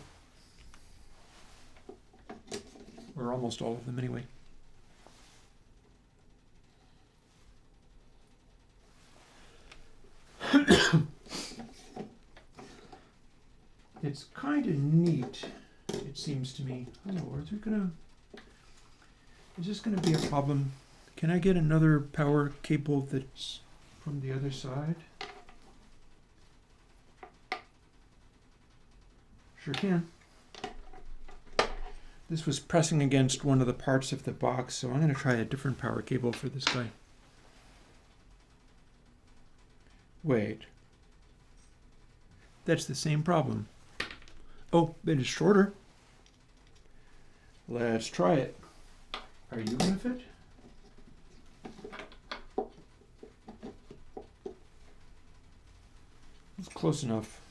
Or almost all of them anyway. It's kind of neat, it seems to me. Oh, is this gonna be a problem? Can I get another power cable that's from the other side? Sure can. This was pressing against one of the parts of the box, so I'm going to try a different power cable for this guy. Wait. That's the same problem. Oh, but it's shorter. Let's try it. Are you going to fit? It's close enough.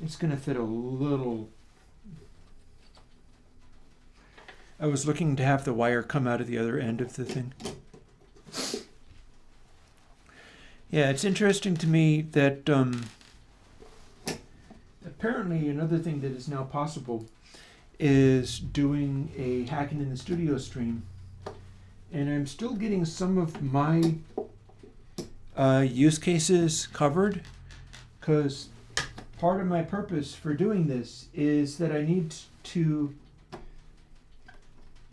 It's going to fit a little. I was looking to have the wire come out of the other end of the thing. Yeah, it's interesting to me that apparently another thing that is now possible is doing a Hacking in the Studio stream. And I'm still getting some of my use cases covered, because part of my purpose for doing this is that I need to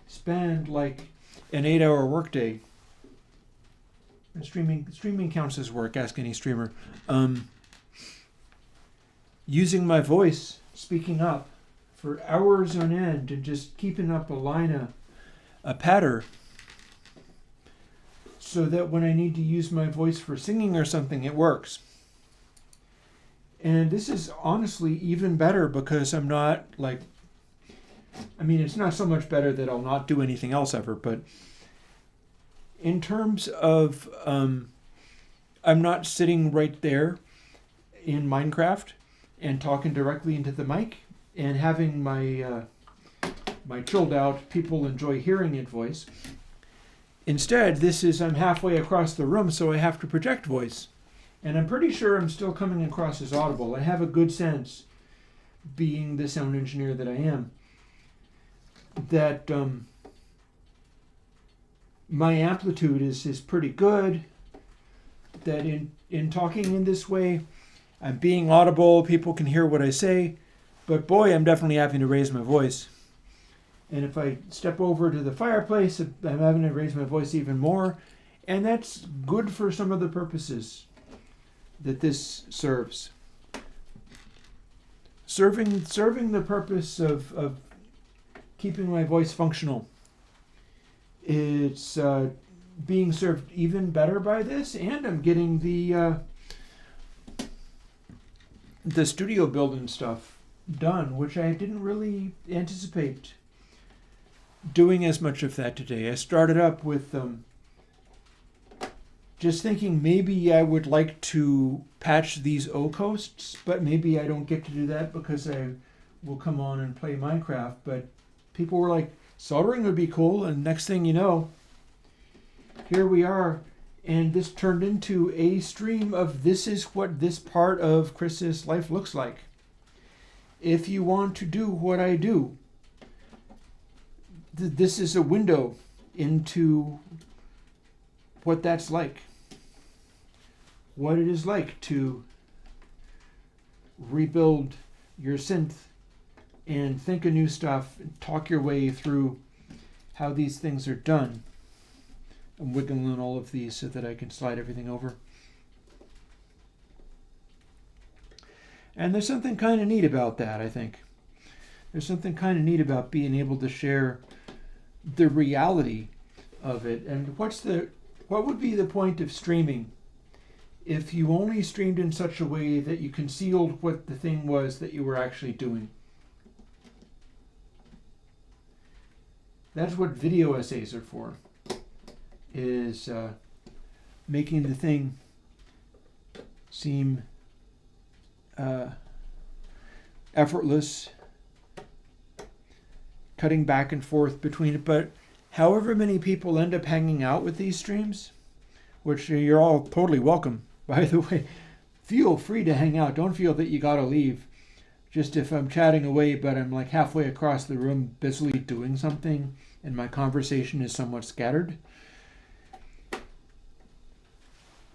spend like an 8-hour workday. And streaming counts as work, ask any streamer. Using my voice, speaking up for hours on end and just keeping up a patter, so that when I need to use my voice for singing or something, it works. And this is honestly even better because I'm not like, I mean, it's not so much better that I'll not do anything else ever, but in terms of, I'm not sitting right there in Minecraft and talking directly into the mic and having my my chilled out, people enjoy hearing it voice. Instead, this is, I'm halfway across the room, so I have to project voice. And I'm pretty sure I'm still coming across as audible. I have a good sense, being the sound engineer that I am, that my amplitude is pretty good, that in talking in this way, I'm being audible, people can hear what I say, but boy, I'm definitely having to raise my voice. And if I step over to the fireplace, I'm having to raise my voice even more. And that's good for some of the purposes that this serves. Serving the purpose of keeping my voice functional. It's being served even better by this, and I'm getting the studio building stuff done, which I didn't really anticipate doing as much of that today. I started up with just thinking maybe I would like to patch these O coasts, but maybe I don't get to do that because I will come on and play Minecraft. But people were like, soldering would be cool, and next thing you know, here we are, and this turned into a stream of this is what this part of Chris's life looks like. If you want to do what I do, this is a window into what that's like. What it is like to rebuild your synth and think of new stuff and talk your way through how these things are done. I'm wiggling all of these so that I can slide everything over. And there's something kind of neat about that, I think. There's something kind of neat about being able to share the reality of it. And what would be the point of streaming if you only streamed in such a way that you concealed what the thing was that you were actually doing? That's what video essays are for, is making the thing seem effortless, cutting back and forth between it. But however many people end up hanging out with these streams, which you're all totally welcome, by the way, feel free to hang out. Don't feel that you gotta leave. Just if I'm chatting away, but I'm like halfway across the room busily doing something and my conversation is somewhat scattered.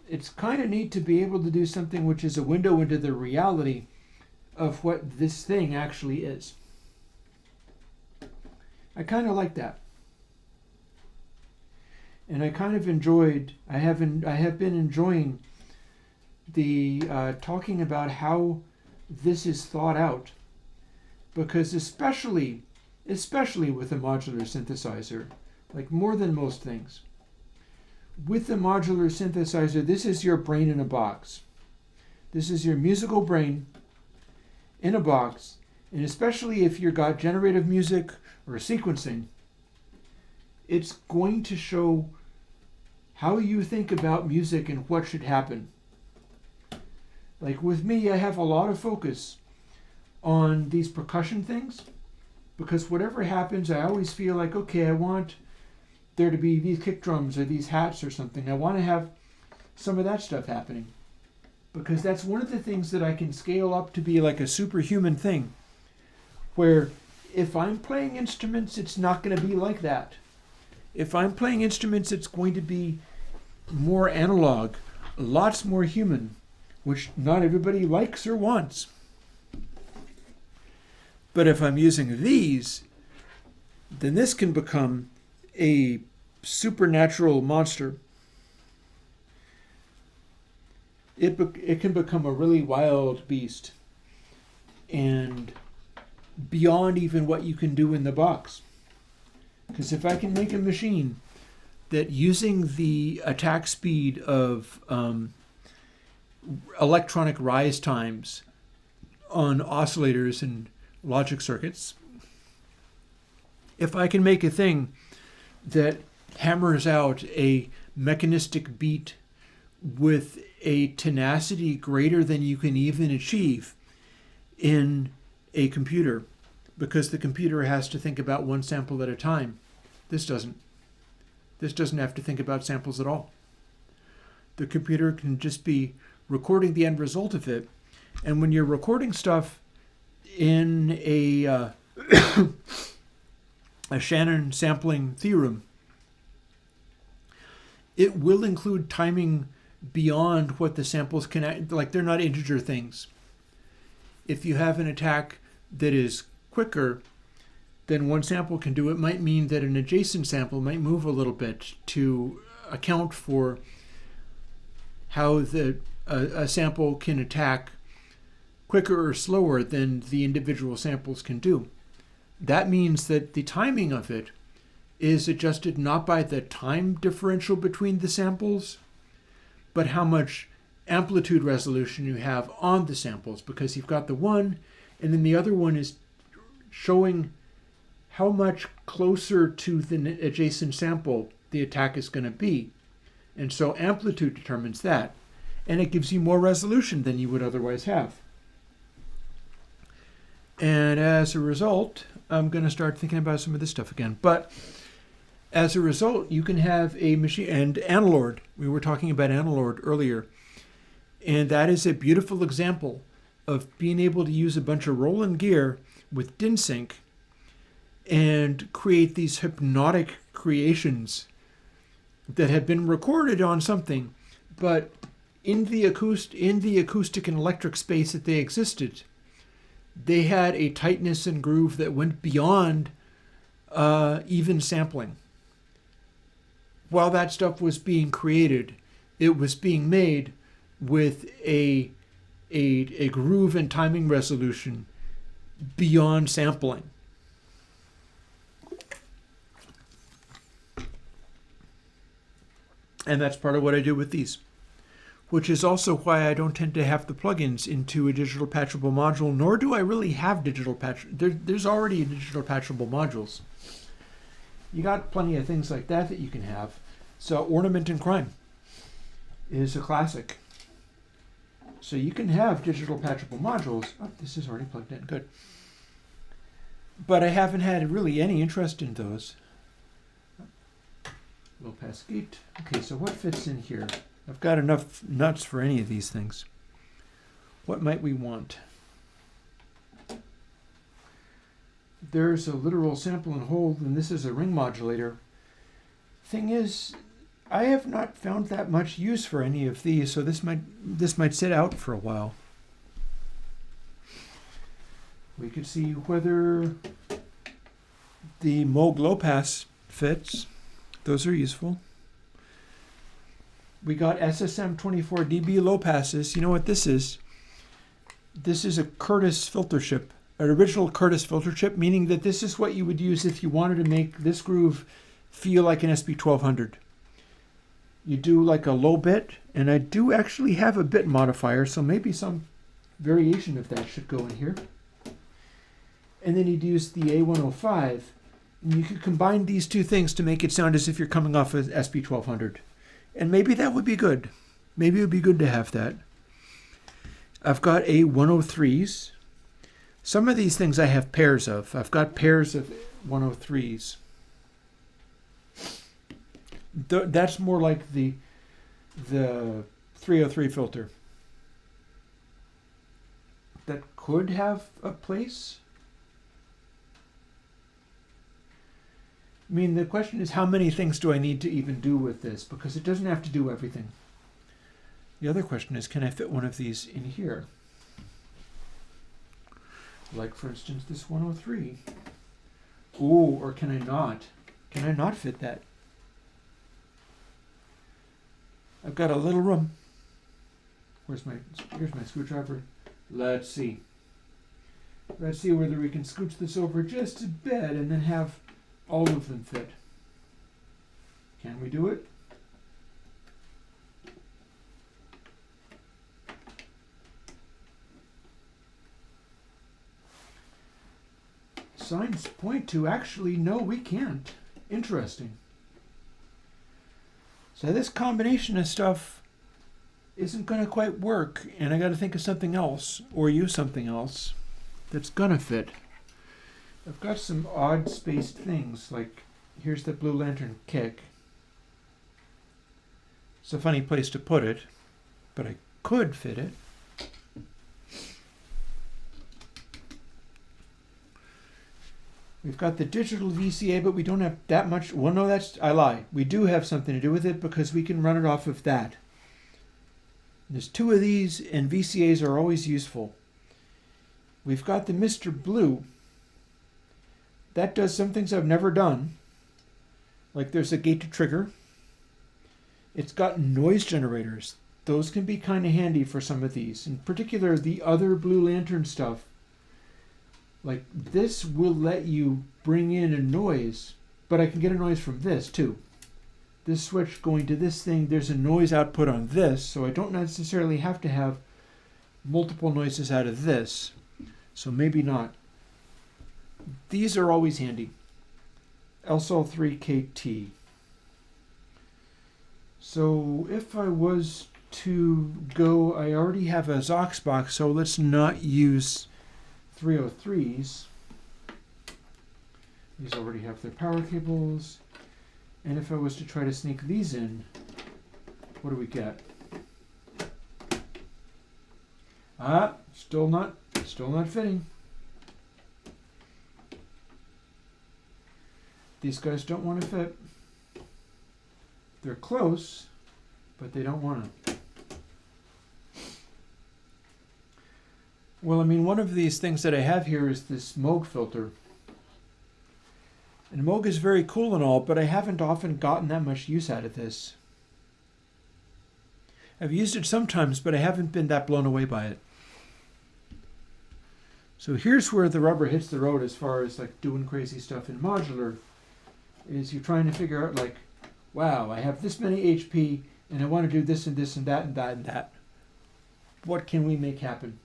It's kind of neat to be able to do something which is a window into the reality of what this thing actually is. I kind of like that. And I kind of enjoyed, I have been enjoying the talking about how this is thought out because especially with a modular synthesizer, like more than most things, with the modular synthesizer, this is your brain in a box. This is your musical brain in a box, and especially if you've got generative music or sequencing, it's going to show how you think about music and what should happen. Like with me, I have a lot of focus on these percussion things, because whatever happens, I always feel like, okay, I want there to be these kick drums or these hats or something. I want to have some of that stuff happening, because that's one of the things that I can scale up to be like a superhuman thing, where if I'm playing instruments, it's not going to be like that. If I'm playing instruments, it's going to be more analog, lots more human, which not everybody likes or wants. But if I'm using these, then this can become a supernatural monster. It can become a really wild beast, and beyond even what you can do in the box. Because if I can make a machine that, using the attack speed of electronic rise times on oscillators and logic circuits, if I can make a thing that hammers out a mechanistic beat with a tenacity greater than you can even achieve in a computer, because the computer has to think about one sample at a time. This doesn't. This doesn't have to think about samples at all. The computer can just be recording the end result of it. And when you're recording stuff in a Shannon sampling theorem, it will include timing beyond what the samples can, like they're not integer things. If you have an attack that is quicker than one sample can do, it might mean that an adjacent sample might move a little bit to account for how a sample can attack quicker or slower than the individual samples can do. That means that the timing of it is adjusted not by the time differential between the samples, but how much amplitude resolution you have on the samples, because you've got the one, and then the other one is showing how much closer to the adjacent sample the attack is going to be. And so amplitude determines that, and it gives you more resolution than you would otherwise have. And as a result, I'm going to start thinking about some of this stuff again. But as a result, you can have a machine, and Analord, we were talking about Analord earlier, and that is a beautiful example of being able to use a bunch of Roland gear with DIN sync and create these hypnotic creations that have been recorded on something, but in the acoustic and electric space that they existed, they had a tightness and groove that went beyond even sampling. While that stuff was being created, it was being made with a groove and timing resolution beyond sampling. And that's part of what I do with these, which is also why I don't tend to have the plugins into a digital patchable module, nor do I really have digital patch. There's already digital patchable modules. You got plenty of things like that you can have. So Ornament and Crime is a classic. So you can have digital patchable modules. Oh, this is already plugged in. Good. But I haven't had really any interest in those. Low pass gate. Okay, so what fits in here? I've got enough nuts for any of these things. What might we want? There's a literal sample and hold, and this is a ring modulator. Thing is, I have not found that much use for any of these, so this might sit out for a while. We could see whether the Moog low pass fits. Those are useful. We got SSM 24 dB low passes. You know what this is? This is a Curtis filter chip, original Curtis filter chip, meaning that this is what you would use if you wanted to make this groove feel like an SB1200. You do like a low bit, and I do actually have a bit modifier, so maybe some variation of that should go in here. And then you'd use the A105, and you could combine these two things to make it sound as if you're coming off an SB1200. And maybe that would be good. Maybe it would be good to have that. I've got A103s. Some of these things I have pairs of. I've got pairs of 103s. That's more like the 303 filter. That could have a place. I mean, the question is, how many things do I need to even do with this? Because it doesn't have to do everything. The other question is, can I fit one of these in here? Like, for instance, this 103. Ooh, or can I not? Can I not fit that? I've got a little room. Here's my screwdriver. Let's see. Let's see whether we can scooch this over just a bit and then have all of them fit. Can we do it? Signs point to actually, no, we can't. Interesting. So this combination of stuff isn't going to quite work, and I got to think of something else, or use something else that's going to fit. I've got some odd spaced things, like here's the Blue Lantern kick. It's a funny place to put it, but I could fit it. We've got the digital VCA, but we don't have that much. Well, no, I lie. We do have something to do with it because we can run it off of that. There's two of these, and VCAs are always useful. We've got the Mr. Blue. That does some things I've never done. Like there's a gate to trigger. It's got noise generators. Those can be kind of handy for some of these. In particular, the other Blue Lantern stuff. Like this will let you bring in a noise, but I can get a noise from this too. This switch going to this thing, there's a noise output on this, so I don't necessarily have to have multiple noises out of this. So maybe not. These are always handy. LSL3KT. So if I was to go, I already have a Zox box, so let's not use 303s. These already have their power cables. And if I was to try to sneak these in, what do we get? Still not fitting. These guys don't want to fit. They're close, but they don't want to. Well, I mean, one of these things that I have here is this Moog filter. And Moog is very cool and all, but I haven't often gotten that much use out of this. I've used it sometimes, but I haven't been that blown away by it. So here's where the rubber hits the road as far as like doing crazy stuff in Modular, is you're trying to figure out like, wow, I have this many HP and I want to do this and this and that and that and that. What can we make happen?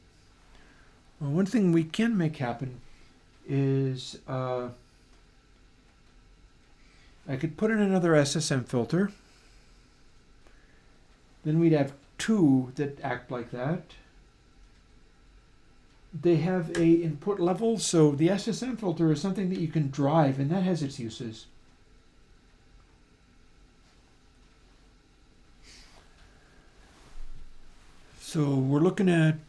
Well, one thing we can make happen is I could put in another SSM filter. Then we'd have two that act like that. They have a input level, so the SSM filter is something that you can drive, and that has its uses. So we're looking at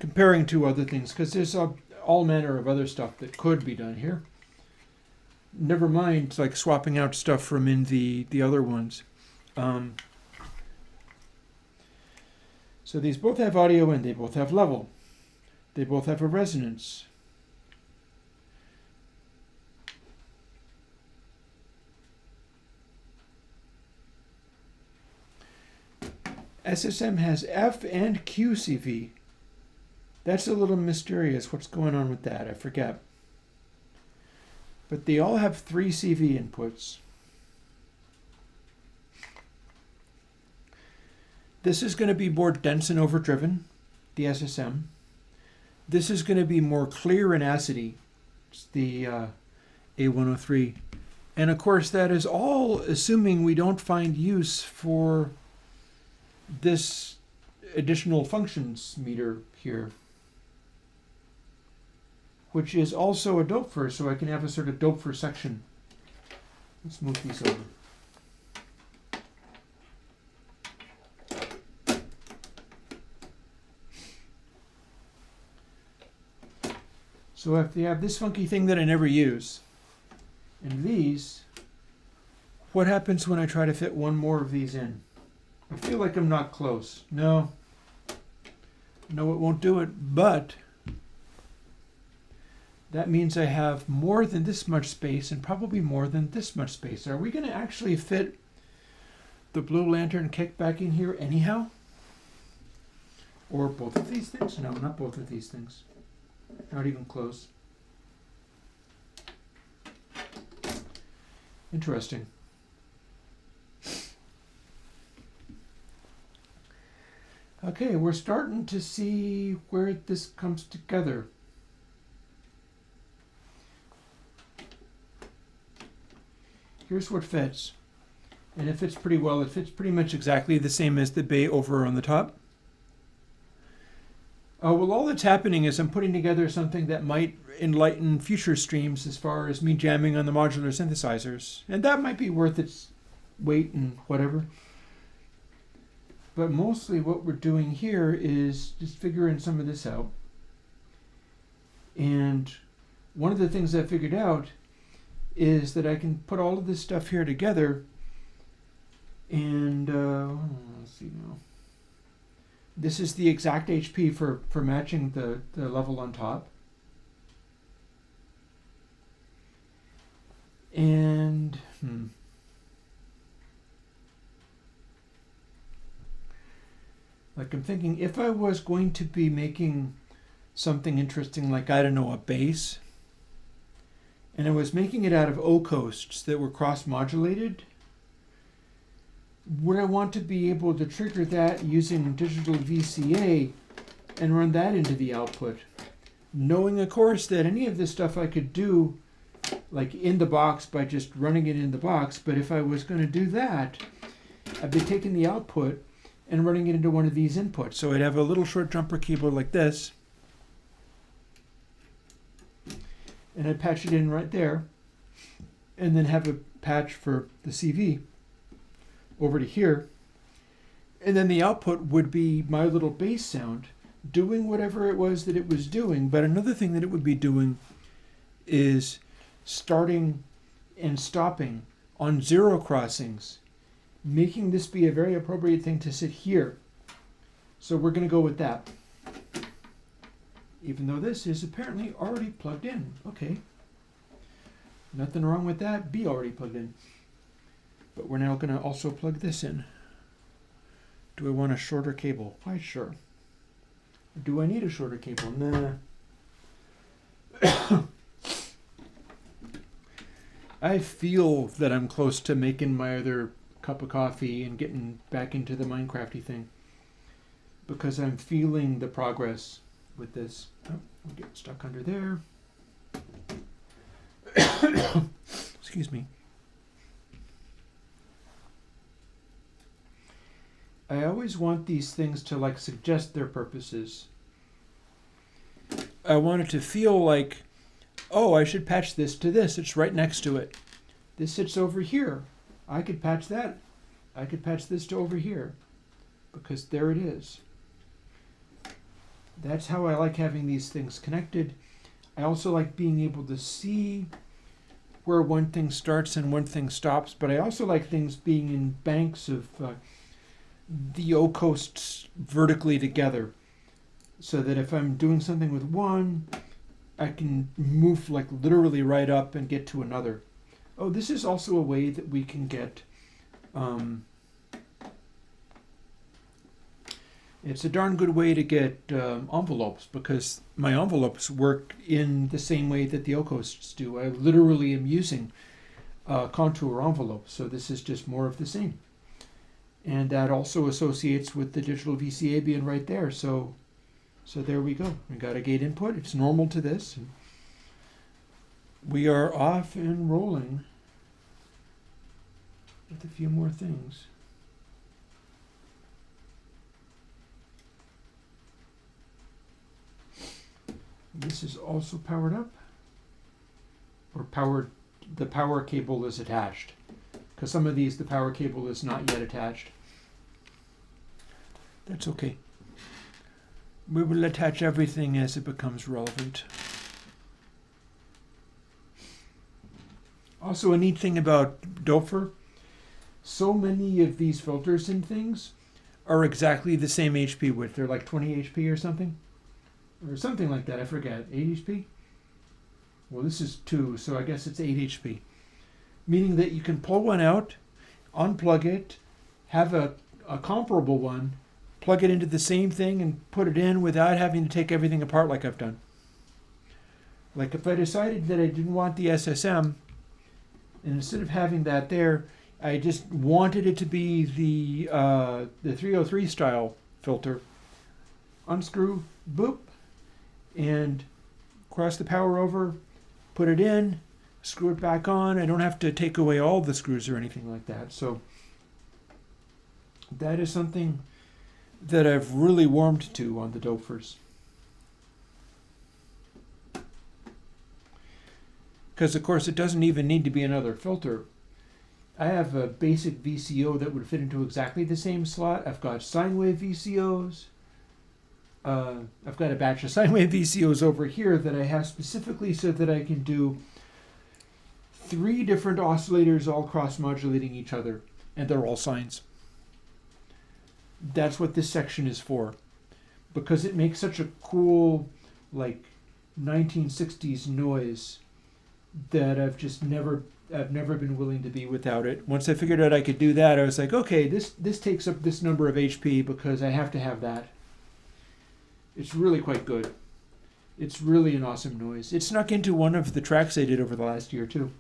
comparing two other things, because there's all manner of other stuff that could be done here. Never mind like swapping out stuff from in the other ones. So these both have audio and they both have level. They both have a resonance. SSM has F and QCV. That's a little mysterious. What's going on with that? I forget. But they all have 3 CV inputs. This is going to be more dense and overdriven, the SSM. This is going to be more clear and acidy, it's the A103. And of course, that is all assuming we don't find use for this additional functions meter here, which is also a Doepfer, so I can have a sort of Doepfer section. Let's move these over. So if you have this funky thing that I never use, and these, what happens when I try to fit one more of these in? I feel like I'm not close. No, it won't do it, but that means I have more than this much space and probably more than this much space. Are we going to actually fit the Blue Lantern kick back in here anyhow? Or both of these things? No, not both of these things. Not even close. Interesting. Okay, we're starting to see where this comes together. Here's what fits. And it fits pretty well. It fits pretty much exactly the same as the bay over on the top. Well, all that's happening is I'm putting together something that might enlighten future streams as far as me jamming on the modular synthesizers. And that might be worth its weight and whatever. But mostly what we're doing here is just figuring some of this out. And one of the things I figured out is that I can put all of this stuff here together and let's see now. This is the exact HP for matching the level on top. And like I'm thinking if I was going to be making something interesting like, I don't know, a bass, and I was making it out of O-coasts that were cross-modulated, would I want to be able to trigger that using digital VCA and run that into the output? Knowing, of course, that any of this stuff I could do like in the box by just running it in the box, but if I was going to do that, I'd be taking the output and running it into one of these inputs. So I'd have a little short jumper cable like this, and I'd patch it in right there, and then have a patch for the CV over to here, and then the output would be my little bass sound doing whatever it was that it was doing. But another thing that it would be doing is starting and stopping on zero crossings, making this be a very appropriate thing to sit here. So we're going to go with that, even though this is apparently already plugged in. Okay, nothing wrong with that. Be already plugged in. But we're now going to also plug this in. Do I want a shorter cable? Why, sure. Do I need a shorter cable? Nah. I feel that I'm close to making my other cup of coffee and getting back into the Minecrafty thing, because I'm feeling the progress with this. Oh, I'll get stuck under there. Excuse me. I always want these things to like suggest their purposes. I want it to feel like, oh, I should patch this to this. It's right next to it. This sits over here. I could patch that. I could patch this to over here, because there it is. That's how I like having these things connected. I also like being able to see where one thing starts and one thing stops, but I also like things being in banks of the O-coasts vertically together, so that if I'm doing something with one, I can move like literally right up and get to another. Oh, this is also a way that we can get It's a darn good way to get envelopes, because my envelopes work in the same way that the Ocosts do. I literally am using contour envelopes, so this is just more of the same. And that also associates with the digital VCA being right there. So there we go. We got a gate input. It's normal to this. And we are off and rolling with a few more things. This is also powered up, or powered. The power cable is attached, because some of these the power cable is not yet attached. That's okay. We will attach everything as it becomes relevant. Also, a neat thing about Doepfer, so many of these filters and things are exactly the same HP width. They're like 20 HP or something like that. I forget. 8 HP? Well, this is 2, so I guess it's 8 HP. Meaning that you can pull one out, unplug it, have a comparable one, plug it into the same thing and put it in without having to take everything apart like I've done. Like if I decided that I didn't want the SSM, and instead of having that there, I just wanted it to be the 303 style filter, unscrew, boop, and cross the power over, put it in, screw it back on. I don't have to take away all the screws or anything like that. So that is something that I've really warmed to on the Doepfers. Because of course it doesn't even need to be another filter. I have a basic VCO that would fit into exactly the same slot. I've got sine wave VCOs. I've got a batch of sine wave VCOs over here that I have specifically so that I can do 3 different oscillators all cross-modulating each other, and they're all sines. That's what this section is for, because it makes such a cool, like, 1960s noise that I've never been willing to be without it. Once I figured out I could do that, I was like, okay, this takes up this number of HP because I have to have that. It's really quite good. It's really an awesome noise. It snuck into one of the tracks I did over the last year too,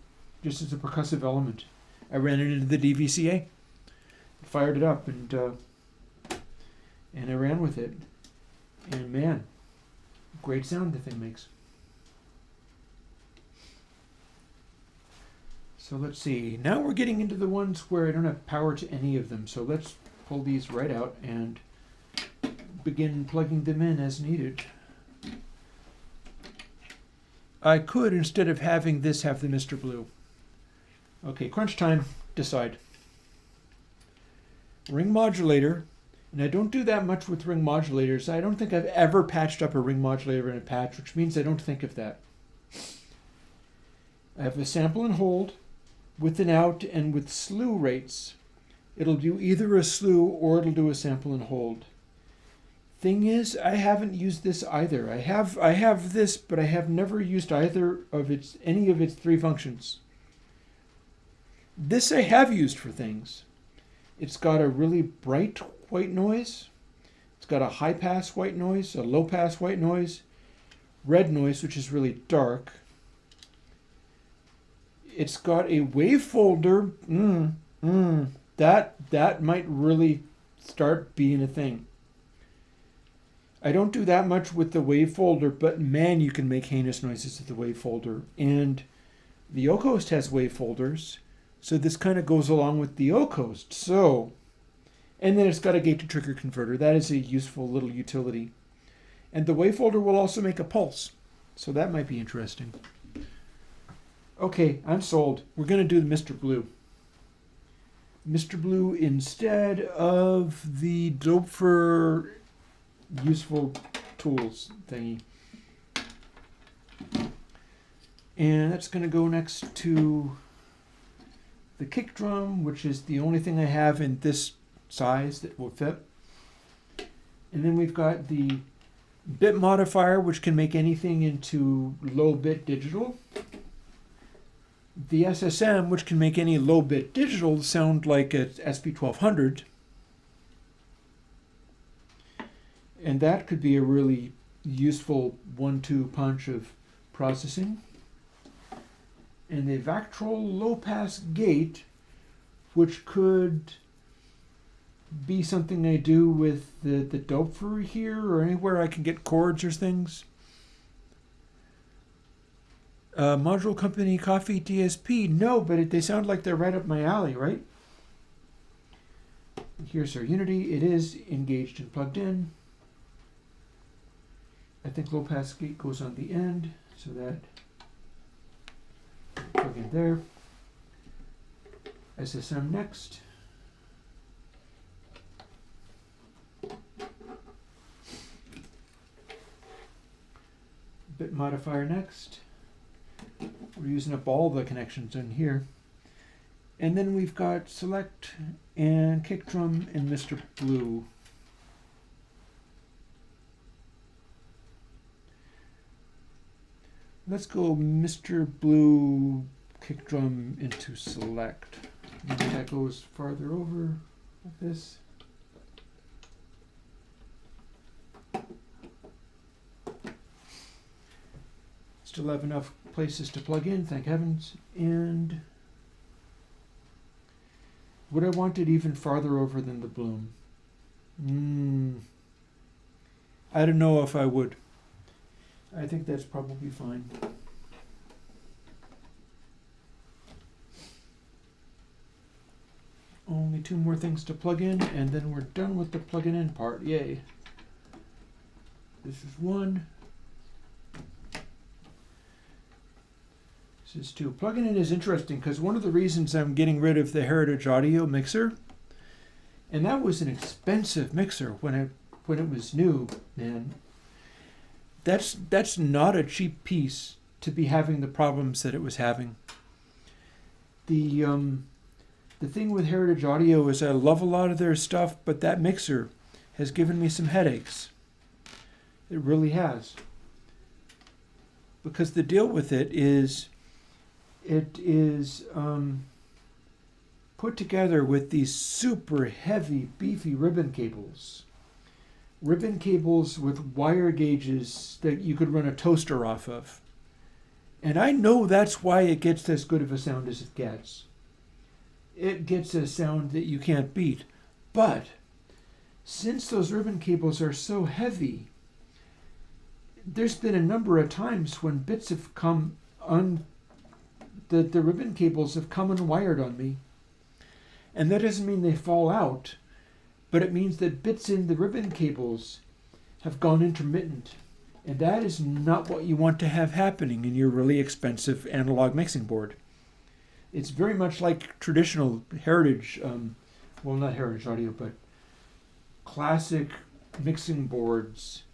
just as a percussive element. I ran it into the DVCA, fired it up, and I ran with it. And man, great sound the thing makes. So let's see. Now we're getting into the ones where I don't have power to any of them. So let's pull these right out and begin plugging them in as needed. I could, instead of having this, have the Mr. Blue. Okay, crunch time. Decide. Ring modulator. And I don't do that much with ring modulators. I don't think I've ever patched up a ring modulator in a patch, which means I don't think of that. I have a sample and hold with an out and with slew rates. It'll do either a slew or it'll do a sample and hold. Thing is, I haven't used this either. I have this, but I have never used either of any of its 3 functions. This I have used for things. It's got a really bright white noise. It's got a high pass white noise, a low pass white noise, red noise, which is really dark. It's got a wave folder. That might really start being a thing. I don't do that much with the wave folder, but man, you can make heinous noises with the wave folder. And the Ocost has wave folders, so this kind of goes along with the Ocost. So, and then it's got a gate to trigger converter. That is a useful little utility. And the wave folder will also make a pulse, so that might be interesting. Okay, I'm sold. We're going to do the Mr. Blue. Mr. Blue instead of the Doepfer useful tools thingy. And that's going to go next to the kick drum, which is the only thing I have in this size that will fit. And then we've got the bit modifier, which can make anything into low bit digital. The SSM, which can make any low bit digital sound like a SP1200. And that could be a really useful 1-2 punch of processing. And the Vactrol low-pass gate, which could be something I do with the Doepfer here, or anywhere I can get chords or things. Module Company Coffee DSP. No, but they sound like they're right up my alley, right? Here's our Unity. It is engaged and plugged in. I think low pass gate goes on the end, so that plug in there. SSM next. Bit modifier next. We're using up all the connections in here. And then we've got select and kick drum and Mr. Blue. Let's go Mr. Blue kick drum into select. Maybe that goes farther over like this. Still have enough places to plug in, thank heavens. And would I want it even farther over than the Bloom? I don't know if I would. I think that's probably fine. Only 2 more things to plug in, and then we're done with the plugging in part. Yay. This is 1. This is 2. Plugging in is interesting because one of the reasons I'm getting rid of the Heritage Audio mixer, and that was an expensive mixer when it was new, man. That's not a cheap piece to be having the problems that it was having. The thing with Heritage Audio is I love a lot of their stuff, but that mixer has given me some headaches. It really has. Because the deal with it is put together with these super heavy, beefy ribbon cables. Ribbon cables with wire gauges that you could run a toaster off of. And I know that's why it gets as good of a sound as it gets. It gets a sound that you can't beat. But since those ribbon cables are so heavy, there's been a number of times when bits have come the ribbon cables have come unwired on me. And that doesn't mean they fall out, but it means that bits in the ribbon cables have gone intermittent. And that is not what you want to have happening in your really expensive analog mixing board. It's very much like traditional Heritage, well, not Heritage Audio, but classic mixing boards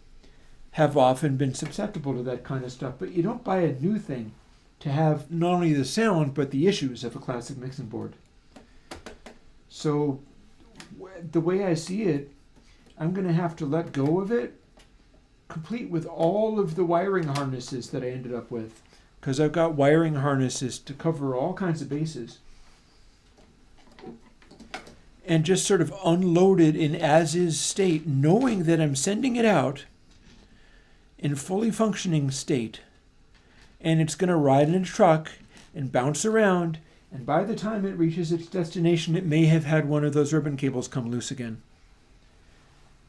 have often been susceptible to that kind of stuff. But you don't buy a new thing to have not only the sound, but the issues of a classic mixing board. So the way I see it, I'm going to have to let go of it, complete with all of the wiring harnesses that I ended up with, because I've got wiring harnesses to cover all kinds of bases, and just sort of unload it in as-is state, knowing that I'm sending it out in fully functioning state, and it's going to ride in a truck and bounce around, and by the time it reaches its destination, it may have had one of those ribbon cables come loose again.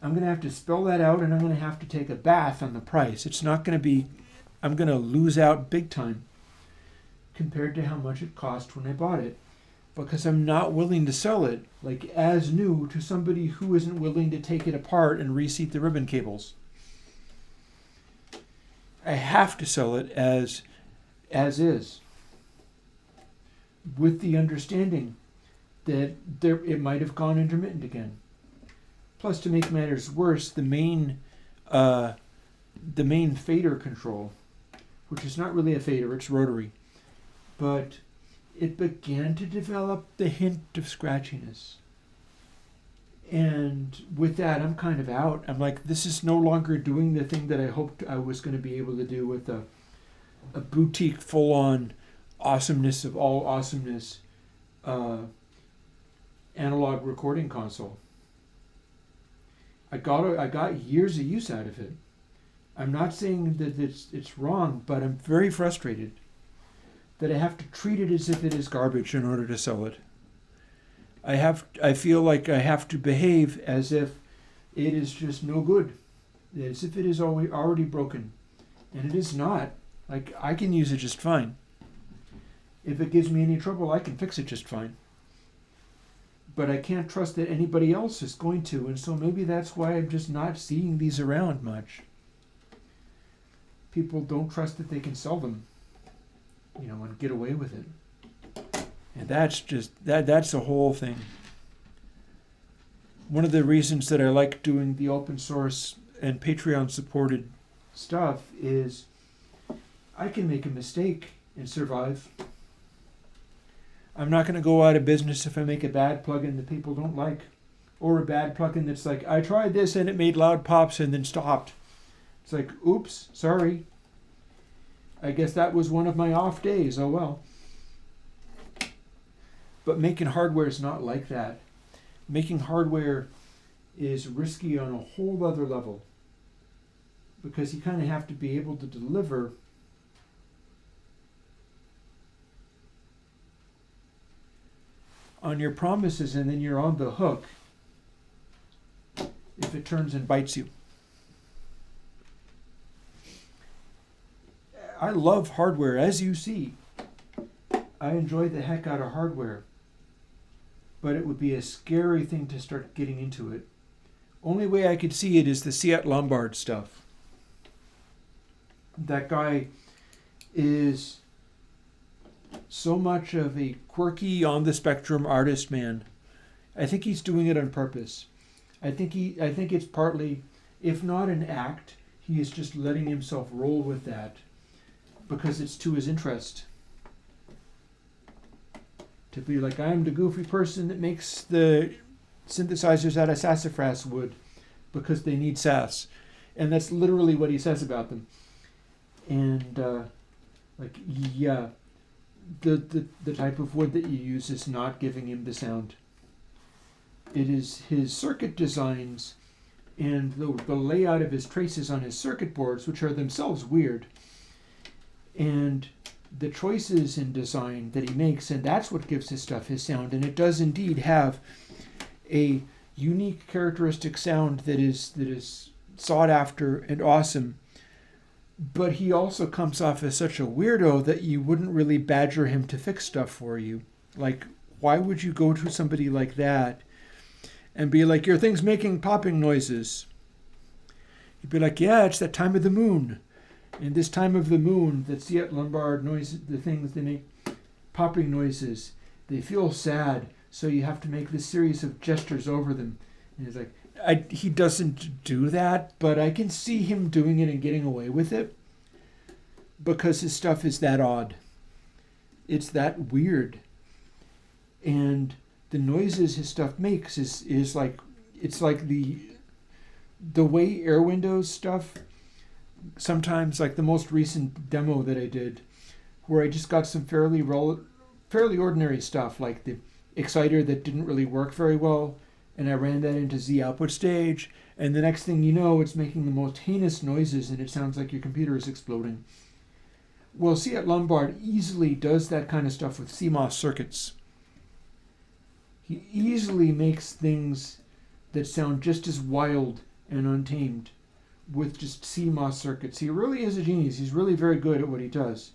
I'm going to have to spell that out, and I'm going to have to take a bath on the price. It's not going to be, I'm going to lose out big time compared to how much it cost when I bought it, because I'm not willing to sell it like as new to somebody who isn't willing to take it apart and reseat the ribbon cables. I have to sell it as is, with the understanding that it might have gone intermittent again. Plus, to make matters worse, the main fader control, which is not really a fader, it's rotary, but it began to develop the hint of scratchiness. And with that, I'm kind of out. I'm like, this is no longer doing the thing that I hoped I was going to be able to do with a boutique, full-on awesomeness of all awesomeness analog recording console. I got years of use out of it. I'm not saying that it's wrong, but I'm very frustrated that I have to treat it as if it is garbage in order to sell it. I feel like I have to behave as if it is just no good, as if it is already broken, and it is not. Like, I can use it just fine. If it gives me any trouble, I can fix it just fine. But I can't trust that anybody else is going to, and so maybe that's why I'm just not seeing these around much. People don't trust that they can sell them, and get away with it. And that's the whole thing. One of the reasons that I like doing the open source and Patreon supported stuff is I can make a mistake and survive. I'm not going to go out of business if I make a bad plugin that people don't like, or a bad plugin that's like, I tried this and it made loud pops and then stopped. It's like, oops, sorry. I guess that was one of my off days. Oh well. But making hardware is not like that. Making hardware is risky on a whole other level, because you kind of have to be able to deliver on your promises, and then you're on the hook if it turns and bites you. I love hardware, as you see. I enjoy the heck out of hardware. But it would be a scary thing to start getting into it. Only way I could see it is the Seat Lombard stuff. That guy is so much of a quirky, on the spectrum artist man. I think he's doing it on purpose. I think it's partly, if not an act, he is just letting himself roll with that because it's to his interest. To be like, I'm the goofy person that makes the synthesizers out of sassafras wood because they need sass. And that's literally what he says about them. And the type of wood that you use is not giving him the sound. It is his circuit designs and the layout of his traces on his circuit boards, which are themselves weird, and the choices in design that he makes, and that's what gives his stuff his sound. And it does indeed have a unique characteristic sound that is sought after and awesome. But he also comes off as such a weirdo that you wouldn't really badger him to fix stuff for you. Like, why would you go to somebody like that and be like, your thing's making popping noises? You'd be like, yeah, it's that time of the moon. And this time of the moon, the Seat Lombard noise, the things they make popping noises, they feel sad, so you have to make this series of gestures over them. And he's like, he doesn't do that, but I can see him doing it and getting away with it because his stuff is that odd. It's that weird. And the noises his stuff makes is like, it's like the way Airwindows stuff, sometimes like the most recent demo that I did, where I just got some fairly ordinary stuff, like the exciter that didn't really work very well, and I ran that into Z output stage, and the next thing you know, it's making the most heinous noises and it sounds like your computer is exploding. Well, Seat Lombard easily does that kind of stuff with CMOS circuits. He easily makes things that sound just as wild and untamed with just CMOS circuits. He really is a genius. He's really very good at what he does.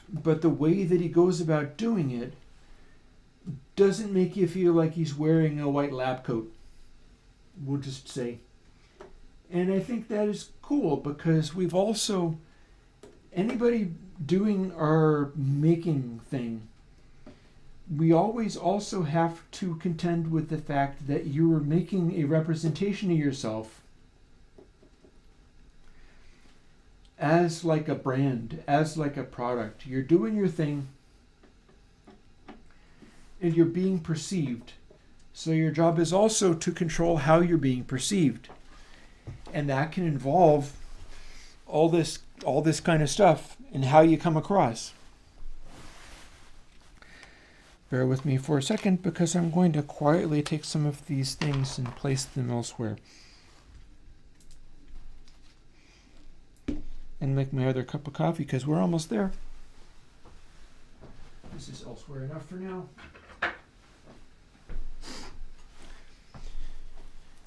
But the way that he goes about doing it doesn't make you feel like he's wearing a white lab coat, we'll just say. And I think that is cool because we've also, anybody doing our making thing, we always also have to contend with the fact that you are making a representation of yourself as like a brand, as like a product. You're doing your thing and you're being perceived. So your job is also to control how you're being perceived. And that can involve all this kind of stuff and how you come across. Bear with me for a second because I'm going to quietly take some of these things and place them elsewhere. And make my other cup of coffee because we're almost there. This is elsewhere enough for now.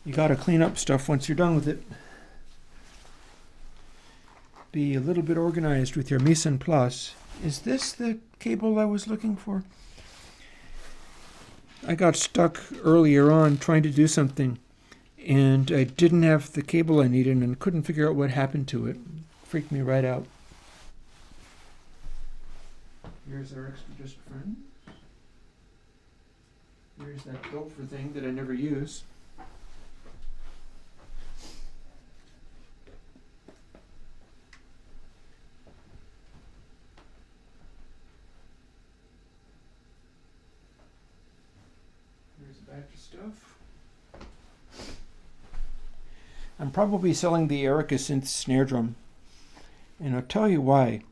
You got to clean up stuff once you're done with it. Be a little bit organized with your mise en place. Is this the cable I was looking for? I got stuck earlier on trying to do something, and I didn't have the cable I needed and couldn't figure out what happened to it. Freaked me right out. Here's our extra just friends. Here's that gopher thing that I never use. Here's a batch of stuff. I'm probably selling the Erica Synth snare drum, and I'll tell you why.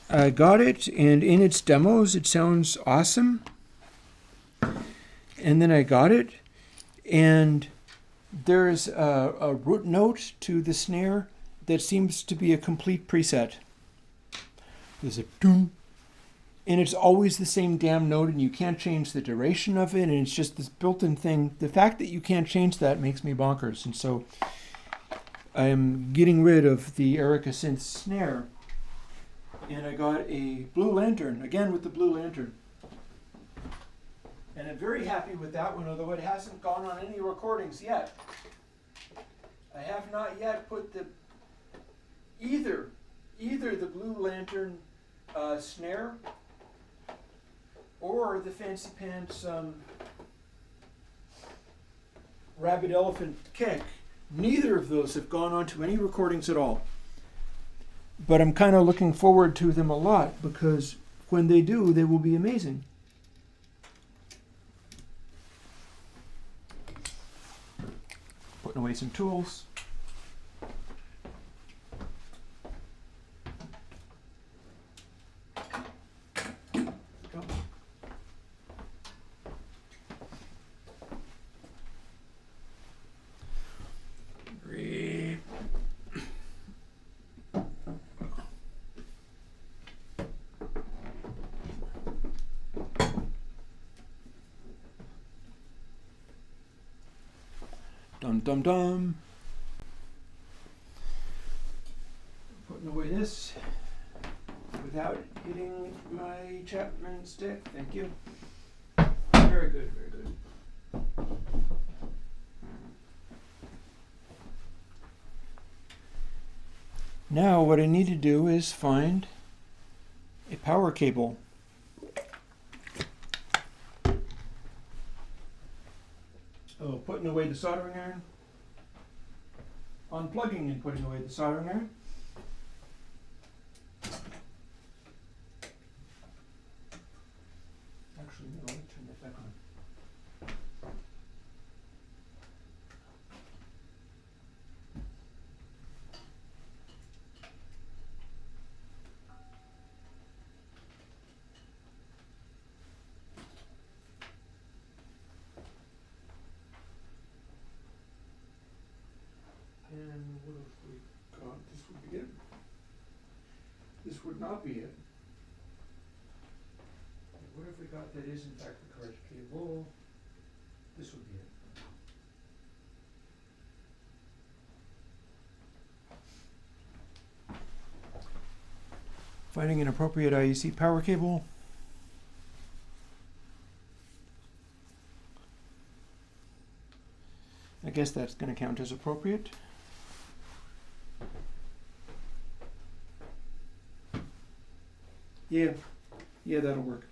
I got it, and in its demos it sounds awesome. And then I got it, and there's a root note to the snare that seems to be a complete preset. There's a doom, and it's always the same damn note, and you can't change the duration of it, and it's just this built-in thing. The fact that you can't change that makes me bonkers, and so I'm getting rid of the Erica Synth snare. And I got a Blue Lantern, again with the Blue Lantern. And I'm very happy with that one, although it hasn't gone on any recordings yet. I have not yet put the either the Blue Lantern snare or the Fancy Pants Rabbit Elephant kick. Neither of those have gone onto any recordings at all. But I'm kind of looking forward to them a lot because when they do, they will be amazing. Putting away some tools. Go. Great. Dum dum. Putting away this without hitting my Chapman stick. Thank you. Very good, very good. Now what I need to do is find a power cable. So putting away the soldering iron, unplugging and putting away the soldering iron. Actually, no, let me turn that back on. And what if we got, this would be it. This would not be it. What if we got that is in fact the correct cable? This would be it. Finding an appropriate IEC power cable. I guess that's going to count as appropriate. Yeah, that'll work.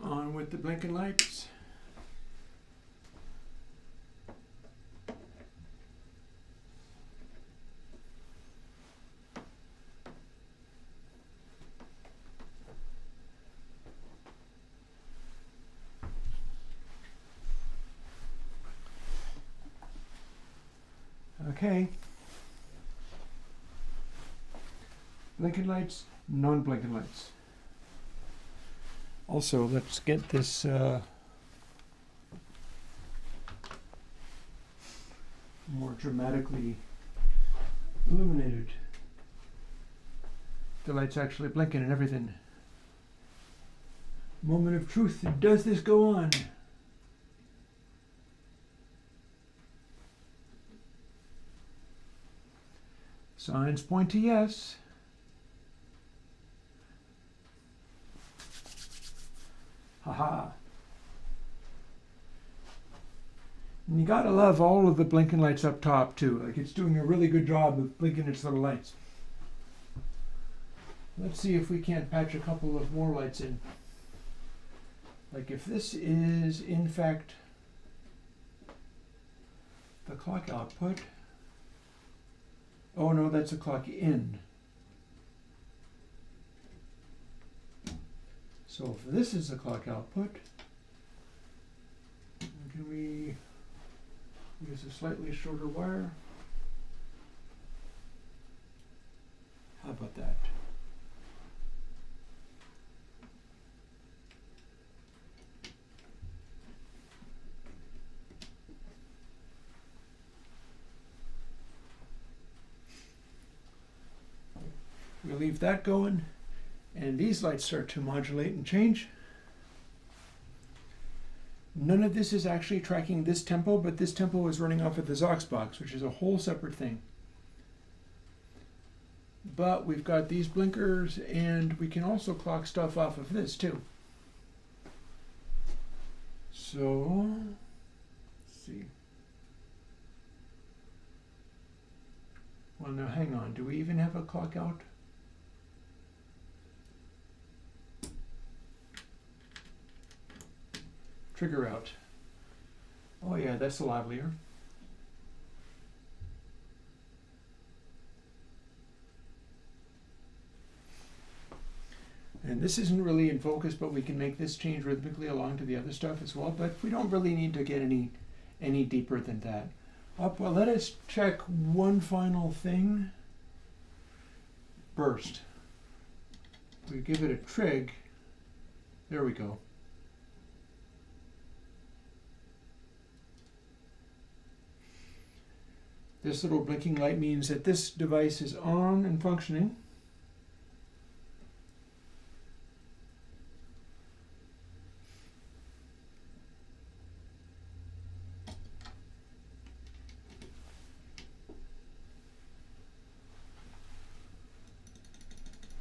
On with the blinking lights. Okay. Blinking lights, non-blinking lights. Also, let's get this more dramatically illuminated. The light's actually blinking and everything. Moment of truth. Does this go on? Signs point to yes. Haha. And you gotta love all of the blinking lights up top too. Like, it's doing a really good job of blinking its little lights. Let's see if we can't patch a couple of more lights in. Like, if this is in fact the clock output. Oh no, that's a clock in. So if this is the clock output, can we use a slightly shorter wire? How about that? We leave that going, and these lights start to modulate and change. None of this is actually tracking this tempo, but this tempo is running off of the Zox box, which is a whole separate thing. But we've got these blinkers, and we can also clock stuff off of this too. So, let's see. Well, now hang on. Do we even have a clock out? Trigger out. Oh yeah, that's livelier. And this isn't really in focus, but we can make this change rhythmically along to the other stuff as well, but we don't really need to get any deeper than that. Well, let us check one final thing. Burst. We give it a trig. There we go. This little blinking light means that this device is on and functioning.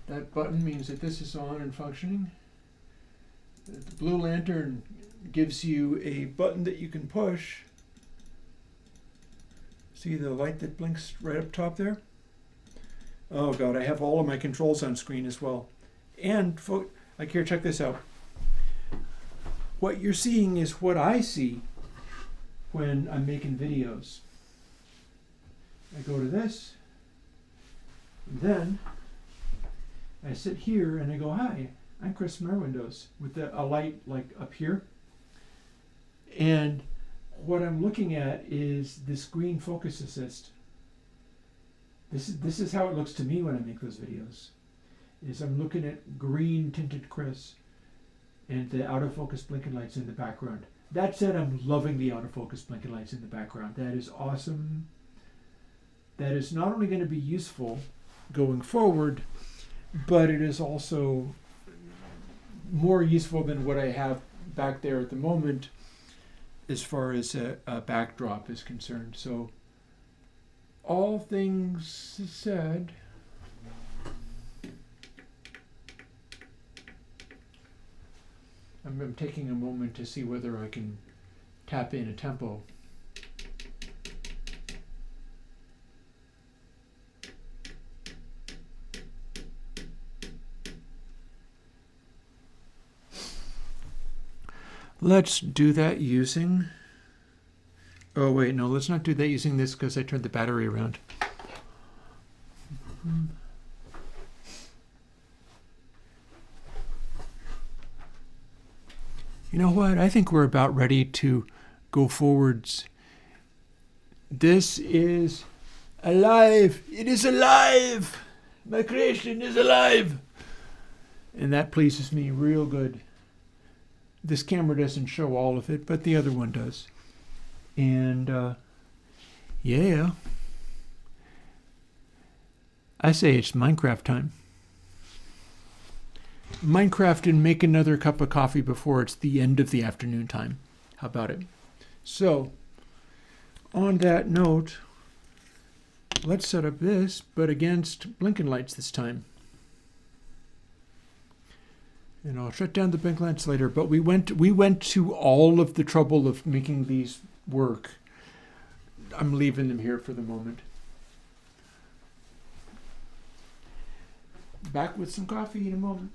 That button means that this is on and functioning. The blue lantern gives you a button that you can push. See the light that blinks right up top there? Oh God, I have all of my controls on screen as well. And, like here, check this out. What you're seeing is what I see when I'm making videos. I go to this, and then I sit here and I go, hi, I'm Chris from Airwindows, with a light like up here. And what I'm looking at is this green focus assist. This is how it looks to me when I make those videos. Is I'm looking at green tinted Chris and the out of focus blinking lights in the background. That said, I'm loving the out of focus blinking lights in the background. That is awesome. That is not only going to be useful going forward, but it is also more useful than what I have back there at the moment as far as a backdrop is concerned. So all things said, I'm taking a moment to see whether I can tap in a tempo. Let's do that using, oh wait, no, let's not do that using this because I turned the battery around. You know what, I think we're about ready to go forwards. This is Alive! It is alive! My creation is alive! And that pleases me real good. This camera doesn't show all of it, but the other one does. And, yeah. I say it's Minecraft time. Minecraft and make another cup of coffee before it's the end of the afternoon time. How about it? So, on that note, let's set up this, but against blinking lights this time. And I'll shut down the blink lights later, but we went to all of the trouble of making these work. I'm leaving them here for the moment. Back with some coffee in a moment.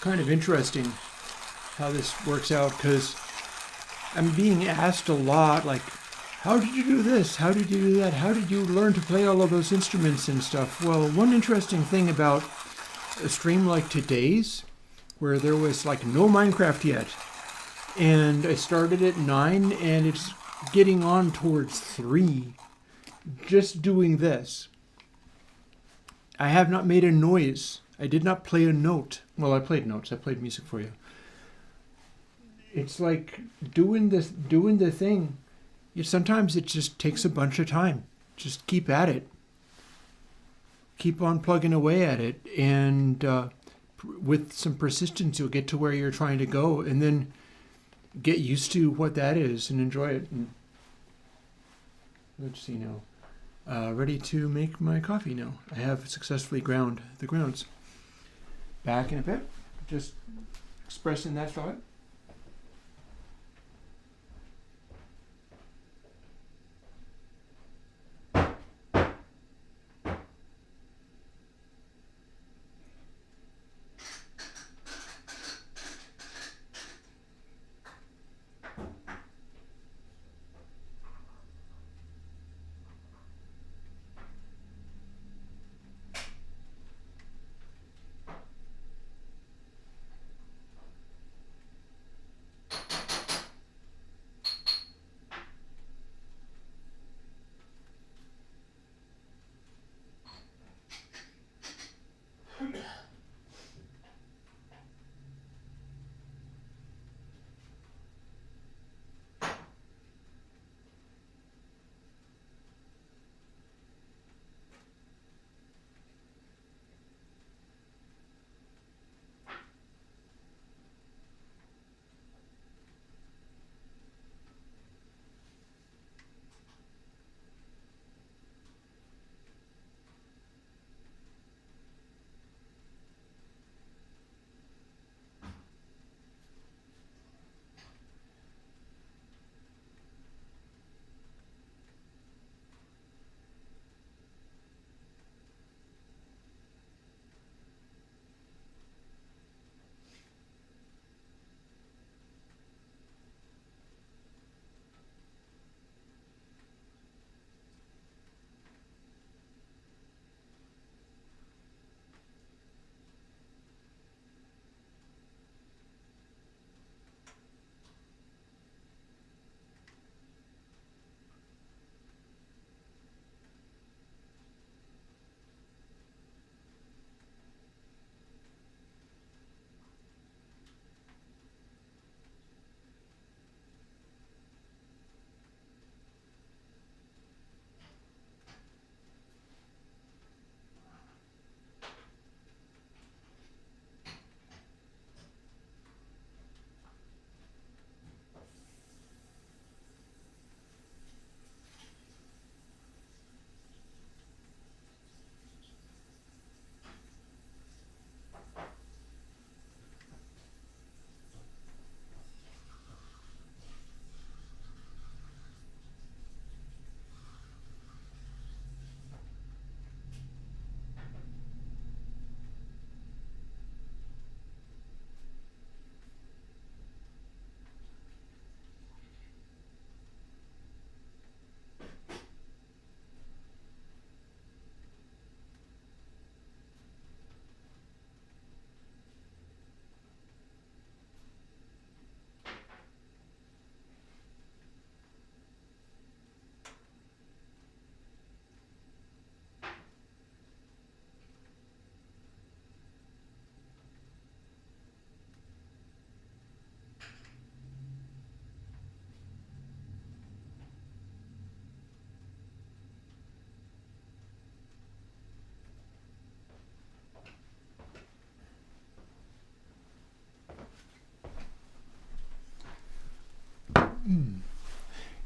Kind of interesting how this works out, because I'm being asked a lot, like, how did you do this? How did you do that? How did you learn to play all of those instruments and stuff? Well, one interesting thing about a stream like today's, where there was like no Minecraft yet, and I started at 9 and it's getting on towards 3, just doing this. I have not made a noise. I did not play a note. Well, I played notes. I played music for you. It's like doing the thing. Sometimes it just takes a bunch of time. Just keep at it. Keep on plugging away at it. And with some persistence, you'll get to where you're trying to go. And then get used to what that is and enjoy it. And let's see now. Ready to make my coffee now. I have successfully ground the grounds. Back in a bit, just expressing that thought.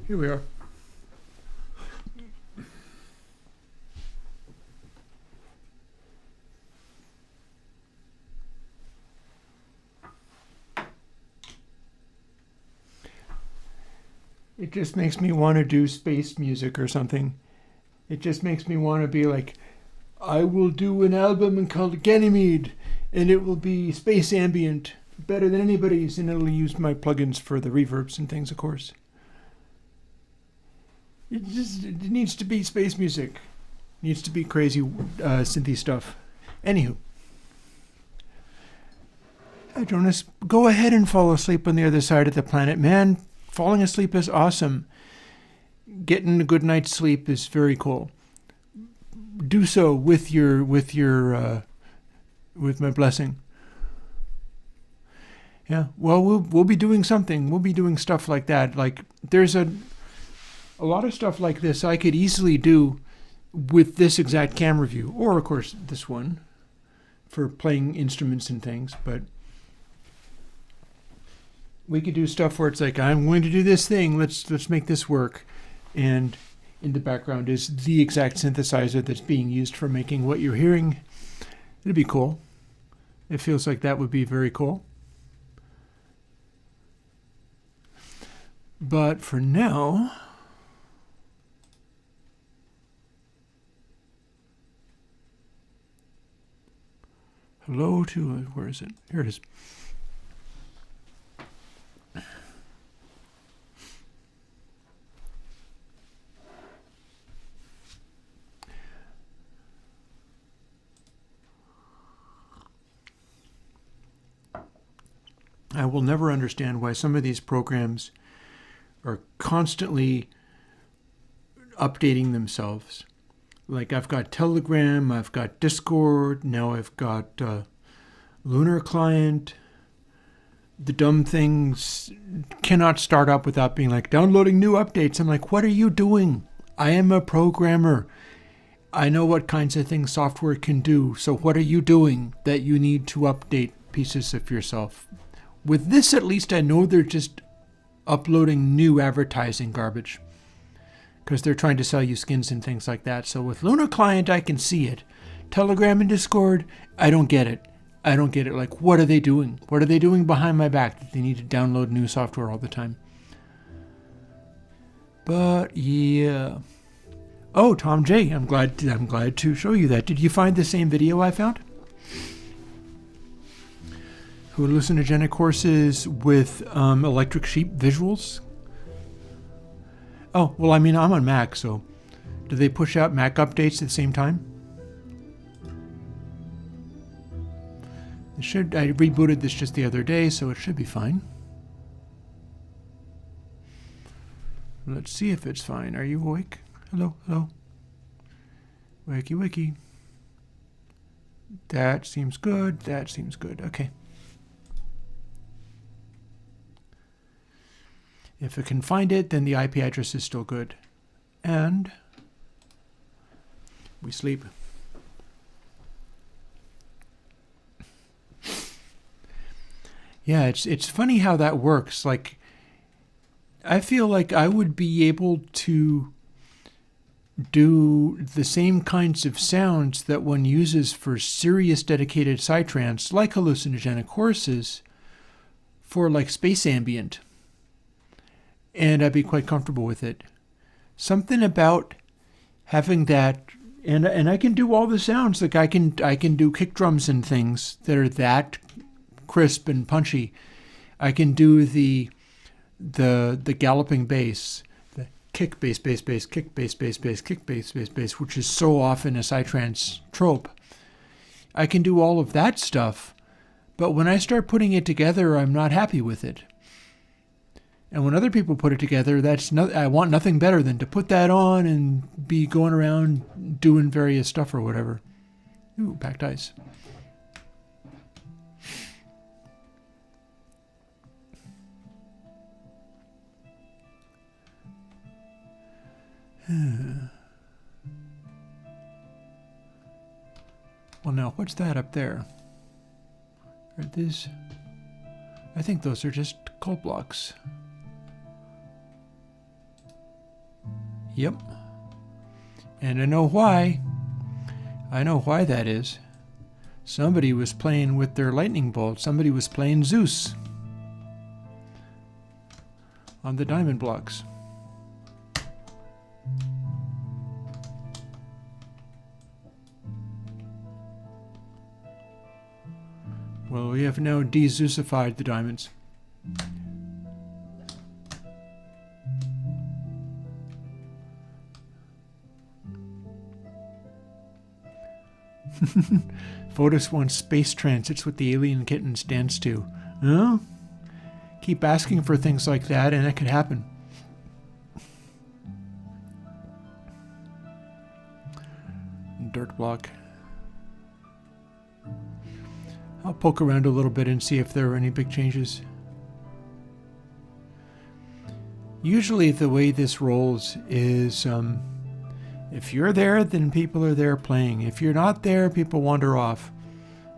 Here we are. It just makes me want to do space music or something. It just makes me want to be like, I will do an album called Ganymede, and it will be space ambient, better than anybody's, and it'll use my plugins for the reverbs and things, of course. It needs to be space music. It needs to be crazy synthy stuff. Anywho. Hi, Jonas. Go ahead and fall asleep on the other side of the planet, man. Falling asleep is awesome. Getting a good night's sleep is very cool. Do so with my blessing. Yeah. Well, we'll be doing something. We'll be doing stuff like that. Like there's a lot of stuff like this I could easily do with this exact camera view, or of course this one for playing instruments and things, but we could do stuff where it's like, I'm going to do this thing, let's make this work. And in the background is the exact synthesizer that's being used for making what you're hearing. It'd be cool. It feels like that would be very cool. But for now, hello to, where is it? Here it is. I will never understand why some of these programs are constantly updating themselves. Like I've got Telegram, I've got Discord, now I've got Lunar Client. The dumb things cannot start up without being like, downloading new updates. I'm like, what are you doing? I am a programmer. I know what kinds of things software can do. So what are you doing that you need to update pieces of yourself? With this, at least I know they're just uploading new advertising garbage because they're trying to sell you skins and things like that. So with Lunar Client, I can see it. Telegram and Discord, I don't get it. I don't get it. Like, what are they doing? What are they doing behind my back that they need to download new software all the time? But yeah. Oh, Tom J, I'm glad to show you that. Did you find the same video I found? Hallucinogenic horses with electric sheep visuals. Oh, well, I mean, I'm on Mac, so do they push out Mac updates at the same time? It should. I rebooted this just the other day, so it should be fine. Let's see if it's fine. Are you awake? Hello, hello. Wakey, wakey. That seems good. That seems good. Okay. If it can find it, then the IP address is still good. And we sleep. Yeah, it's funny how that works. Like, I feel like I would be able to do the same kinds of sounds that one uses for serious dedicated psytrance, like hallucinogenic horses, for like space ambient. And I'd be quite comfortable with it. Something about having that, and I can do all the sounds. Like I can do kick drums and things that are that crisp and punchy. I can do the galloping bass, the kick bass bass bass kick bass bass bass kick bass bass bass, which is so often a psytrance trope. I can do all of that stuff, but when I start putting it together, I'm not happy with it. And when other people put it together, I want nothing better than to put that on and be going around doing various stuff or whatever. Ooh, packed ice. Well, now, what's that up there? Are these? I think those are just cold blocks. Yep. And I know why. I know why that is. Somebody was playing with their lightning bolt. Somebody was playing Zeus on the diamond blocks. Well, we have now de-Zeusified the diamonds. Fotis wants space transits with the alien kittens dance to. Huh? Keep asking for things like that and it could happen. Dirt block. I'll poke around a little bit and see if there are any big changes. Usually the way this rolls is if you're there, then people are there playing. If you're not there, people wander off.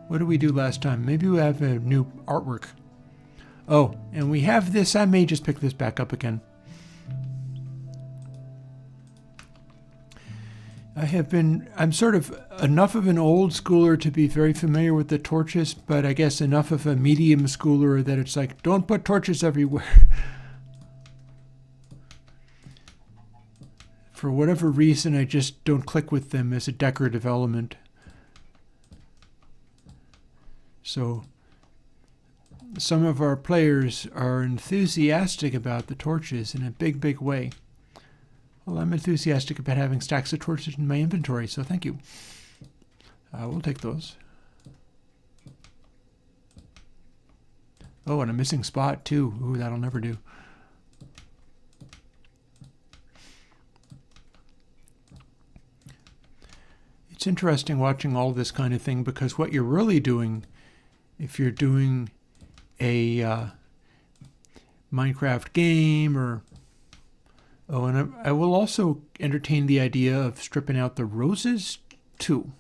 What did we do last time? Maybe we have a new artwork. Oh, and we have this. I may just pick this back up again. I'm sort of enough of an old schooler to be very familiar with the torches, but I guess enough of a medium schooler that it's like, don't put torches everywhere. For whatever reason, I just don't click with them as a decorative element. So some of our players are enthusiastic about the torches in a big, big way. Well, I'm enthusiastic about having stacks of torches in my inventory, so thank you. We'll take those. Oh, and a missing spot, too. Ooh, that'll never do. It's interesting watching all this kind of thing because what you're really doing, if you're doing a Minecraft game or... Oh, and I will also entertain the idea of stripping out the roses, too.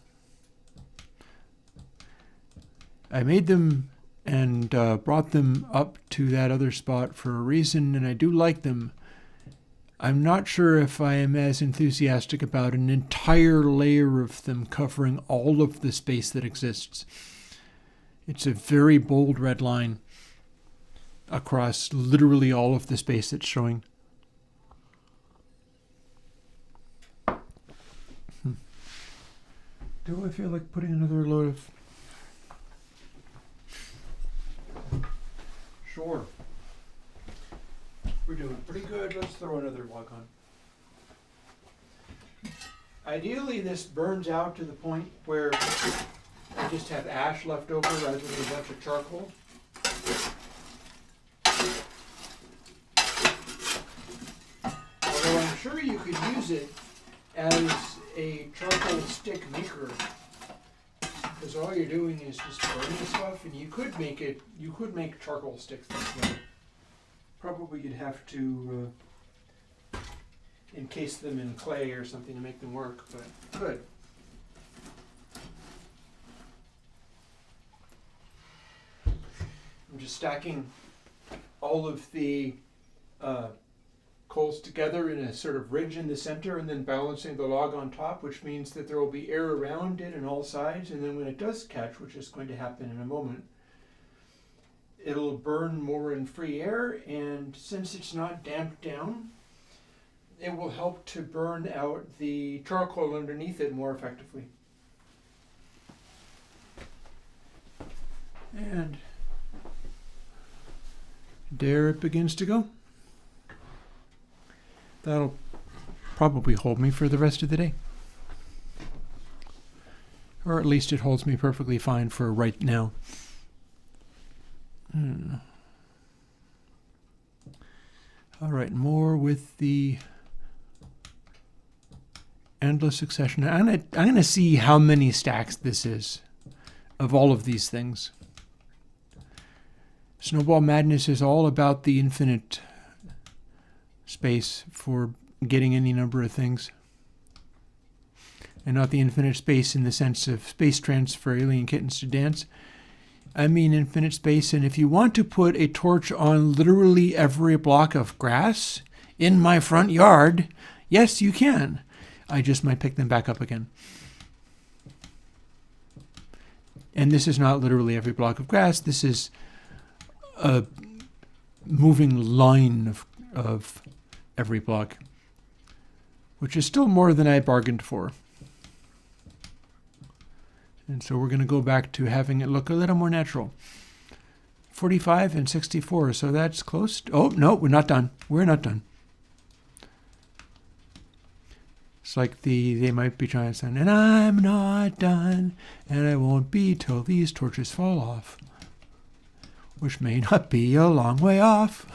I made them and brought them up to that other spot for a reason, and I do like them. I'm not sure if I am as enthusiastic about an entire layer of them covering all of the space that exists. It's a very bold red line across literally all of the space it's showing. Do I feel like putting another load of... Sure. We're doing pretty good. Let's throw another log on. Ideally, this burns out to the point where I just have ash left over rather than a bunch of charcoal. Although I'm sure you could use it as a charcoal stick maker, because all you're doing is just burning stuff, and you could make charcoal sticks this way. Probably you'd have to encase them in clay or something to make them work, but good. I'm just stacking all of the coals together in a sort of ridge in the center and then balancing the log on top, which means that there will be air around it on all sides, and then when it does catch, which is going to happen in a moment, it'll burn more in free air, and since it's not damped down, it will help to burn out the charcoal underneath it more effectively. And there it begins to go. That'll probably hold me for the rest of the day. Or at least it holds me perfectly fine for right now. All right, more with the endless succession. I'm gonna see how many stacks this is of all of these things. Snowball Madness is all about the infinite space for getting any number of things, and not the infinite space in the sense of space transfer alien kittens to dance. I mean infinite space, and if you want to put a torch on literally every block of grass in my front yard, Yes, you can. I just might pick them back up again. And this is not literally every block of grass. This is a moving line of every block, which is still more than I bargained for. And so we're going to go back to having it look a little more natural. 45 and 64, so that's close. Oh, no, we're not done. We're not done. It's like they might be trying to sound, and I'm not done, and I won't be till these torches fall off, which may not be a long way off.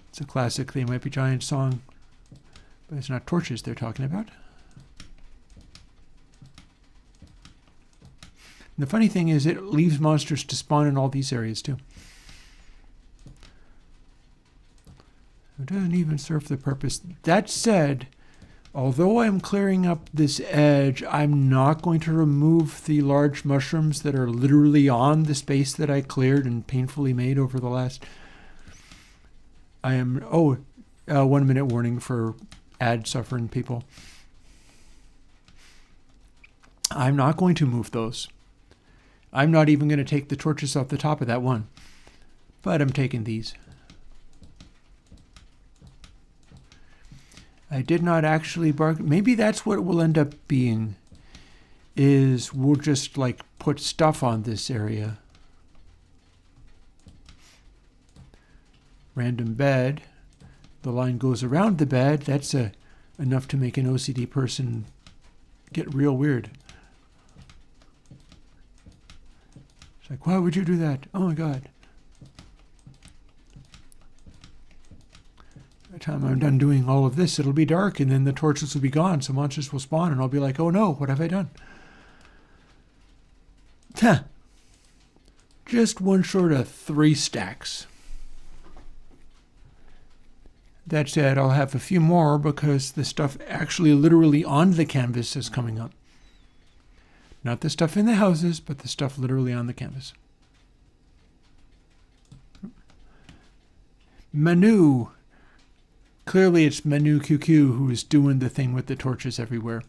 It's a classic They Might Be Giants song, but it's not torches they're talking about. And the funny thing is, it leaves monsters to spawn in all these areas too. It doesn't even serve the purpose. That said, although I'm clearing up this edge, I'm not going to remove the large mushrooms that are literally on the space that I cleared and painfully made over the last... 1 minute warning for ad-suffering people. I'm not going to move those. I'm not even going to take the torches off the top of that one. But I'm taking these. I did not actually bargain. Maybe that's what it will end up being, is we'll just like put stuff on this area. Random bed. The line goes around the bed. That's enough to make an OCD person get real weird. It's like, why would you do that? Oh my God. By the time I'm done doing all of this, it'll be dark, and then the torches will be gone, so monsters will spawn, and I'll be like, oh no, what have I done? Just one short of 3 stacks. That said, I'll have a few more because the stuff actually literally on the canvas is coming up. Not the stuff in the houses, but the stuff literally on the canvas. Manu. Clearly it's Manu QQ who is doing the thing with the torches everywhere.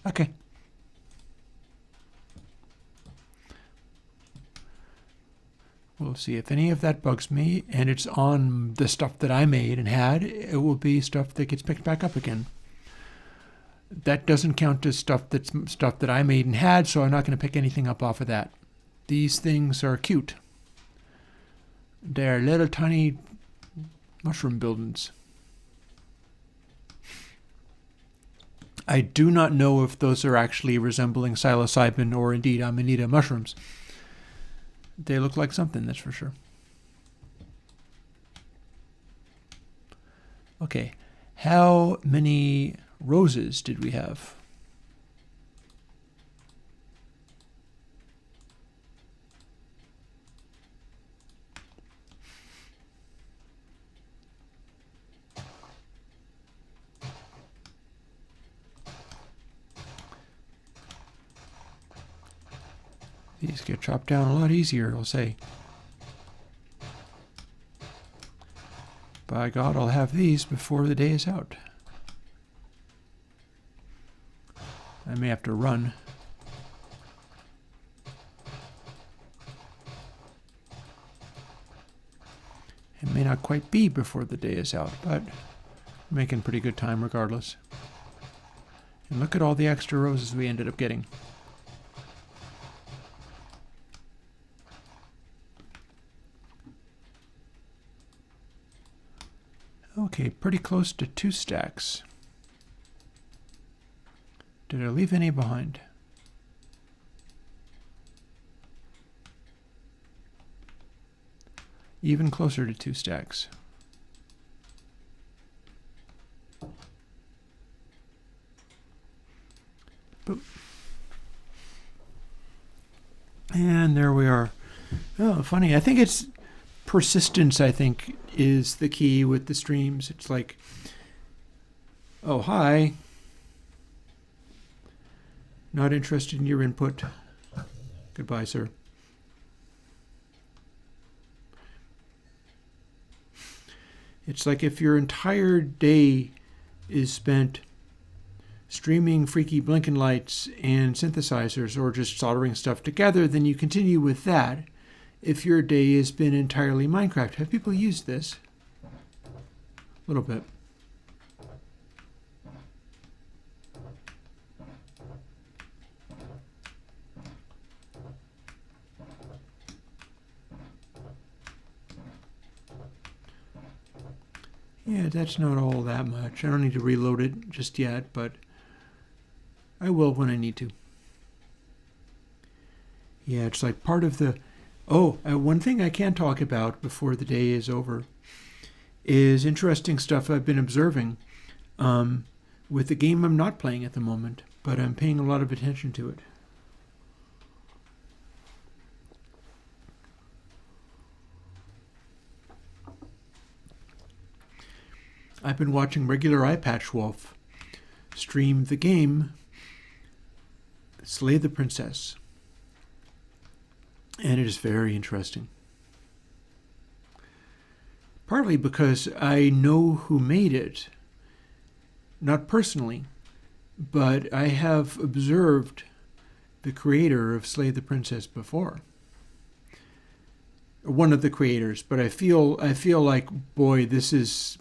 Okay. We'll see if any of that bugs me, and it's on the stuff that I made and had. It will be stuff that gets picked back up again. That doesn't count as stuff that I made and had, so I'm not going to pick anything up off of that. These things are cute. They're little tiny mushroom buildings. I do not know if those are actually resembling psilocybin or indeed Amanita mushrooms. They look like something, that's for sure. Okay, how many roses did we have? These get chopped down a lot easier, I'll say. By God, I'll have these before the day is out. I may have to run. It may not quite be before the day is out, but I'm making pretty good time regardless. And look at all the extra roses we ended up getting. Okay, pretty close to 2 stacks. Did I leave any behind? Even closer to 2 stacks. Boop. And there we are. Oh, funny. I think it's persistence, I think, is the key with the streams. It's like, oh, hi. Not interested in your input. Goodbye, sir. It's like if your entire day is spent streaming freaky blinking lights and synthesizers or just soldering stuff together, then you continue with that. If your day has been entirely Minecraft, have people used this? A little bit. Yeah, that's not all that much. I don't need to reload it just yet, but I will when I need to. Yeah, it's like part of the... Oh, one thing I can talk about before the day is over is interesting stuff I've been observing with the game I'm not playing at the moment, but I'm paying a lot of attention to it. I've been watching regular Eye Patch Wolf stream the game Slay the Princess, and it is very interesting. Partly because I know who made it, not personally, but I have observed the creator of Slay the Princess before. One of the creators, but I feel like, boy, this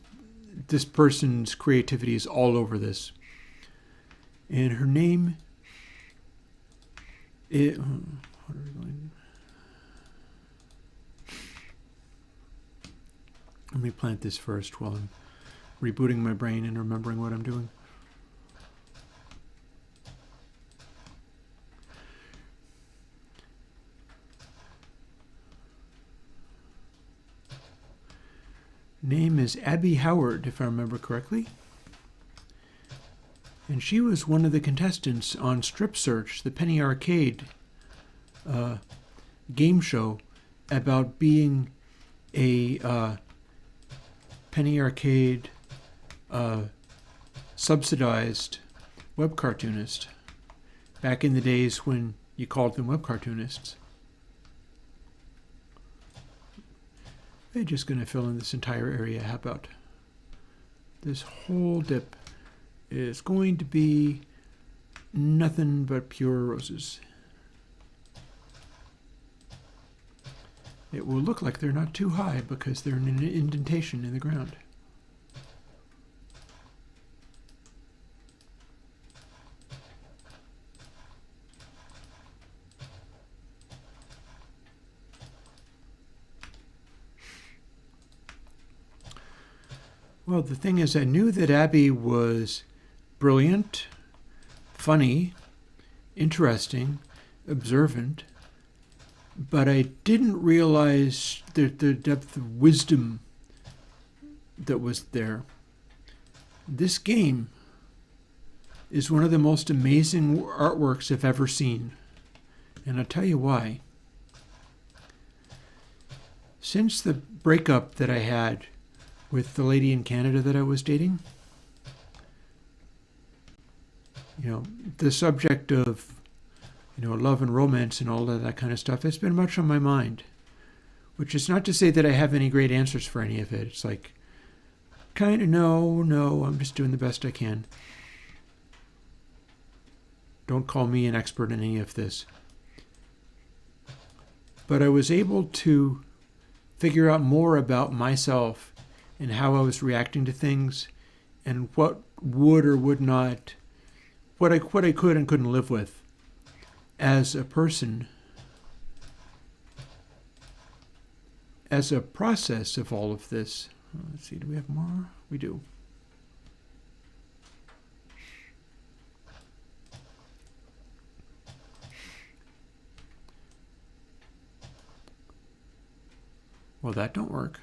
person's creativity is all over this. And her name is... Let me plant this first while I'm rebooting my brain and remembering what I'm doing. Name is Abby Howard, if I remember correctly. And she was one of the contestants on Strip Search, the Penny Arcade game show about being a Penny Arcade subsidized web cartoonist back in the days when you called them web cartoonists. They're just going to fill in this entire area. How about this whole dip is going to be nothing but pure roses. It will look like they're not too high because they're in an indentation in the ground. Well, the thing is, I knew that Abby was brilliant, funny, interesting, observant, but I didn't realize the depth of wisdom that was there. This game is one of the most amazing artworks I've ever seen, and I'll tell you why. Since the breakup that I had with the lady in Canada that I was dating, the subject of, love and romance and all of that kind of stuff has been much on my mind, which is not to say that I have any great answers for any of it. It's like, kind of, no, I'm just doing the best I can. Don't call me an expert in any of this. But I was able to figure out more about myself and how I was reacting to things, and what would or would not, what I could and couldn't live with as a person, as a process of all of this. Let's see, do we have more? We do. Well, that don't work.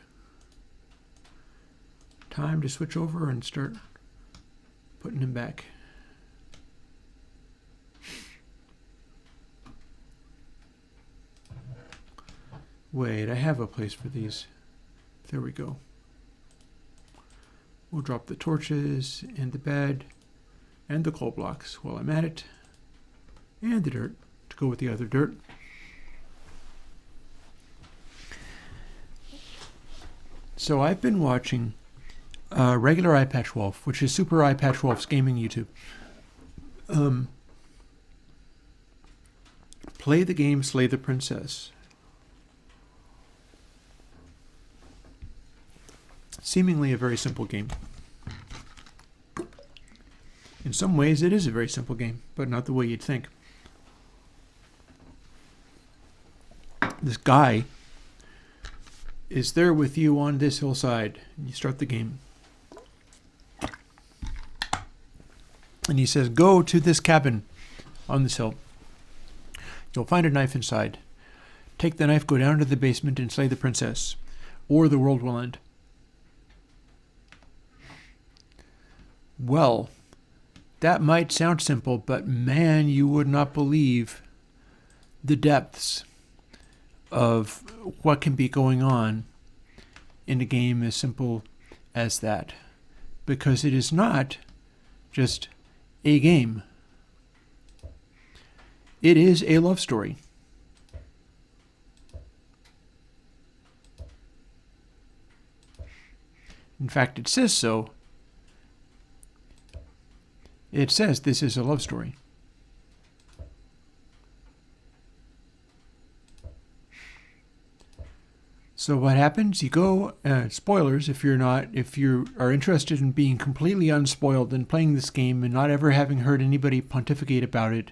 Time to switch over and start putting him back. Wait, I have a place for these. There we go. We'll drop the torches and the bed and the coal blocks while I'm at it, and the dirt to go with the other dirt. So I've been watching regular Eye Patch Wolf, which is Super Eye Patch Wolf's gaming YouTube. Play the game Slay the Princess. Seemingly a very simple game. In some ways, it is a very simple game, but not the way you'd think. This guy is there with you on this hillside. You start the game. And he says, go to this cabin on this hill. You'll find a knife inside. Take the knife, go down to the basement, and slay the princess, or the world will end. Well, that might sound simple, but man, you would not believe the depths of what can be going on in a game as simple as that. Because it is not just a game. It is a love story. In fact, it says so. It says this is a love story. So what happens? You go, spoilers if you are interested in being completely unspoiled and playing this game and not ever having heard anybody pontificate about it,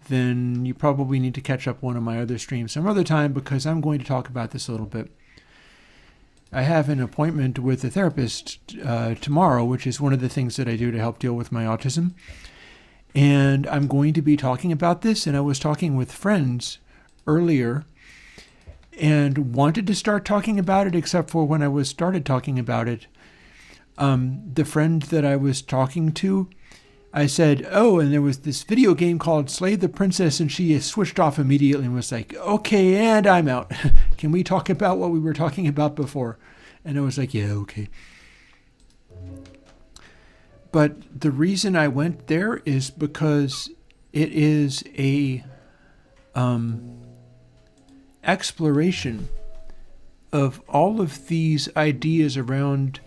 then you probably need to catch up one of my other streams some other time, because I'm going to talk about this a little bit. I have an appointment with a therapist tomorrow, which is one of the things that I do to help deal with my autism. And I'm going to be talking about this, and I was talking with friends earlier and wanted to start talking about it, except for when I started talking about it, the friend that I was talking to, I said, oh, and there was this video game called Slay the Princess, and she switched off immediately and was like, okay, and I'm out. Can we talk about what we were talking about before? And I was like, yeah, okay. But the reason I went there is because it is a exploration of all of these ideas around.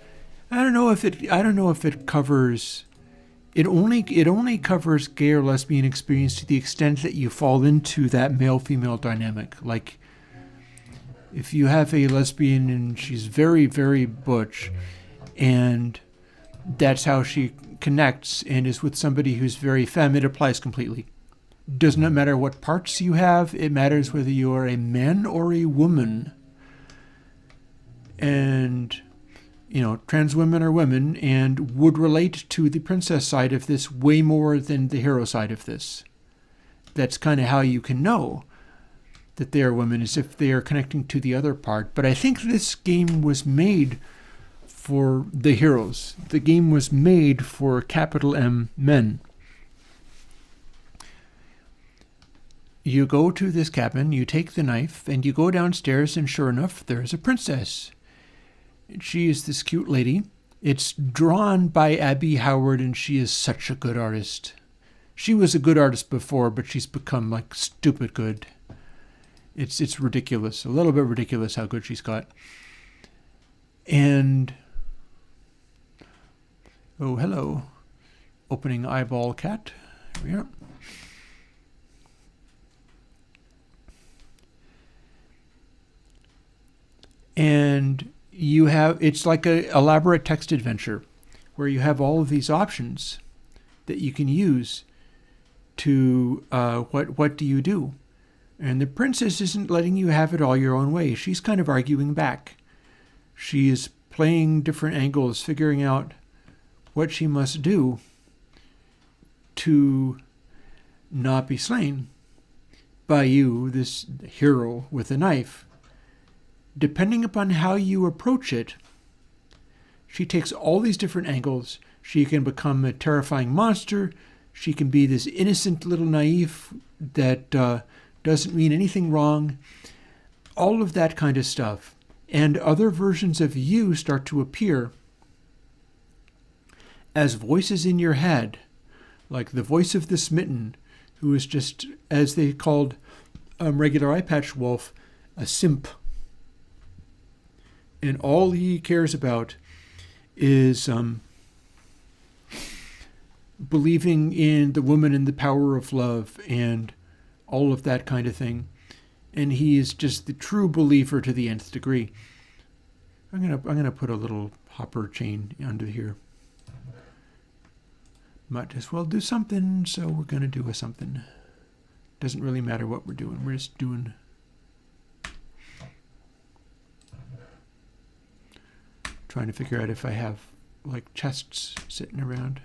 I don't know if it covers. It only covers gay or lesbian experience to the extent that you fall into that male-female dynamic. Like, if you have a lesbian and she's very, very butch, and that's how she connects and is with somebody who's very femme, it applies completely. Does not matter what parts you have, it matters whether you are a man or a woman. And trans women are women and would relate to the princess side of this way more than the hero side of this. That's kind of how you can know that they are women, is if they are connecting to the other part. But I think this game was made for the heroes. The game was made for capital M men. You go to this cabin, you take the knife, and you go downstairs, and sure enough, there's a princess. She is this cute lady. It's drawn by Abby Howard, and she is such a good artist. She was a good artist before, but she's become like stupid good. It's ridiculous, a little bit ridiculous how good she's got. And oh, hello, opening eyeball cat. Here we are. And it's like an elaborate text adventure where you have all of these options that you can use to what do you do? And the princess isn't letting you have it all your own way. She's kind of arguing back. She is playing different angles, figuring out what she must do to not be slain by you, this hero with a knife. Depending upon how you approach it, she takes all these different angles. She can become a terrifying monster. She can be this innocent little naive that doesn't mean anything wrong. All of that kind of stuff. And other versions of you start to appear as voices in your head, like the voice of the smitten, who is just, as they called regular Eye Patch Wolf, a simp. And all he cares about is believing in the woman and the power of love and all of that kind of thing. And he is just the true believer to the nth degree. I'm gonna put a little hopper chain under here. Might as well do something, so we're gonna do a something. Doesn't really matter what we're doing. We're just doing. Trying to figure out if I have like chests sitting around.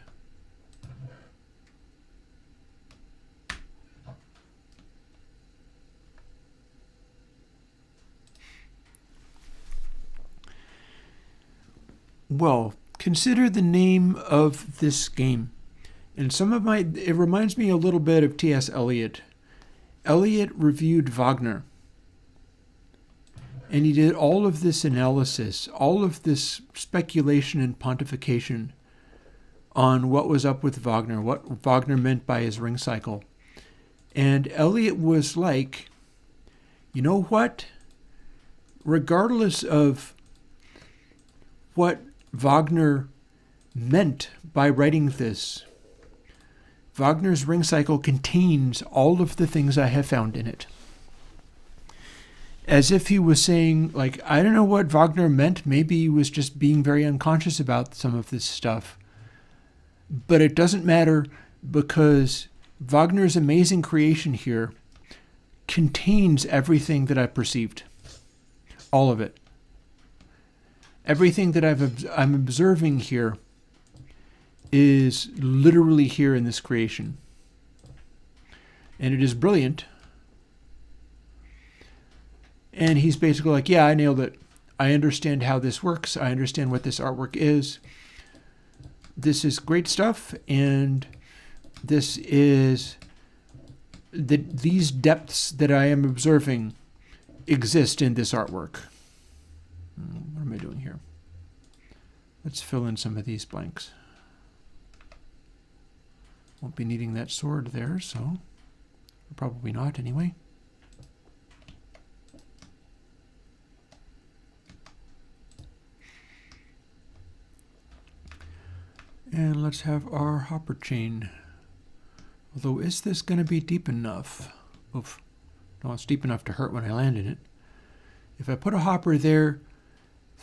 Well, consider the name of this game. And it reminds me a little bit of T.S. Eliot. Eliot reviewed Wagner. And he did all of this analysis, all of this speculation and pontification on what was up with Wagner, what Wagner meant by his ring cycle. And Eliot was like, you know what? Regardless of what Wagner meant by writing this, Wagner's ring cycle contains all of the things I have found in it. As if he was saying, like, I don't know what Wagner meant. Maybe he was just being very unconscious about some of this stuff. But it doesn't matter, because Wagner's amazing creation here contains everything that I perceived. All of it. Everything that I'm observing here is literally here in this creation. And it is brilliant. And he's basically like, yeah, I nailed it. I understand how this works. I understand what this artwork is. This is great stuff. And this is these depths that I am observing exist in this artwork. What am I doing here? Let's fill in some of these blanks. Won't be needing that sword there, so probably not anyway. And let's have our hopper chain. Although, is this going to be deep enough? Oof. No, it's deep enough to hurt when I land in it. If I put a hopper there,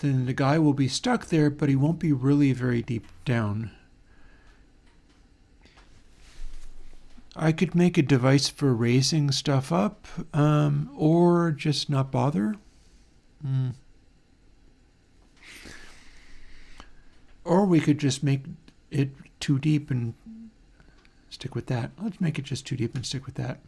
then the guy will be stuck there, but he won't be really very deep down. I could make a device for raising stuff up, or just not bother. Or we could just make it too deep and stick with that. Let's make it just too deep and stick with that.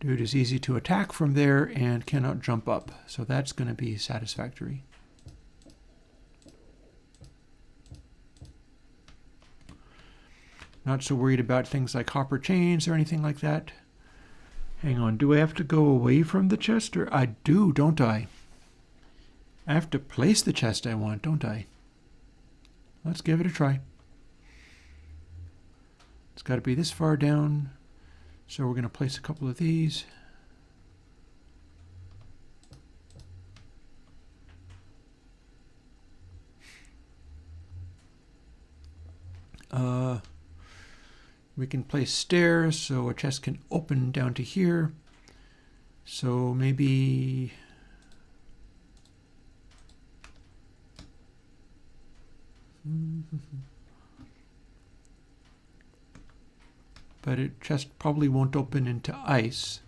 Dude is easy to attack from there and cannot jump up, so that's going to be satisfactory. Not so worried about things like hopper chains or anything like that. Hang on, do I have to go away from the chest? Or I do, don't I? I have to place the chest I want, don't I? Let's give it a try. It's got to be this far down. So we're going to place a couple of these. We can place stairs so a chest can open down to here. So maybe but it just probably won't open into ice.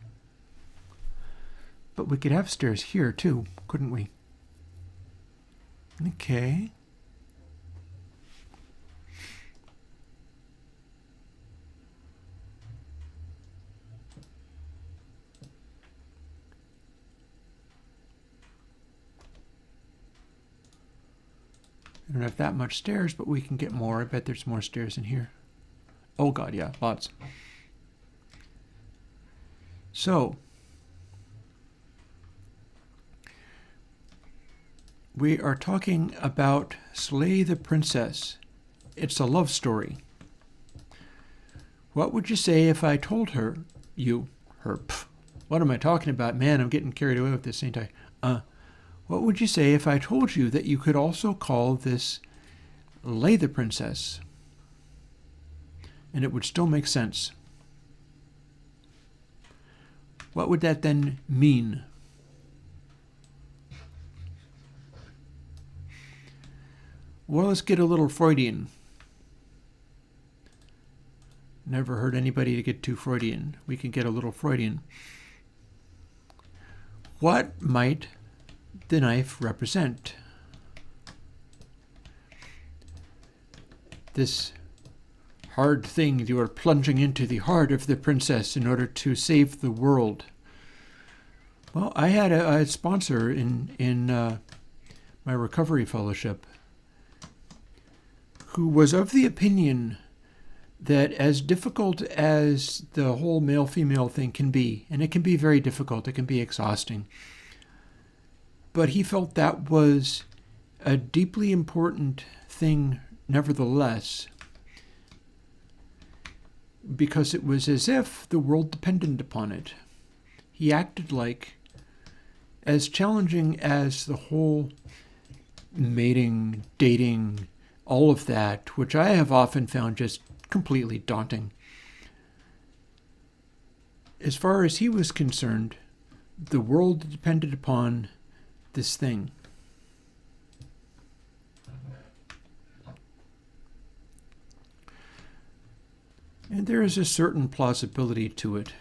But we could have stairs here too, couldn't we? Okay. We don't have that much stairs, but we can get more. I bet there's more stairs in here. Oh god, yeah, lots. So, we are talking about Slay the Princess. It's a love story. What would you say if I told her, what am I talking about? Man, I'm getting carried away with this, ain't I? What would you say if I told you that you could also call this Lay the Princess? And it would still make sense. What would that then mean? Well, let's get a little Freudian. Never heard anybody to get too Freudian. We can get a little Freudian. What might the knife represent? This hard thing you are plunging into the heart of the princess in order to save the world. Well, I had a sponsor in my recovery fellowship who was of the opinion that as difficult as the whole male-female thing can be, and it can be very difficult, it can be exhausting, but he felt that was a deeply important thing nevertheless, because it was as if the world depended upon it. He acted like, as challenging as the whole mating, dating, all of that, which I have often found just completely daunting. As far as he was concerned, the world depended upon this thing. And there is a certain plausibility to it.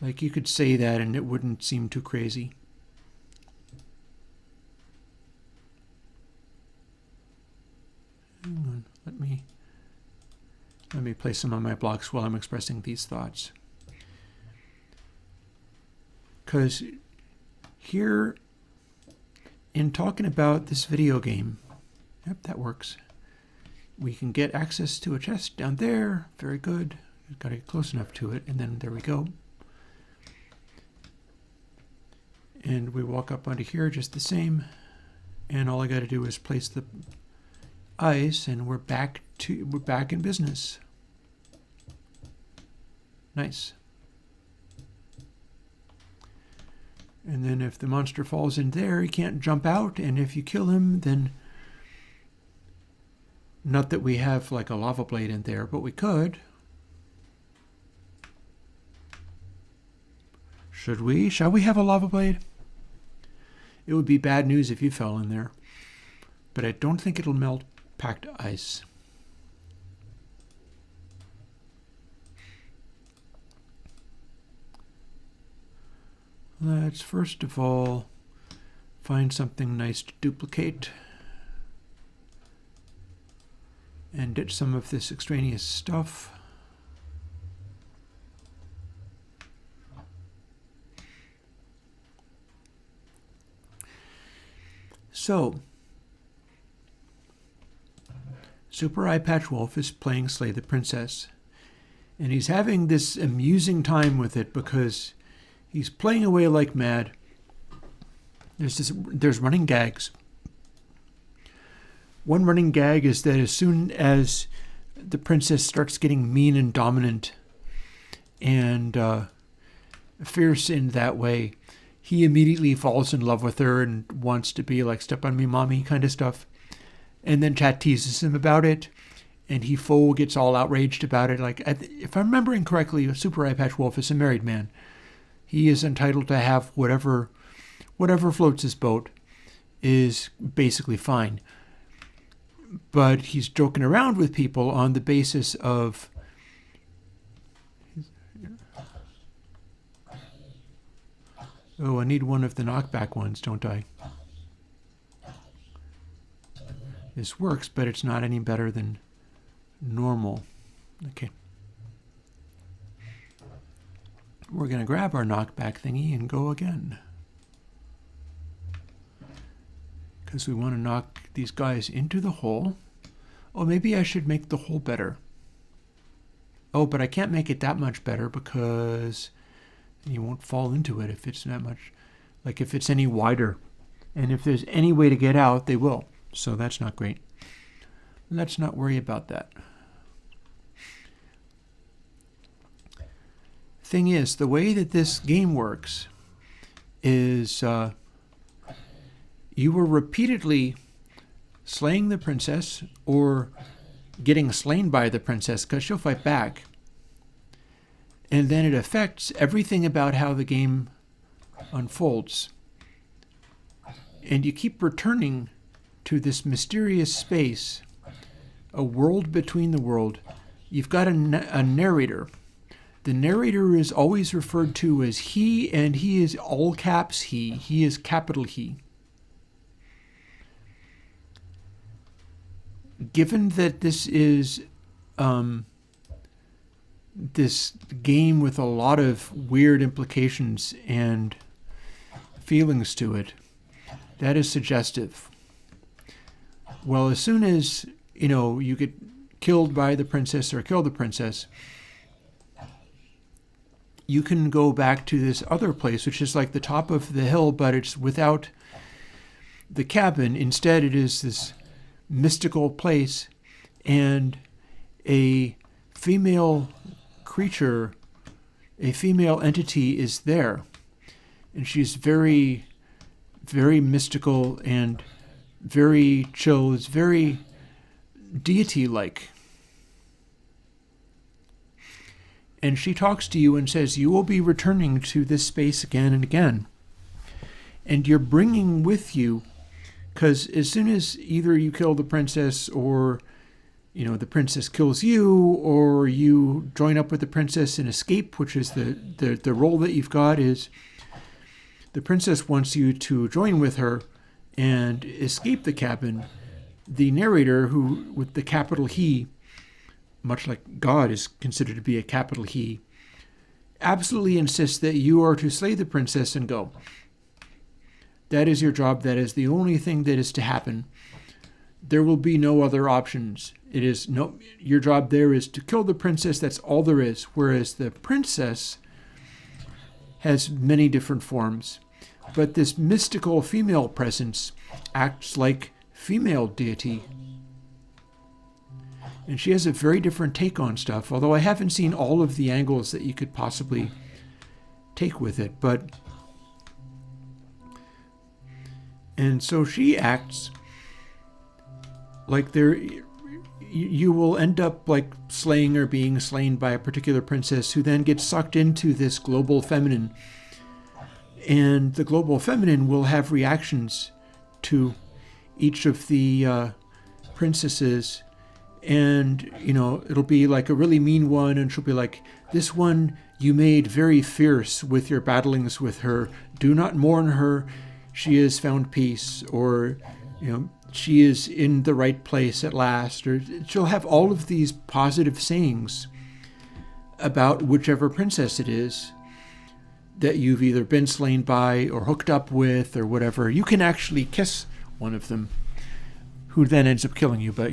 Like you could say that and it wouldn't seem too crazy. Hang on, let me play some of my blocks while I'm expressing these thoughts. Because here, in talking about this video game, yep, that works. We can get access to a chest down there. Very good. We've got to get close enough to it, and then there we go. And we walk up onto here just the same. And all I got to do is place the ice, and we're back in business. Nice. And then if the monster falls in there, he can't jump out, and if you kill him, then not that we have like a lava blade in there, but we could. Should we? Shall we have a lava blade? It would be bad news if you fell in there, but I don't think it'll melt packed ice. Let's first of all find something nice to duplicate and ditch some of this extraneous stuff. So, Super Eye Patch Wolf is playing Slay the Princess, and he's having this amusing time with it because he's playing away like mad. There's running gags. One running gag is that as soon as the princess starts getting mean and dominant and fierce in that way, he immediately falls in love with her and wants to be like, step on me, mommy, kind of stuff. And then Chat teases him about it, and he full gets all outraged about it. Like, if I'm remembering correctly, Super Eye Patch Wolf is a married man. He is entitled to have whatever floats his boat is basically fine. But he's joking around with people on the basis of oh, I need one of the knockback ones, don't I? This works, but it's not any better than normal. Okay. We're going to grab our knockback thingy and go again. Because we want to knock these guys into the hole. Oh, maybe I should make the hole better. Oh, but I can't make it that much better because you won't fall into it if it's that much. Like if it's any wider. And if there's any way to get out, they will. So that's not great. Let's not worry about that. thing is, the way that this game works is you were repeatedly slaying the princess or getting slain by the princess, because she'll fight back. And then it affects everything about how the game unfolds. And you keep returning to this mysterious space, a world between the world. You've got a narrator. The narrator is always referred to as he, and he is all caps he. He is capital He. Given that this is this game with a lot of weird implications and feelings to it, that is suggestive. Well, as soon as, you get killed by the princess or kill the princess, you can go back to this other place, which is like the top of the hill, but it's without the cabin. Instead, it is this mystical place, and a female creature, a female entity is there. And she's very, very mystical and very chill. It's very deity-like. And she talks to you and says, you will be returning to this space again and again. And you're bringing with you, because as soon as either you kill the princess or, the princess kills you, or you join up with the princess and escape, which is the role that you've got, is the princess wants you to join with her and escape the cabin. The narrator, who with the capital He, much like God is considered to be a capital He, absolutely insists that you are to slay the princess and go. That is your job. That is the only thing that is to happen. There will be no other options. Your job there is to kill the princess. That's all there is. Whereas the princess has many different forms. But this mystical female presence acts like female deity. And she has a very different take on stuff, although I haven't seen all of the angles that you could possibly take with it. And so she acts like you will end up like slaying or being slain by a particular princess, who then gets sucked into this global feminine. And the global feminine will have reactions to each of the princesses. And, it'll be like a really mean one, and she'll be like, this one you made very fierce with your battlings with her. Do not mourn her. She has found peace. Or, she is in the right place at last. Or she'll have all of these positive sayings about whichever princess it is that you've either been slain by or hooked up with or whatever. You can actually kiss one of them, who then ends up killing you. But,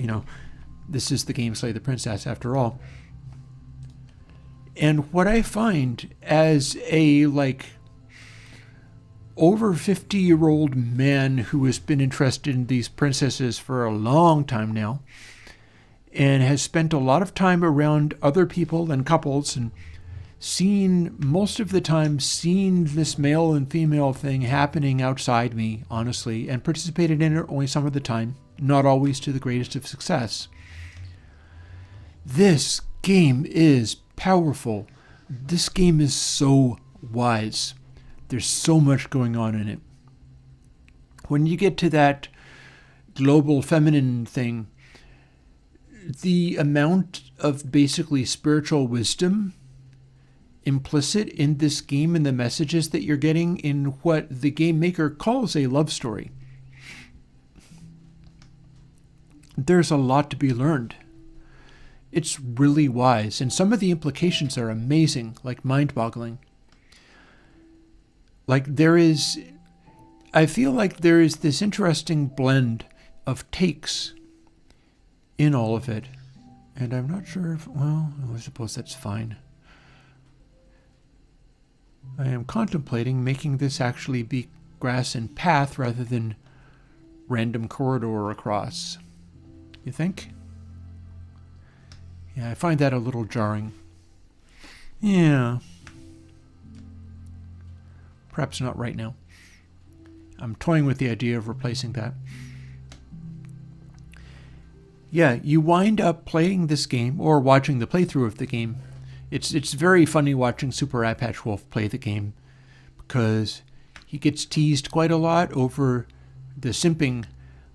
this is the game Slay the Princess after all. And what I find as a over 50-year-old man who has been interested in these princesses for a long time now, and has spent a lot of time around other people and couples, and most of the time seen this male and female thing happening outside me, honestly, and participated in it only some of the time, not always to the greatest of success. This game is powerful. This game is so wise. There's so much going on in it. When you get to that global feminine thing, the amount of basically spiritual wisdom implicit in this game and the messages that you're getting in what the game maker calls a love story. There's a lot to be learned. It's really wise, and some of the implications are amazing, like mind-boggling. I feel like there is this interesting blend of takes in all of it, and I'm not sure if, I suppose that's fine. I am contemplating making this actually be grass and path rather than random corridor across. You think? Yeah, I find that a little jarring. Yeah. Perhaps not right now. I'm toying with the idea of replacing that. Yeah, you wind up playing this game or watching the playthrough of the game. It's very funny watching Super Eye Patch Wolf play the game because he gets teased quite a lot over the simping,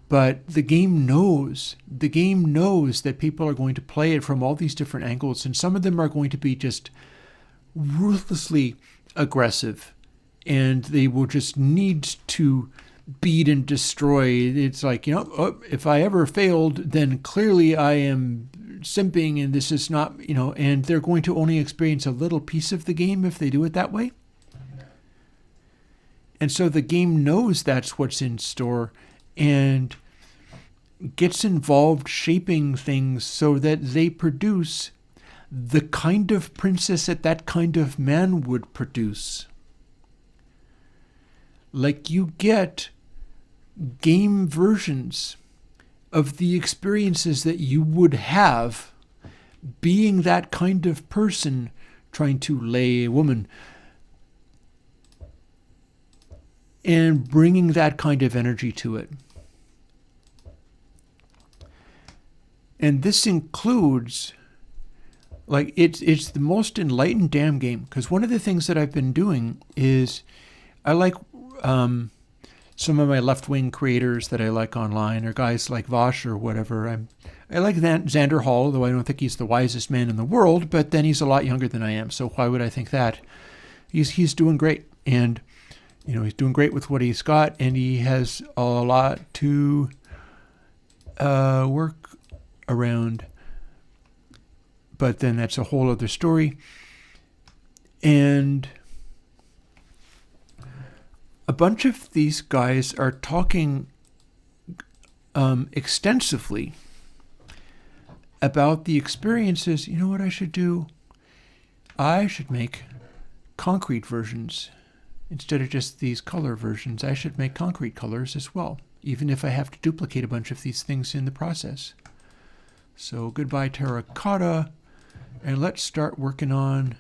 but the game knows that people are going to play it from all these different angles, and some of them are going to be just ruthlessly aggressive, and they will just need to beat and destroy. It's like, if I ever failed, then clearly I am simping, and this is not, and they're going to only experience a little piece of the game if they do it that way. And so the game knows that's what's in store and gets involved shaping things so that they produce the kind of princess that kind of man would produce. Like, you get game versions of the experiences that you would have being that kind of person trying to lay a woman and bringing that kind of energy to it. And this includes, like, it's the most enlightened damn game, because one of the things that I've been doing is I like some of my left-wing creators that I like online, or guys like Vosh or whatever. I like Xander Hall, though I don't think he's the wisest man in the world, but then he's a lot younger than I am, so why would I think that? He's doing great, and he's doing great with what he's got, and he has a lot to work around. But then that's a whole other story. And a bunch of these guys are talking extensively about the experiences. You know what I should do? I should make concrete versions. Instead of just these color versions, I should make concrete colors as well, even if I have to duplicate a bunch of these things in the process. So goodbye terracotta, and let's start working on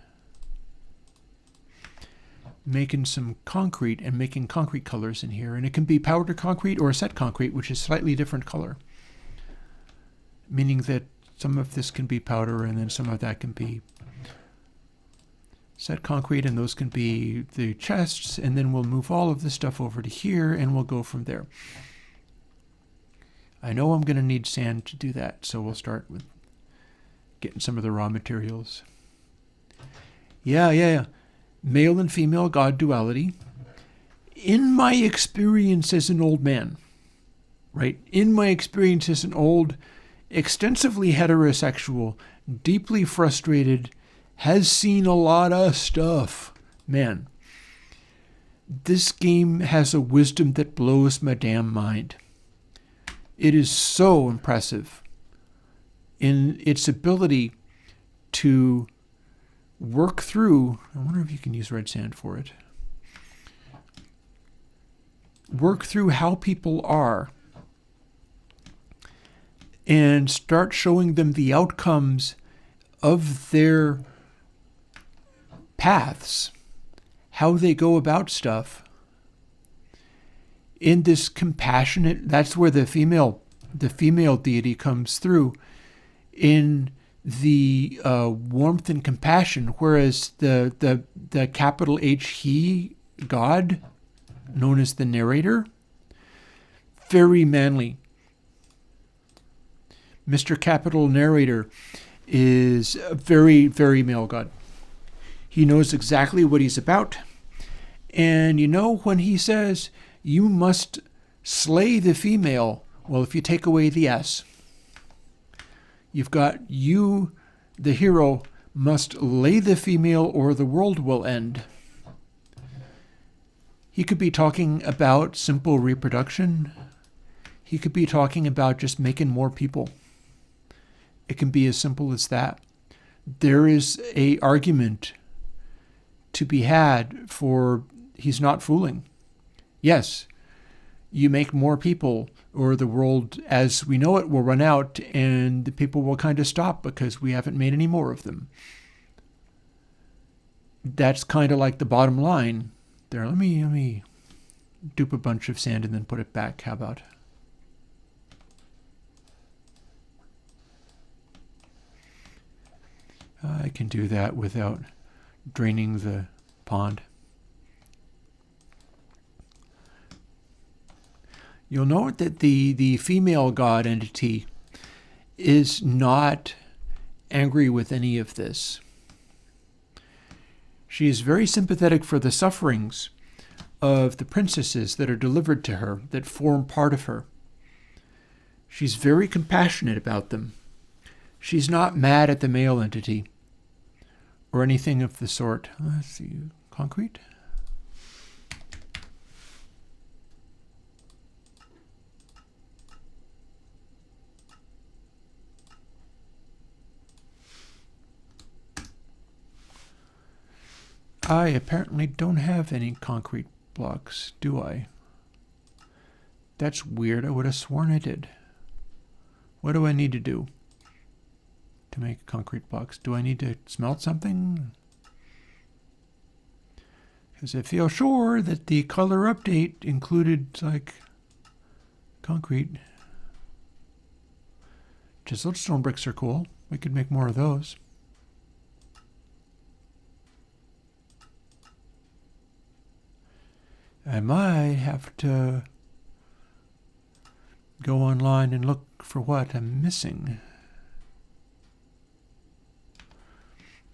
making some concrete and making concrete colors in here. And it can be powder concrete or set concrete, which is slightly different color, meaning that some of this can be powder and then some of that can be set concrete, and those can be the chests, and then we'll move all of this stuff over to here and we'll go from there. I know I'm going to need sand to do that, so we'll start with getting some of the raw materials. Yeah. Male and female god duality. In my experience as an old man, right? In my experience as an old, extensively heterosexual, deeply frustrated, has seen a lot of stuff man. This game has a wisdom that blows my damn mind. It is so impressive in its ability to work through, I wonder if you can use red sand for it, work through how people are and start showing them the outcomes of their paths, how they go about stuff. In this compassionate, that's where the female deity comes through, in the warmth and compassion, whereas the capital H he God, known as the narrator, very manly. Mr. Capital Narrator is a very, very male god. He knows exactly what he's about. And when he says, you must slay the female, well, if you take away the S, you've got you, the hero, must lay the female or the world will end. He could be talking about simple reproduction. He could be talking about just making more people. It can be as simple as that. There is an argument to be had for he's not fooling. Yes, you make more people or the world as we know it will run out and the people will kind of stop because we haven't made any more of them. That's kind of like the bottom line there. Let me dupe a bunch of sand and then put it back. How about? I can do that without draining the pond. You'll note that the female god entity is not angry with any of this. She is very sympathetic for the sufferings of the princesses that are delivered to her, that form part of her. She's very compassionate about them. She's not mad at the male entity or anything of the sort. Let's see, concrete? I apparently don't have any concrete blocks, do I? That's weird. I would have sworn I did. What do I need to do to make concrete blocks? Do I need to smelt something? Because I feel sure that the color update included, like, concrete. Chiseled stone bricks are cool. We could make more of those. I might have to go online and look for what I'm missing.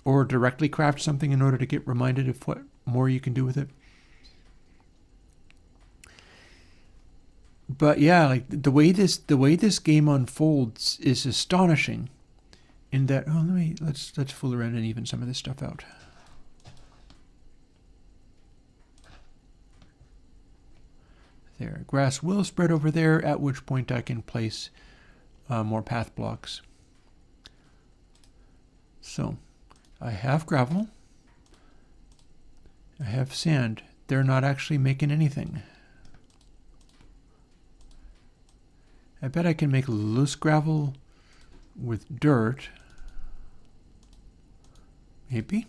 Or directly craft something in order to get reminded of what more you can do with it. But yeah, like the way this game unfolds is astonishing. In that, let's fool around and even some of this stuff out. There, grass will spread over there, at which point I can place more path blocks. So, I have gravel. I have sand. They're not actually making anything. I bet I can make loose gravel with dirt. Maybe.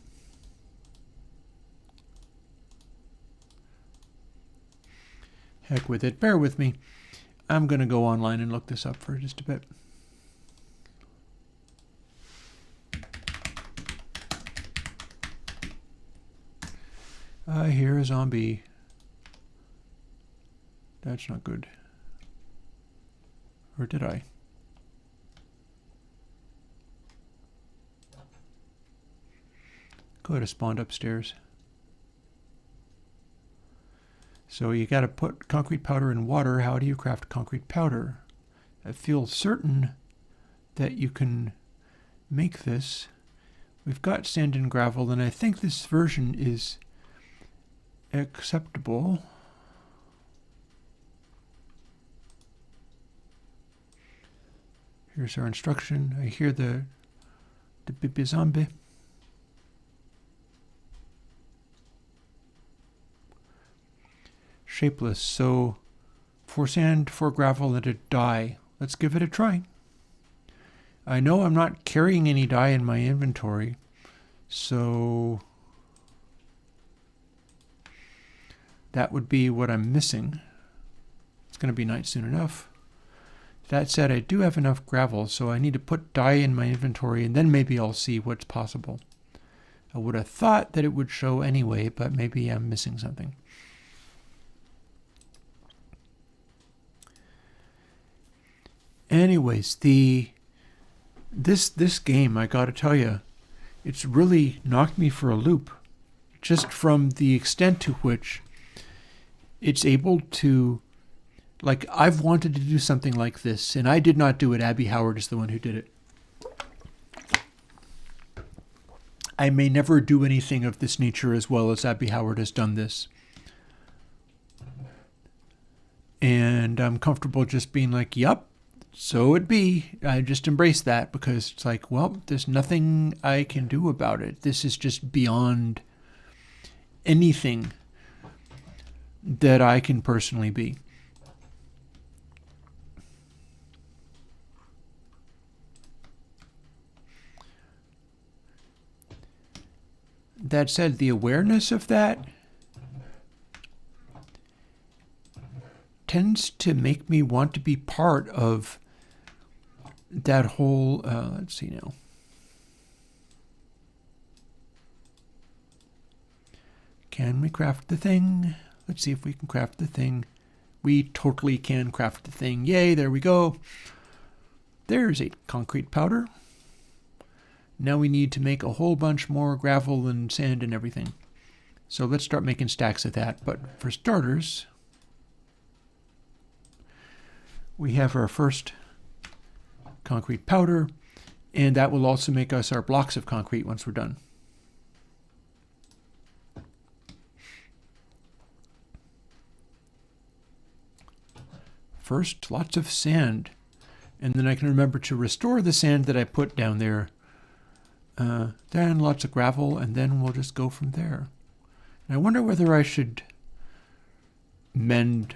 Heck with it. Bear with me. I'm going to go online and look this up for just a bit. I hear a zombie. That's not good. Or did I? Could have spawned upstairs. So you got to put concrete powder in water. How do you craft concrete powder? I feel certain that you can make this. We've got sand and gravel, and I think this version is acceptable. Here's our instruction. I hear the baby zombie. Shapeless, so 4 sand, 4 gravel, and a dye. Let's give it a try. I know I'm not carrying any dye in my inventory, so that would be what I'm missing. It's going to be night soon enough. That said, I do have enough gravel, so I need to put dye in my inventory, and then maybe I'll see what's possible. I would have thought that it would show anyway, but maybe I'm missing something. Anyways, this game, I gotta tell you, it's really knocked me for a loop, just from the extent to which it's able to, like, I've wanted to do something like this, and I did not do it. Abby Howard is the one who did it. I may never do anything of this nature as well as Abby Howard has done this. And I'm comfortable just being like, yup. So it be. I just embrace that because it's like, well, there's nothing I can do about it. This is just beyond anything that I can personally be. That said, the awareness of that tends to make me want to be part of that whole, let's see now. Can we craft the thing? Let's see if we can craft the thing. We totally can craft the thing. Yay, there we go. There's a concrete powder. Now we need to make a whole bunch more gravel and sand and everything. So let's start making stacks of that. But for starters, we have our first concrete powder, and that will also make us our blocks of concrete once we're done. First, lots of sand, and then I can remember to restore the sand that I put down there. Then lots of gravel, and then we'll just go from there. And I wonder whether I should mend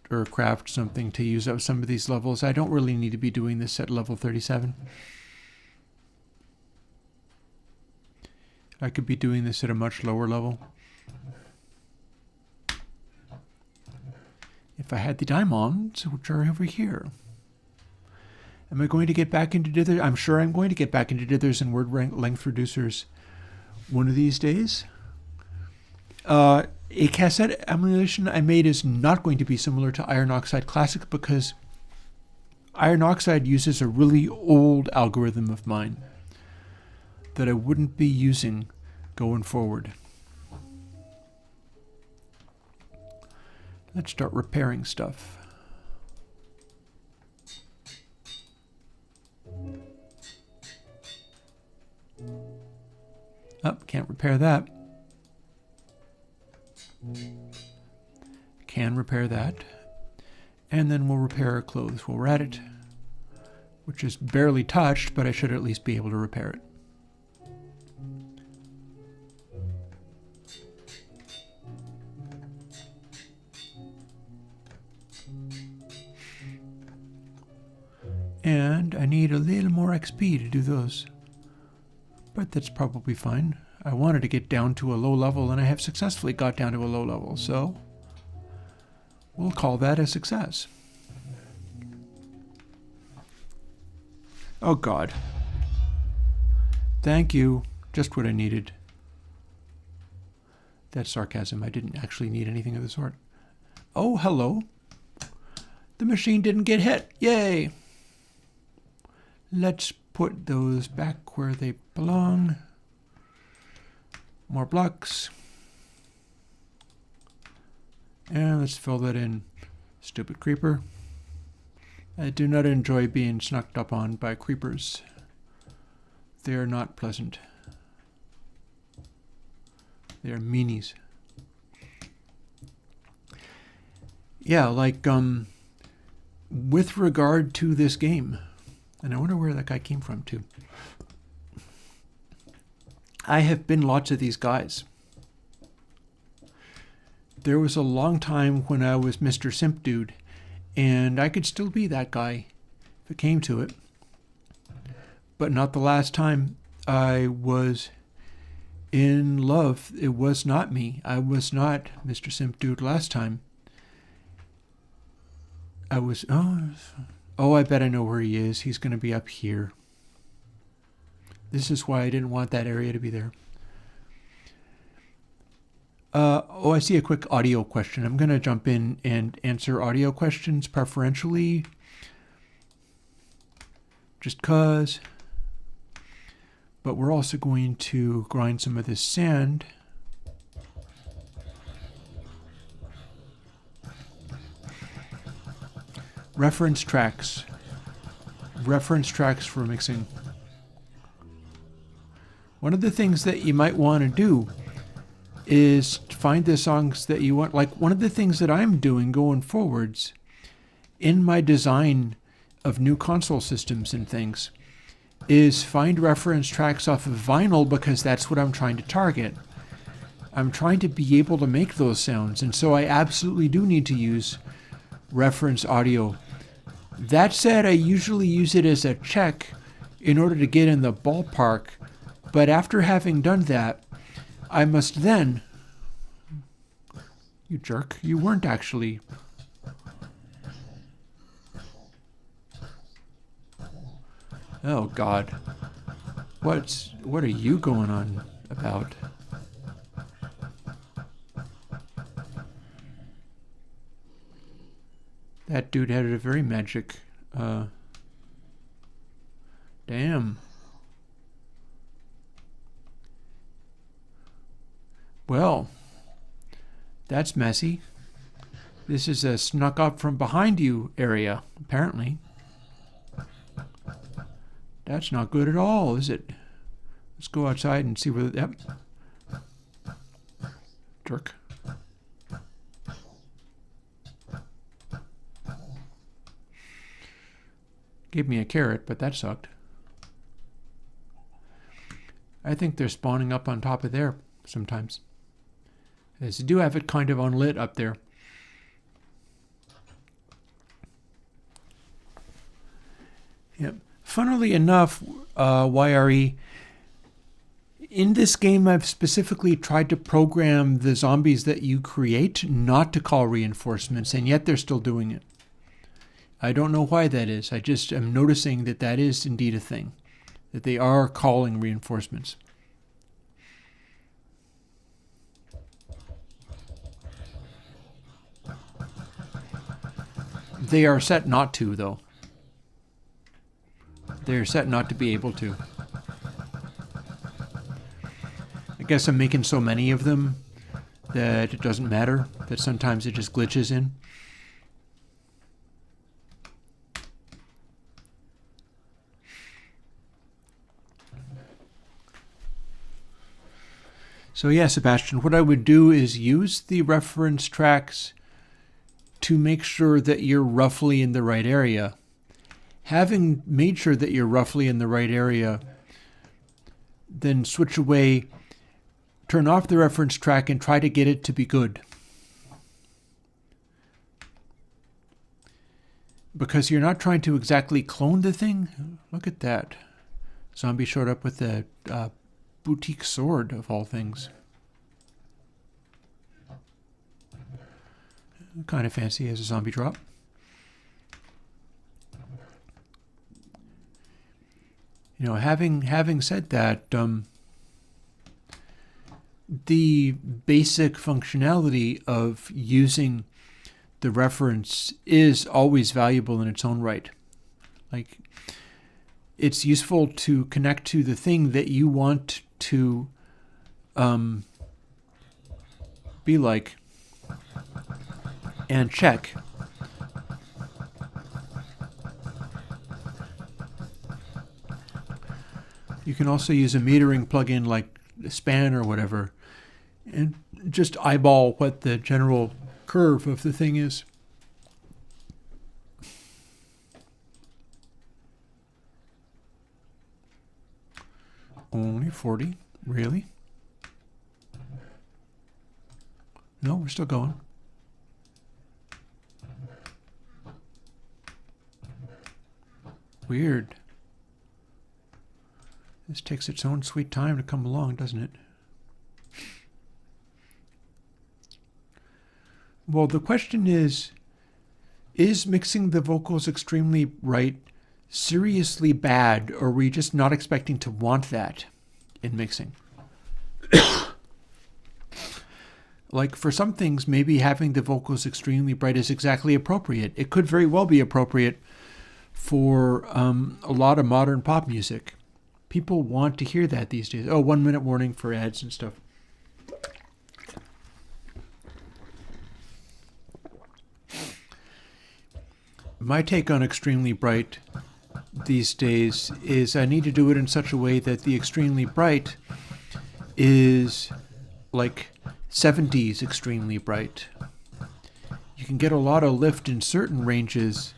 or craft something to use up some of these levels. I don't really need to be doing this at level 37. I could be doing this at a much lower level. If I had the diamonds, which are over here. Am I going to get back into dithers? I'm sure I'm going to get back into dithers and word length reducers one of these days. A cassette emulation I made is not going to be similar to Iron Oxide Classic because Iron Oxide uses a really old algorithm of mine that I wouldn't be using going forward. Let's start repairing stuff. Oh, can't repair that. Can repair that. And then we'll repair our clothes while we're at it, which is barely touched, but I should at least be able to repair it. And I need a little more XP to do those. But that's probably fine. I wanted to get down to a low level, and I have successfully got down to a low level, so we'll call that a success. Oh God. Thank you. Just what I needed. That's sarcasm. I didn't actually need anything of the sort. Oh, hello. The machine didn't get hit. Yay! Let's put those back where they belong. More blocks. And let's fill that in. Stupid creeper. I do not enjoy being snuck up on by creepers. They are not pleasant. They are meanies. Yeah, like, with regard to this game, and I wonder where that guy came from, too. I have been lots of these guys. There was a long time when I was Mr. Simp Dude, and I could still be that guy if it came to it. But not the last time I was in love. It was not me. I was not Mr. Simp Dude last time. I was... Oh, I bet I know where he is. He's going to be up here. This is why I didn't want that area to be there. Oh, I see a quick audio question. I'm going to jump in and answer audio questions preferentially. Just 'cause. But we're also going to grind some of this sand. Reference tracks. Reference tracks for mixing. One of the things that you might want to do is find the songs that you want. Like one of the things that I'm doing going forwards in my design of new console systems and things is find reference tracks off of vinyl, because that's what I'm trying to target. I'm trying to be able to make those sounds, and so I absolutely do need to use reference audio. That said, I usually use it as a check in order to get in the ballpark, but after having done that, I must then You jerk. You weren't actually. Oh, God. What are you going on about? That dude had a very magic, damn. Well, that's messy. This is a snuck up from behind you area, apparently. That's not good at all, is it? Let's go outside and see whether... Yep. Jerk. Gave me a carrot, but that sucked. I think they're spawning up on top of there sometimes. They do have it kind of unlit up there. Yep. Funnily enough, YRE, in this game I've specifically tried to program the zombies that you create not to call reinforcements, and yet they're still doing it. I don't know why that is. I just am noticing that that is indeed a thing, that they are calling reinforcements. They are set not to, though. They're set not to be able to. I guess I'm making so many of them that it doesn't matter, that sometimes it just glitches in. So yeah, Sebastian, what I would do is use the reference tracks to make sure that you're roughly in the right area. Having made sure that you're roughly in the right area, then switch away, turn off the reference track, and try to get it to be good. Because you're not trying to exactly clone the thing. Look at that. Zombie showed up with a boutique sword, of all things. Kind of fancy as a zombie drop. You know, having said that, the basic functionality of using the reference is always valuable in its own right. Like, it's useful to connect to the thing that you want to be like and check. You can also use a metering plugin like Span or whatever and just eyeball what the general curve of the thing is. Only 40? Really? No, we're still going. Weird. This takes its own sweet time to come along, doesn't it? Well, the question is mixing the vocals extremely bright seriously bad, or are we just not expecting to want that in mixing? Like, for some things, maybe having the vocals extremely bright is exactly appropriate. It could very well be appropriate for a lot of modern pop music. People want to hear that these days. Oh, 1 minute warning for ads and stuff. My take on extremely bright these days is I need to do it in such a way that the extremely bright is like 70s extremely bright. You can get a lot of lift in certain ranges,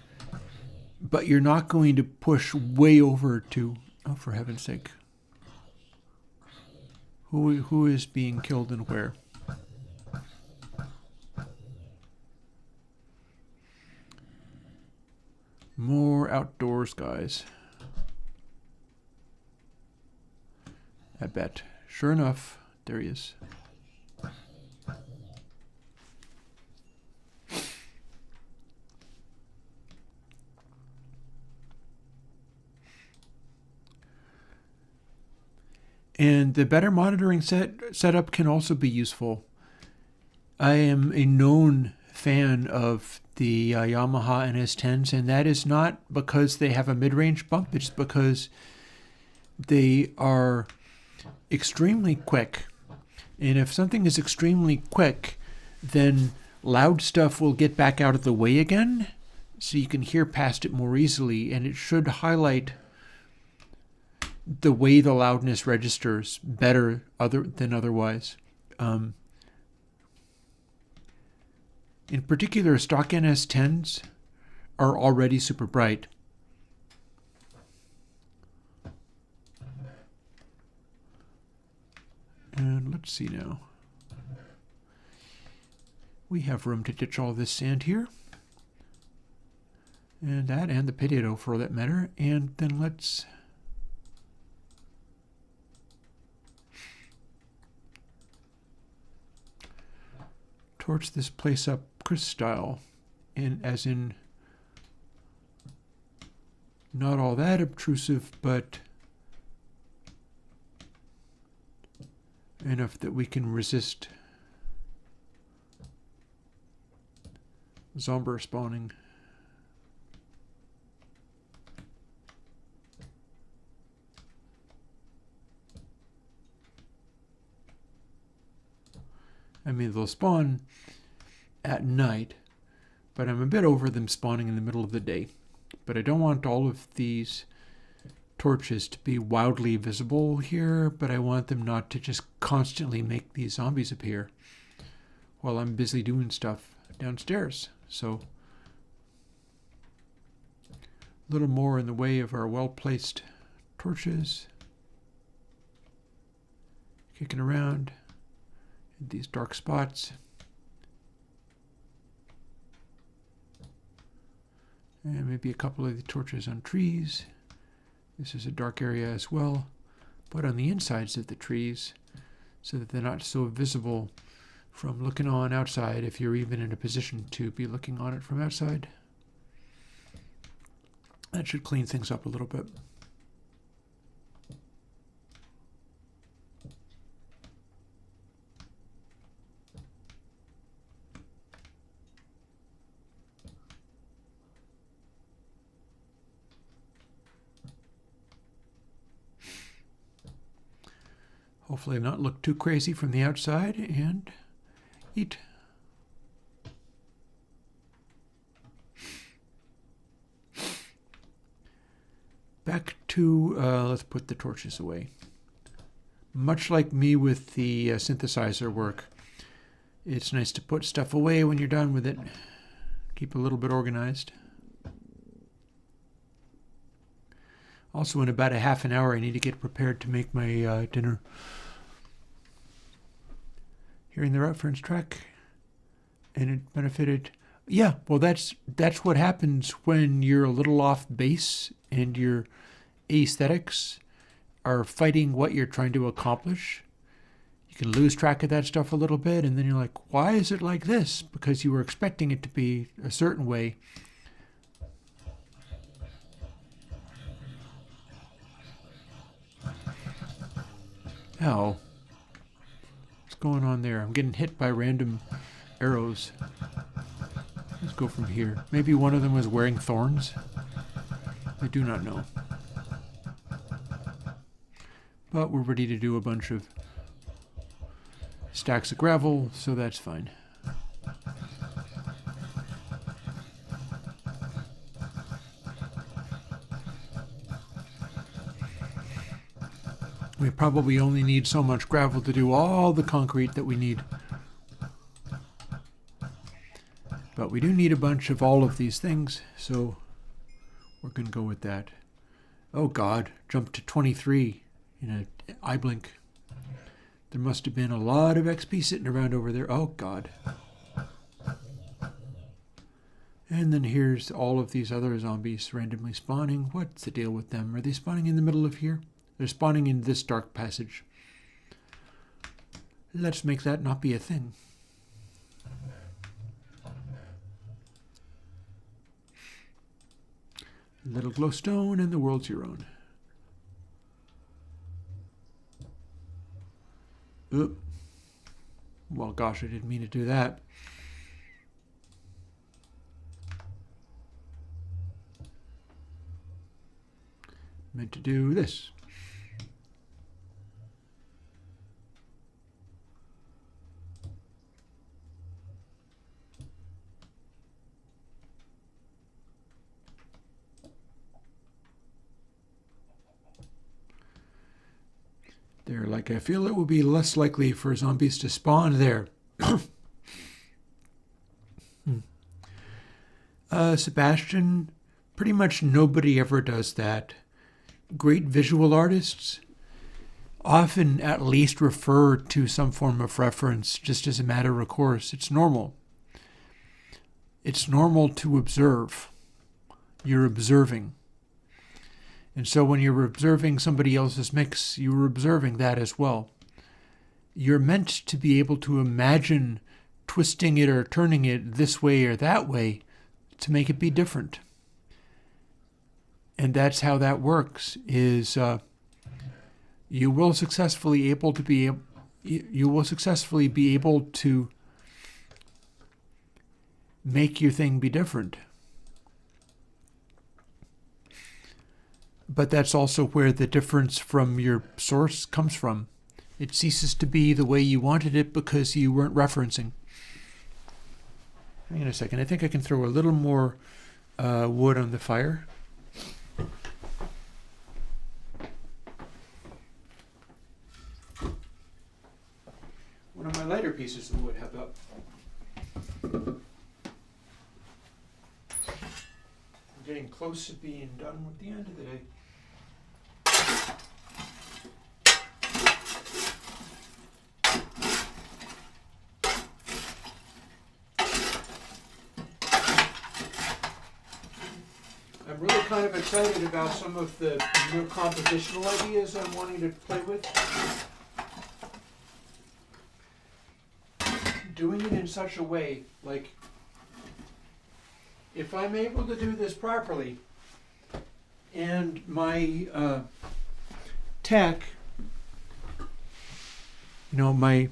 but you're not going to push way over to, oh, for heaven's sake. Who is being killed and where? More outdoors guys. I bet. Sure enough, there he is. And the better monitoring setup can also be useful. I am a known fan of the Yamaha NS10s, and that is not because they have a mid-range bump. It's because they are extremely quick. And if something is extremely quick, then loud stuff will get back out of the way again, so you can hear past it more easily, and it should highlight the way the loudness registers better than otherwise. In particular, stock NS10s are already super bright. And let's see now. We have room to ditch all this sand here. And that, and the potato for that matter. And then let's torch this place up Chris style, and as in not all that obtrusive, but enough that we can resist zombie spawning. I mean, they'll spawn at night, but I'm a bit over them spawning in the middle of the day. But I don't want all of these torches to be wildly visible here, but I want them not to just constantly make these zombies appear while I'm busy doing stuff downstairs. So a little more in the way of our well-placed torches. Kicking around in these dark spots. And maybe a couple of the torches on trees. This is a dark area as well, but on the insides of the trees so that they're not so visible from looking on outside, if you're even in a position to be looking on it from outside. That should clean things up a little bit. Hopefully not look too crazy from the outside, and eat. Back to, let's put the torches away. Much like me with the synthesizer work, it's nice to put stuff away when you're done with it. Keep a little bit organized. Also, in about a half an hour, I need to get prepared to make my dinner. Hearing the reference track, and it benefited. Yeah, well, that's what happens when you're a little off base and your aesthetics are fighting what you're trying to accomplish. You can lose track of that stuff a little bit, and then you're like, why is it like this? Because you were expecting it to be a certain way. Ow. What's going on there? I'm getting hit by random arrows. Let's go from here. Maybe one of them was wearing thorns? I do not know. But we're ready to do a bunch of stacks of gravel, so that's fine. We probably only need so much gravel to do all the concrete that we need. But we do need a bunch of all of these things, so we're going to go with that. Oh God, jumped to 23 in an eye blink. There must have been a lot of XP sitting around over there. Oh God. And then here's all of these other zombies randomly spawning. What's the deal with them? Are they spawning in the middle of here? They're spawning in this dark passage. Let's make that not be a thing. Little glowstone and the world's your own. Oop. Well, gosh, I didn't mean to do that. Meant to do this. There, like I feel it will be less likely for zombies to spawn there. Sebastian, pretty much nobody ever does that. Great visual artists often at least refer to some form of reference just as a matter of course. It's normal. It's normal to observe. You're observing. And so when you're observing somebody else's mix, you're observing that as well. You're meant to be able to imagine twisting it or turning it this way or that way to make it be different. And that's how that works, is you will successfully be able to make your thing be different. But that's also where the difference from your source comes from. It ceases to be the way you wanted it because you weren't referencing. Hang on a second. I think I can throw a little more wood on the fire. One of my lighter pieces of wood, how about? I'm getting close to being done with the end of the day. I'm really kind of excited about some of the new compositional ideas I'm wanting to play with. Doing it in such a way, like, if I'm able to do this properly, and my tech, my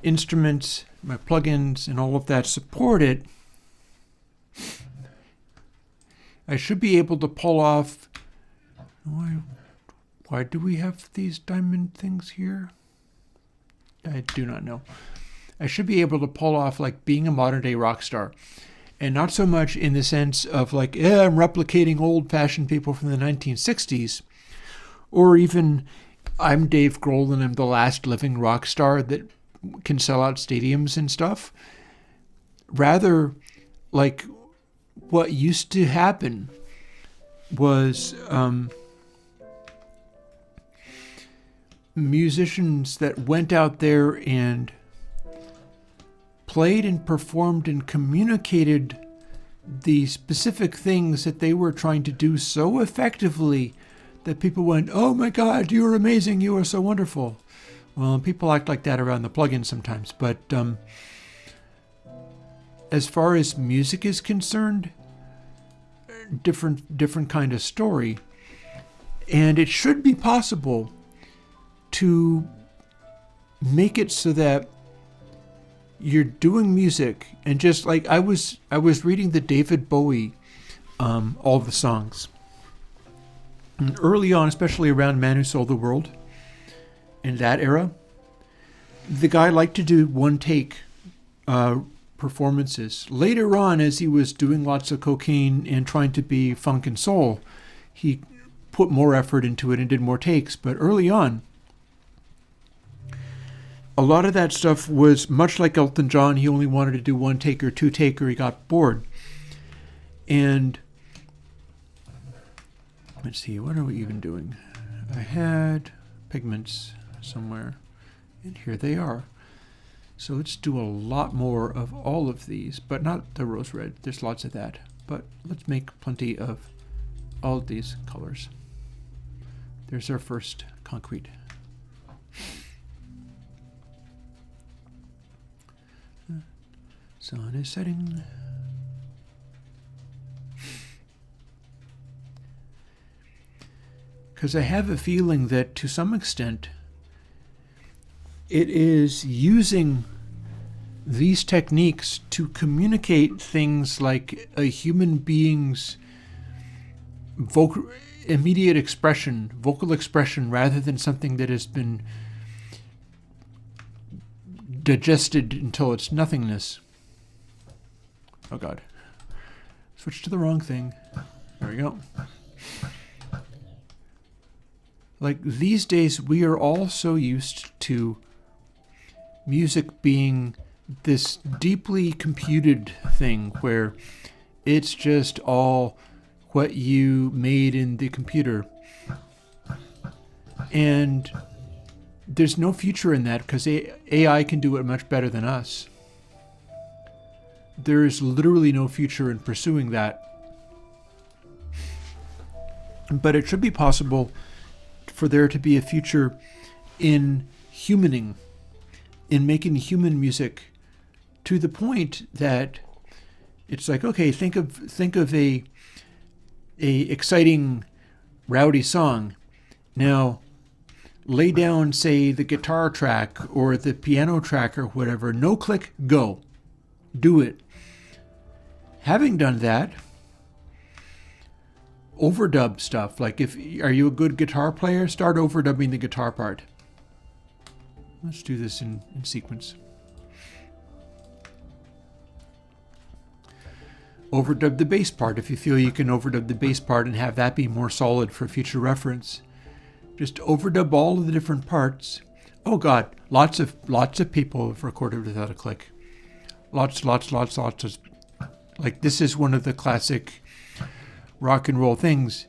instruments, my plugins, and all of that support it, I should be able to pull off. Why do we have these diamond things here? I do not know. I should be able to pull off like being a modern day rock star. And not so much in the sense of like, I'm replicating old fashioned people from the 1960s. Or even I'm Dave Grohl and I'm the last living rock star that can sell out stadiums and stuff. Rather, like what used to happen was musicians that went out there and played and performed and communicated the specific things that they were trying to do so effectively that people went, oh my God, you are amazing, you are so wonderful. Well, people act like that around the plugin sometimes, but as far as music is concerned, different kind of story. And it should be possible to make it so that you're doing music and just like I was reading the David Bowie all the songs. And early on, especially around Man Who Sold the World, in that era, the guy liked to do one take performances. Later on, as he was doing lots of cocaine and trying to be funk and soul, he put more effort into it and did more takes. But early on, a lot of that stuff was much like Elton John. He only wanted to do one take or two take or he got bored. And let's see, what are we even doing? I had pigments somewhere, and here they are. So let's do a lot more of all of these, but not the rose red. There's lots of that. But let's make plenty of all of these colors. There's our first concrete. Sun is setting. because I have a feeling that to some extent it is using these techniques to communicate things like a human being's immediate expression, vocal expression, rather than something that has been digested until it's nothingness. Oh God. Switch to the wrong thing. There we go. Like these days, we are all so used to music being this deeply computed thing where it's just all what you made in the computer. And there's no future in that because AI can do it much better than us. There is literally no future in pursuing that. But it should be possible for there to be a future in humaning, in making human music to the point that it's like, okay, think of a exciting, rowdy song. Now, lay down, say, the guitar track or the piano track or whatever. No click, go. Do it. Having done that, overdub stuff. Like, are you a good guitar player? Start overdubbing the guitar part. Let's do this in sequence. Overdub the bass part if you feel you can overdub the bass part and have that be more solid for future reference. Just overdub all of the different parts. Oh God, lots of people have recorded without a click. Lots of. Like, this is one of the classic rock and roll things,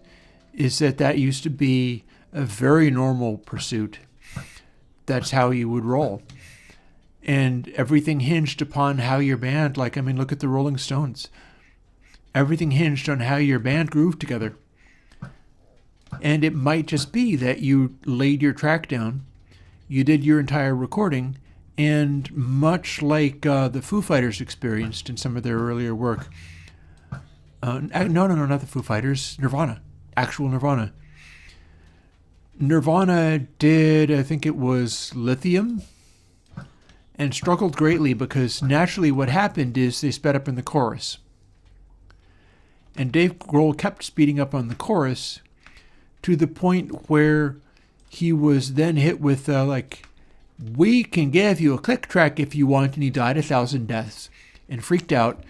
is that used to be a very normal pursuit. That's how you would roll. And everything hinged upon how your band, like, I mean, look at the Rolling Stones. Everything hinged on how your band grooved together. And it might just be that you laid your track down, you did your entire recording, and much like the Foo Fighters experienced in some of their earlier work, no, not the Foo Fighters, Nirvana, actual Nirvana. Nirvana did, I think it was Lithium, and struggled greatly because naturally what happened is they sped up in the chorus. And Dave Grohl kept speeding up on the chorus to the point where he was then hit with we can give you a click track if you want, and he died 1,000 deaths and freaked out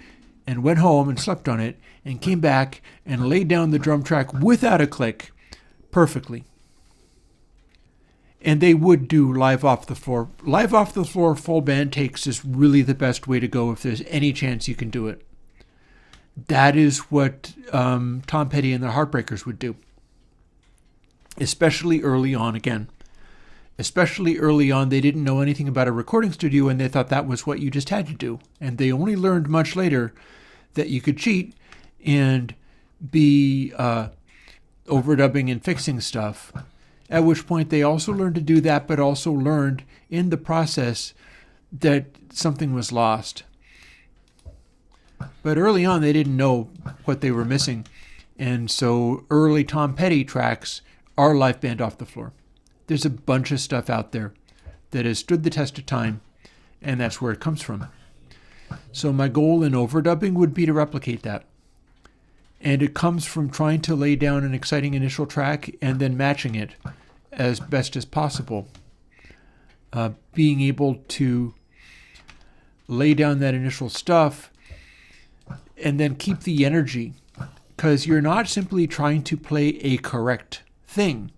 and went home and slept on it and came back and laid down the drum track without a click perfectly. And they would do live off the floor. Live off the floor full band takes is really the best way to go if there's any chance you can do it. That is what Tom Petty and the Heartbreakers would do. Especially early on, again. Especially early on, they didn't know anything about a recording studio and they thought that was what you just had to do. And they only learned much later that you could cheat and be overdubbing and fixing stuff. At which point they also learned to do that, but also learned in the process that something was lost. But early on, they didn't know what they were missing. And so early Tom Petty tracks are live band off the floor. There's a bunch of stuff out there that has stood the test of time, and that's where it comes from. So my goal in overdubbing would be to replicate that. And it comes from trying to lay down an exciting initial track and then matching it as best as possible. Being able to lay down that initial stuff and then keep the energy, because you're not simply trying to play a correct thing.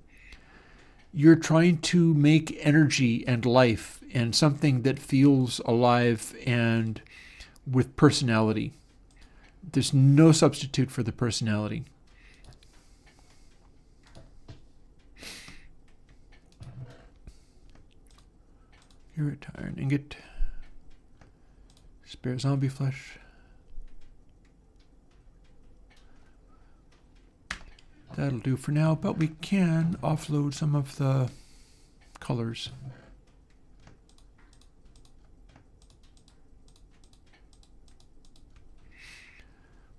You're trying to make energy and life and something that feels alive and with personality. There's no substitute for the personality. Here at Iron Ingot. Spare zombie flesh. That'll do for now, but we can offload some of the colors.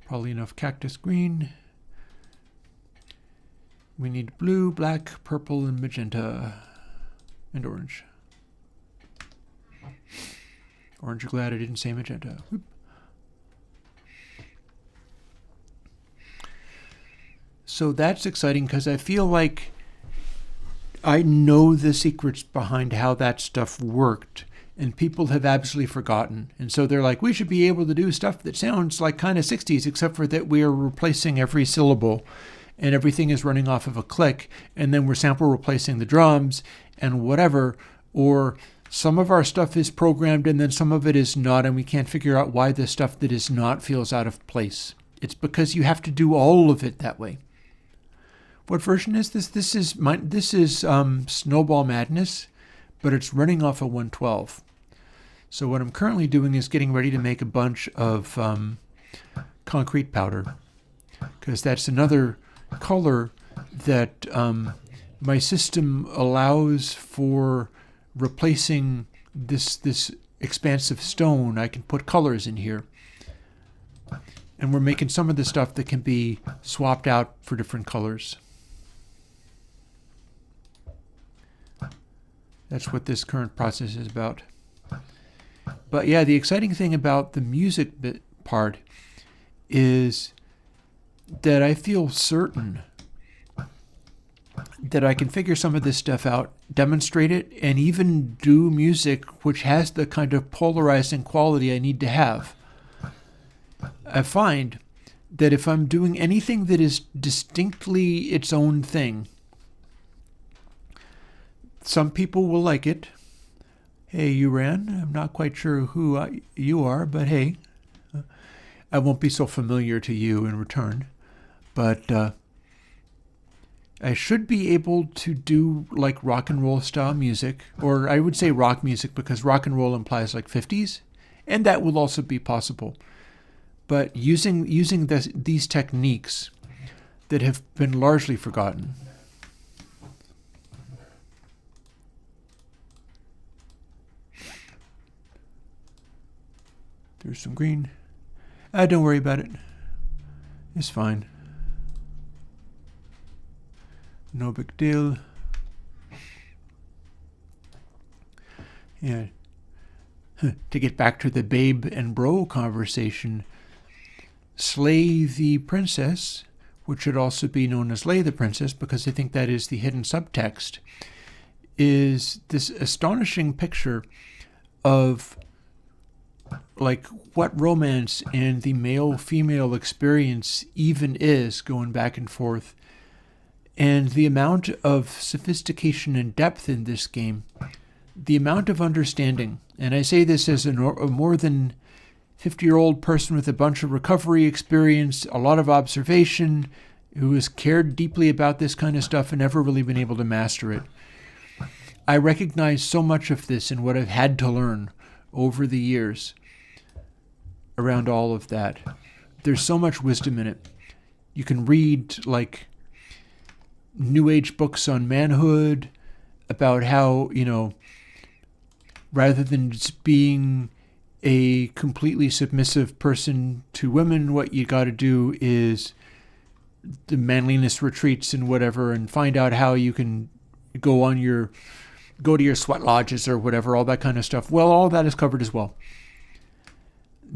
Probably enough cactus green. We need blue, black, purple, and magenta, and orange. Orange, you're glad I didn't say magenta. Whoop. So that's exciting because I feel like I know the secrets behind how that stuff worked, and people have absolutely forgotten. And so they're like, we should be able to do stuff that sounds like kind of 60s, except for that we are replacing every syllable and everything is running off of a click, and then we're sample replacing the drums and whatever, or some of our stuff is programmed and then some of it is not, and we can't figure out why the stuff that is not feels out of place. It's because you have to do all of it that way. What version is this? This is Snowball Madness, but it's running off a 112. So what I'm currently doing is getting ready to make a bunch of concrete powder, because that's another color that my system allows for replacing this expansive stone. I can put colors in here. And we're making some of the stuff that can be swapped out for different colors. That's what this current process is about. But yeah, the exciting thing about the music bit part is that I feel certain that I can figure some of this stuff out, demonstrate it, and even do music which has the kind of polarizing quality I need to have. I find that if I'm doing anything that is distinctly its own thing, some people will like it. Hey, you ran. I'm not quite sure who you are, but hey, I won't be so familiar to you in return. But I should be able to do like rock and roll style music, or I would say rock music because rock and roll implies like 50s, and that will also be possible. But using these techniques that have been largely forgotten. There's some green. Don't worry about it. It's fine. No big deal. Yeah. To get back to the babe and bro conversation, Slay the Princess, which should also be known as Lay the Princess because I think that is the hidden subtext, is this astonishing picture of like what romance and the male-female experience even is, going back and forth, and the amount of sophistication and depth in this game, the amount of understanding. And I say this as a more than 50-year-old person with a bunch of recovery experience, a lot of observation, who has cared deeply about this kind of stuff and never really been able to master it. I recognize so much of this in what I've had to learn over the years around all of that. There's so much wisdom in it. You can read like New Age books on manhood about how, rather than just being a completely submissive person to women, what you got to do is the manliness retreats and whatever, and find out how you can go to your sweat lodges or whatever, all that kind of stuff. Well, all that is covered as well.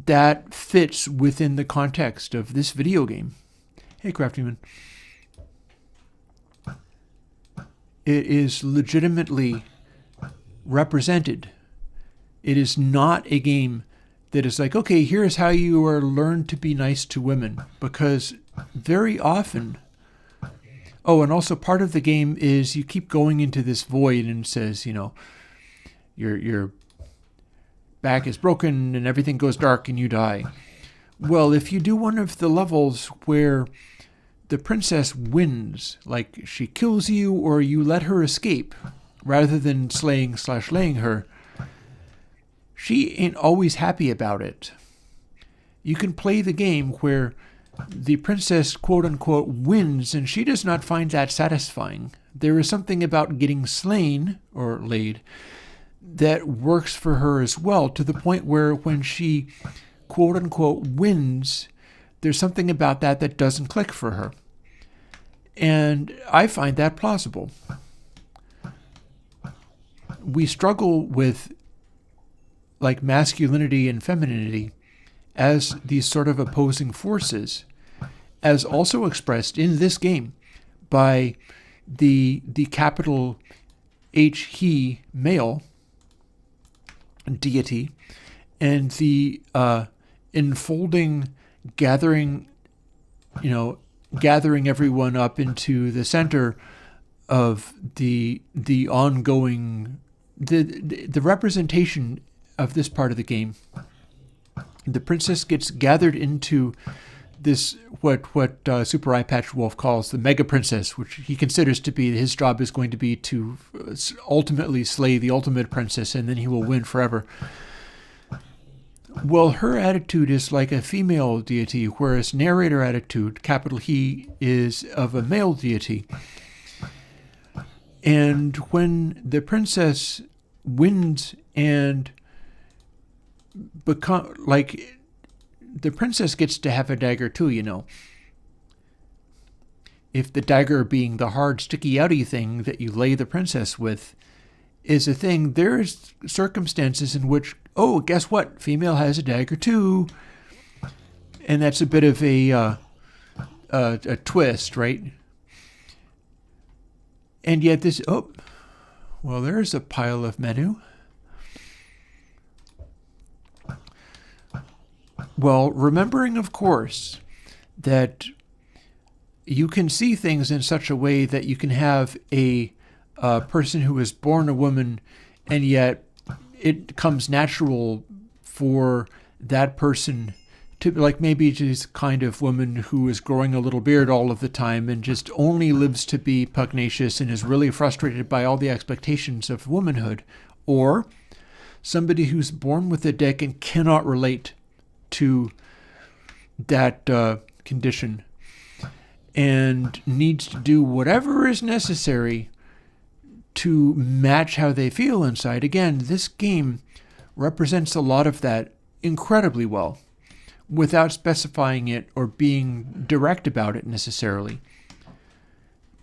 That fits within the context of this video game. Hey, Craftyman. It is legitimately represented. It is not a game that is like, okay, here's how you are learned to be nice to women. Because very often, and also part of the game is you keep going into this void and it says, your back is broken and everything goes dark and you die. Well, if you do one of the levels where the princess wins, like she kills you or you let her escape, rather than slaying/laying her, she ain't always happy about it. You can play the game where the princess, quote-unquote, wins, and she does not find that satisfying. There is something about getting slain, or laid, that works for her as well, to the point where when she, quote-unquote, wins, there's something about that doesn't click for her. And I find that plausible. We struggle with like masculinity and femininity as these sort of opposing forces, as also expressed in this game by the capital H, he, male deity, and the enfolding, gathering everyone up into the center of the ongoing, the representation of this part of the game. The princess gets gathered into this, what Super Eye Patch Wolf calls the Mega Princess, which he considers to be his job is going to be to ultimately slay the ultimate princess, and then he will win forever. Well, her attitude is like a female deity, whereas narrator attitude, capital He, is of a male deity. And when the princess wins and the princess gets to have a dagger too, If the dagger being the hard, sticky, outy thing that you lay the princess with is a thing, there's circumstances in which, oh, guess what? Female has a dagger too. And that's a bit of a twist, right? And yet there's a pile of menu. Well, remembering, of course, that you can see things in such a way that you can have a person who is born a woman, and yet it comes natural for that person to, like, maybe just kind of woman who is growing a little beard all of the time and just only lives to be pugnacious and is really frustrated by all the expectations of womanhood, or somebody who's born with a dick and cannot relate to that condition and needs to do whatever is necessary to match how they feel inside. Again, this game represents a lot of that incredibly well without specifying it or being direct about it necessarily,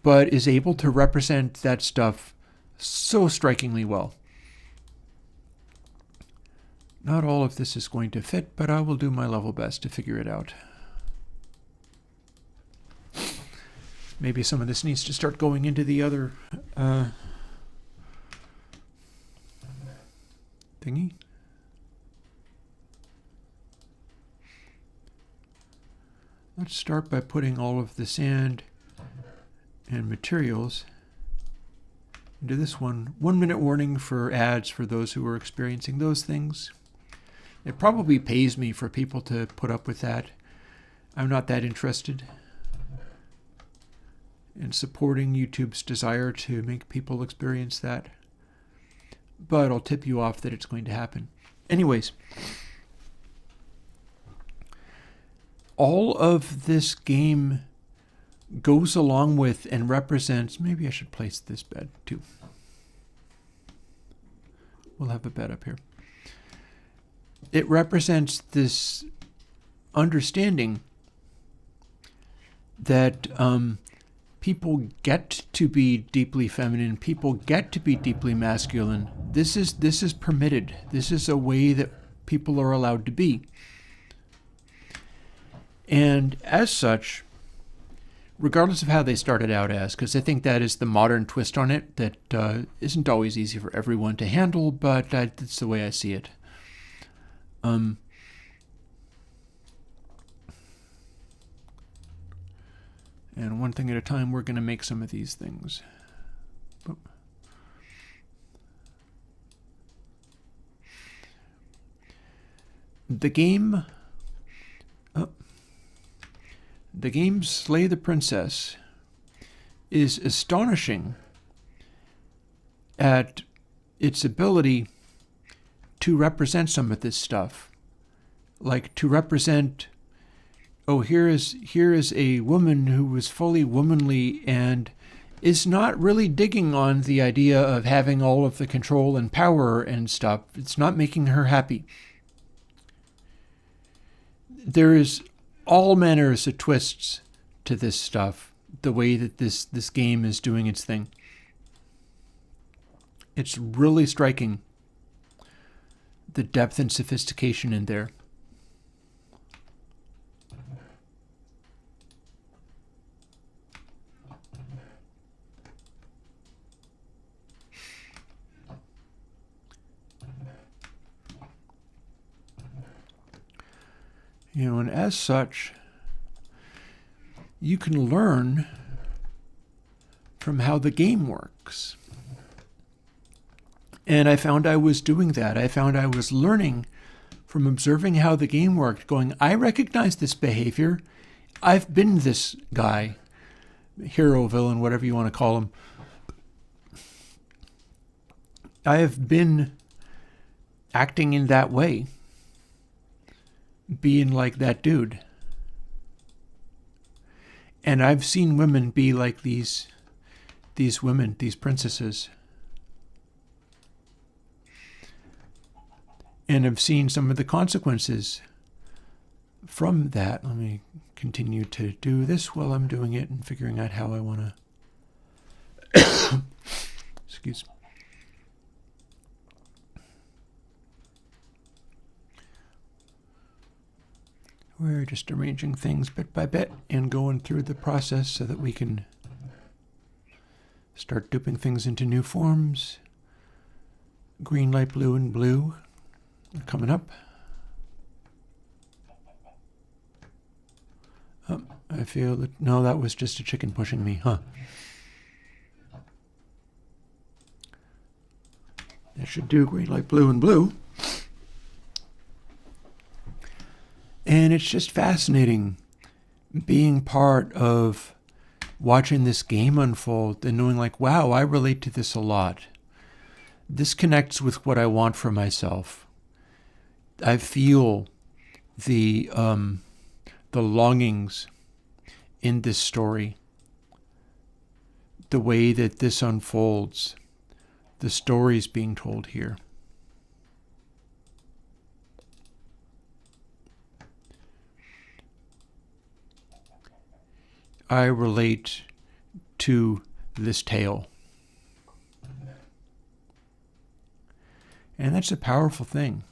but is able to represent that stuff so strikingly well. Not all of this is going to fit, but I will do my level best to figure it out. Maybe some of this needs to start going into the other thingy. Let's start by putting all of the sand and materials into this one. 1 minute warning for ads for those who are experiencing those things. It probably pays me for people to put up with that. I'm not that interested in supporting YouTube's desire to make people experience that. But I'll tip you off that it's going to happen. Anyways, all of this game goes along with and represents, maybe I should place this bed too. We'll have a bed up here. It represents this understanding that people get to be deeply feminine, people get to be deeply masculine. This is permitted. This is a way that people are allowed to be. And as such, regardless of how they started out as, because I think that is the modern twist on it that isn't always easy for everyone to handle, but that's the way I see it. And one thing at a time, we're going to make some of these things. The game Slay the Princess is astonishing at its ability to represent some of this stuff. Like to represent, oh, here is a woman who is fully womanly and is not really digging on the idea of having all of the control and power and stuff. It's not making her happy. There is all manners of twists to this stuff the way that this game is doing its thing. It's really striking, the depth and sophistication in there. You know, and as such, you can learn from how the game works. And I found I was doing that. I found I was learning from observing how the game worked, going, I recognize this behavior. I've been this guy, hero, villain, whatever you want to call him. I have been acting in that way, being like that dude. And I've seen women be like these women, these princesses. And I've seen some of the consequences from that. Let me continue to do this while I'm doing it and figuring out how I want to... Excuse me. We're just arranging things bit by bit and going through the process so that we can start duping things into new forms. Green, light blue, and blue are coming up. Oh, I feel that... No, that was just a chicken pushing me, huh? That should do green, light blue, and blue. And it's just fascinating being part of watching this game unfold and knowing like, wow, I relate to this a lot. This connects with what I want for myself. I feel the longings in this story, the way that this unfolds, the stories being told here. I relate to this tale. And that's a powerful thing.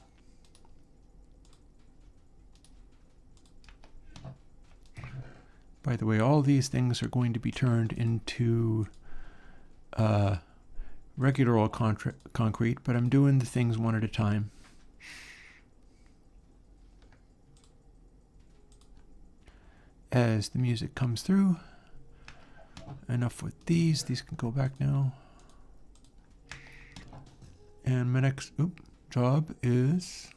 By the way, all these things are going to be turned into regular old concrete, but I'm doing the things one at a time. As the music comes through. Enough with these. These can go back now. And my next job is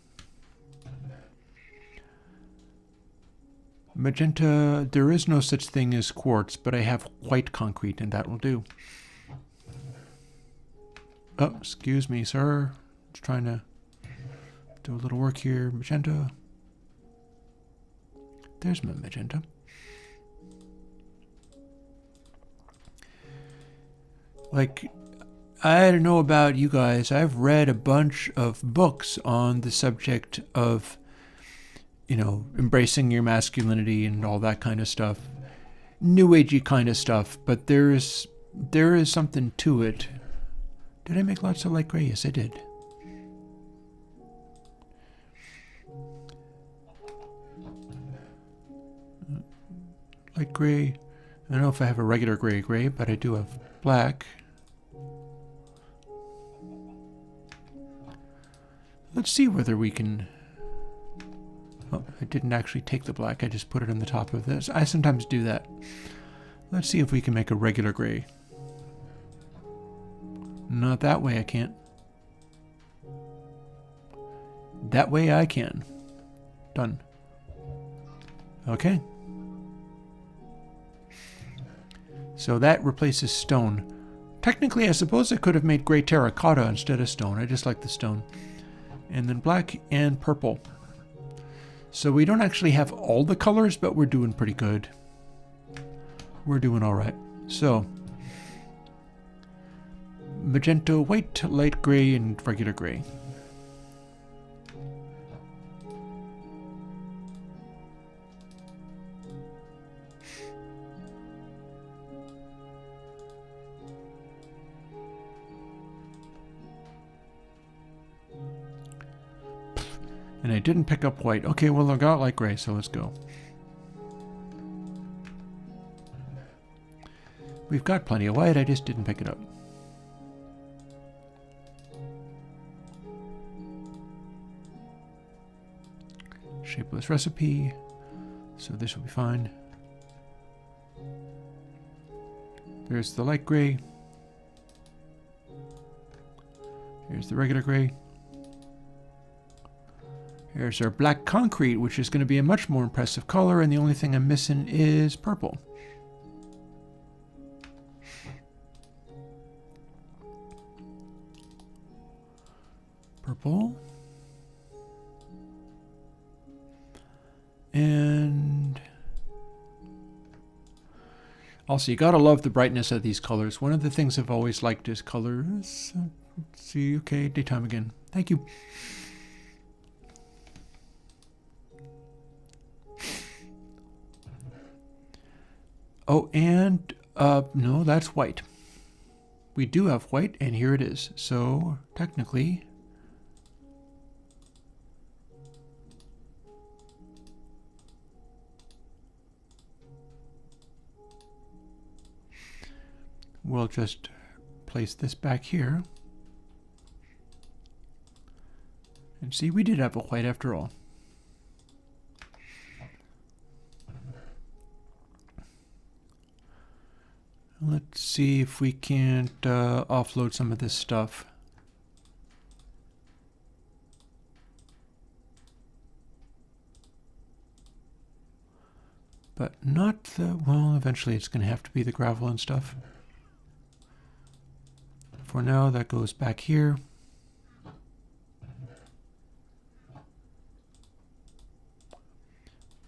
magenta. There is no such thing as quartz, but I have white concrete, and that will do. Oh, excuse me, sir. Just trying to do a little work here. Magenta. There's my magenta. Like, I don't know about you guys. I've read a bunch of books on the subject of, you know, embracing your masculinity and all that kind of stuff. New agey kind of stuff, but there is something to it. Did I make lots of light gray? Yes, I did. Light gray. I don't know if I have a regular gray, but I do have black. Let's see whether we can... Oh, I didn't actually take the black. I just put it on the top of this. I sometimes do that. Let's see if we can make a regular gray. Not that way I can't. That way I can. Done. Okay. So that replaces stone. Technically, I suppose I could have made gray terracotta instead of stone. I just like the stone. And then black and purple. So we don't actually have all the colors, but we're doing pretty good. We're doing all right. So magenta, white, light gray, and regular gray. And I didn't pick up white. Okay, well, I got light gray, so let's go. We've got plenty of white, I just didn't pick it up. Shapeless recipe, so this will be fine. There's the light gray. Here's the regular gray. Here's our black concrete, which is going to be a much more impressive color, and the only thing I'm missing is purple. Purple. And also, you gotta love the brightness of these colors. One of the things I've always liked is colors. Let's see, okay, daytime again. Thank you. Oh, and no, that's white. We do have white, and here it is. So technically, we'll just place this back here. And see, we did have a white after all. Let's see if we can't offload some of this stuff. But not the, well, eventually it's going to have to be the gravel and stuff. For now, that goes back here.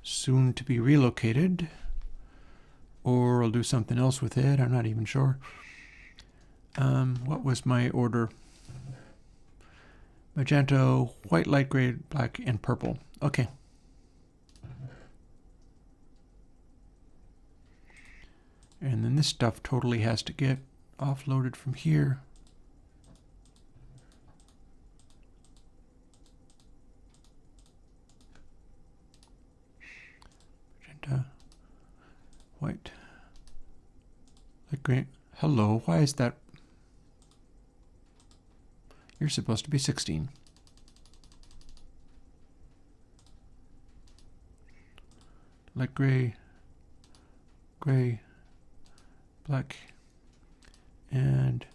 Soon to be relocated. Or I'll do something else with it. I'm not even sure. What was my order? Magenta, white, light gray, black, and purple. Okay. And then this stuff totally has to get offloaded from here. Magenta. White. Light gray. Hello, why is that? You're supposed to be 16. Light gray, gray, black, and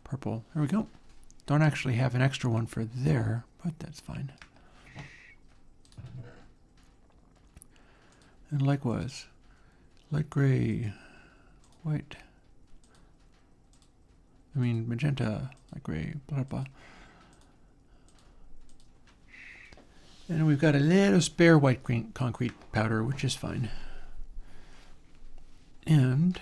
purple. There we go. Don't actually have an extra one for there, but that's fine. And likewise. Light gray, white, magenta, light gray, blah, blah. And we've got a little spare white green concrete powder, which is fine. And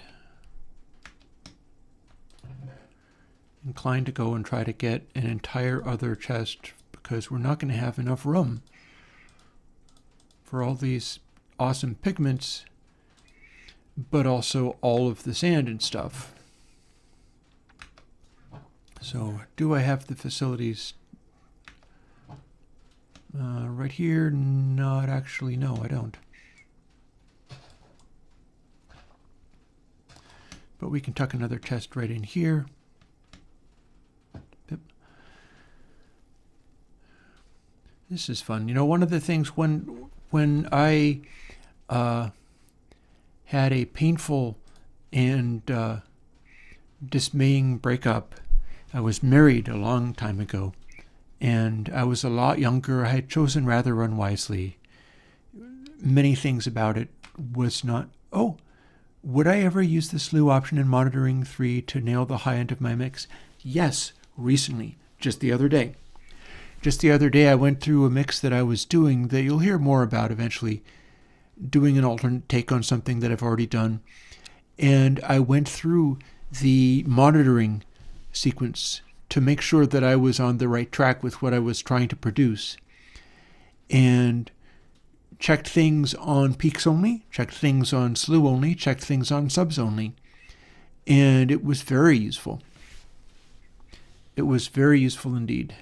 inclined to go and try to get an entire other chest because we're not going to have enough room for all these awesome pigments, but also all of the sand and stuff. So, do I have the facilities right here? Not actually, no, I don't. But we can tuck another chest right in here. Yep. This is fun. You know, one of the things when I had a painful and dismaying breakup. I was married a long time ago, and I was a lot younger. I had chosen rather unwisely. Many things about it was not, oh, would I ever use the slew option in monitoring 3 to nail the high end of my mix? Yes, recently, just the other day. Just the other day I went through a mix that I was doing that you'll hear more about eventually, doing an alternate take on something that I've already done. And I went through the monitoring sequence to make sure that I was on the right track with what I was trying to produce. And checked things on peaks only, checked things on slew only, checked things on subs only. And it was very useful. It was very useful indeed.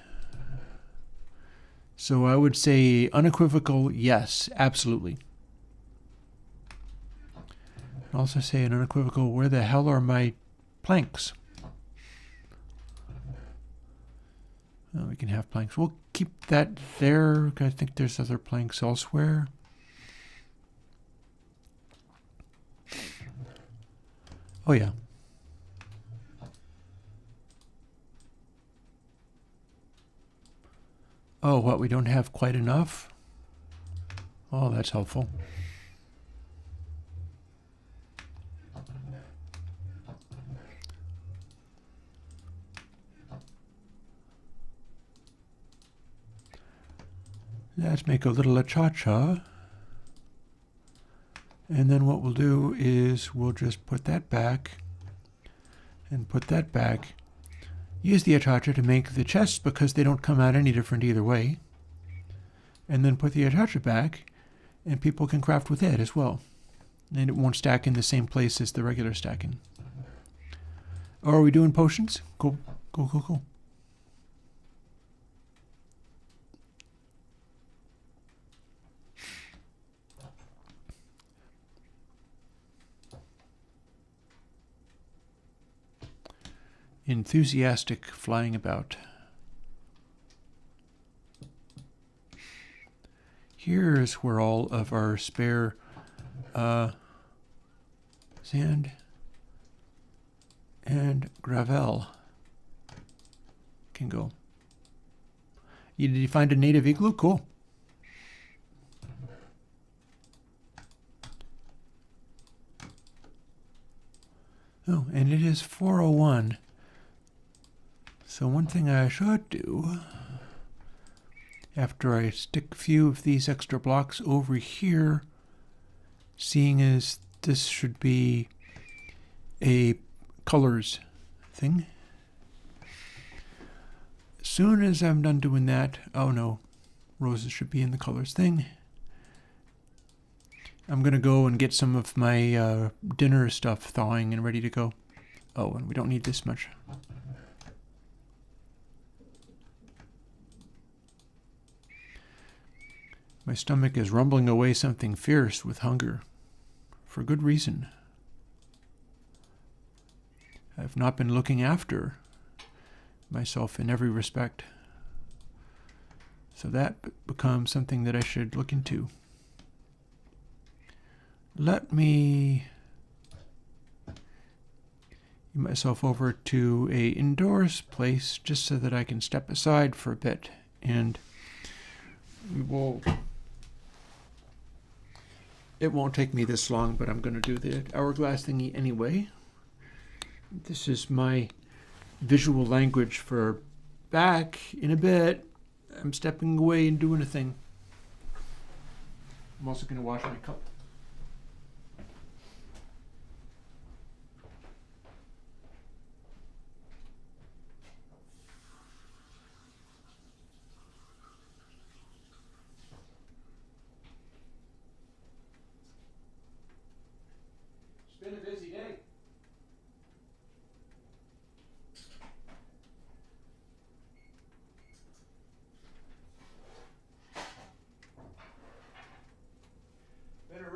So I would say unequivocal yes, absolutely. I'd also say an unequivocal, where the hell are my planks? We can have planks. We'll keep that there. I think there's other planks elsewhere. Oh yeah. Oh, what, we don't have quite enough? Oh, that's helpful. Let's make a little cha-cha. And then what we'll do is we'll just put that back and put that back. Use the cha-cha to make the chests because they don't come out any different either way. And then put the cha-cha back and people can craft with it as well. And it won't stack in the same place as the regular stacking. Oh, are we doing potions? Cool, cool, cool, cool. Enthusiastic flying about. Here's where all of our spare sand and gravel can go. Did you find a native igloo? Cool. Oh, and it is 4:01. So one thing I should do, after I stick a few of these extra blocks over here, seeing as this should be a colors thing. As soon as I'm done doing that, oh no, roses should be in the colors thing. I'm going to go and get some of my dinner stuff thawing and ready to go. Oh, and we don't need this much. My stomach is rumbling away something fierce with hunger, for good reason. I've not been looking after myself in every respect. So that becomes something that I should look into. Let me get myself over to a indoors place just so that I can step aside for a bit, and we will. It won't take me this long, but I'm going to do the hourglass thingy anyway. This is my visual language for back in a bit. I'm stepping away and doing a thing. I'm also going to wash my cup. It's been a busy day. Been a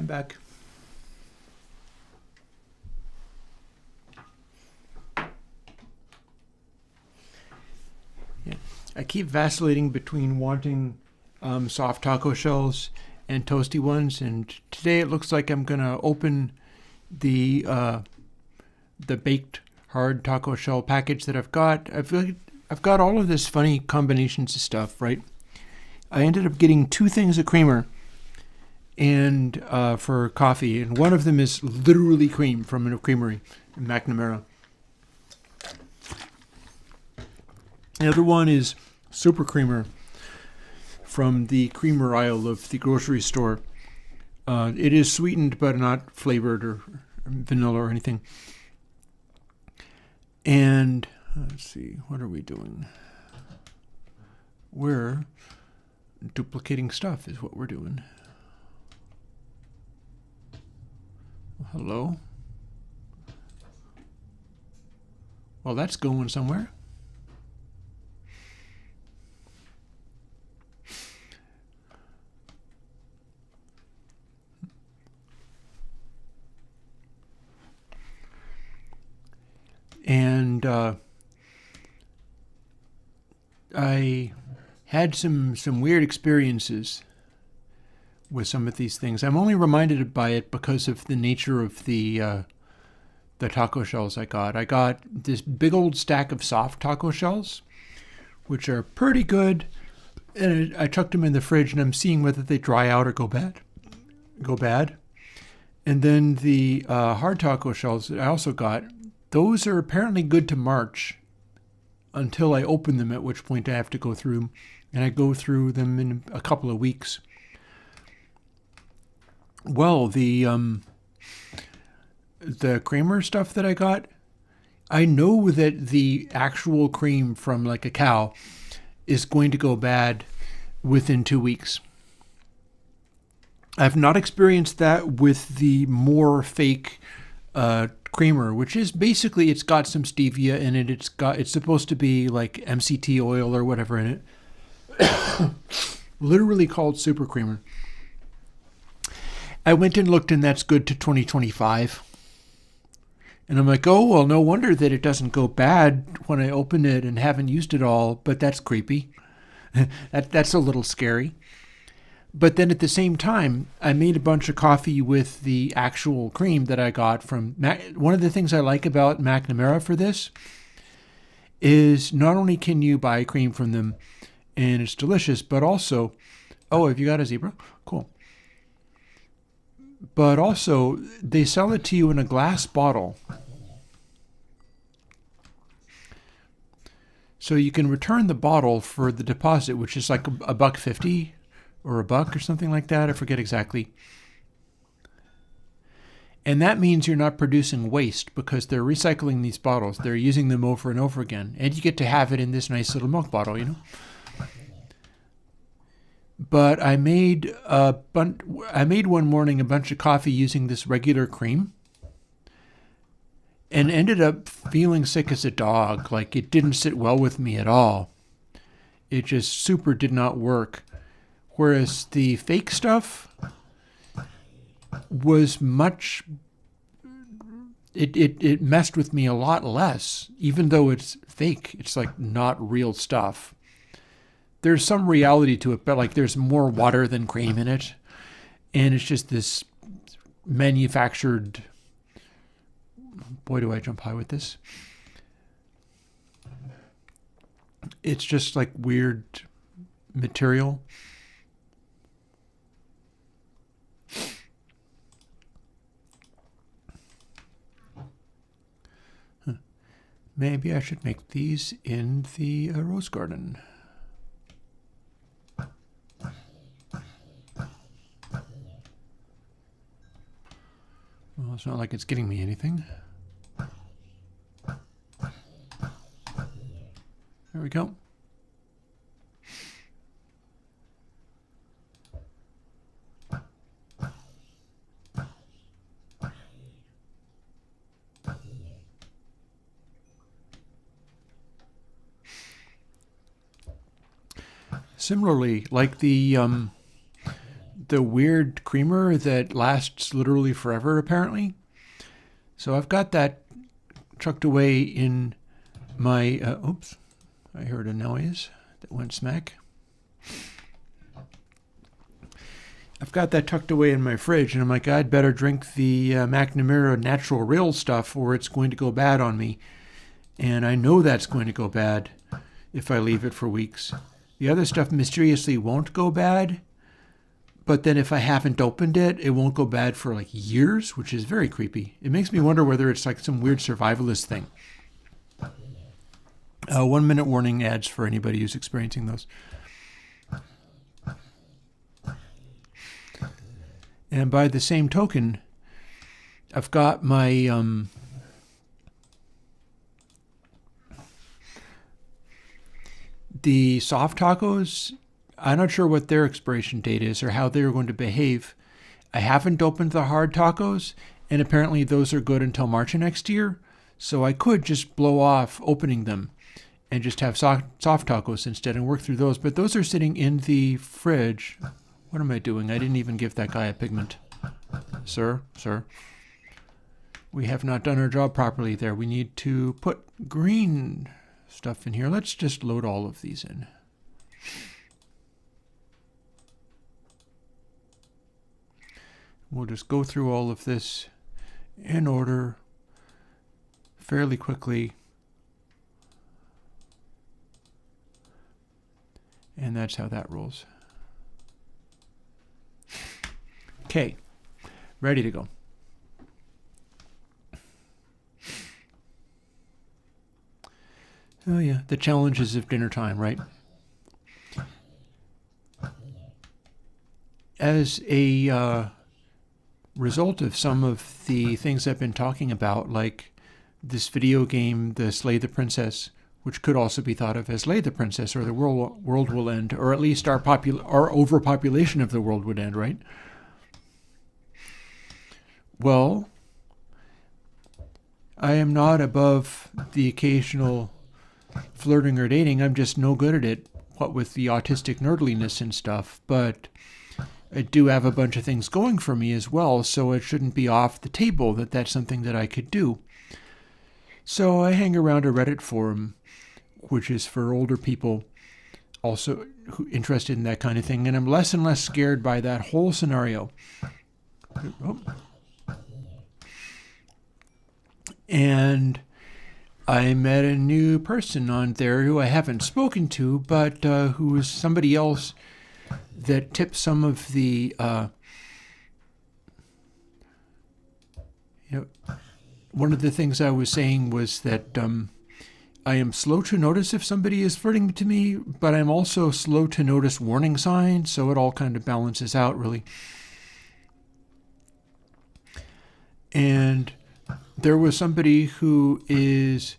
back. Yeah. I keep vacillating between wanting soft taco shells and toasty ones, and today it looks like I'm gonna open the baked hard taco shell package that I've got. I've got all of this funny combinations of stuff, right? I ended up getting two things of creamer and for coffee, and one of them is literally cream from a creamery in McNamara. The other one is super creamer from the creamer aisle of the grocery store. It is sweetened but not flavored or vanilla or anything. And let's see, what are we doing? We're duplicating stuff is what we're doing. Hello? Well, that's going somewhere. And I had some weird experiences with some of these things. I'm only reminded by it because of the nature of the taco shells I got. I got this big old stack of soft taco shells, which are pretty good, and I chucked them in the fridge, and I'm seeing whether they dry out or go bad. And then the hard taco shells that I also got, those are apparently good to March until I open them, at which point I have to go through them, and I go through them in a couple of weeks. Well, the creamer stuff that I got, I know that the actual cream from like a cow is going to go bad within 2 weeks. I've not experienced that with the more fake creamer, which is basically, it's got some stevia in it. It's supposed to be like MCT oil or whatever in it. Literally called super creamer. I went and looked, and that's good to 2025. And I'm like, oh, well, no wonder that it doesn't go bad when I open it and haven't used it all, but that's creepy. That's a little scary. But then at the same time, I made a bunch of coffee with the actual cream that I got from one of the things I like about McNamara for this is not only can you buy cream from them and it's delicious, but also, oh, have you got a zebra? Cool. But also, they sell it to you in a glass bottle. So you can return the bottle for the deposit, which is like $1.50 or $1 or something like that. I forget exactly. And that means you're not producing waste because they're recycling these bottles. They're using them over and over again. And you get to have it in this nice little milk bottle, you know. But I made one morning a bunch of coffee using this regular cream and ended up feeling sick as a dog. Like, it didn't sit well with me at all. It just super did not work. Whereas the fake stuff was much, it messed with me a lot less, even though it's fake. It's like not real stuff. There's some reality to it, but like there's more water than cream in it. And it's just this manufactured, boy, do I jump high with this. It's just like weird material. Maybe I should make these in the rose garden. Well, it's not like it's getting me anything. There we go. Similarly, like the the weird creamer that lasts literally forever, apparently. So I've got that chucked away in my, oops, I heard a noise that went smack. I've got that tucked away in my fridge, and I'm like, I'd better drink the McNamara Natural Real stuff or it's going to go bad on me. And I know that's going to go bad if I leave it for weeks. The other stuff mysteriously won't go bad, but then if I haven't opened it, it won't go bad for like years, which is very creepy. It makes me wonder whether it's like some weird survivalist thing. 1 minute warning ads for anybody who's experiencing those. And by the same token, I've got my the soft tacos. I'm not sure what their expiration date is or how they're going to behave. I haven't opened the hard tacos, and apparently those are good until March of next year. So I could just blow off opening them and just have soft tacos instead and work through those. But those are sitting in the fridge. What am I doing? I didn't even give that guy a pigment. Sir. We have not done our job properly there. We need to put green stuff in here. Let's just load all of these in. We'll just go through all of this in order fairly quickly. And that's how that rolls. Okay, ready to go. Oh yeah, the challenges of dinner time, right? As a result of some of the things I've been talking about, like this video game, the Slay the Princess, which could also be thought of as Slay the Princess, or the world will end, or at least our overpopulation of the world would end, right? Well, I am not above the occasional flirting or dating. I'm just no good at it, what with the autistic nerdliness and stuff. But I do have a bunch of things going for me as well, so it shouldn't be off the table that that's something that I could do. So I hang around a Reddit forum, which is for older people also interested in that kind of thing, and I'm less and less scared by that whole scenario. Oh. And I met a new person on there who I haven't spoken to, but who is somebody else that tipped some of the, one of the things I was saying was that I am slow to notice if somebody is flirting to me, but I'm also slow to notice warning signs, so it all kind of balances out, really. And there was somebody who is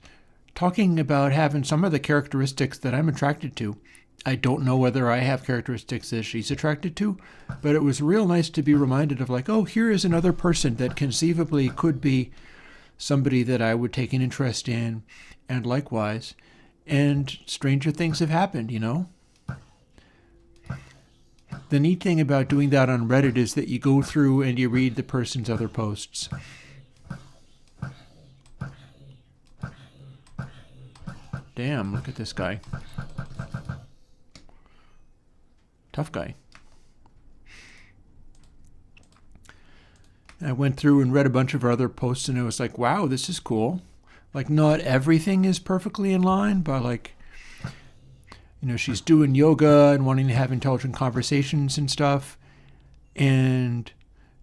talking about having some of the characteristics that I'm attracted to. I don't know whether I have characteristics that she's attracted to, but it was real nice to be reminded of like, oh, here is another person that conceivably could be somebody that I would take an interest in, and likewise. And stranger things have happened, you know? The neat thing about doing that on Reddit is that you go through and you read the person's other posts. Damn, look at this guy. Tough guy. I went through and read a bunch of her other posts, and I was like, wow, this is cool. Like, not everything is perfectly in line, but like, she's doing yoga and wanting to have intelligent conversations and stuff. And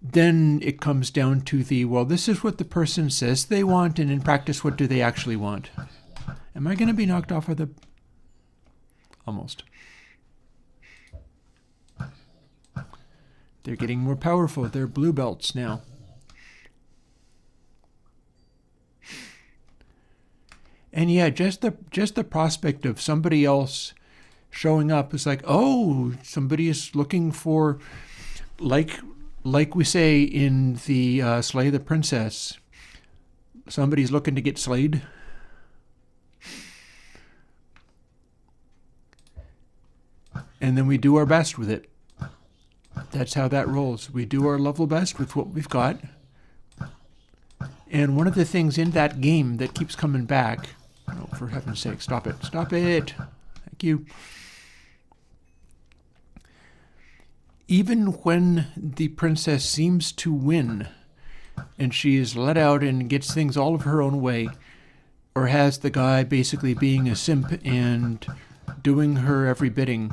then it comes down to well, this is what the person says they want, and in practice, what do they actually want? Am I going to be knocked off of the... Almost. They're getting more powerful. They're blue belts now. And yeah, just the prospect of somebody else showing up is like, oh, somebody is looking for, like we say in the Slay the Princess, somebody's looking to get slayed. And then we do our best with it. That's how that rolls. We do our level best with what we've got. And one of the things in that game that keeps coming back, oh, for heaven's sake, stop it. Stop it. Thank you. Even when the princess seems to win, and she is let out and gets things all of her own way, or has the guy basically being a simp and doing her every bidding,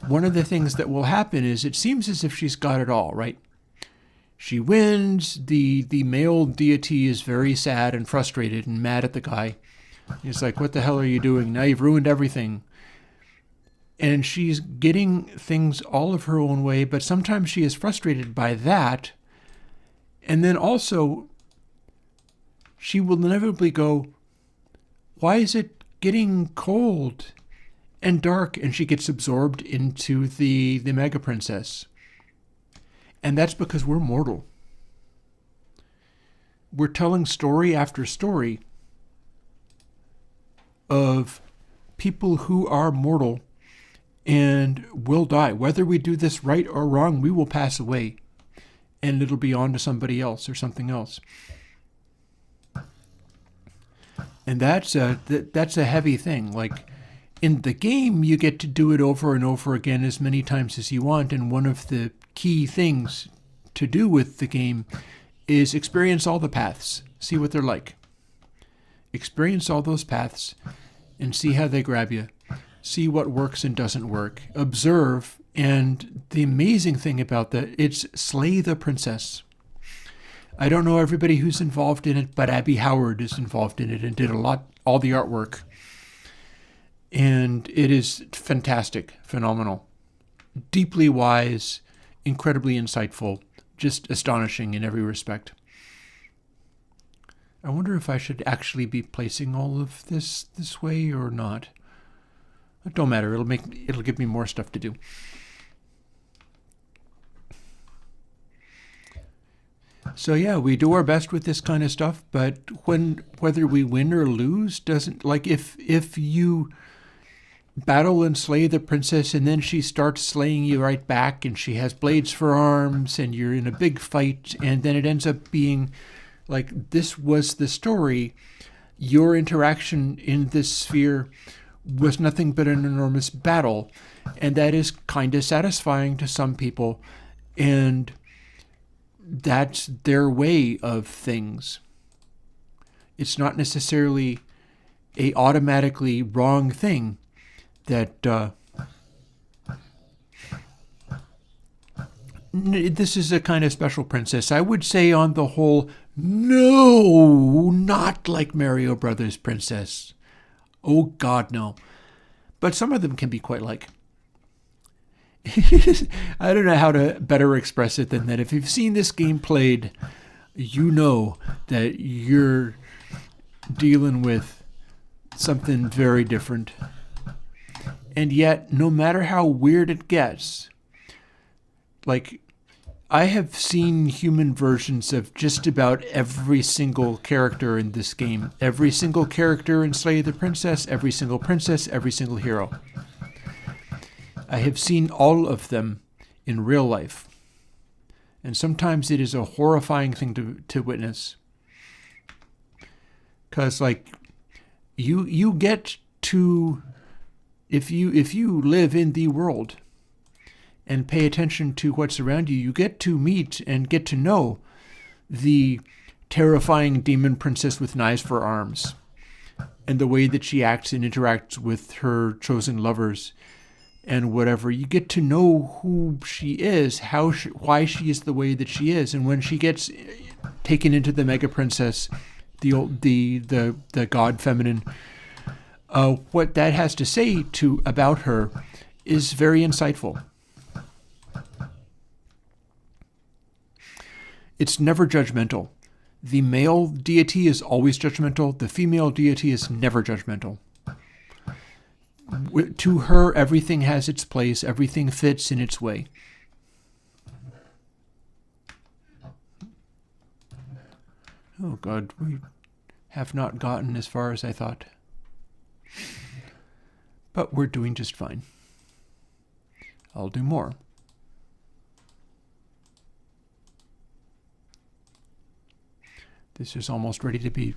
one of the things that will happen is it seems as if she's got it all, right? She wins, the male deity is very sad and frustrated and mad at the guy. He's like, what the hell are you doing? Now you've ruined everything. And she's getting things all of her own way, but sometimes she is frustrated by that. And then also, she will inevitably go, why is it getting cold and dark? And she gets absorbed into the Mega Princess. And that's because we're mortal. We're telling story after story of people who are mortal and will die. Whether we do this right or wrong, we will pass away. And it'll be on to somebody else or something else. And that's a heavy thing. Like, in the game, you get to do it over and over again as many times as you want. And one of the key things to do with the game is experience all the paths. See what they're like. Experience all those paths and see how they grab you. See what works and doesn't work. Observe. And the amazing thing about that, it's slay the princess. I don't know everybody who's involved in it, but Abby Howard is involved in it and did all the artwork. And it is fantastic, phenomenal, deeply wise, incredibly insightful, just astonishing in every respect. I wonder if I should actually be placing all of this way or not. It don't matter. It'll give me more stuff to do. So yeah, we do our best with this kind of stuff, but whether we win or lose doesn't, like, if you battle and slay the princess and then she starts slaying you right back and she has blades for arms and you're in a big fight and then it ends up being like, this was the story, your interaction in this sphere was nothing but an enormous battle, and that is kind of satisfying to some people, and that's their way of things. It's not necessarily a automatically wrong thing that this is a kind of special princess. I would say on the whole, no, not like Mario Brothers Princess. Oh God, no. But some of them can be quite like. I don't know how to better express it than that. If you've seen this game played, you know that you're dealing with something very different. And yet, no matter how weird it gets, like, I have seen human versions of just about every single character in this game. Every single character in Slay the Princess, every single princess, every single hero. I have seen all of them in real life. And sometimes it is a horrifying thing to witness. Because, like, you get to, if you live in the world and pay attention to what's around you, you get to meet and get to know the terrifying demon princess with knives for arms and the way that she acts and interacts with her chosen lovers and whatever. You get to know who she is, why she is the way that she is. And when she gets taken into the Mega Princess, the god feminine, what that has to say about her is very insightful. It's never judgmental. The male deity is always judgmental. The female deity is never judgmental. To her, everything has its place. Everything fits in its way. Oh God, we have not gotten as far as I thought. But we're doing just fine. I'll do more. This is almost ready to be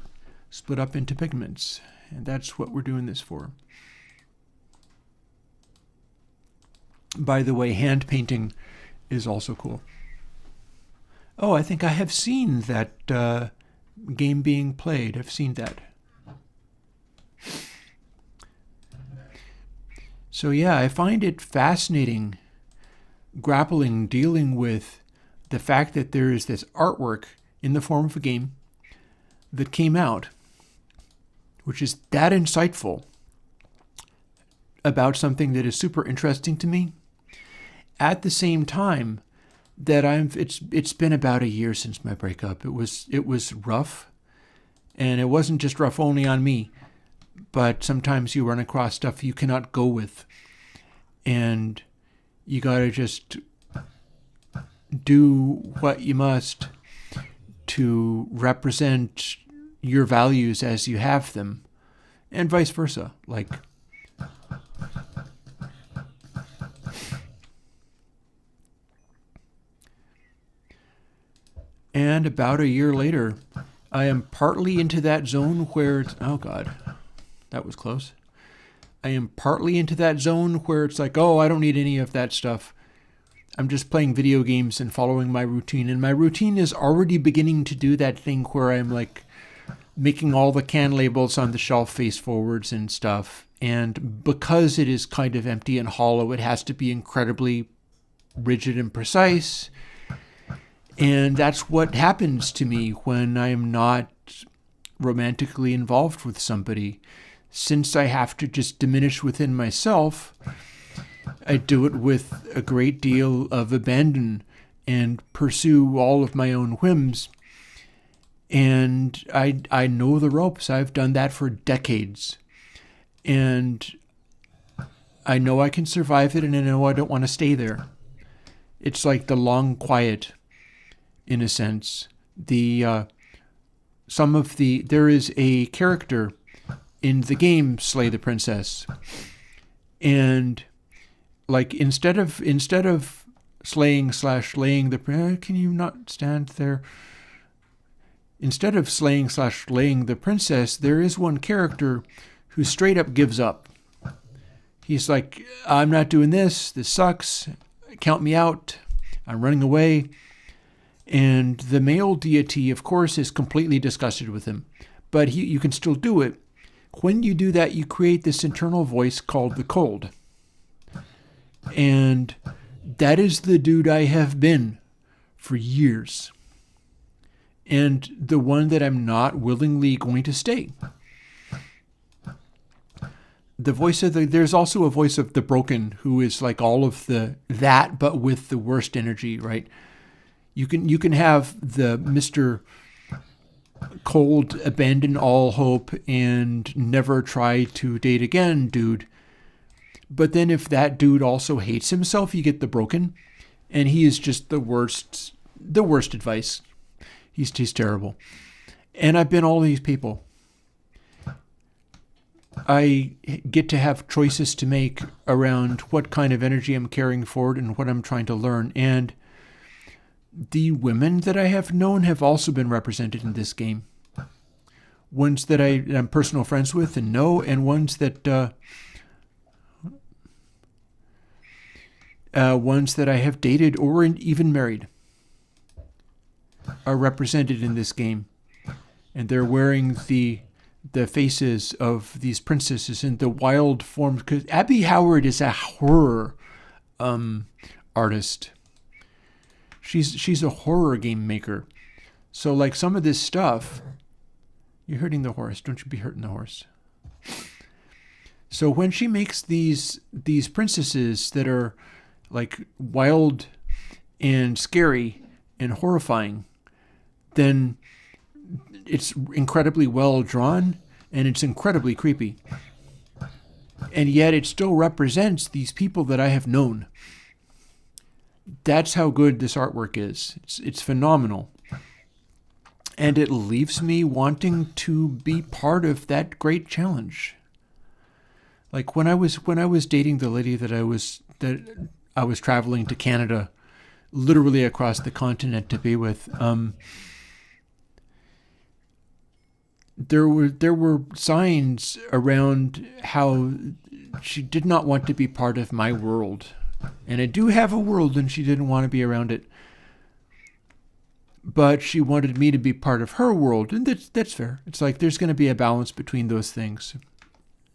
split up into pigments, and that's what we're doing this for. By the way, hand painting is also cool. Oh, I think I have seen that game being played. I've seen that. So yeah, I find it fascinating dealing with the fact that there is this artwork in the form of a game that came out, which is that insightful about something that is super interesting to me, at the same time that it's been about a year since my breakup. It was rough, and it wasn't just rough only on me, but sometimes you run across stuff you cannot go with, and you gotta just do what you must to represent your values as you have them, and vice versa. Like, and about a year later, I am partly into that zone where oh God, that was close. I am partly into that zone where it's like, oh, I don't need any of that stuff. I'm just playing video games and following my routine. And my routine is already beginning to do that thing where I'm like making all the can labels on the shelf face forwards and stuff. And because it is kind of empty and hollow, it has to be incredibly rigid and precise. And that's what happens to me when I am not romantically involved with somebody. Since I have to just diminish within myself, I do it with a great deal of abandon and pursue all of my own whims. And I know the ropes. I've done that for decades. And I know I can survive it, and I know I don't want to stay there. It's like the long quiet, in a sense. There is a character in the game Slay the Princess, and like instead of slaying/laying the can you not stand there? Instead of slaying/laying the princess, there is one character who straight up gives up. He's like, I'm not doing this. This sucks. Count me out. I'm running away. And the male deity, of course, is completely disgusted with him. But you can still do it. When you do that, you create this internal voice called the cold. And that is the dude I have been for years. And the one that I'm not willingly going to stay. The voice of there's also a voice of the broken, who is like all of that, but with the worst energy, right? You can have the Mr. Cold, abandon all hope and never try to date again, dude. But then if that dude also hates himself, you get the broken, and he is just the worst advice. He's terrible. And I've been all these people. I get to have choices to make around what kind of energy I'm carrying forward and what I'm trying to learn. And the women that I have known have also been represented in this game. Ones that I'm personal friends with and know, and ones that I have dated or even married are represented in this game. And they're wearing the faces of these princesses in the wild forms. Because Abby Howard is a horror artist. She's a horror game maker. So like some of this stuff, you're hurting the horse. Don't you be hurting the horse. So when she makes these princesses that are like wild and scary and horrifying, then it's incredibly well drawn and it's incredibly creepy. And yet it still represents these people that I have known. That's how good this artwork is. It's phenomenal. And it leaves me wanting to be part of that great challenge. Like when I was dating the lady that I was traveling to Canada, literally across the continent to be with, there were signs around how she did not want to be part of my world. And I do have a world, and she didn't want to be around it. But she wanted me to be part of her world, and that's fair. It's like there's going to be a balance between those things.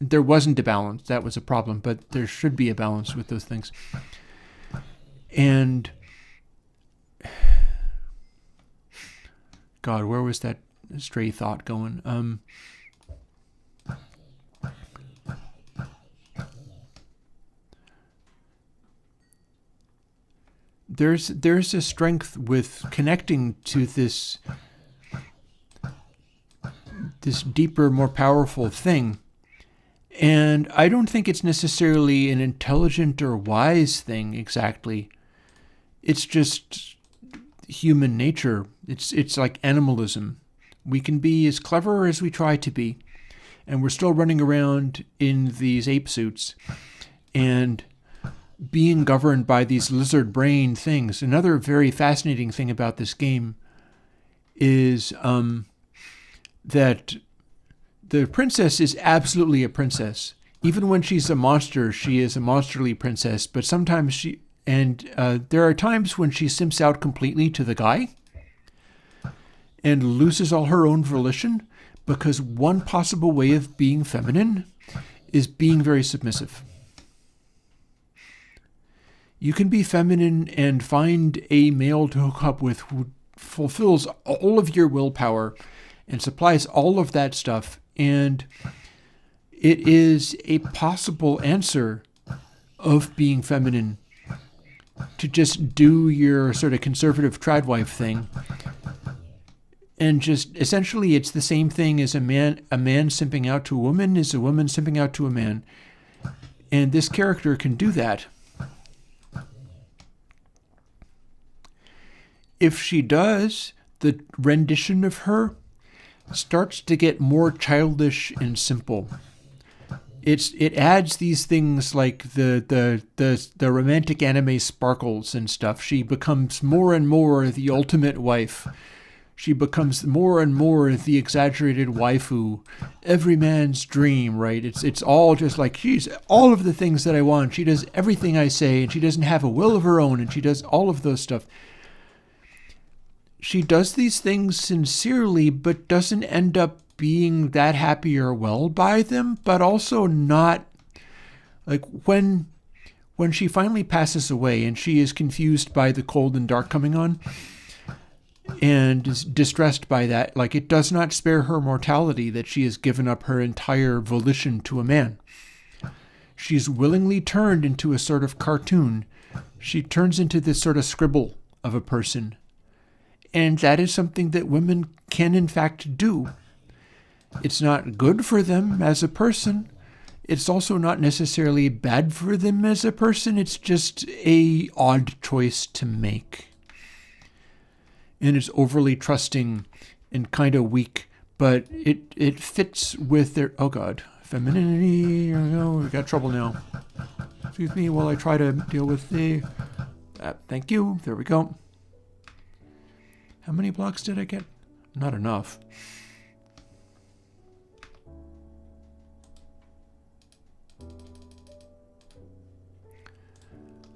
There wasn't a balance. That was a problem, but there should be a balance with those things. And God, where was that stray thought going? There's a strength with connecting to this deeper, more powerful thing. And I don't think it's necessarily an intelligent or wise thing exactly. It's just human nature. It's like animalism. We can be as clever as we try to be, and we're still running around in these ape suits and being governed by these lizard brain things. Another very fascinating thing about this game is that the princess is absolutely a princess. Even when she's a monster, she is a monsterly princess. But sometimes there are times when she simps out completely to the guy and loses all her own volition, because one possible way of being feminine is being very submissive. You can be feminine and find a male to hook up with who fulfills all of your willpower and supplies all of that stuff. And it is a possible answer of being feminine to just do your sort of conservative tradwife thing. And just essentially it's the same thing as a man simping out to a woman is a woman simping out to a man. And this character can do that. If she does, the rendition of her starts to get more childish and simple. It adds these things like the romantic anime sparkles and stuff. She becomes more and more the ultimate wife. She becomes more and more the exaggerated waifu, every man's dream, right? It's all just like she's all of the things that I want. She does everything I say, and she doesn't have a will of her own, and she does all of those stuff. She does these things sincerely, but doesn't end up being that happy or well by them, but also not like when she finally passes away and she is confused by the cold and dark coming on and is distressed by that. Like, it does not spare her mortality that she has given up her entire volition to a man. She's willingly turned into a sort of cartoon. She turns into this sort of scribble of a person. And that is something that women can in fact do. It's not good for them as a person. It's also not necessarily bad for them as a person. It's just a odd choice to make. And it's overly trusting and kind of weak, but it fits with their, oh God, femininity. Here we go. We got trouble now. Excuse me while I try to deal with the, thank you. There we go. How many blocks did I get? Not enough.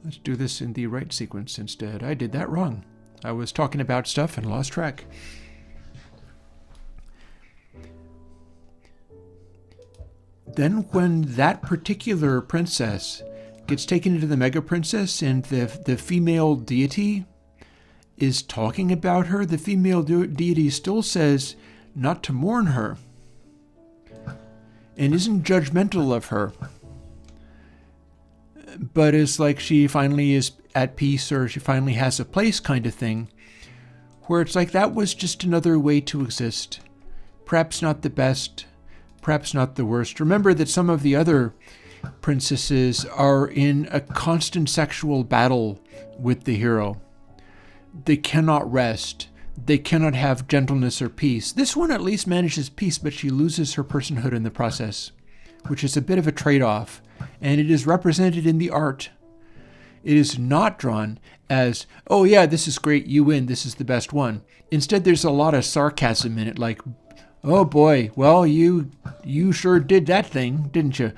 Let's do this in the right sequence instead. I did that wrong. I was talking about stuff and lost track. Then when that particular princess gets taken into the Mega Princess and the female deity is talking about her, the female deity still says not to mourn her and isn't judgmental of her, but is like she finally is at peace or she finally has a place kind of thing, where it's like that was just another way to exist. Perhaps not the best, perhaps not the worst. Remember that some of the other princesses are in a constant sexual battle with the hero. They cannot rest. They cannot have gentleness or peace. This one at least manages peace, but she loses her personhood in the process, which is a bit of a trade-off. And it is represented in the art. It is not drawn as, oh yeah, this is great, you win, this is the best one. Instead, there's a lot of sarcasm in it, like, Oh boy, well, you sure did that thing, didn't you?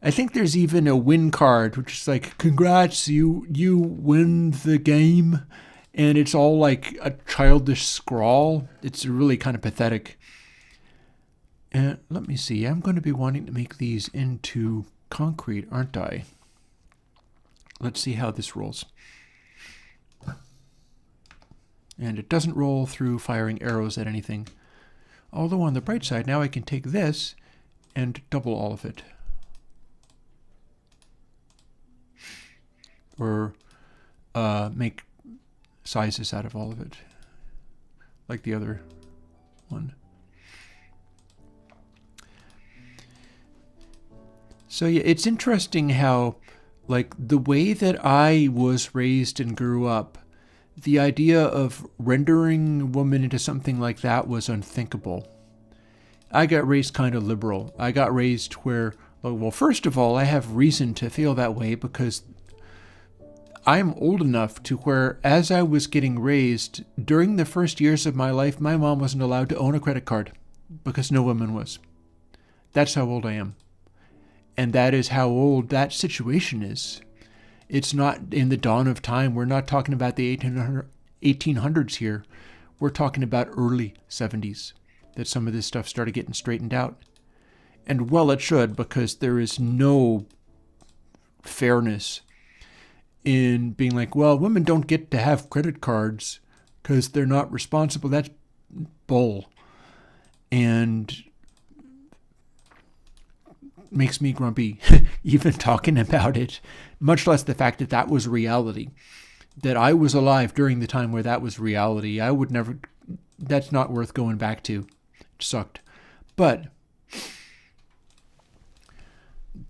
I think there's even a win card, which is like, congrats, you win the game. And it's all like a childish scrawl. It's really kind of pathetic. And let me see, I'm going to be wanting to make these into concrete, aren't I? Let's see how this rolls. And it doesn't roll through firing arrows at anything. Although on the bright side, now I can take this and double all of it. Or make sizes out of all of it, like the other one. So yeah, it's interesting how, like, the way that I was raised and grew up, the idea of rendering a woman into something like that was unthinkable. I got raised kind of liberal. I got raised where, well, first of all, I have reason to feel that way because I'm old enough to where, as I was getting raised, during the first years of my life, my mom wasn't allowed to own a credit card because no woman was. That's how old I am. And that is how old that situation is. It's not in the dawn of time. We're not talking about the 1800s here. We're talking about early 70s that some of this stuff started getting straightened out. And well, it should, because there is no fairness in being like, well, women don't get to have credit cards because they're not responsible. That's bull. And makes me grumpy even talking about it, much less the fact that that was reality, that I was alive during the time where that was reality. I would never, that's not worth going back to. It sucked. But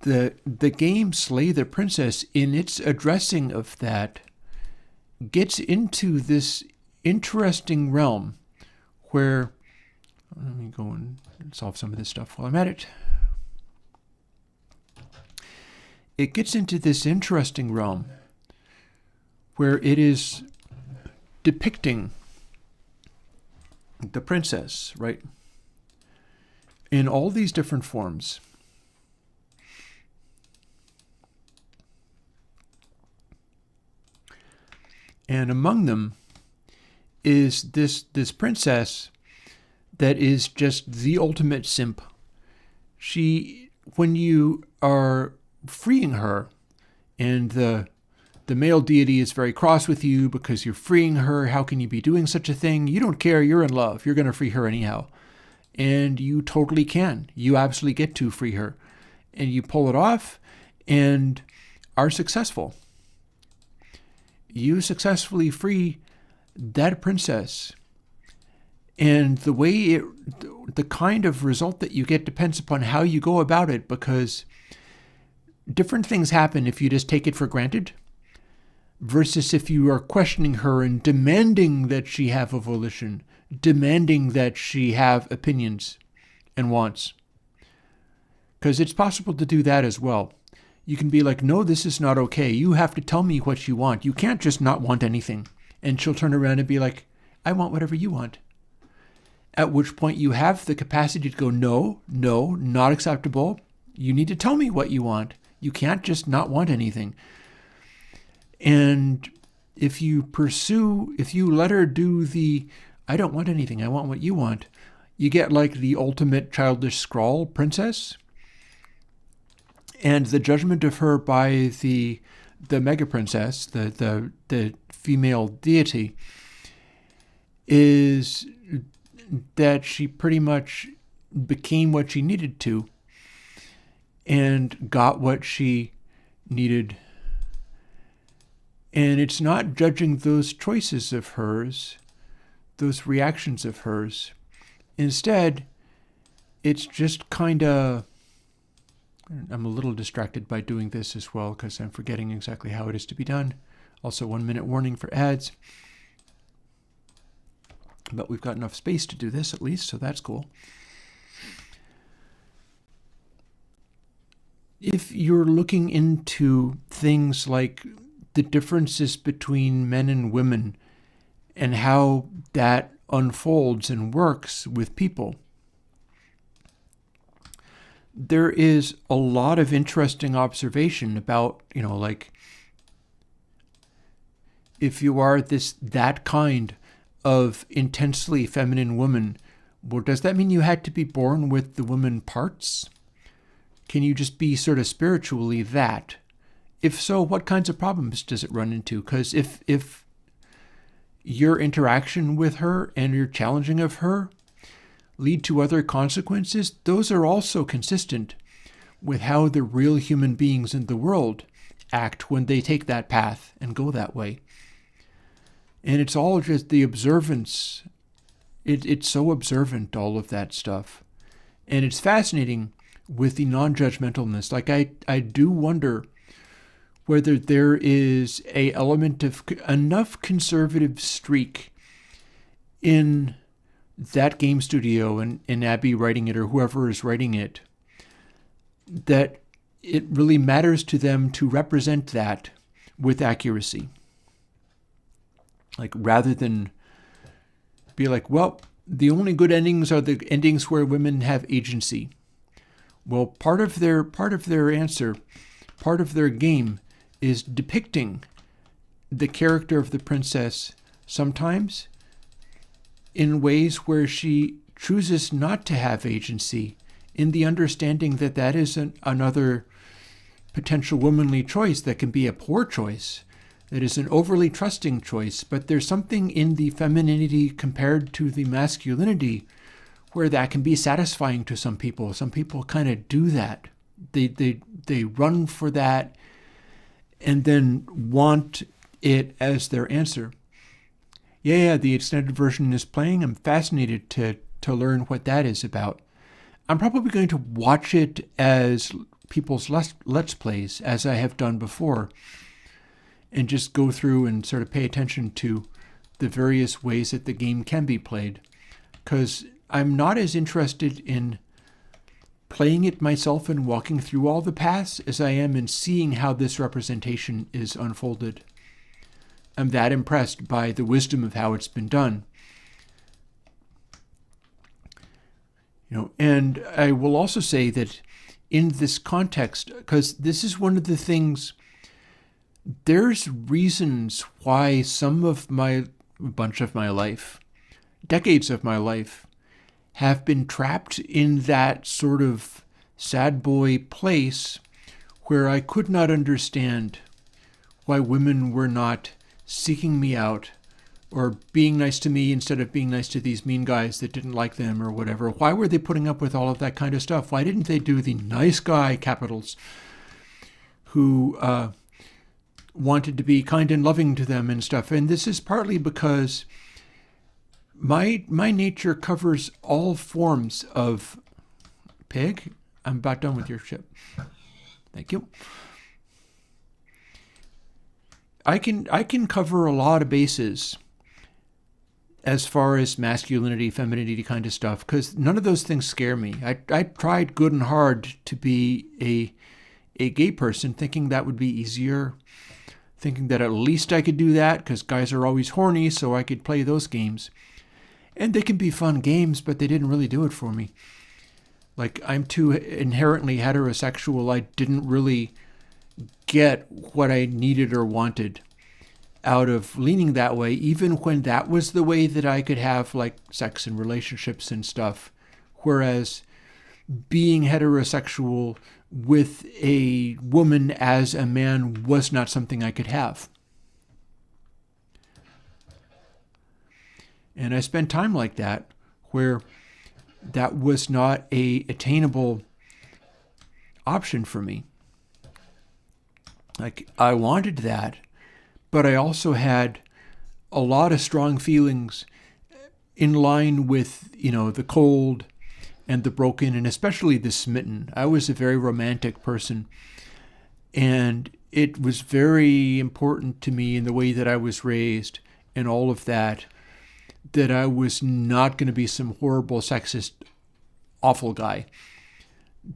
the game Slay the Princess, in its addressing of that, gets into this interesting realm where, let me go and solve some of this stuff while I'm at it. It gets into this interesting realm where it is depicting the princess, right, in all these different forms. And among them is this princess that is just the ultimate simp. She, when you are freeing her, and the male deity is very cross with you because you're freeing her. How can you be doing such a thing? You don't care. You're in love. You're going to free her anyhow. And you totally can. You absolutely get to free her. And you pull it off and are successful. You successfully free that princess. And the way the kind of result that you get depends upon how you go about it, because different things happen if you just take it for granted versus if you are questioning her and demanding that she have a volition, demanding that she have opinions and wants. Because it's possible to do that as well. You can be like, no, this is not okay. You have to tell me what you want. You can't just not want anything. And she'll turn around and be like, I want whatever you want. At which point you have the capacity to go, no, not acceptable. You need to tell me what you want. You can't just not want anything. And if you let her do the, I don't want anything, I want what you want, you get like the ultimate childish scrawl princess. And the judgment of her by the mega princess, the female deity, is that she pretty much became what she needed to and got what she needed. And it's not judging those choices of hers, those reactions of hers. Instead, it's just kind of, I'm a little distracted by doing this as well because I'm forgetting exactly how it is to be done. Also, 1 minute warning for ads. But we've got enough space to do this at least, so that's cool. If you're looking into things like the differences between men and women and how that unfolds and works with people. There is a lot of interesting observation about, like, if you are that kind of intensely feminine woman, well, does that mean you had to be born with the woman parts? Can you just be sort of spiritually that? If so, what kinds of problems does it run into? Because if your interaction with her and your challenging of her lead to other consequences, those are also consistent with how the real human beings in the world act when they take that path and go that way. And it's all just the observance. It's so observant, all of that stuff. And it's fascinating with the non-judgmentalness. Like, I do wonder whether there is a element of enough conservative streak in that game studio and Abby writing it, or whoever is writing it, that it really matters to them to represent that with accuracy. Like, rather than be like, well, the only good endings are the endings where women have agency. Well, part of their answer, part of their game is depicting the character of the princess sometimes in ways where she chooses not to have agency, in the understanding that that is another potential womanly choice that can be a poor choice. It is an overly trusting choice, but there's something in the femininity compared to the masculinity where that can be satisfying to some people. Some people kind of do that. They run for that and then want it as their answer. Yeah, the extended version is playing. I'm fascinated to learn what that is about. I'm probably going to watch it as people's Let's Plays, as I have done before, and just go through and sort of pay attention to the various ways that the game can be played. Because I'm not as interested in playing it myself and walking through all the paths as I am in seeing how this representation is unfolded. I'm that impressed by the wisdom of how it's been done. And I will also say that in this context, because this is one of the things, there's reasons why a bunch of my life, decades of my life, have been trapped in that sort of sad boy place where I could not understand why women were not seeking me out or being nice to me instead of being nice to these mean guys that didn't like them or whatever. Why were they putting up with all of that kind of stuff? Why didn't they do the nice guy capitals who wanted to be kind and loving to them and stuff? And this is partly because my nature covers all forms of pig. I'm about done with your ship. Thank you. I can cover a lot of bases as far as masculinity, femininity kind of stuff, because none of those things scare me. I tried good and hard to be a gay person, thinking that would be easier, thinking that at least I could do that because guys are always horny, so I could play those games. And they can be fun games, but they didn't really do it for me. Like, I'm too inherently heterosexual. I didn't really get what I needed or wanted out of leaning that way, even when that was the way that I could have, like, sex and relationships and stuff. Whereas being heterosexual with a woman as a man was not something I could have. And I spent time like that, where that was not a attainable option for me. Like, I wanted that, but I also had a lot of strong feelings in line with, the cold and the broken, and especially the smitten. I was a very romantic person, and it was very important to me in the way that I was raised and all of that, that I was not going to be some horrible, sexist, awful guy.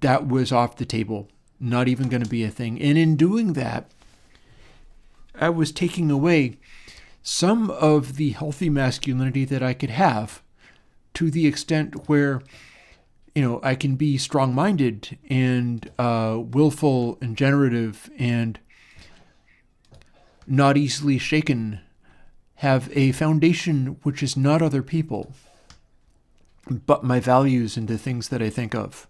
That was off the table, not even going to be a thing. And in doing that, I was taking away some of the healthy masculinity that I could have, to the extent where, I can be strong-minded and willful and generative and not easily shaken, have a foundation which is not other people, but my values and the things that I think of.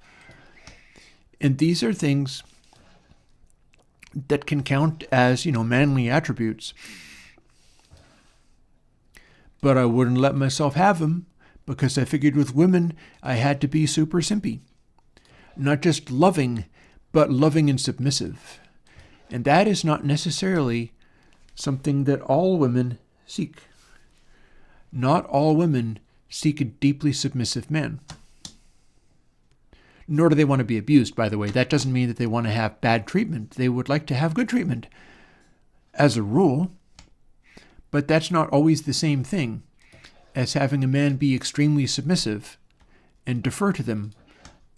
And these are things that can count as, manly attributes. But I wouldn't let myself have them, because I figured with women, I had to be super simpy. Not just loving, but loving and submissive. And that is not necessarily something that all women seek. Not all women seek a deeply submissive man. Nor do they want to be abused, by the way. That doesn't mean that they want to have bad treatment. They would like to have good treatment, as a rule. But that's not always the same thing as having a man be extremely submissive and defer to them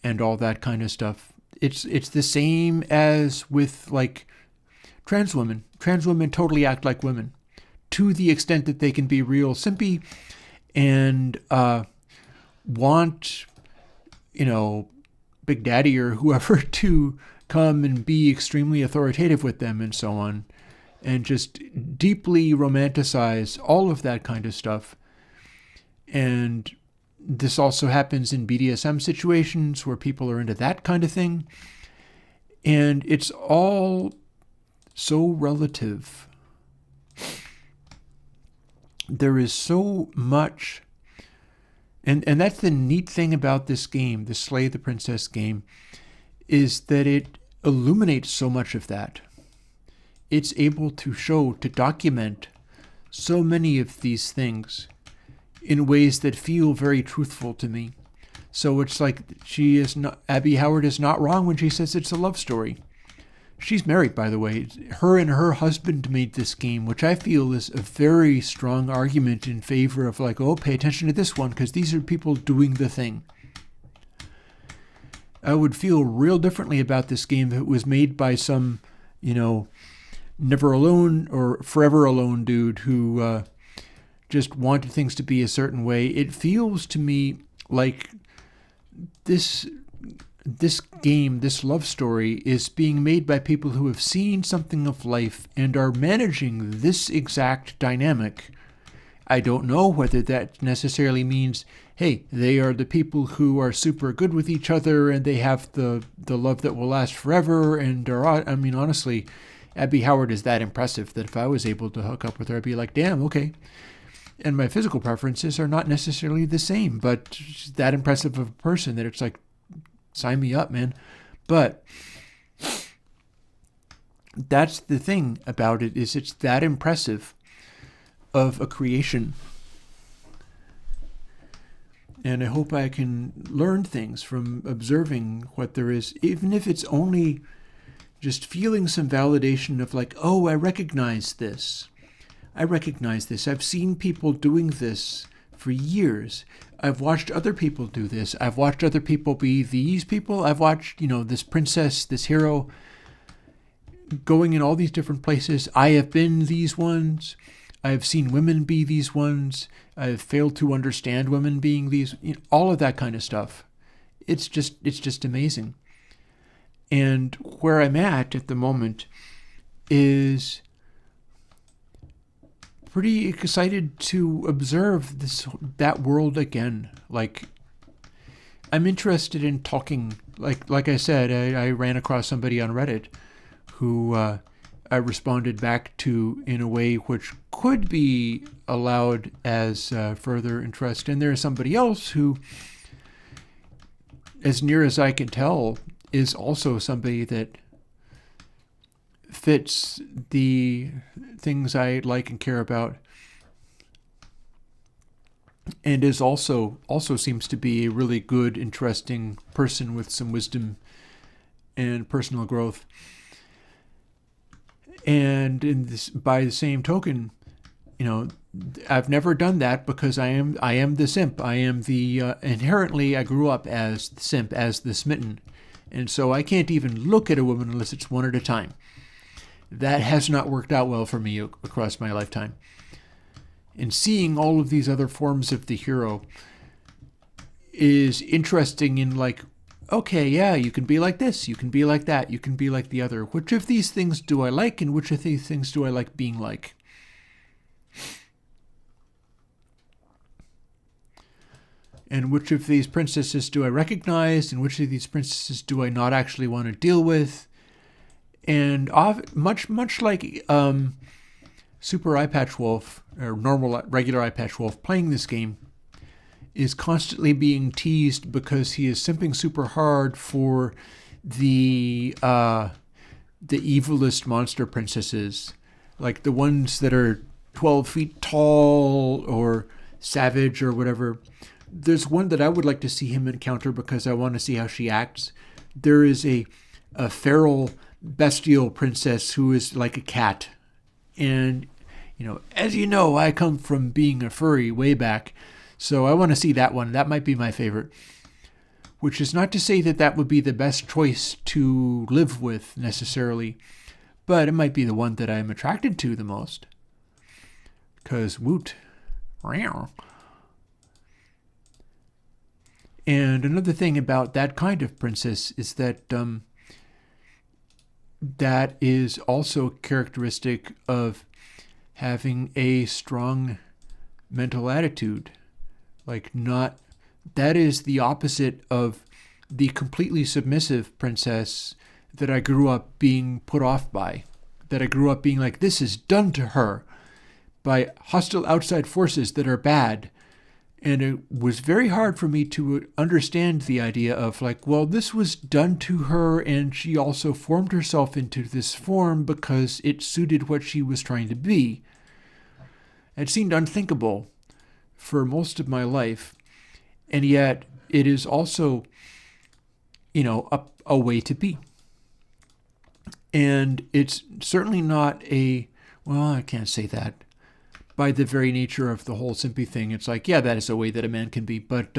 and all that kind of stuff. It's the same as with, trans women. Trans women totally act like women, to the extent that they can be real simpy and want, Big Daddy or whoever to come and be extremely authoritative with them and so on, and just deeply romanticize all of that kind of stuff. And this also happens in BDSM situations where people are into that kind of thing. And it's all so relative. There is so much. And that's the neat thing about this game, the Slay the Princess game, is that it illuminates so much of that. It's able to document so many of these things in ways that feel very truthful to me. So it's like Abby Howard is not wrong when she says it's a love story. She's married, by the way. Her and her husband made this game, which I feel is a very strong argument in favor of pay attention to this one, because these are people doing the thing. I would feel real differently about this game if it was made by some, never alone or forever alone dude who just wanted things to be a certain way. It feels to me like this game, this love story, is being made by people who have seen something of life and are managing this exact dynamic. I don't know whether that necessarily means, hey, they are the people who are super good with each other and they have the love that will last forever and honestly, Abby Howard is that impressive that if I was able to hook up with her, I'd be like, damn, okay. And my physical preferences are not necessarily the same, but she's that impressive of a person that it's like, sign me up, man. But that's the thing about it, is it's that impressive of a creation. And I hope I can learn things from observing what there is, even if it's only just feeling some validation of oh, I recognize this. I've seen people doing this for years. I've watched other people do this. I've watched other people be these people. I've watched, this princess, this hero going in all these different places. I have been these ones. I've seen women be these ones. I've failed to understand women being these, all of that kind of stuff. It's just amazing. And where I'm at the moment is pretty excited to observe that world again. I'm interested in talking. Like I said, I ran across somebody on Reddit who I responded back to in a way which could be allowed as further interest. And there's somebody else who, as near as I can tell, is also somebody that fits the things I like and care about, and is also seems to be a really good, interesting person with some wisdom and personal growth. And by the same token, I've never done that because I am the simp. I am the inherently I grew up as the simp, as the smitten, and so I can't even look at a woman unless it's one at a time. That has not worked out well for me across my lifetime. And seeing all of these other forms of the hero is interesting in like, okay, yeah, you can be like this, you can be like that, you can be like the other. Which of these things do I like, and which of these things do I like being like? And which of these princesses do I recognize, and which of these princesses do I not actually want to deal with? And much like Super Eye Patch Wolf, or normal regular Eye Patch Wolf, playing this game is constantly being teased because he is simping super hard for the evilest monster princesses, like the ones that are 12 feet tall or savage or whatever. There's one that I would like to see him encounter because I want to see how she acts. There is a feral bestial princess who is like a cat. And, as you know, I come from being a furry way back. So I want to see that one. That might be my favorite. Which is not to say that that would be the best choice to live with necessarily. But it might be the one that I'm attracted to the most. Because, woot. And another thing about that kind of princess is that that is also characteristic of having a strong mental attitude. That is the opposite of the completely submissive princess that I grew up being put off by. That I grew up being like, this is done to her by hostile outside forces that are bad. And it was very hard for me to understand the idea of like, well, this was done to her and she also formed herself into this form because it suited what she was trying to be. It seemed unthinkable for most of my life. And yet it is also, a way to be. And it's certainly not I can't say that. By the very nature of the whole simpy thing, it's like, yeah, that is a way that a man can be. But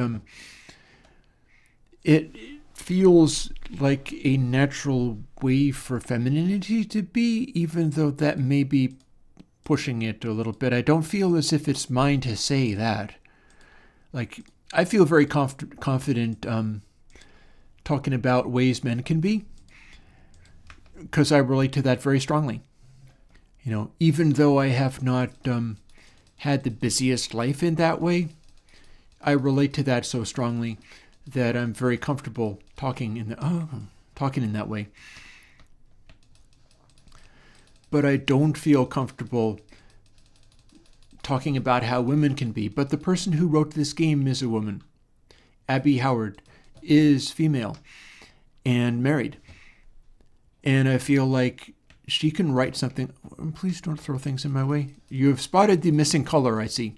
it feels like a natural way for femininity to be, even though that may be pushing it a little bit. I don't feel as if it's mine to say that. Like, I feel very confident talking about ways men can be, because I relate to that very strongly. Even though I have not had the busiest life in that way, I relate to that so strongly that I'm very comfortable talking in that way. But I don't feel comfortable talking about how women can be. But the person who wrote this game is a woman. Abby Howard is female and married. And I feel like she can write something. Please don't throw things in my way. You have spotted the missing color, I see.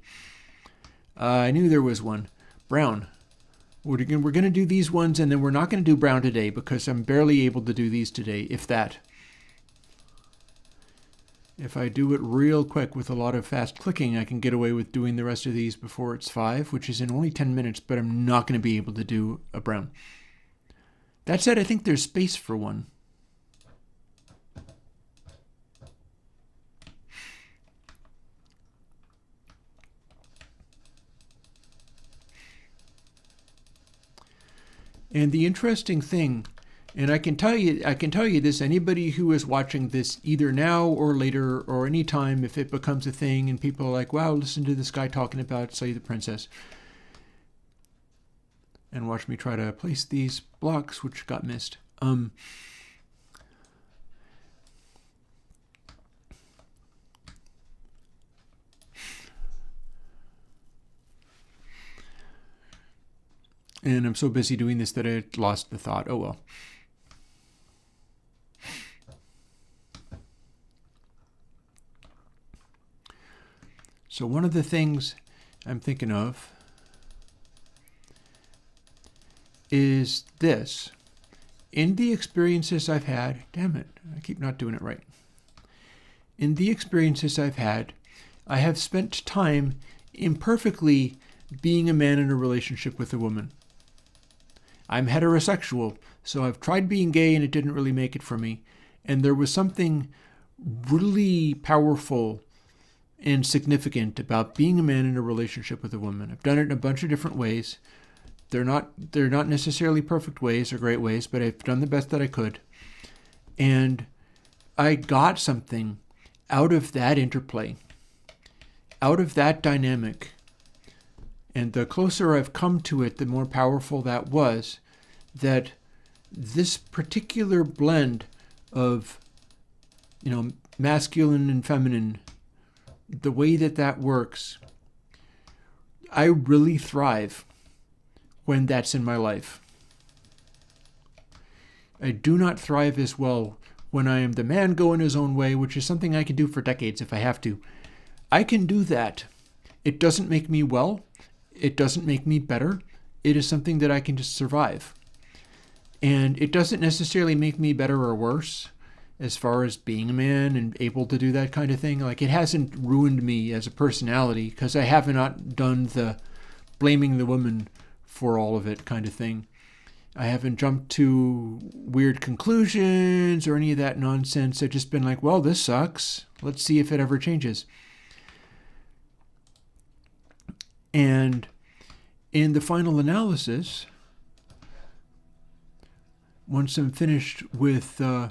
I knew there was one. Brown. We're going to do these ones, and then we're not going to do brown today because I'm barely able to do these today, if that. If I do it real quick with a lot of fast clicking, I can get away with doing the rest of these before it's 5, which is in only 10 minutes, but I'm not going to be able to do a brown. That said, I think there's space for one. And the interesting thing, and I can tell you this, anybody who is watching this either now or later or any time, if it becomes a thing and people are like, wow, listen to this guy talking about Slay the Princess. And watch me try to place these blocks, which got missed. And I'm so busy doing this that I lost the thought. Oh well. So one of the things I'm thinking of is this. In the experiences I've had, damn it, I keep not doing it right. In the experiences I've had, I have spent time imperfectly being a man in a relationship with a woman. I'm heterosexual, so I've tried being gay and it didn't really make it for me. And there was something really powerful and significant about being a man in a relationship with a woman. I've done it in a bunch of different ways. They're not necessarily perfect ways or great ways, but I've done the best that I could. And I got something out of that interplay, out of that dynamic. And the closer I've come to it, the more powerful that was, that this particular blend of, masculine and feminine, the way that works, I really thrive when that's in my life. I do not thrive as well when I am the man going his own way, which is something I can do for decades if I have to. I can do that. It doesn't make me well. It doesn't make me better. It is something that I can just survive. And it doesn't necessarily make me better or worse as far as being a man and able to do that kind of thing. Like, it hasn't ruined me as a personality because I have not done the blaming the woman for all of it kind of thing. I haven't jumped to weird conclusions or any of that nonsense. I've just been like, well, this sucks. Let's see if it ever changes. And in the final analysis, once I'm finished with, what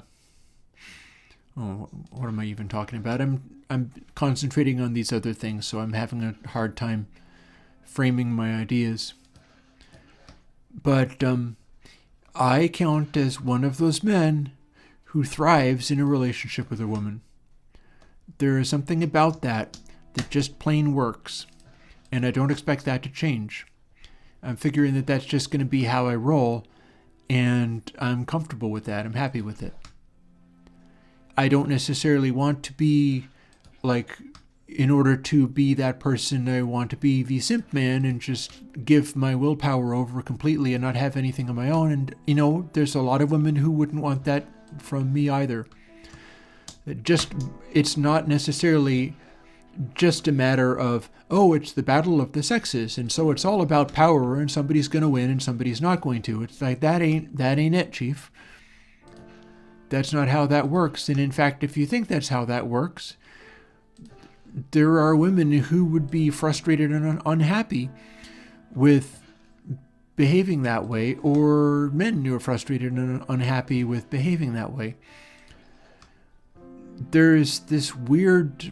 am I even talking about? I'm concentrating on these other things, so I'm having a hard time framing my ideas. But I count as one of those men who thrives in a relationship with a woman. There is something about that just plain works, and I don't expect that to change. I'm figuring that that's just going to be how I roll, and I'm comfortable with that. I'm happy with it. I don't necessarily want to be, like, in order to be that person, I want to be the simp man and just give my willpower over completely and not have anything of my own. And, there's a lot of women who wouldn't want that from me either. It's not necessarily just a matter of, it's the battle of the sexes, and so it's all about power, and somebody's going to win and somebody's not going to. It's like, that ain't it, Chief. That's not how that works. And in fact, if you think that's how that works, there are women who would be frustrated and unhappy with behaving that way, or men who are frustrated and unhappy with behaving that way. There's this weird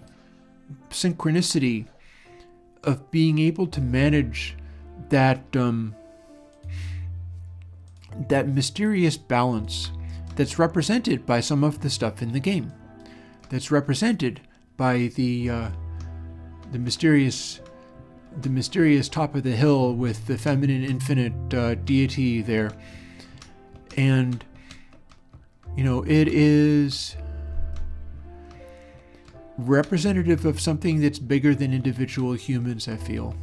synchronicity of being able to manage that mysterious balance that's represented by some of the stuff in the game, that's represented by the mysterious top of the hill with the feminine infinite deity there. And it is representative of something that's bigger than individual humans. I feel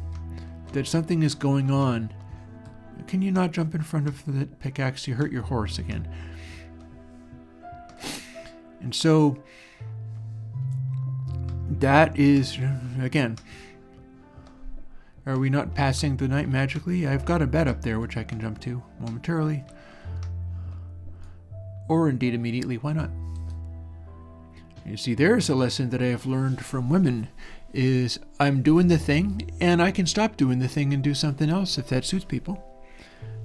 that something is going on. Can you not jump in front of the pickaxe? You hurt your horse again. And so that is, again, are we not passing the night magically? I've got a bed up there which I can jump to momentarily. Or indeed immediately, why not? You see, there's a lesson that I have learned from women, is I'm doing the thing, and I can stop doing the thing and do something else if that suits people.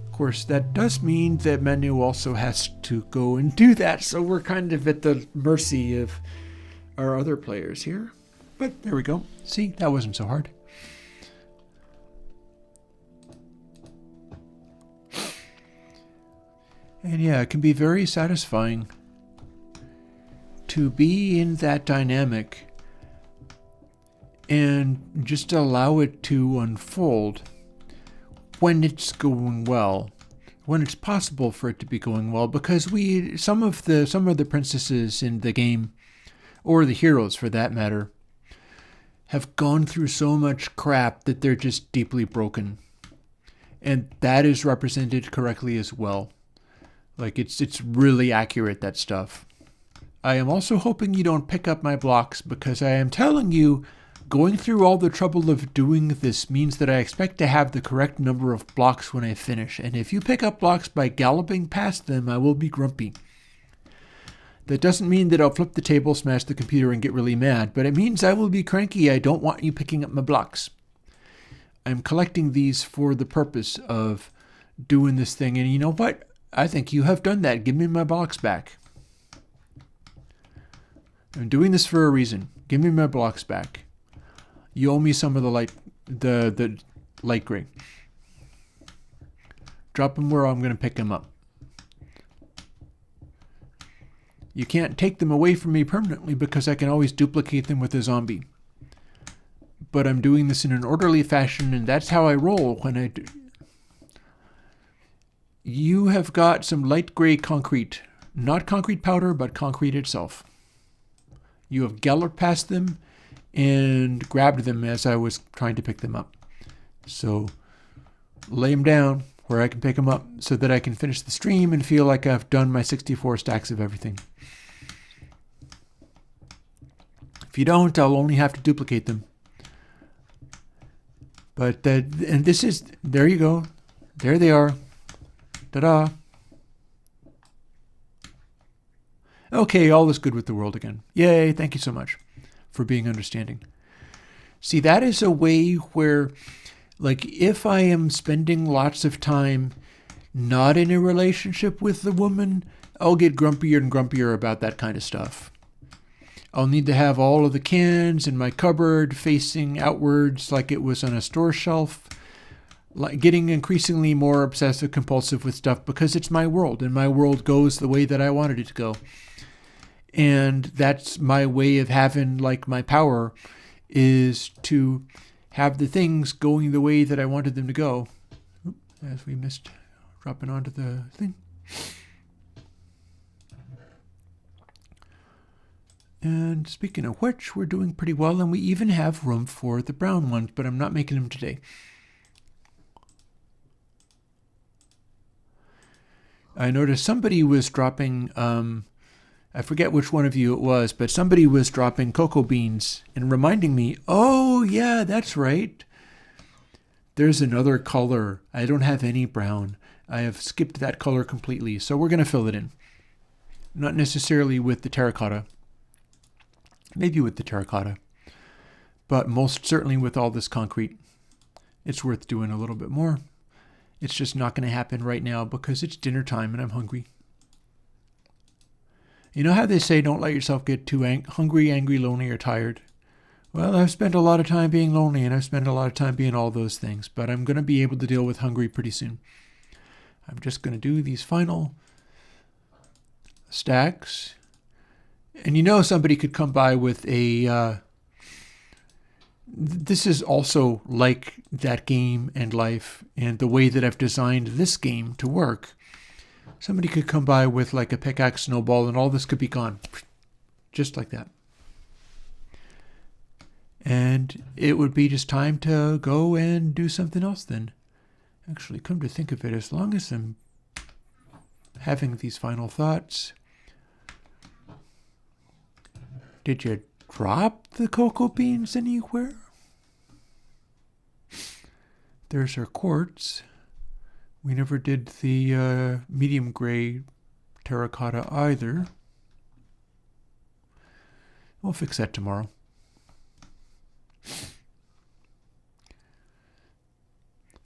Of course, that does mean that Manu also has to go and do that, so we're kind of at the mercy of our other players here. But there we go. See, that wasn't so hard. And yeah, it can be very satisfying to be in that dynamic and just allow it to unfold when it's going well, when it's possible for it to be going well, because some of the princesses in the game, or the heroes for that matter, have gone through so much crap that they're just deeply broken, and that is represented correctly as well. Like, it's really accurate, that stuff. I am also hoping you don't pick up my blocks, because I am telling you, going through all the trouble of doing this means that I expect to have the correct number of blocks when I finish, and if you pick up blocks by galloping past them, I will be grumpy. That doesn't mean that I'll flip the table, smash the computer, and get really mad, but it means I will be cranky. I don't want you picking up my blocks. I'm collecting these for the purpose of doing this thing, and you know what? I think you have done that. Give me my blocks back. I'm doing this for a reason. Give me my blocks back. You owe me some of the light gray. Drop them where I'm going to pick them up. You can't take them away from me permanently because I can always duplicate them with a zombie. But I'm doing this in an orderly fashion, and that's how I roll when I do. You have got some light gray concrete. Not concrete powder, but concrete itself. You have galloped past them and grabbed them as I was trying to pick them up. So lay them down where I can pick them up so that I can finish the stream and feel like I've done my 64 stacks of everything. If you don't, I'll only have to duplicate them. But and this is, there you go. There they are. Ta-da. Okay, all is good with the world again. Yay, thank you so much for being understanding. See, that is a way where, like, if I am spending lots of time not in a relationship with the woman, I'll get grumpier and grumpier about that kind of stuff. I'll need to have all of the cans in my cupboard facing outwards like it was on a store shelf, like getting increasingly more obsessive compulsive with stuff because it's my world, and my world goes the way that I wanted it to go. And that's my way of having, like, my power is to have the things going the way that I wanted them to go. Oop, as we missed dropping onto the thing. And speaking of which, we're doing pretty well, and we even have room for the brown ones, but I'm not making them today. I noticed somebody was dropping, I forget which one of you it was, but somebody was dropping cocoa beans and reminding me, oh yeah, that's right. There's another color. I don't have any brown. I have skipped that color completely, so we're going to fill it in. Not necessarily with the terracotta. Maybe with the terracotta, but most certainly with all this concrete. It's worth doing a little bit more. It's just not going to happen right now because it's dinner time and I'm hungry. You know how they say don't let yourself get too hungry, angry, lonely, or tired? Well, I've spent a lot of time being lonely and I've spent a lot of time being all those things, but I'm going to be able to deal with hungry pretty soon. I'm just going to do these final stacks. And you know somebody could come by with a, this is also like that game and life and the way that I've designed this game to work. Somebody could come by with like a pickaxe snowball and all this could be gone. Just like that. And it would be just time to go and do something else then. Actually, come to think of it, as long as I'm having these final thoughts... Did you drop the cocoa beans anywhere? There's our quartz. We never did the medium gray terracotta either. We'll fix that tomorrow.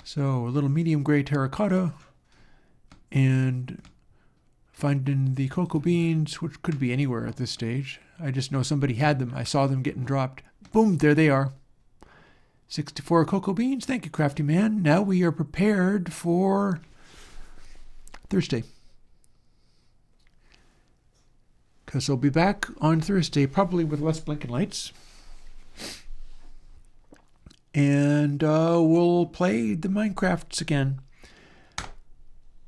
So a little medium gray terracotta and finding the cocoa beans, which could be anywhere at this stage. I just know somebody had them. I saw them getting dropped. Boom, there they are. 64 cocoa beans. Thank you, Crafty Man. Now we are prepared for Thursday. Because I'll be back on Thursday, probably with less blinking lights. And we'll play the Minecrafts again.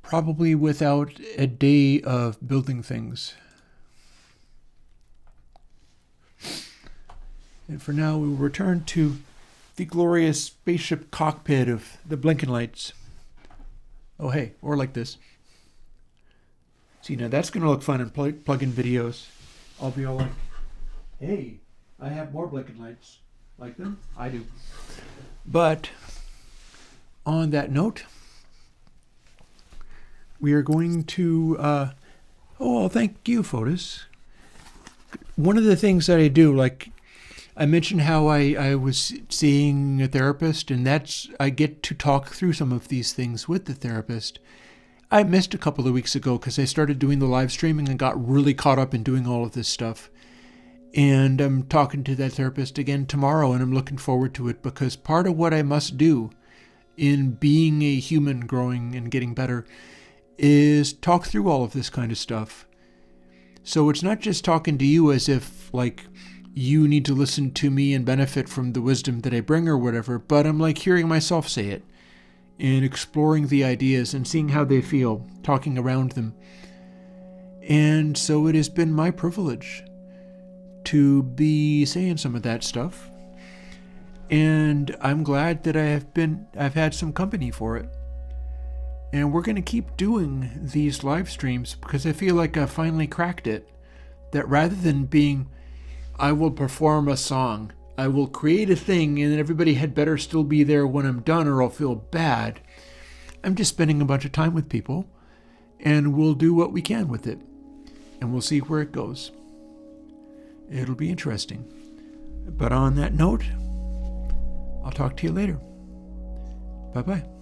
Probably without a day of building things. And for now, we will return to the glorious spaceship cockpit of the blinking lights. Oh, hey, or like this. See, now that's going to look fun in plug-in videos. I'll be all like, hey, I have more blinking lights. Like them? I do. But on that note, we are going to... oh, thank you, Fotis. one of the things that I do, like I mentioned how I was seeing a therapist, and I get to talk through some of these things with the therapist. I missed a couple of weeks ago because I started doing the live streaming and got really caught up in doing all of this stuff. And I'm talking to that therapist again tomorrow, and I'm looking forward to it, because part of what I must do in being a human growing and getting better is talk through all of this kind of stuff. So it's not just talking to you as if like you need to listen to me and benefit from the wisdom that I bring or whatever, but I'm like hearing myself say it and exploring the ideas and seeing how they feel, talking around them. And so it has been my privilege to be saying some of that stuff. And I'm glad that I've had some company for it. And we're going to keep doing these live streams because I feel like I finally cracked it. That rather than being, I will perform a song, I will create a thing, and everybody had better still be there when I'm done or I'll feel bad. I'm just spending a bunch of time with people, and we'll do what we can with it. And we'll see where it goes. It'll be interesting. But on that note, I'll talk to you later. Bye-bye.